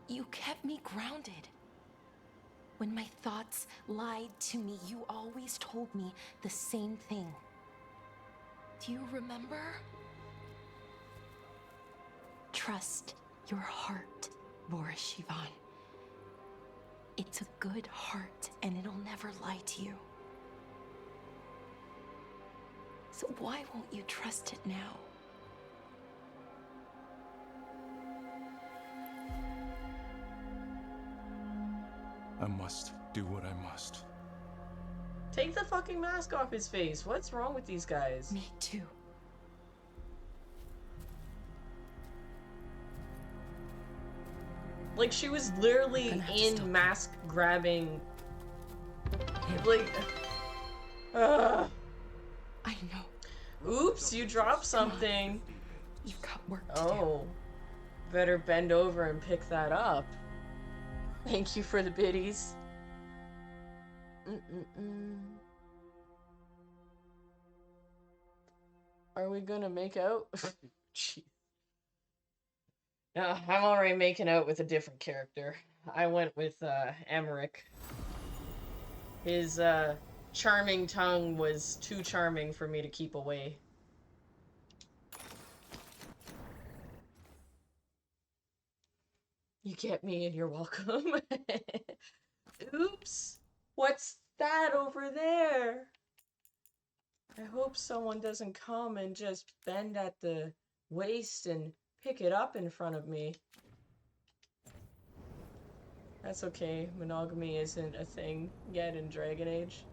You kept me grounded. When my thoughts lied to me, you always told me the same thing. Do you remember? Trust your heart, Boris Shivan. It's a good heart, and it'll never lie to you. So why won't you trust it now? I must do what I must. Take the fucking mask off his face. What's wrong with these guys? Me too. Like, she was literally in mask grabbing. Like, I know. Oops, you dropped something. You've got work to do. Oh, better bend over and pick that up. Thank you for the biddies. Are we gonna make out? Jeez. No, I'm already making out with a different character. I went with Emmerich. His charming tongue was too charming for me to keep away. You get me and you're welcome. Oops. What's that over there? I hope someone doesn't come and just bend at the waist and pick it up in front of me. That's okay. Monogamy isn't a thing yet in Dragon Age.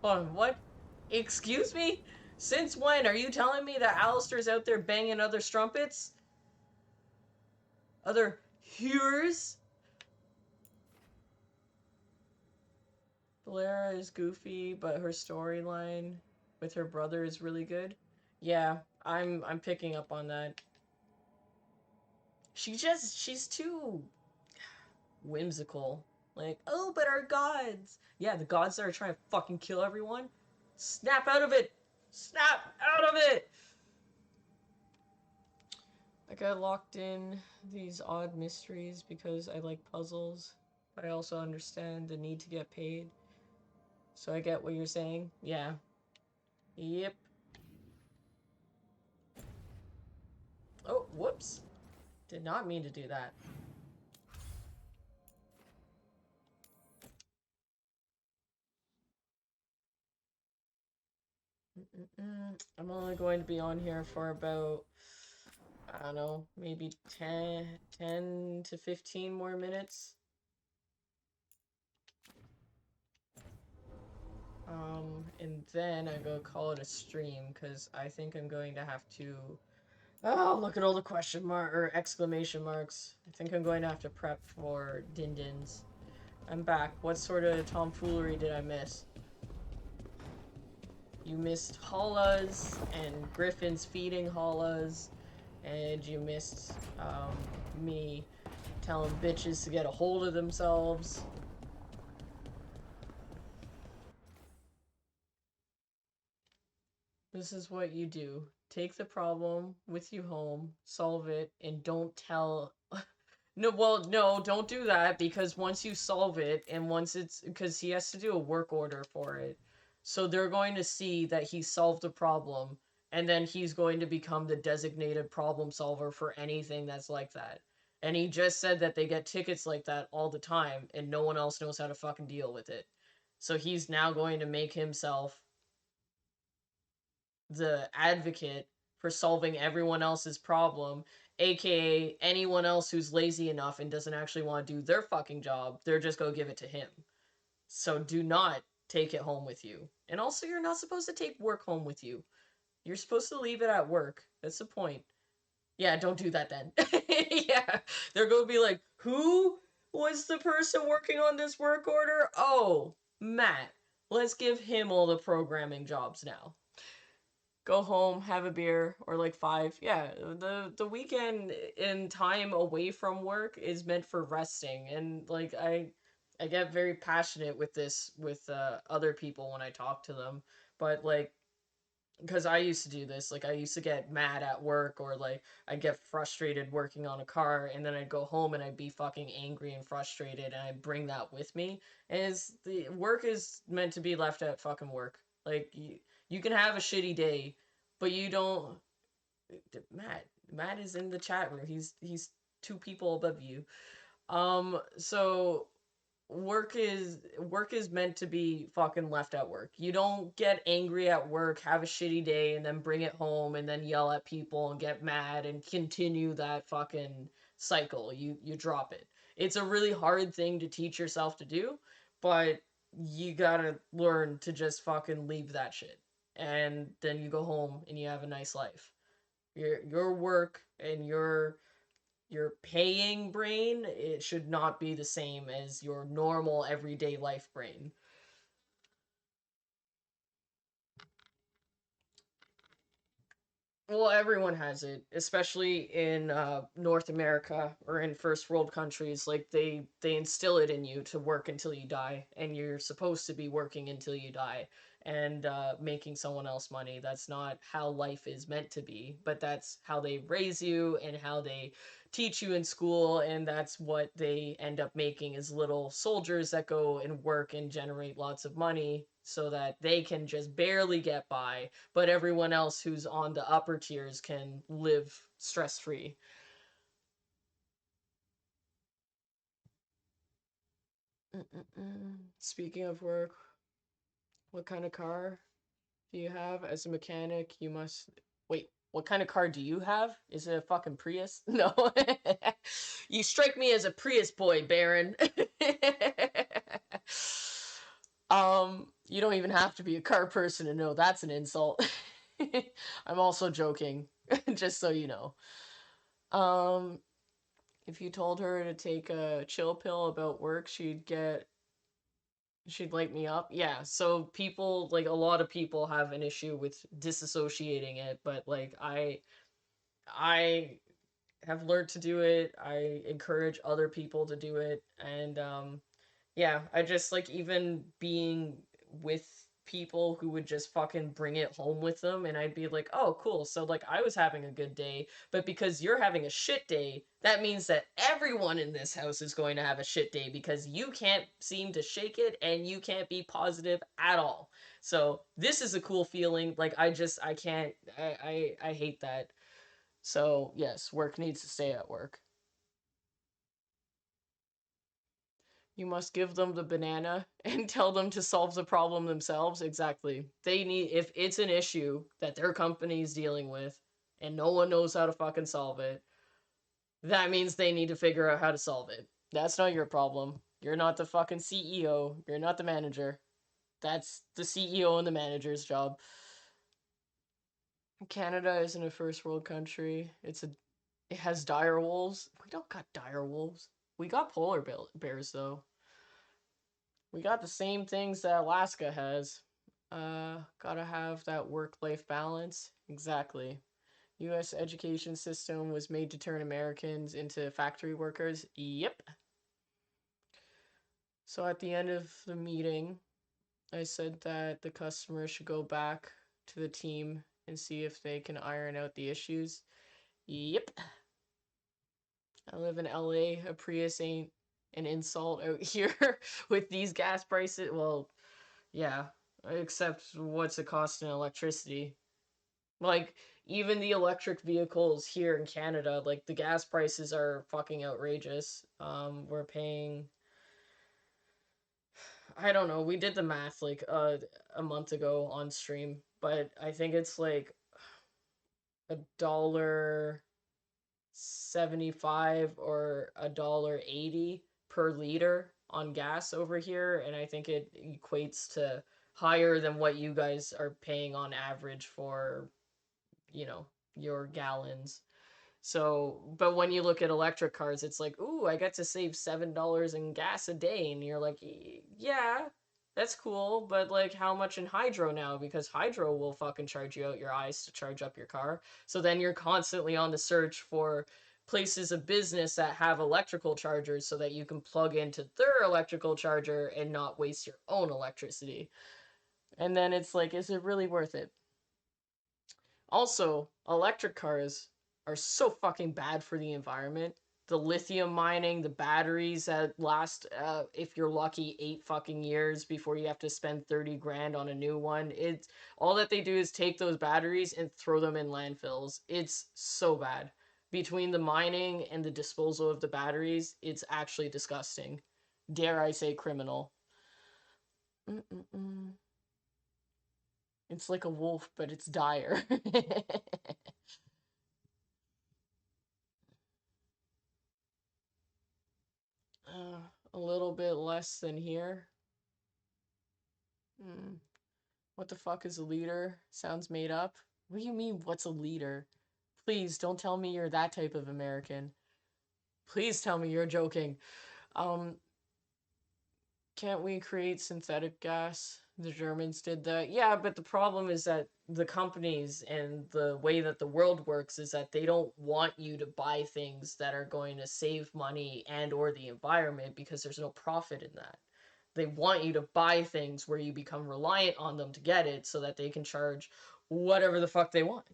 Hold on, what? Excuse me? Since when? Are you telling me that Alistair's out there banging other strumpets? Other hearers? Valera is goofy, but her storyline with her brother is really good. Yeah, I'm picking up on that. She's too whimsical. Like, oh, but our gods. Yeah, the gods that are trying to fucking kill everyone. Snap out of it! Snap out of it! I got locked in these odd mysteries because I like puzzles. But I also understand the need to get paid. So I get what you're saying. Yeah. Yep. Oh, whoops. Did not mean to do that. I'm only going to be on here for about, I don't know, maybe 10 to 15 more minutes. And then I go call it a stream, because I think I'm going to have to... Oh, look at all the question mark or exclamation marks. I think I'm going to have to prep for din-dins. I'm back. What sort of tomfoolery did I miss? You missed Hollas and Griffin's feeding Hollas, and you missed me telling bitches to get a hold of themselves. This is what you do. Take the problem with you home, solve it, and don't tell... No, well, no, don't do that, because once you solve it, and once it's... Because he has to do a work order for it. So they're going to see that he solved a problem, and then he's going to become the designated problem solver for anything that's like that. And he just said that they get tickets like that all the time, and no one else knows how to fucking deal with it. So he's now going to make himself the advocate for solving everyone else's problem, aka anyone else who's lazy enough and doesn't actually want to do their fucking job, they're just gonna give it to him. So do not take it home with you. And also, you're not supposed to take work home with you. You're supposed to leave it at work. That's the point. Yeah, don't do that then. Yeah, they're gonna be like, who was the person working on this work order? Oh, Matt. Let's give him all the programming jobs now. Go home, have a beer, or like 5. Yeah, the weekend and time away from work is meant for resting. And like I get very passionate with this with other people when I talk to them, but like, because I used to do this, like I used to get mad at work, or like I'd get frustrated working on a car, and then I'd go home and I'd be fucking angry and frustrated, and I'd bring that with me. And it's, the work is meant to be left at fucking work. Like you can have a shitty day, but you don't... Matt is in the chat room. He's 2 people above you. So work is meant to be fucking left at work. You don't get angry at work, have a shitty day, and then bring it home and then yell at people and get mad and continue that fucking cycle. You drop it. It's a really hard thing to teach yourself to do, but you gotta learn to just fucking leave that shit. And then you go home and you have a nice life. Your work and your paying brain, it should not be the same as your normal everyday life brain. Well, everyone has it, especially in North America or in first world countries. Like they instill it in you to work until you die, and you're supposed to be working until you die and making someone else money. That's not how life is meant to be, but that's how they raise you and how they teach you in school, and that's what they end up making is little soldiers that go and work and generate lots of money so that they can just barely get by, but everyone else who's on the upper tiers can live stress-free. Speaking of work, what kind of car do you have? As a mechanic, you must... Wait, what kind of car do you have? Is it a fucking Prius? No. You strike me as a Prius boy, Baron. You don't even have to be a car person to know that's an insult. I'm also joking, just so you know. If you told her to take a chill pill about work, she'd light me up. Yeah, so people, like, a lot of people have an issue with disassociating it, but like I have learned to do it. I encourage other people to do it, and yeah, I just like even being with people who would just fucking bring it home with them, and I'd be like, oh cool, so like I was having a good day, but because you're having a shit day, that means that everyone in this house is going to have a shit day because you can't seem to shake it and you can't be positive at all. So this is a cool feeling. Like I can't, I hate that. So, yes, work needs to stay at work. You must give them the banana and tell them to solve the problem themselves. Exactly. They need, if it's an issue that their company's dealing with and no one knows how to fucking solve it, that means they need to figure out how to solve it. That's not your problem. You're not the fucking CEO. You're not the manager. That's the CEO and the manager's job. Canada isn't a first world country. It has dire wolves. We don't got dire wolves. We got polar bears though. We got the same things that Alaska has. Gotta have that work-life balance. Exactly. U.S. education system was made to turn Americans into factory workers. Yep. So at the end of the meeting, I said that the customer should go back to the team and see if they can iron out the issues. Yep. I live in LA. A Prius ain't an insult out here with these gas prices. Well, yeah, except what's it cost in electricity? Like, even the electric vehicles here in Canada, like, the gas prices are fucking outrageous. We're paying, I don't know, we did the math, like, a month ago on stream, but I think it's, like, $1.75 or $1.80 per liter on gas over here, and I think it equates to higher than what you guys are paying on average for, you know, your gallons. So, but when you look at electric cars, it's like, ooh, I get to save $7 in gas a day. And you're like, yeah, that's cool. But like, how much in hydro now? Because hydro will fucking charge you out your eyes to charge up your car. So then you're constantly on the search for places of business that have electrical chargers so that you can plug into their electrical charger and not waste your own electricity. And then it's like, is it really worth it? Also, electric cars are so fucking bad for the environment. The lithium mining, the batteries that last, if you're lucky, 8 fucking years before you have to spend 30 grand on a new one. It's all that they do is take those batteries and throw them in landfills. It's so bad. Between the mining and the disposal of the batteries, it's actually disgusting. Dare I say criminal. It's like a wolf, but it's dire. A little bit less than here. What the fuck is a leader? Sounds made up. What do you mean, what's a leader? Please, don't tell me you're that type of American. Please tell me you're joking. Can't we create synthetic gas? The Germans did that. Yeah, but the problem is that the companies and the way that the world works is that they don't want you to buy things that are going to save money and or the environment because there's no profit in that. They want you to buy things where you become reliant on them to get it so that they can charge whatever the fuck they want.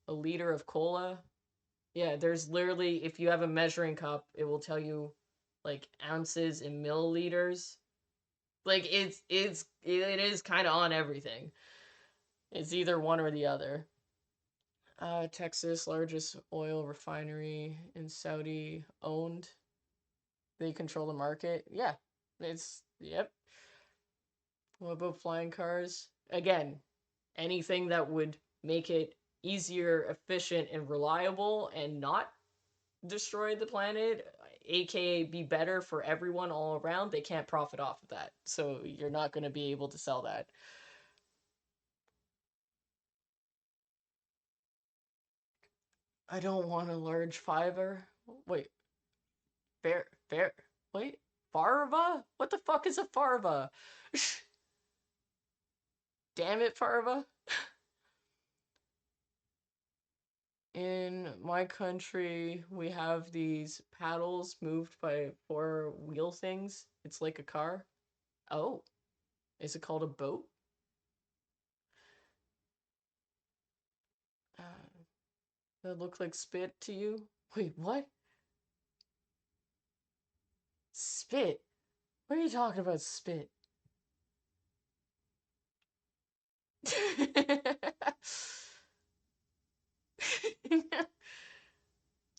A liter of cola? Yeah, there's literally, if you have a measuring cup, it will tell you like ounces and milliliters. Like it is kind of on everything. It's either one or the other. Texas, largest oil refinery in Saudi owned. They control the market. Yeah, yep. What about flying cars? Again, anything that would make it easier, efficient, and reliable and not destroy the planet, aka be better for everyone all around, they can't profit off of that. So you're not going to be able to sell that. I don't want a large fiver. Wait. Bear. Wait. Farva? What the fuck is a farva? Damn it, farva. In my country, we have these paddles moved by 4-wheel things. It's like a car. Oh. Is it called a boat? That look like spit to you? Wait, what? Spit? What are you talking about, spit?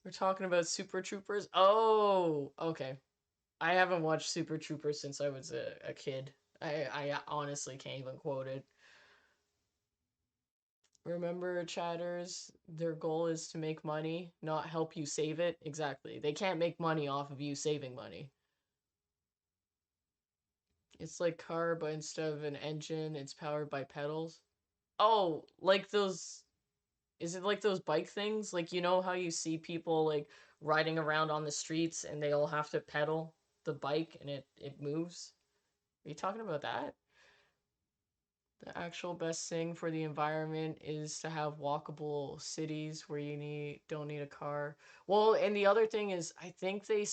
We're talking about Super Troopers. Oh, okay. I haven't watched Super Troopers since I was a kid. I honestly can't even quote it. Remember, chatters, their goal is to make money, not help you save it. Exactly. They can't make money off of you saving money. It's like car, but instead of an engine, it's powered by pedals. Oh, like those... Is it like those bike things? Like, you know how you see people, like, riding around on the streets and they all have to pedal the bike and it moves? Are you talking about that? The actual best thing for the environment is to have walkable cities where you don't need a car. Well, and the other thing is, I think they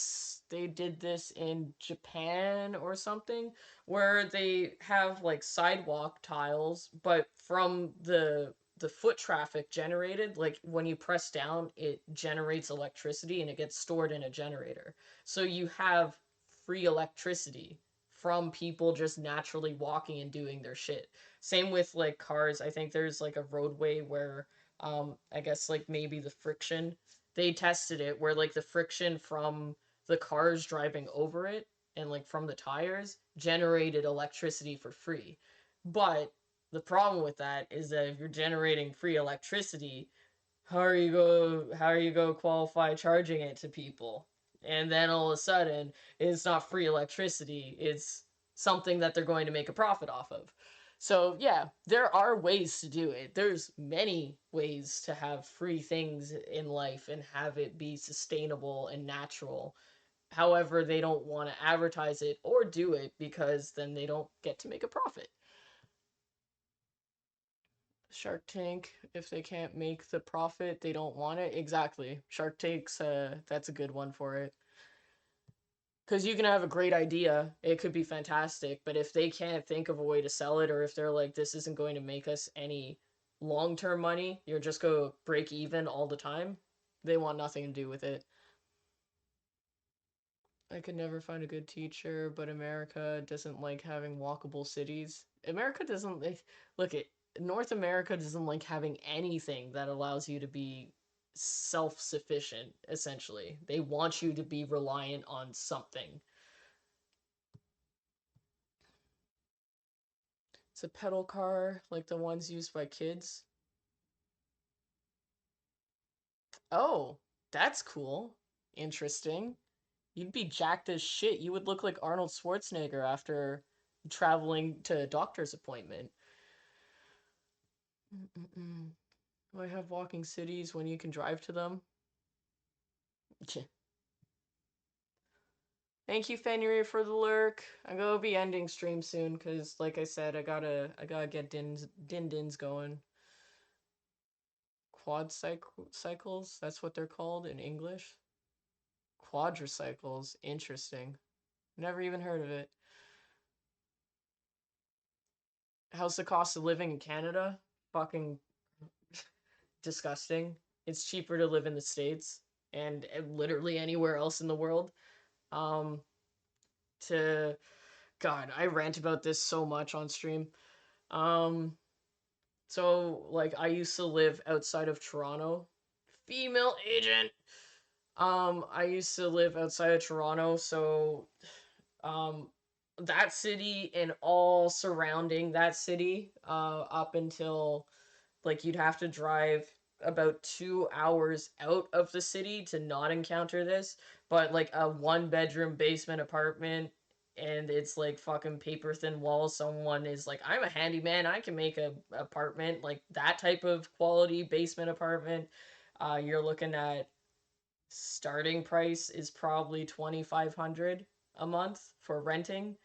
did this in Japan or something, where they have like sidewalk tiles, but from the foot traffic generated, like when you press down, it generates electricity and it gets stored in a generator. So you have free electricity from people just naturally walking and doing their shit. Same with like cars. I think there's like a roadway where I guess like maybe the friction, they tested it where like the friction from the cars driving over it and like from the tires generated electricity for free. But the problem with that is that if you're generating free electricity, how are you go qualify charging it to people? And then all of a sudden, it's not free electricity, it's something that they're going to make a profit off of. So yeah, there are ways to do it. There's many ways to have free things in life and have it be sustainable and natural. However, they don't want to advertise it or do it because then they don't get to make a profit. Shark Tank, if they can't make the profit, they don't want it. Exactly. Shark Tank's that's a good one for it. Because you can have a great idea, it could be fantastic, but if they can't think of a way to sell it, or if they're like, this isn't going to make us any long-term money, you're just going to break even all the time, they want nothing to do with it. I could never find a good teacher, but America doesn't like having walkable cities. America doesn't like, look at North America doesn't like having anything that allows you to be self-sufficient, essentially. They want you to be reliant on something. It's a pedal car, like the ones used by kids. Oh, that's cool. Interesting. You'd be jacked as shit. You would look like Arnold Schwarzenegger after traveling to a doctor's appointment. Mm-mm-mm. Do I have walking cities when you can drive to them? Thank you, Fenrir, for the lurk. I'm gonna be ending stream soon because, like I said, I gotta get din-dins going. Cycles, that's what they're called in English. Quadricycles, interesting. Never even heard of it. How's the cost of living in Canada? Fucking disgusting. It's cheaper to live in the States and literally anywhere else in the world. Um, to God, I rant about this so much on stream. Um, so like I used to live outside of Toronto. Female agent. I used to live outside of Toronto, so um that city and all surrounding that city up until like you'd have to drive about 2 hours out of the city to not encounter this, but like a 1 bedroom basement apartment and it's like fucking paper thin walls, someone is like, I'm a handyman, I can make a apartment, like that type of quality basement apartment. You're looking at starting price is probably 2,500 a month for renting.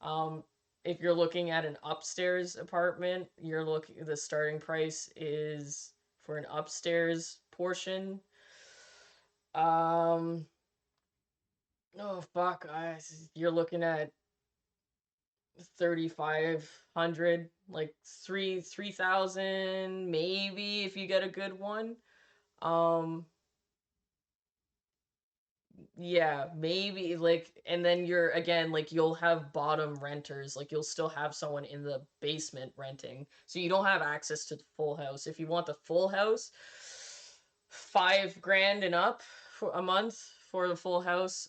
Um, if you're looking at an upstairs apartment, the starting price is for an upstairs portion. Um, oh fuck, you're looking at 3,500, like 3,000 maybe if you get a good one. Um, Yeah, maybe like, and then you're again like you'll have bottom renters, like you'll still have someone in the basement renting. So you don't have access to the full house. If you want the full house, 5 grand and up for a month for the full house.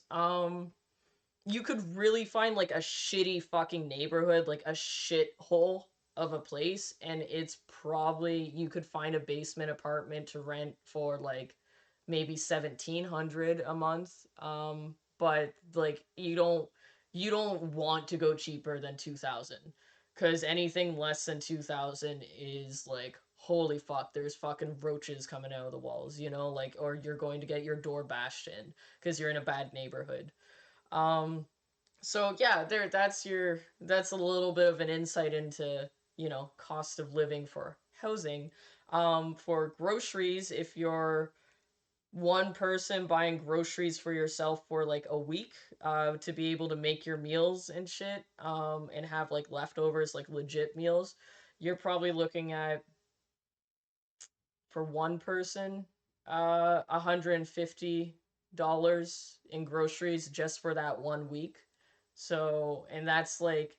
You could really find like a shitty fucking neighborhood, like a shithole of a place, and it's probably you could find a basement apartment to rent for like maybe 1,700 a month. But like you don't want to go cheaper than 2,000, because anything less than 2,000 is like holy fuck, there's fucking roaches coming out of the walls, like, or you're going to get your door bashed in because you're in a bad neighborhood. um so yeah, that's a little bit of an insight into, cost of living for housing. For groceries, if you're one person buying groceries for yourself for like a week, to be able to make your meals and shit, and have like leftovers, like legit meals, you're probably looking at, for one person, $150 in groceries just for that 1 week. So, and that's like,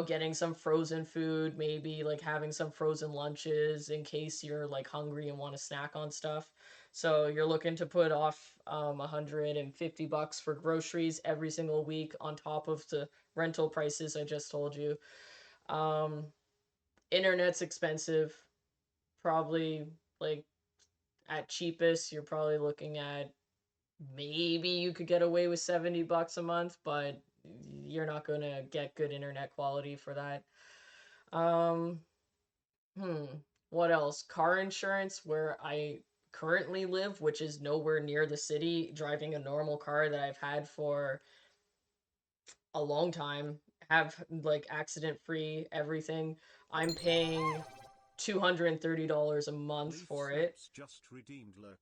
getting some frozen food, maybe like having some frozen lunches in case you're like hungry and want to snack on stuff. So you're looking to put off $150 for groceries every single week on top of the rental prices I just told you. Um, Internet's expensive, probably like at cheapest, you're probably looking at, maybe you could get away with $70 a month, but you're not gonna get good internet quality for that. Um, hmm, what else? Car insurance, where I currently live, which is nowhere near the city, driving a normal car that I've had for a long time, have like accident free everything. I'm paying $230 a month for it.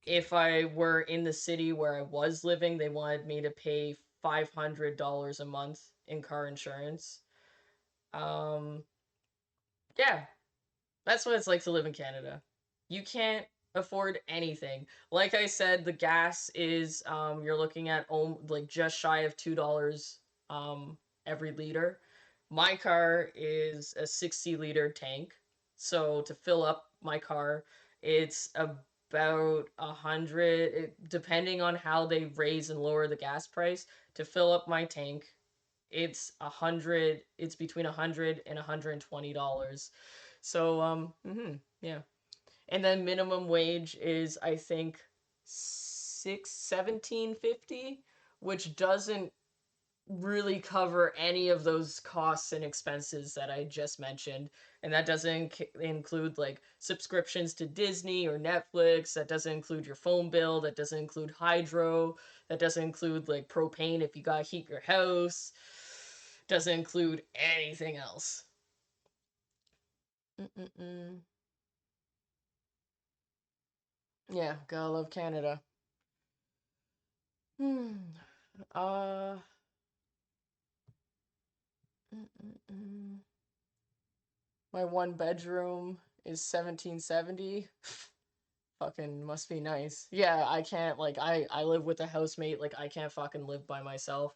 If I were in the city where I was living, they wanted me to pay $500 a month in car insurance. Um, yeah, that's what it's like to live in Canada. You can't afford anything. Like I said, the gas is, you're looking at like just shy of $2 every liter. My car is a 60-liter tank, so to fill up my car, it's about 100, depending on how they raise and lower the gas price. To fill up my tank, it's between 100 and $120. So yeah. And then minimum wage is, I think, 1750, which doesn't really cover any of those costs and expenses that I just mentioned. And that doesn't include like subscriptions to Disney or Netflix. That doesn't include your phone bill. That doesn't include hydro. That doesn't include like propane if you gotta heat your house. Doesn't include anything else. Yeah, gotta love Canada. Hmm. Uh. My one bedroom is 1770. Fucking must be nice. Yeah, I can't, like, I live with a housemate, like I can't fucking live by myself.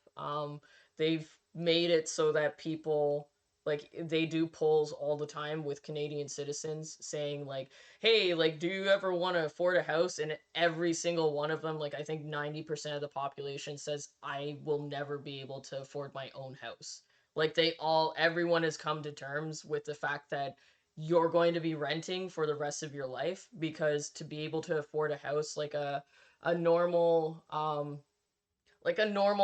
They've made it so that people, like, they do polls all the time with Canadian citizens saying like, "Hey, like, do you ever want to afford a house?" And every single one of them, like I think 90% of the population says I will never be able to afford my own house. Like everyone has come to terms with the fact that you're going to be renting for the rest of your life, because to be able to afford a house, like a normal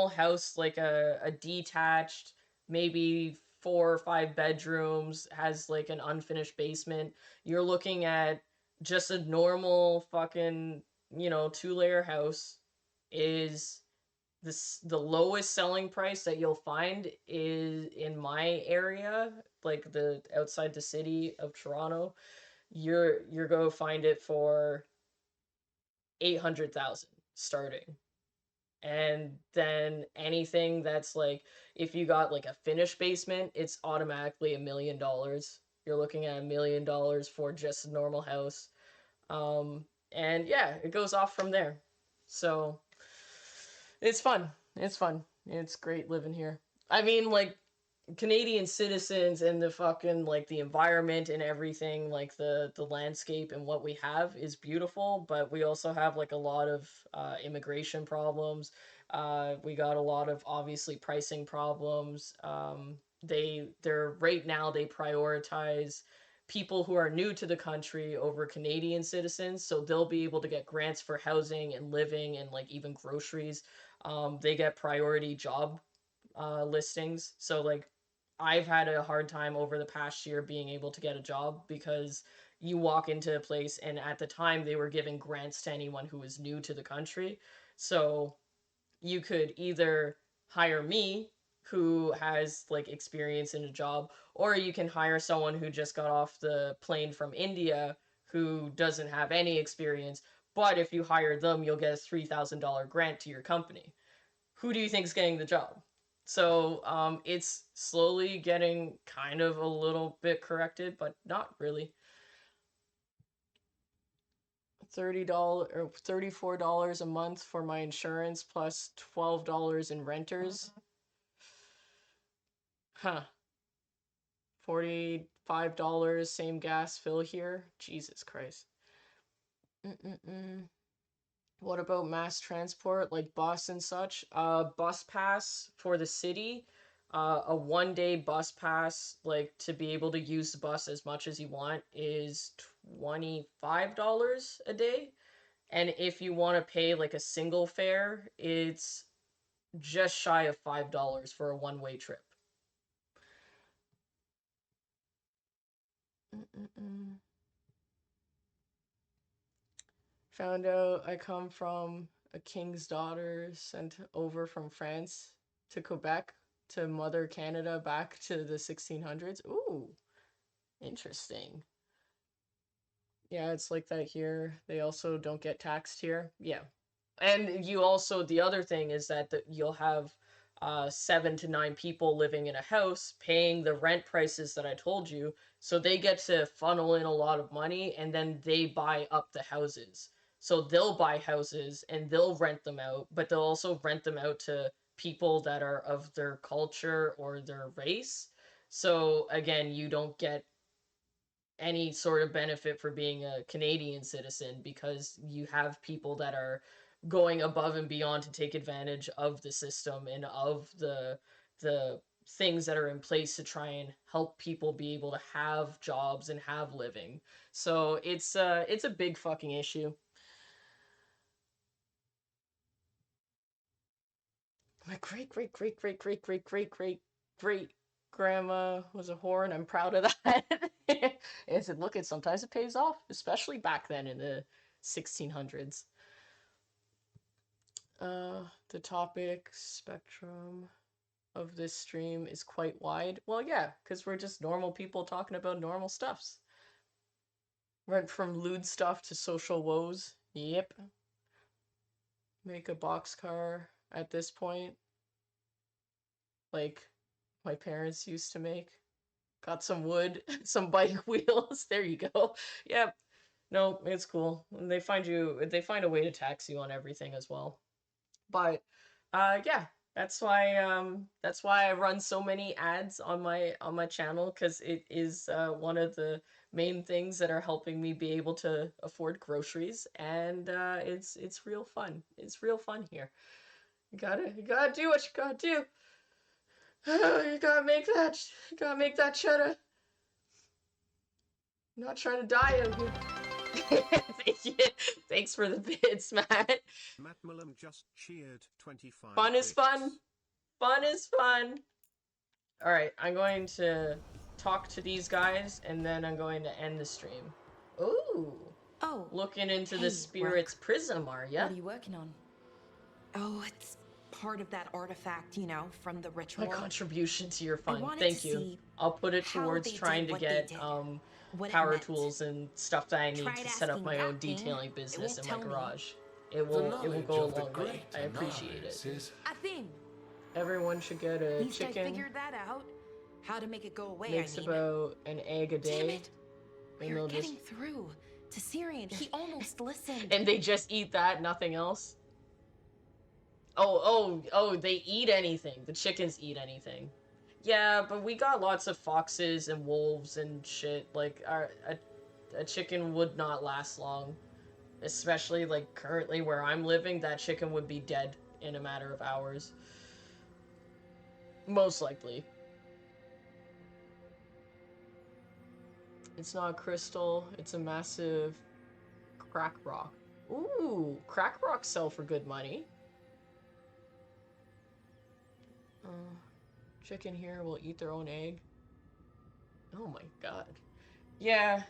house, like a detached, maybe 4 or 5 bedrooms, has like an unfinished basement, you're looking at just a normal fucking, 2-layer house, is the lowest selling price that you'll find is in my area, like the outside the city of Toronto. You're going to find it for 800,000 starting. And then anything that's like, if you got like a finished basement, it's automatically $1 million. You're looking at $1 million for just a normal house. And yeah, it goes off from there. So it's fun. It's fun. It's great living here. I mean, like, Canadian citizens and the fucking, like, the environment and everything, like, the landscape and what we have is beautiful, but we also have, like, a lot of immigration problems. We got a lot of, obviously, pricing problems. They're right now, they prioritize people who are new to the country over Canadian citizens, so they'll be able to get grants for housing and living and, like, even groceries. They get priority job listings. So, like, I've had a hard time over the past year being able to get a job because you walk into a place and at the time they were giving grants to anyone who was new to the country. So you could either hire me who has, like, experience in a job, or you can hire someone who just got off the plane from India who doesn't have any experience, but if you hire them you'll get a $3,000 grant to your company. Who do you think's getting the job? So it's slowly getting kind of a little bit corrected, but not really. $30 or $34 a month for my insurance plus $12 in renters. Huh. $45 same gas fill here. Jesus Christ. What about mass transport like bus and such? Bus pass for the city, a 1-day bus pass, like to be able to use the bus as much as you want, is $25 a day. And if you want to pay like a single fare, it's just shy of $5 for a one-way trip. Found out I come from a king's daughter sent over from France to Quebec to Mother Canada back to the 1600s. Ooh, interesting. Yeah, it's like that here. They also don't get taxed here. Yeah. And you also, the other thing is that you'll have 7 to 9 people living in a house paying the rent prices that I told you. So they get to funnel in a lot of money and then they buy up the houses. So they'll buy houses and they'll rent them out, but they'll also rent them out to people that are of their culture or their race. So again, you don't get any sort of benefit for being a Canadian citizen because you have people that are going above and beyond to take advantage of the system and of the things that are in place to try and help people be able to have jobs and have living. So it's a big fucking issue. My great grandma was a whore, and I'm proud of that. I said, look, sometimes it pays off, especially back then in the 1600s. The topic spectrum of this stream is quite wide. Well, yeah, because we're just normal people talking about normal stuffs. Went from lewd stuff to social woes. Yep. Make a boxcar at this point. Like my parents used to make. Got some wood, some bike wheels. There you go. Yep. No, it's cool. They find a way to tax you on everything as well. But yeah, that's why I run so many ads on my channel, because it is one of the main things that are helping me be able to afford groceries, and it's real fun. It's real fun here. You gotta do what you gotta do. You gotta make that cheddar. I'm not trying to die out here. Thanks for the bits, Matt. Matt Mullum just cheered 25. Fun is fun. Fun is fun. Alright, I'm going to talk to these guys, and then I'm going to end the stream. Ooh. Oh. Looking into the Spirit's Prism, are ya? What are you working on? Oh, it's part of that artifact, you know, from the ritual. My contribution to your fund. Thank you. I'll put it towards trying to get power tools and stuff that I need to set up my own detailing business in my garage. It will go a long way. I appreciate it. Everyone should get a chicken. I figured that out. How to make it go away. Makes about an egg a day. We're getting through to Syrian. He almost listened. And they just eat that, nothing else. Oh, they eat anything. The chickens eat anything. Yeah, but we got lots of foxes and wolves and shit. Like, a chicken would not last long. Especially, like, currently where I'm living, that chicken would be dead in a matter of hours. Most likely. It's not a crystal, it's a massive crack rock. Ooh, crack rocks sell for good money. Chicken here will eat their own egg. Oh my god. Yeah.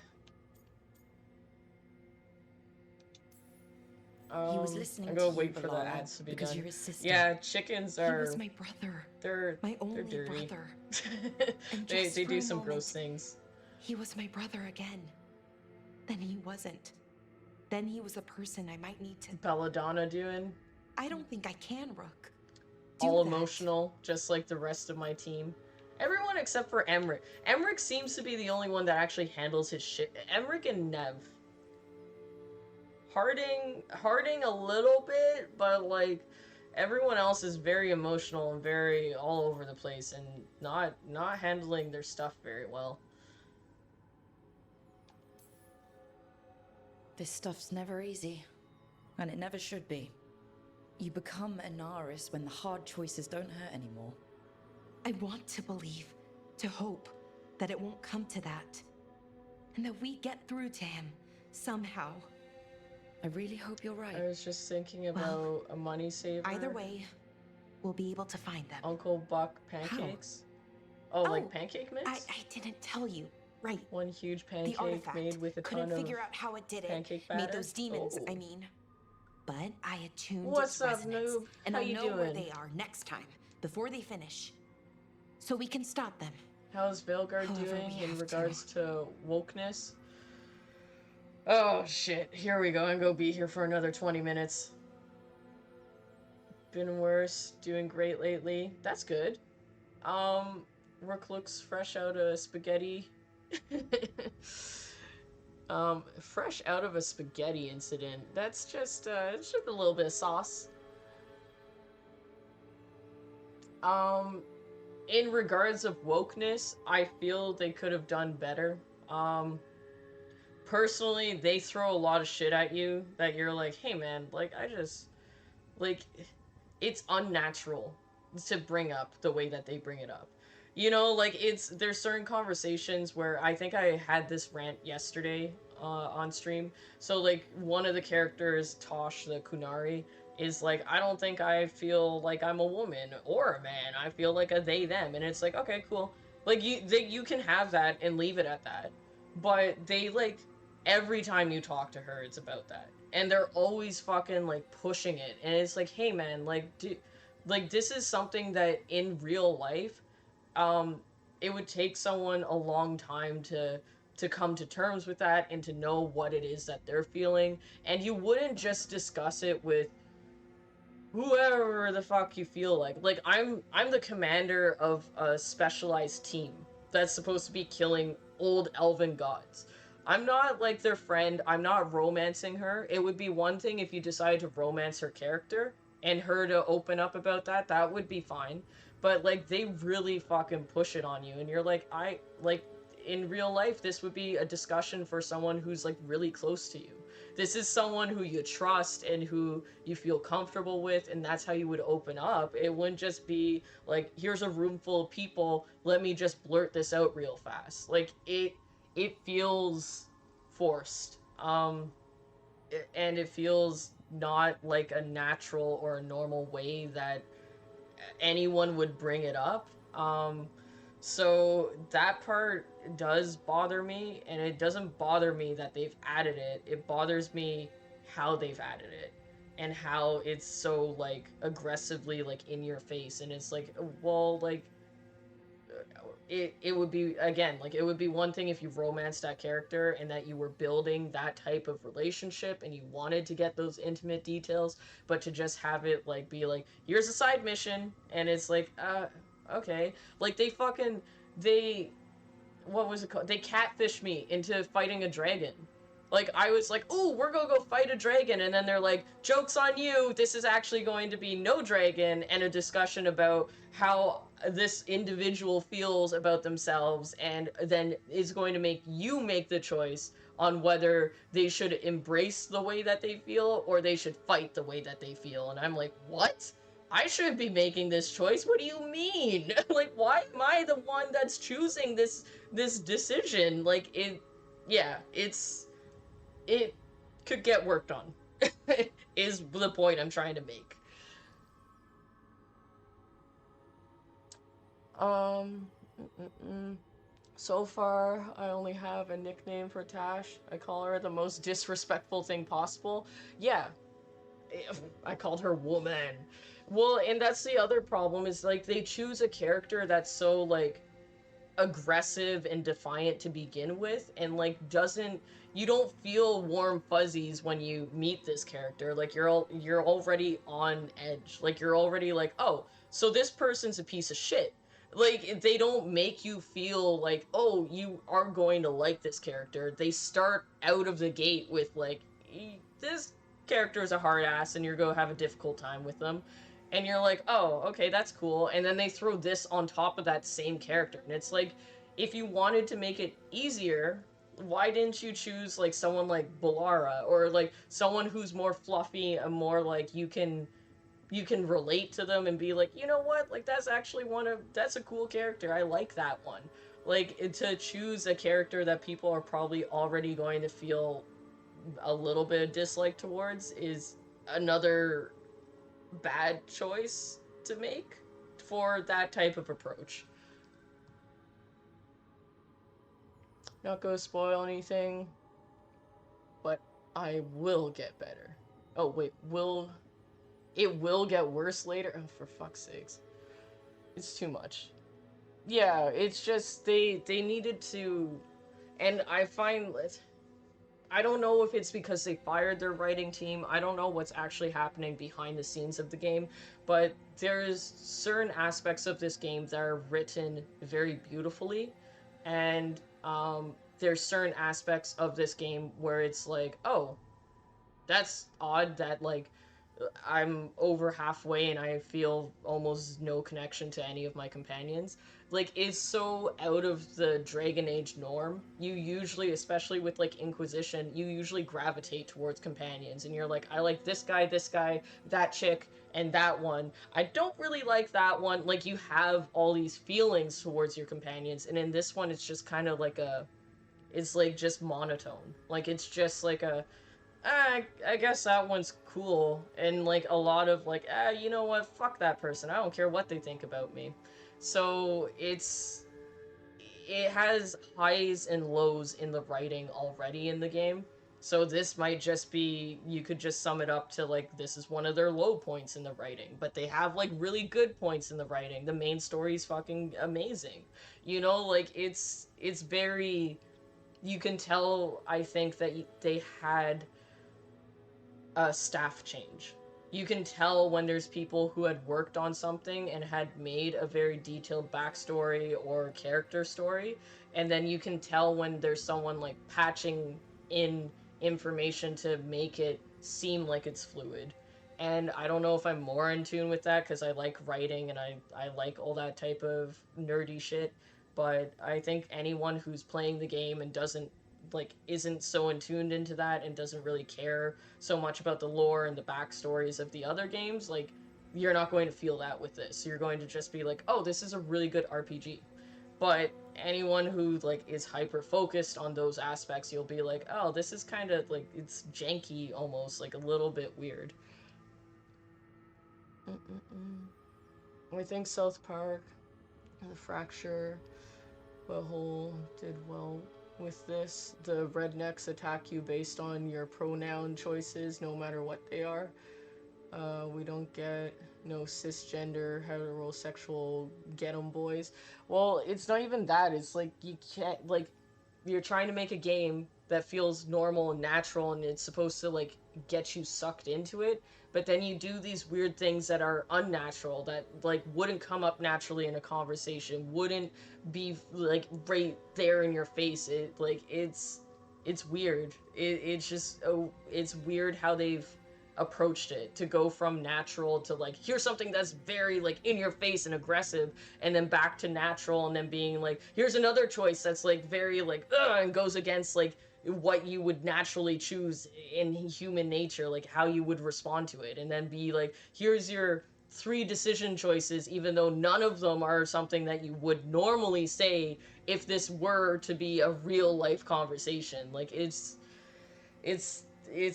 He was listening I'm gonna to wait you, for the Valhalla, ads to be because done. you're his sister. Yeah, chickens are. He was my brother. They're my only they're dirty. brother. And they just for do a some moment, gross things. He was my brother again. Then he wasn't. Then he was a person I might need to. Belladonna doing. I don't think I can, Rook. All emotional, just like the rest of my team. Everyone except for Emmerich. Emmerich seems to be the only one that actually handles his shit. Emmerich and Nev. Harding a little bit, but like everyone else is very emotional and very all over the place and not handling their stuff very well. This stuff's never easy, and it never should be. You become a Naris when the hard choices don't hurt anymore. I want to believe, to hope, that it won't come to that. And that we get through to him, somehow. I really hope you're right. I was just thinking about a money saver. Either way, we'll be able to find them. Uncle Buck pancakes? Oh, like pancake mix? I didn't tell you. Right. One huge pancake artifact. made with a Couldn't ton figure of out how it did pancake it. batter. Made those demons, Oh. I mean. But I attuned What's its up, resonance, noob? and How I'll you know where doing? they are next time, before they finish. So we can stop them. How's Veilguard However doing we in have regards to wokeness? Oh shit, here we go. I'm gonna be here for another 20 minutes. Been worse, doing great lately. That's good. Rook looks fresh out of spaghetti. Fresh out of a spaghetti incident. That's just a little bit of sauce. In regards of wokeness, I feel they could have done better. Personally, they throw a lot of shit at you that you're like, hey man, like, it's unnatural to bring up the way that they bring it up. You know, like, there's certain conversations where I think I had this rant yesterday on stream. So, like, one of the characters, Tosh the Kunari, is like, I don't think I feel like I'm a woman or a man. I feel like a they, them. And it's like, okay, cool. Like, you can have that and leave it at that. But they, like, every time you talk to her, it's about that. And they're always fucking, like, pushing it. And it's like, hey, man, like, this is something that in real life, it would take someone a long time to come to terms with that and to know what it is that they're feeling. And you wouldn't just discuss it with whoever the fuck you feel like. Like, I'm the commander of a specialized team that's supposed to be killing old elven gods. I'm not, like, their friend. I'm not romancing her. It would be one thing if you decided to romance her character and her to open up about that. That would be fine. But, like, they really fucking push it on you. And you're like, in real life, this would be a discussion for someone who's, like, really close to you. This is someone who you trust and who you feel comfortable with, and that's how you would open up. It wouldn't just be, like, here's a room full of people, let me just blurt this out real fast. Like, it feels forced. And it feels not like a natural or a normal way that anyone would bring it up. So that part does bother me, and it doesn't bother me that they've added it. It bothers me how they've added it and how it's so, like, aggressively, like, in your face. And it's like, well, like, it would be, again, like, it would be one thing if you romanced that character and that you were building that type of relationship and you wanted to get those intimate details, but to just have it, like, be like, here's a side mission, and it's like, okay. Like, what was it called? They catfished me into fighting a dragon. Like, I was like, ooh, we're gonna go fight a dragon, and then they're like, joke's on you, this is actually going to be no dragon, and a discussion about how this individual feels about themselves, and then is going to make you make the choice on whether they should embrace the way that they feel, or they should fight the way that they feel. And I'm like, what? I shouldn't be making this choice. What do you mean? Like, why am I the one that's choosing this decision? Like, it could get worked on. Is the point I'm trying to make. So far, I only have a nickname for Tash. I call her the most disrespectful thing possible. Yeah, I called her woman. Well, and that's the other problem, is like they choose a character that's so like aggressive and defiant to begin with, and like you don't feel warm fuzzies when you meet this character. Like you're already on edge. Like you're already like, oh, so this person's a piece of shit. Like they don't make you feel like, oh, you are going to like this character. They start out of the gate with like, this character is a hard ass and you're going to have a difficult time with them. And you're like, oh, okay, that's cool. And then they throw this on top of that same character. And it's like, if you wanted to make it easier, why didn't you choose like someone like Balara, or like someone who's more fluffy and more like you can relate to them and be like, you know what, like that's actually that's a cool character, I like that one. Like, to choose a character that people are probably already going to feel a little bit of dislike towards is another bad choice to make for that type of approach. Not gonna spoil anything, but I will get better. Oh wait, it will get worse later? Oh, for fuck's sakes. It's too much. Yeah, it's just they needed to, and I find I don't know if it's because they fired their writing team. I don't know what's actually happening behind the scenes of the game, but there's certain aspects of this game that are written very beautifully, and there's certain aspects of this game where it's like, oh, that's odd that like I'm over halfway and I feel almost no connection to any of my companions. Like, it's so out of the Dragon Age norm. You usually, especially with like Inquisition, you usually gravitate towards companions and you're like, I like this guy, that chick, and that one. I don't really like that one. Like, you have all these feelings towards your companions, and in this one it's just kind of like it's like just monotone. Like, it's just like I guess that one's cool, and like a lot of like, you know what, fuck that person, I don't care what they think about me. So it has highs and lows in the writing already in the game. So this might just be, you could just sum it up to like, this is one of their low points in the writing, but they have like really good points in the writing. The main story is fucking amazing. You know, like it's very, you can tell, I think, that they had a staff change. You can tell when there's people who had worked on something and had made a very detailed backstory or character story, and then you can tell when there's someone like patching in information to make it seem like it's fluid. And I don't know if I'm more in tune with that because I like writing and I like all that type of nerdy shit, but I think anyone who's playing the game and isn't so in tuned into that and doesn't really care so much about the lore and the backstories of the other games, like, you're not going to feel that with this. You're going to just be like, oh, this is a really good RPG. But anyone who like is hyper focused on those aspects, you'll be like, oh, this is kind of like, it's janky almost, like a little bit weird. I think South Park and The Fracture, Butthole did well with this. The rednecks attack you based on your pronoun choices, no matter what they are. We don't get no cisgender, heterosexual get 'em boys. Well, it's not even that. It's like, you can't, like, you're trying to make a game that feels normal and natural, and it's supposed to, like, get you sucked into it, but then you do these weird things that are unnatural, that, like, wouldn't come up naturally in a conversation, wouldn't be, like, right there in your face. It's it's weird. It's just, oh, it's weird how they've approached it, to go from natural to like, here's something that's very like in your face and aggressive, and then back to natural, and then being like, here's another choice that's like very like and goes against like what you would naturally choose in human nature, like how you would respond to it, and then be like, here's your 3 decision choices, even though none of them are something that you would normally say if this were to be a real life conversation. Like, it's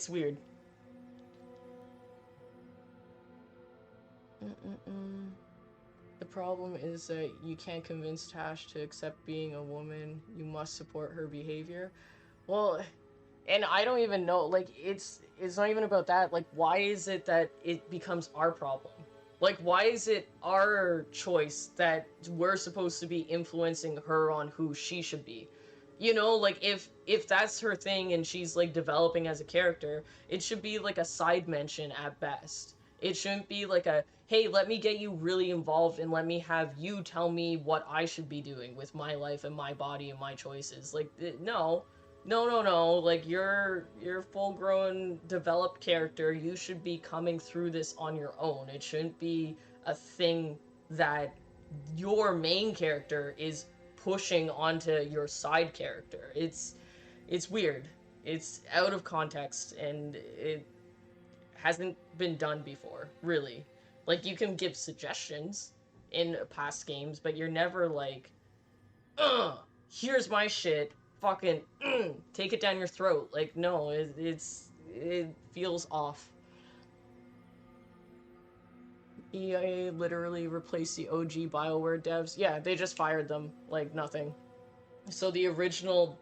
weird. The problem is that you can't convince Tash to accept being a woman. You must support her behavior. Well, and I don't even know, like, it's not even about that. Like, why is it that it becomes our problem? Like, why is it our choice that we're supposed to be influencing her on who she should be? You know, like, if that's her thing and she's like developing as a character, it should be like a side mention at best. It shouldn't be like a, hey, let me get you really involved and let me have you tell me what I should be doing with my life and my body and my choices. Like, no. No. Like, you're full-grown, developed character. You should be coming through this on your own. It shouldn't be a thing that your main character is pushing onto your side character. It's weird. It's out of context, and it hasn't been done before, really. Like, you can give suggestions in past games, but you're never like, here's my shit, fucking, take it down your throat. Like, no, it feels off. EA literally replaced the OG BioWare devs. Yeah, they just fired them, like nothing. So the original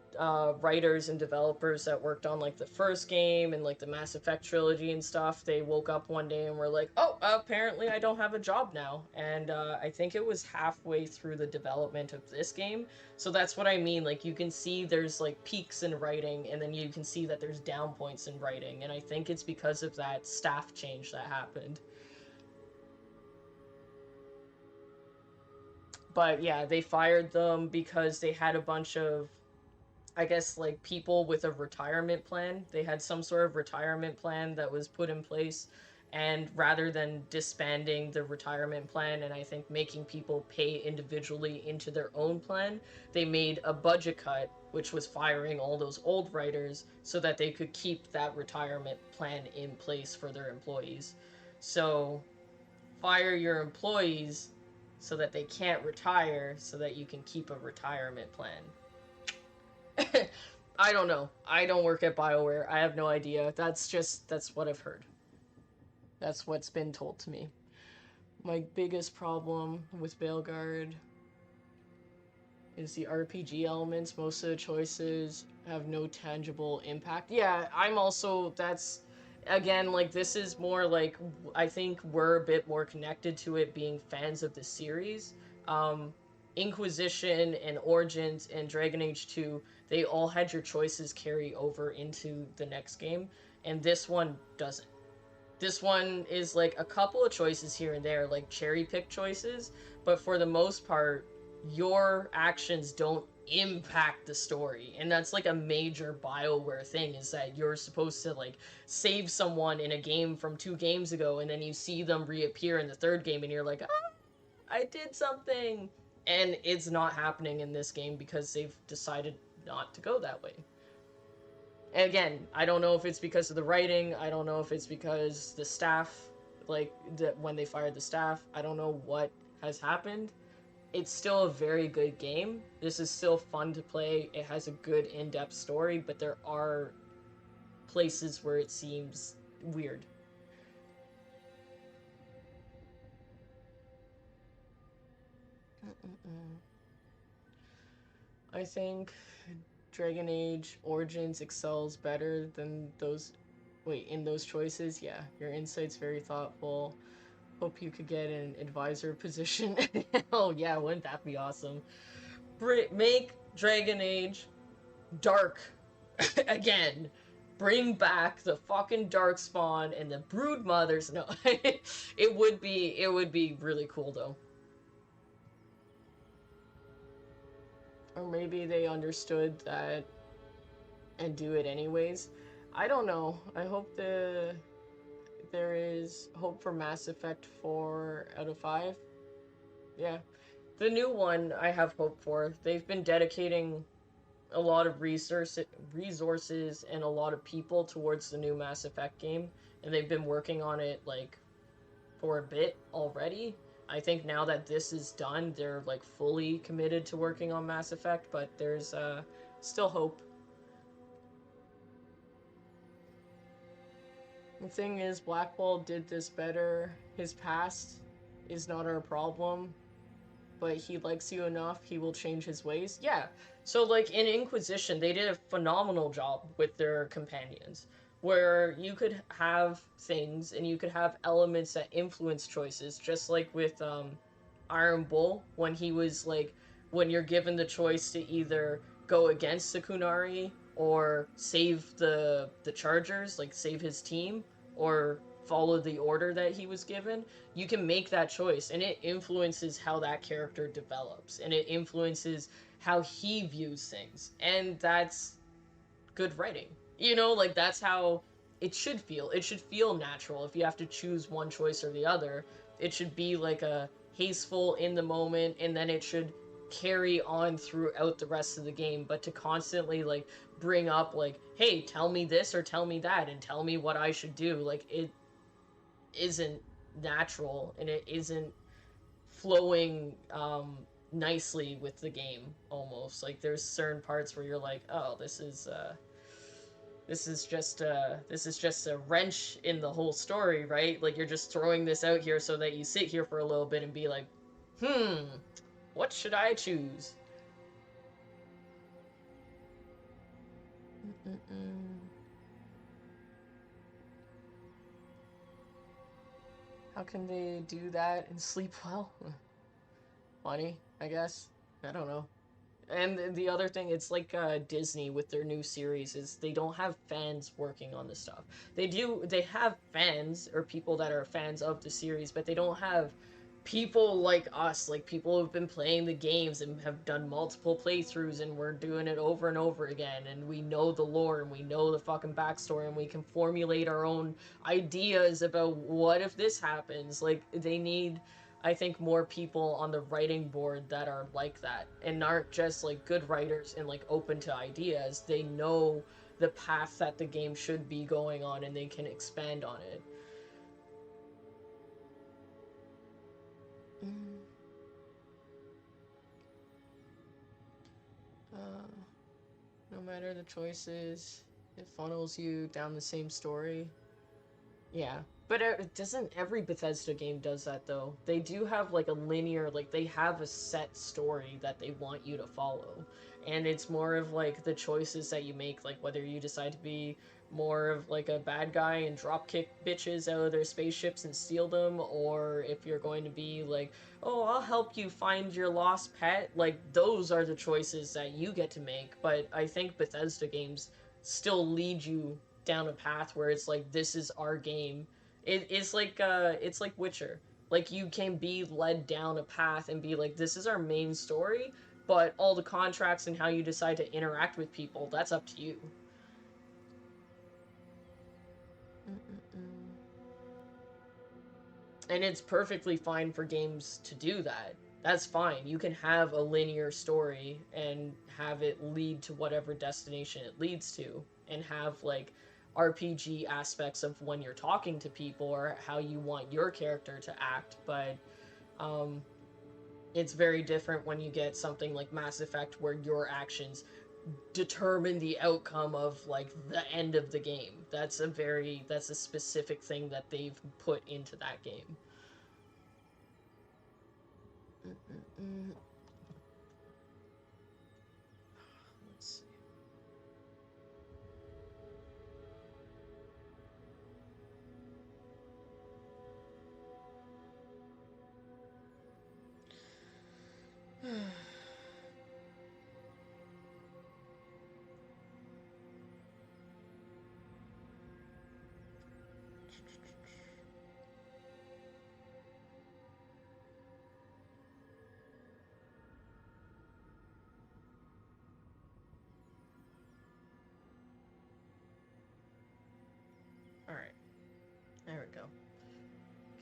writers and developers that worked on like the first game and like the Mass Effect trilogy and stuff, they woke up one day and were like, oh, apparently I don't have a job now. And I think it was halfway through the development of this game. So that's what I mean. Like, you can see there's like peaks in writing, and then you can see that there's down points in writing. And I think it's because of that staff change that happened. But yeah, they fired them because they had a bunch of, I guess, like, people with a retirement plan. They had some sort of retirement plan that was put in place, and rather than disbanding the retirement plan and I think making people pay individually into their own plan, they made a budget cut, which was firing all those old writers so that they could keep that retirement plan in place for their employees. So, fire your employees so that they can't retire, so that you can keep a retirement plan. I don't know. I don't work at BioWare. I have no idea. That's what I've heard. That's what's been told to me. My biggest problem with Veilguard is the RPG elements. Most of the choices have no tangible impact. Yeah, I'm also, that's, again, like, this is more like, I think we're a bit more connected to it being fans of the series. Inquisition and Origins and Dragon Age 2, they all had your choices carry over into the next game, and this one doesn't. This one is like a couple of choices here and there, like cherry pick choices, but for the most part, your actions don't impact the story. And that's like a major BioWare thing, is that you're supposed to like save someone in a game from 2 games ago, and then you see them reappear in the 3rd game and you're like, ah, I did something. And it's not happening in this game because they've decided not to go that way. And again, I don't know if it's because of the writing, I don't know if it's because the staff, like, when they fired the staff, I don't know what has happened. It's still a very good game. This is still fun to play. It has a good in-depth story, but there are places where it seems weird. I think Dragon Age Origins excels better than those... Wait, in those choices? Yeah, your insight's very thoughtful. Hope you could get an advisor position. Oh yeah, wouldn't that be awesome? Make Dragon Age dark again. Bring back the fucking Darkspawn and the Brood Mothers. No, it would be really cool though. Or maybe they understood that and do it anyways. I don't know. I hope there is hope for Mass Effect 4 out of 5. Yeah. The new one I have hope for. They've been dedicating a lot of resources and a lot of people towards the new Mass Effect game, and they've been working on it like for a bit already. I think now that this is done, they're like fully committed to working on Mass Effect, but there's still hope. The thing is, Blackwall did this better. His past is not our problem, but he likes you enough, he will change his ways. Yeah, so like in Inquisition, they did a phenomenal job with their companions, where you could have things and you could have elements that influence choices, just like with Iron Bull, when he was like, when you're given the choice to either go against the Kunari or save the Chargers, like save his team, or follow the order that he was given, you can make that choice, and it influences how that character develops, and it influences how he views things, and that's good writing. You know, like that's how it should feel. It should feel natural. If you have to choose one choice or the other, it should be like a hasteful in the moment, and then it should carry on throughout the rest of the game. But to constantly like bring up like, hey, tell me this or tell me that, and tell me what I should do, like it isn't natural, and it isn't flowing nicely with the game. Almost like there's certain parts where you're like, oh, this is just a wrench in the whole story, right? Like you're just throwing this out here so that you sit here for a little bit and be like, what should I choose? How can they do that and sleep well? Funny, I guess. I don't know. And the other thing, it's like Disney with their new series, is they don't have fans working on this stuff. They have fans, or people that are fans of the series, but they don't have people like us, like people who've been playing the games and have done multiple playthroughs, and we're doing it over and over again, and we know the lore, and we know the fucking backstory, and we can formulate our own ideas about what if this happens. Like, they need, I think, more people on the writing board that are like that, and aren't just like good writers and like open to ideas. They know the path that the game should be going on, and they can expand on it. No matter the choices, it funnels you down the same story. Yeah, but doesn't every Bethesda game does that though? They do have like a linear, like they have a set story that they want you to follow, and it's more of like the choices that you make, like whether you decide to be more of like a bad guy and drop kick bitches out of their spaceships and steal them, or if you're going to be like, oh, I'll help you find your lost pet. Like those are the choices that you get to make. But I think Bethesda games still lead you down a path where it's like, this is our game. It's like Witcher. Like you can be led down a path and be like, this is our main story, but all the contracts and how you decide to interact with people, that's up to you. And it's perfectly fine for games to do that. That's fine. You can have a linear story and have it lead to whatever destination it leads to, and have like RPG aspects of when you're talking to people or how you want your character to act. But it's very different when you get something like Mass Effect, where your actions determine the outcome of like the end of the game. That's a specific thing that they've put into that game. Let's see.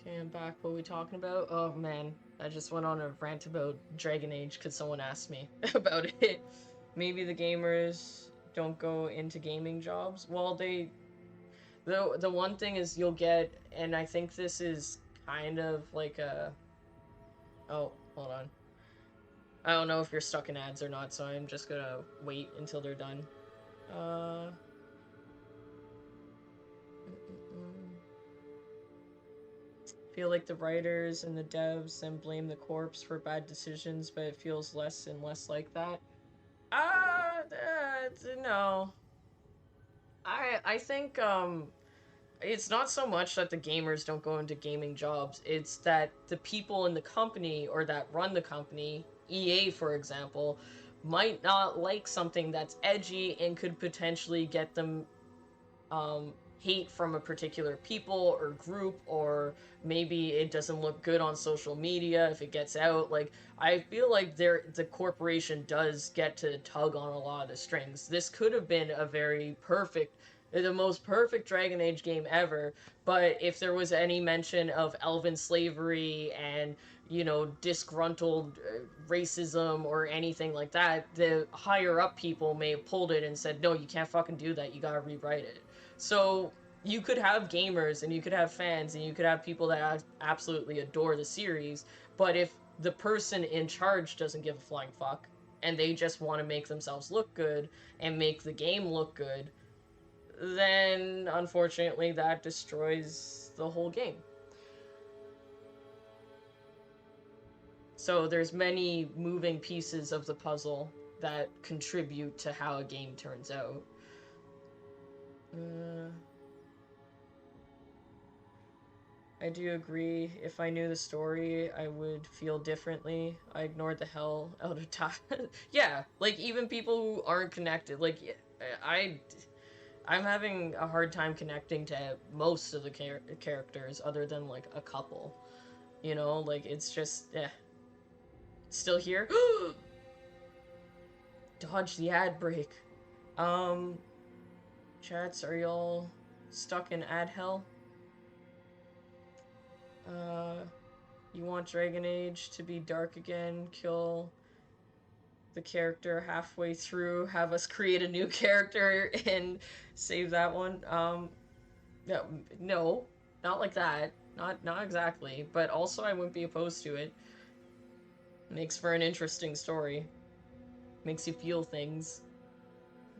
Okay, I'm back. What are we talking about? Oh man, I just went on a rant about Dragon Age because someone asked me about it. Maybe the gamers don't go into gaming jobs. Well, the one thing is you'll get, and I think this is kind of like a... Oh, hold on. I don't know if you're stuck in ads or not, so I'm just gonna wait until they're done. Feel like the writers and the devs then blame the corpse for bad decisions, but it feels less and less like that. No. I think, it's not so much that the gamers don't go into gaming jobs, it's that the people in the company or that run the company, EA for example, might not like something that's edgy and could potentially get them hate from a particular people or group, or maybe it doesn't look good on social media if it gets out. Like, I feel like the corporation does get to tug on a lot of the strings. This could have been a very perfect, the most perfect Dragon Age game ever, but if there was any mention of elven slavery and, you know, disgruntled racism or anything like that, the higher up people may have pulled it and said, no, you can't fucking do that, you gotta rewrite it. So you could have gamers and you could have fans and you could have people that absolutely adore the series, but if the person in charge doesn't give a flying fuck and they just want to make themselves look good and make the game look good, then unfortunately that destroys the whole game. So there's many moving pieces of the puzzle that contribute to how a game turns out. I do agree. If I knew the story, I would feel differently. I ignored the hell out of time. Yeah, like, even people who aren't connected. Like, I'm having a hard time connecting to most of the characters, other than, like, a couple. You know, like, it's just, Still here? Dodge the ad break. Chats, are y'all stuck in ad hell? You want Dragon Age to be dark again, kill the character halfway through, have us create a new character, and save that one? No, not like that. Not exactly, but also I wouldn't be opposed to it. Makes for an interesting story. Makes you feel things.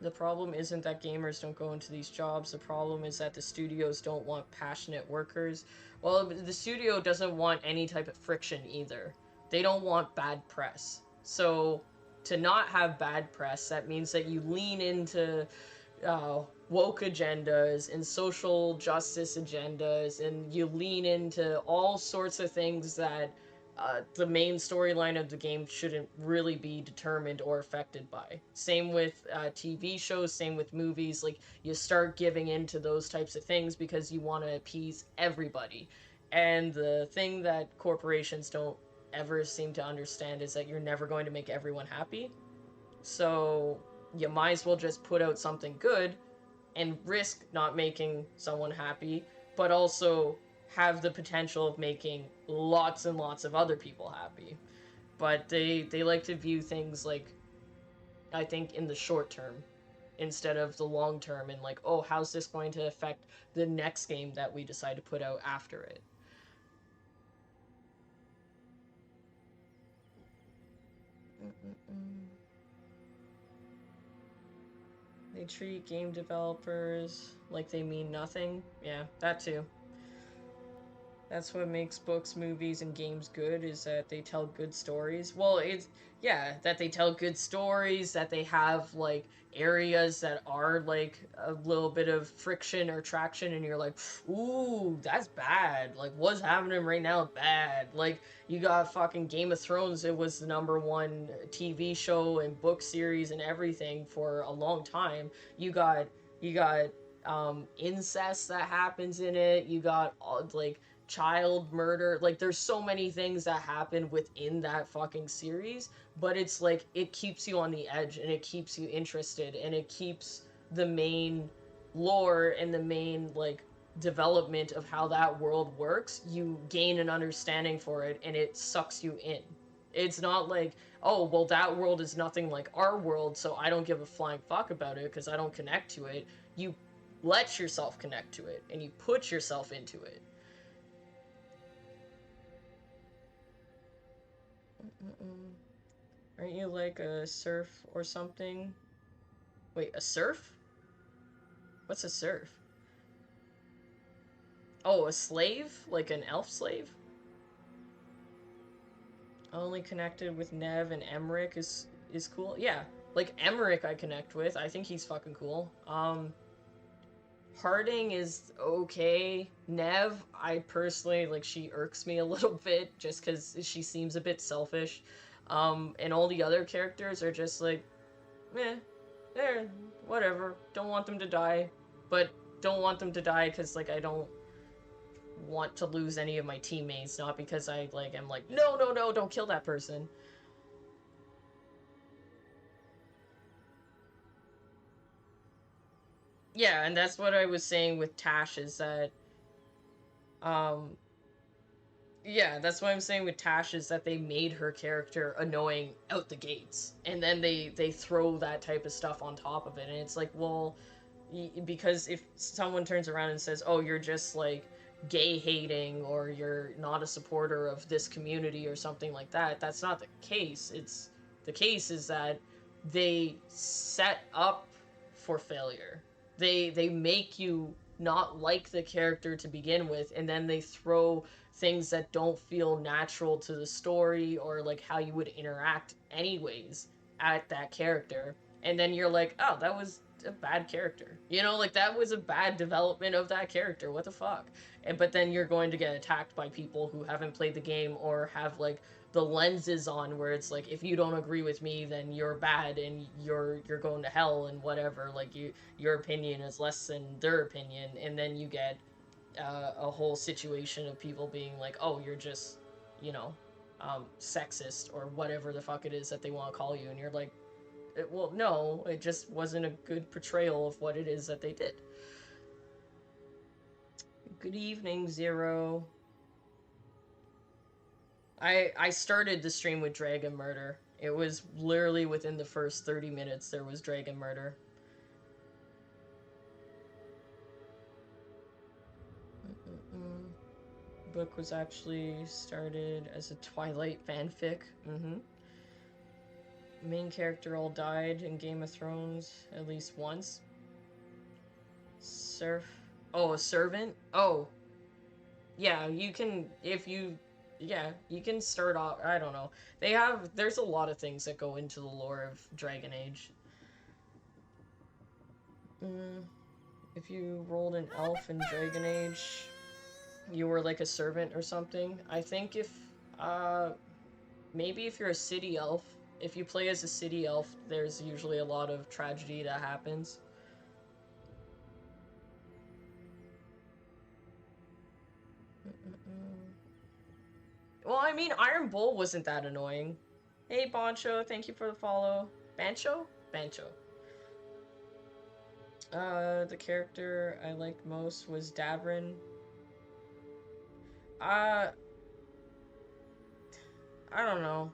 The problem isn't that gamers don't go into these jobs, the problem is that the studios don't want passionate workers. Well, the studio doesn't want any type of friction either. They don't want bad press. So, to not have bad press, that means that you lean into woke agendas and social justice agendas, and you lean into all sorts of things that the main storyline of the game shouldn't really be determined or affected by. Same with TV shows, same with movies. Like, you start giving into those types of things because you want to appease everybody. And the thing that corporations don't ever seem to understand is that you're never going to make everyone happy. So you might as well just put out something good and risk not making someone happy, but also have the potential of making lots and lots of other people happy. But they like to view things, like, I think, in the short term instead of the long term, and like, oh, how's this going to affect the next game that we decide to put out after it? They treat game developers like they mean nothing. Yeah, that too. That's what makes books, movies, and games good, is that they tell good stories. Well, it's, yeah, that they tell good stories, that they have, like, areas that are, like, a little bit of friction or traction, and you're like, ooh, that's bad. Like, what's happening right now? Bad. Like, you got fucking Game of Thrones, it was the #1 TV show and book series and everything for a long time. You got incest that happens in it. You got, like, child murder. Like, there's so many things that happen within that fucking series, but it's like, it keeps you on the edge and it keeps you interested and it keeps the main lore and the main, like, development of how that world works, you gain an understanding for it and it sucks you in. It's not like, oh, well, that world is nothing like our world, so I don't give a flying fuck about it because I don't connect to it. You let yourself connect to it and you put yourself into it. Aren't you like a serf or something? Wait, a serf? What's a serf? Oh, a slave? Like an elf slave? Only connected with Nev and Emmerich is cool. Yeah, like Emmerich I connect with. I think he's fucking cool. Harding is okay. Nev, I personally, like, she irks me a little bit just because she seems a bit selfish. And all the other characters are just like, meh, they're whatever. Don't want them to die, but don't want them to die because, like, I don't want to lose any of my teammates, not because I, like, am like, no, no, no, don't kill that person. Yeah, and that's what I was saying with Tash is that, yeah, that's what I'm saying with Tash is that they made her character annoying out the gates, and then they throw that type of stuff on top of it, and it's like, well, because if someone turns around and says, oh, you're just like gay hating or you're not a supporter of this community or something like that, that's not the case. It's the case is that they set up for failure. They make you not like the character to begin with, and then they throw things that don't feel natural to the story or like how you would interact anyways at that character, and then you're like, oh, that was a bad character, you know, like that was a bad development of that character, what the fuck. And but then you're going to get attacked by people who haven't played the game or have like the lenses on where it's like, if you don't agree with me, then you're bad and you're going to hell and whatever, like your opinion is less than their opinion, and then you get a whole situation of people being like, oh, you're just, you know, sexist or whatever the fuck it is that they want to call you, and you're like, well, no, it just wasn't a good portrayal of what it is that they did. Good evening, Zero. I started the stream with Dragon Murder. It was literally within the first 30 minutes there was Dragon Murder. Book was actually started as a Twilight fanfic. Main character all died in Game of Thrones at least once. Oh, a servant? Oh. Yeah, you can, if you, yeah, you can start off, I don't know. There's a lot of things that go into the lore of Dragon Age. If you rolled an elf in Dragon Age, you were like a servant or something. I think if, maybe if you're a city elf, if you play as a city elf, there's usually a lot of tragedy that happens. Well, I mean, Iron Bull wasn't that annoying. Hey, Boncho, thank you for the follow. Bancho? Bancho. The character I liked most was Davrin. I don't know.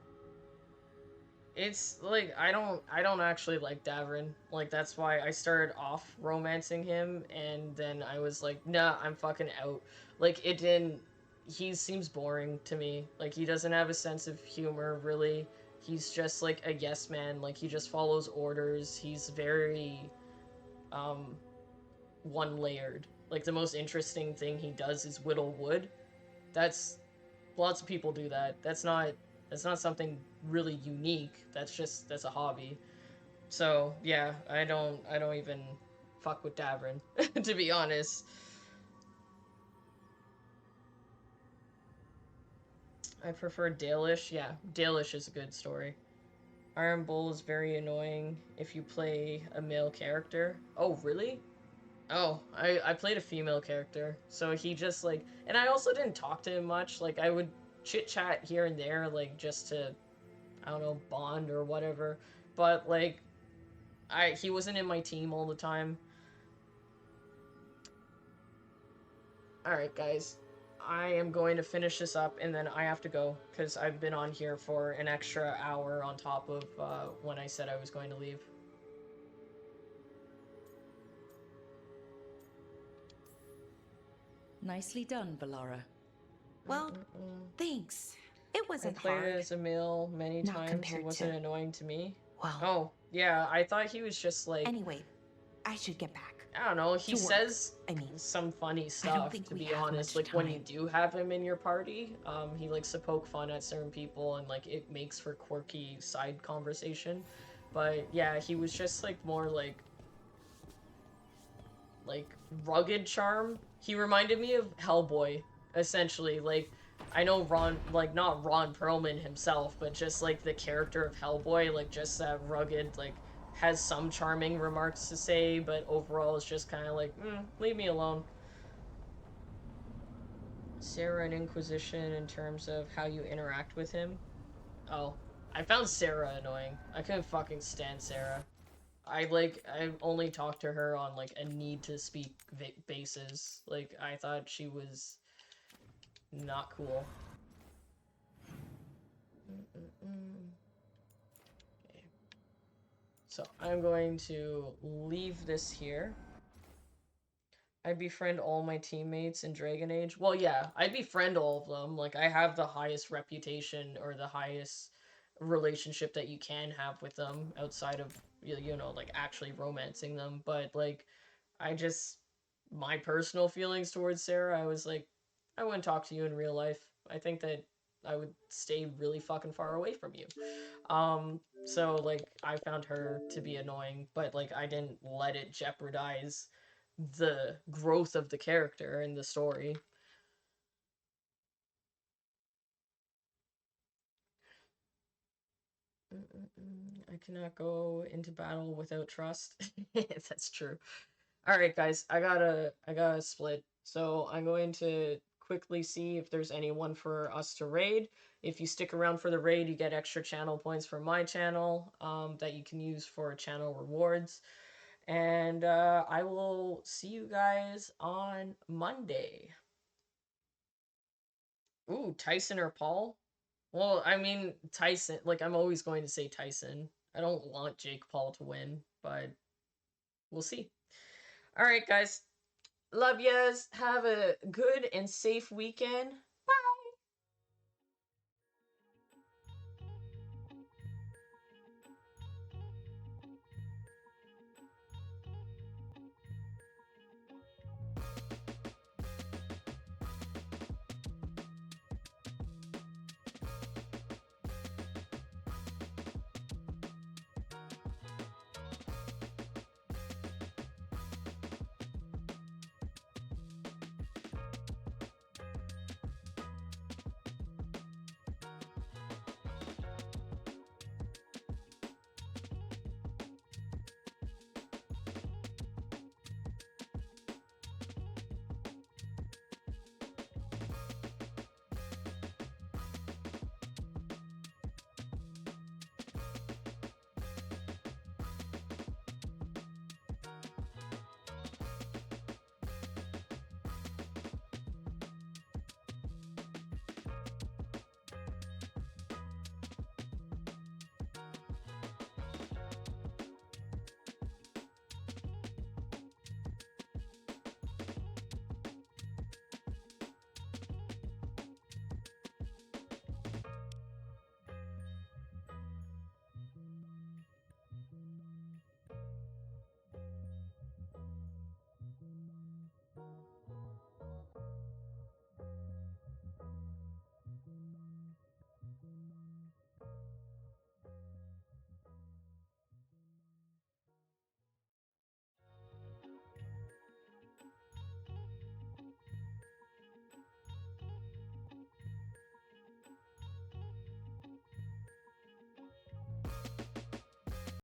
It's like I don't actually like Davrin. Like that's why I started off romancing him, and then I was like, nah, I'm fucking out. Like it didn't. He seems boring to me. Like he doesn't have a sense of humor really. He's just like a yes man. Like he just follows orders. He's very one layered. Like the most interesting thing he does is whittle wood. That's lots of people do that. That's not something really unique. That's a hobby. So yeah, I don't even fuck with Davrin, to be honest. I prefer Dalish. Yeah, Dalish is a good story. Iron Bull is very annoying if you play a male character. Oh, really? Oh, I played a female character, so he just like, and I also didn't talk to him much. Like I would chit chat here and there, like just to, I don't know, bond or whatever. But like, he wasn't in my team all the time. Alright, guys. I am going to finish this up, and then I have to go, because I've been on here for an extra hour on top of when I said I was going to leave. Nicely done, Valara. Well, thanks. It wasn't I played hard. as Emil many Not times. He compared wasn't to- annoying to me. Well. Oh, yeah, I thought he was just like... Anyway, I should get back. I don't know, he to work. says I mean, some funny I stuff, don't think to we be have honest. much Like, when you time. do have him in your party, he likes to poke fun at certain people, and, like, it makes for quirky side conversation. But, yeah, he was just, like, more, like, rugged charm. He reminded me of Hellboy, essentially. Like, I know Ron, like, not Ron Perlman himself, but just, like, the character of Hellboy, like, just that rugged, like, has some charming remarks to say, but overall it's just kind of like, leave me alone. Sarah and Inquisition in terms of how you interact with him. Oh, I found Sarah annoying. I couldn't fucking stand Sarah. I only talked to her on, like, a need to speak basis. Like, I thought she was not cool. Okay. So, I'm going to leave this here. I befriend all my teammates in Dragon Age. Well, yeah, I befriend all of them. Like, I have the highest reputation or the highest relationship that you can have with them outside of, you know, like, actually romancing them. But, like, my personal feelings towards Sarah, I was like, I wouldn't talk to you in real life. I think that I would stay really fucking far away from you. So, like, I found her to be annoying, but, like, I didn't let it jeopardize the growth of the character and the story. I cannot go into battle without trust. That's true. All right, guys, I gotta split. So I'm going to quickly see if there's anyone for us to raid. If you stick around for the raid, you get extra channel points for my channel that you can use for channel rewards. And I will see you guys on Monday. Ooh, Tyson or Paul? Well, I mean, Tyson, like, I'm always going to say Tyson. I don't want Jake Paul to win, but we'll see. All right, guys. Love yas. Have a good and safe weekend.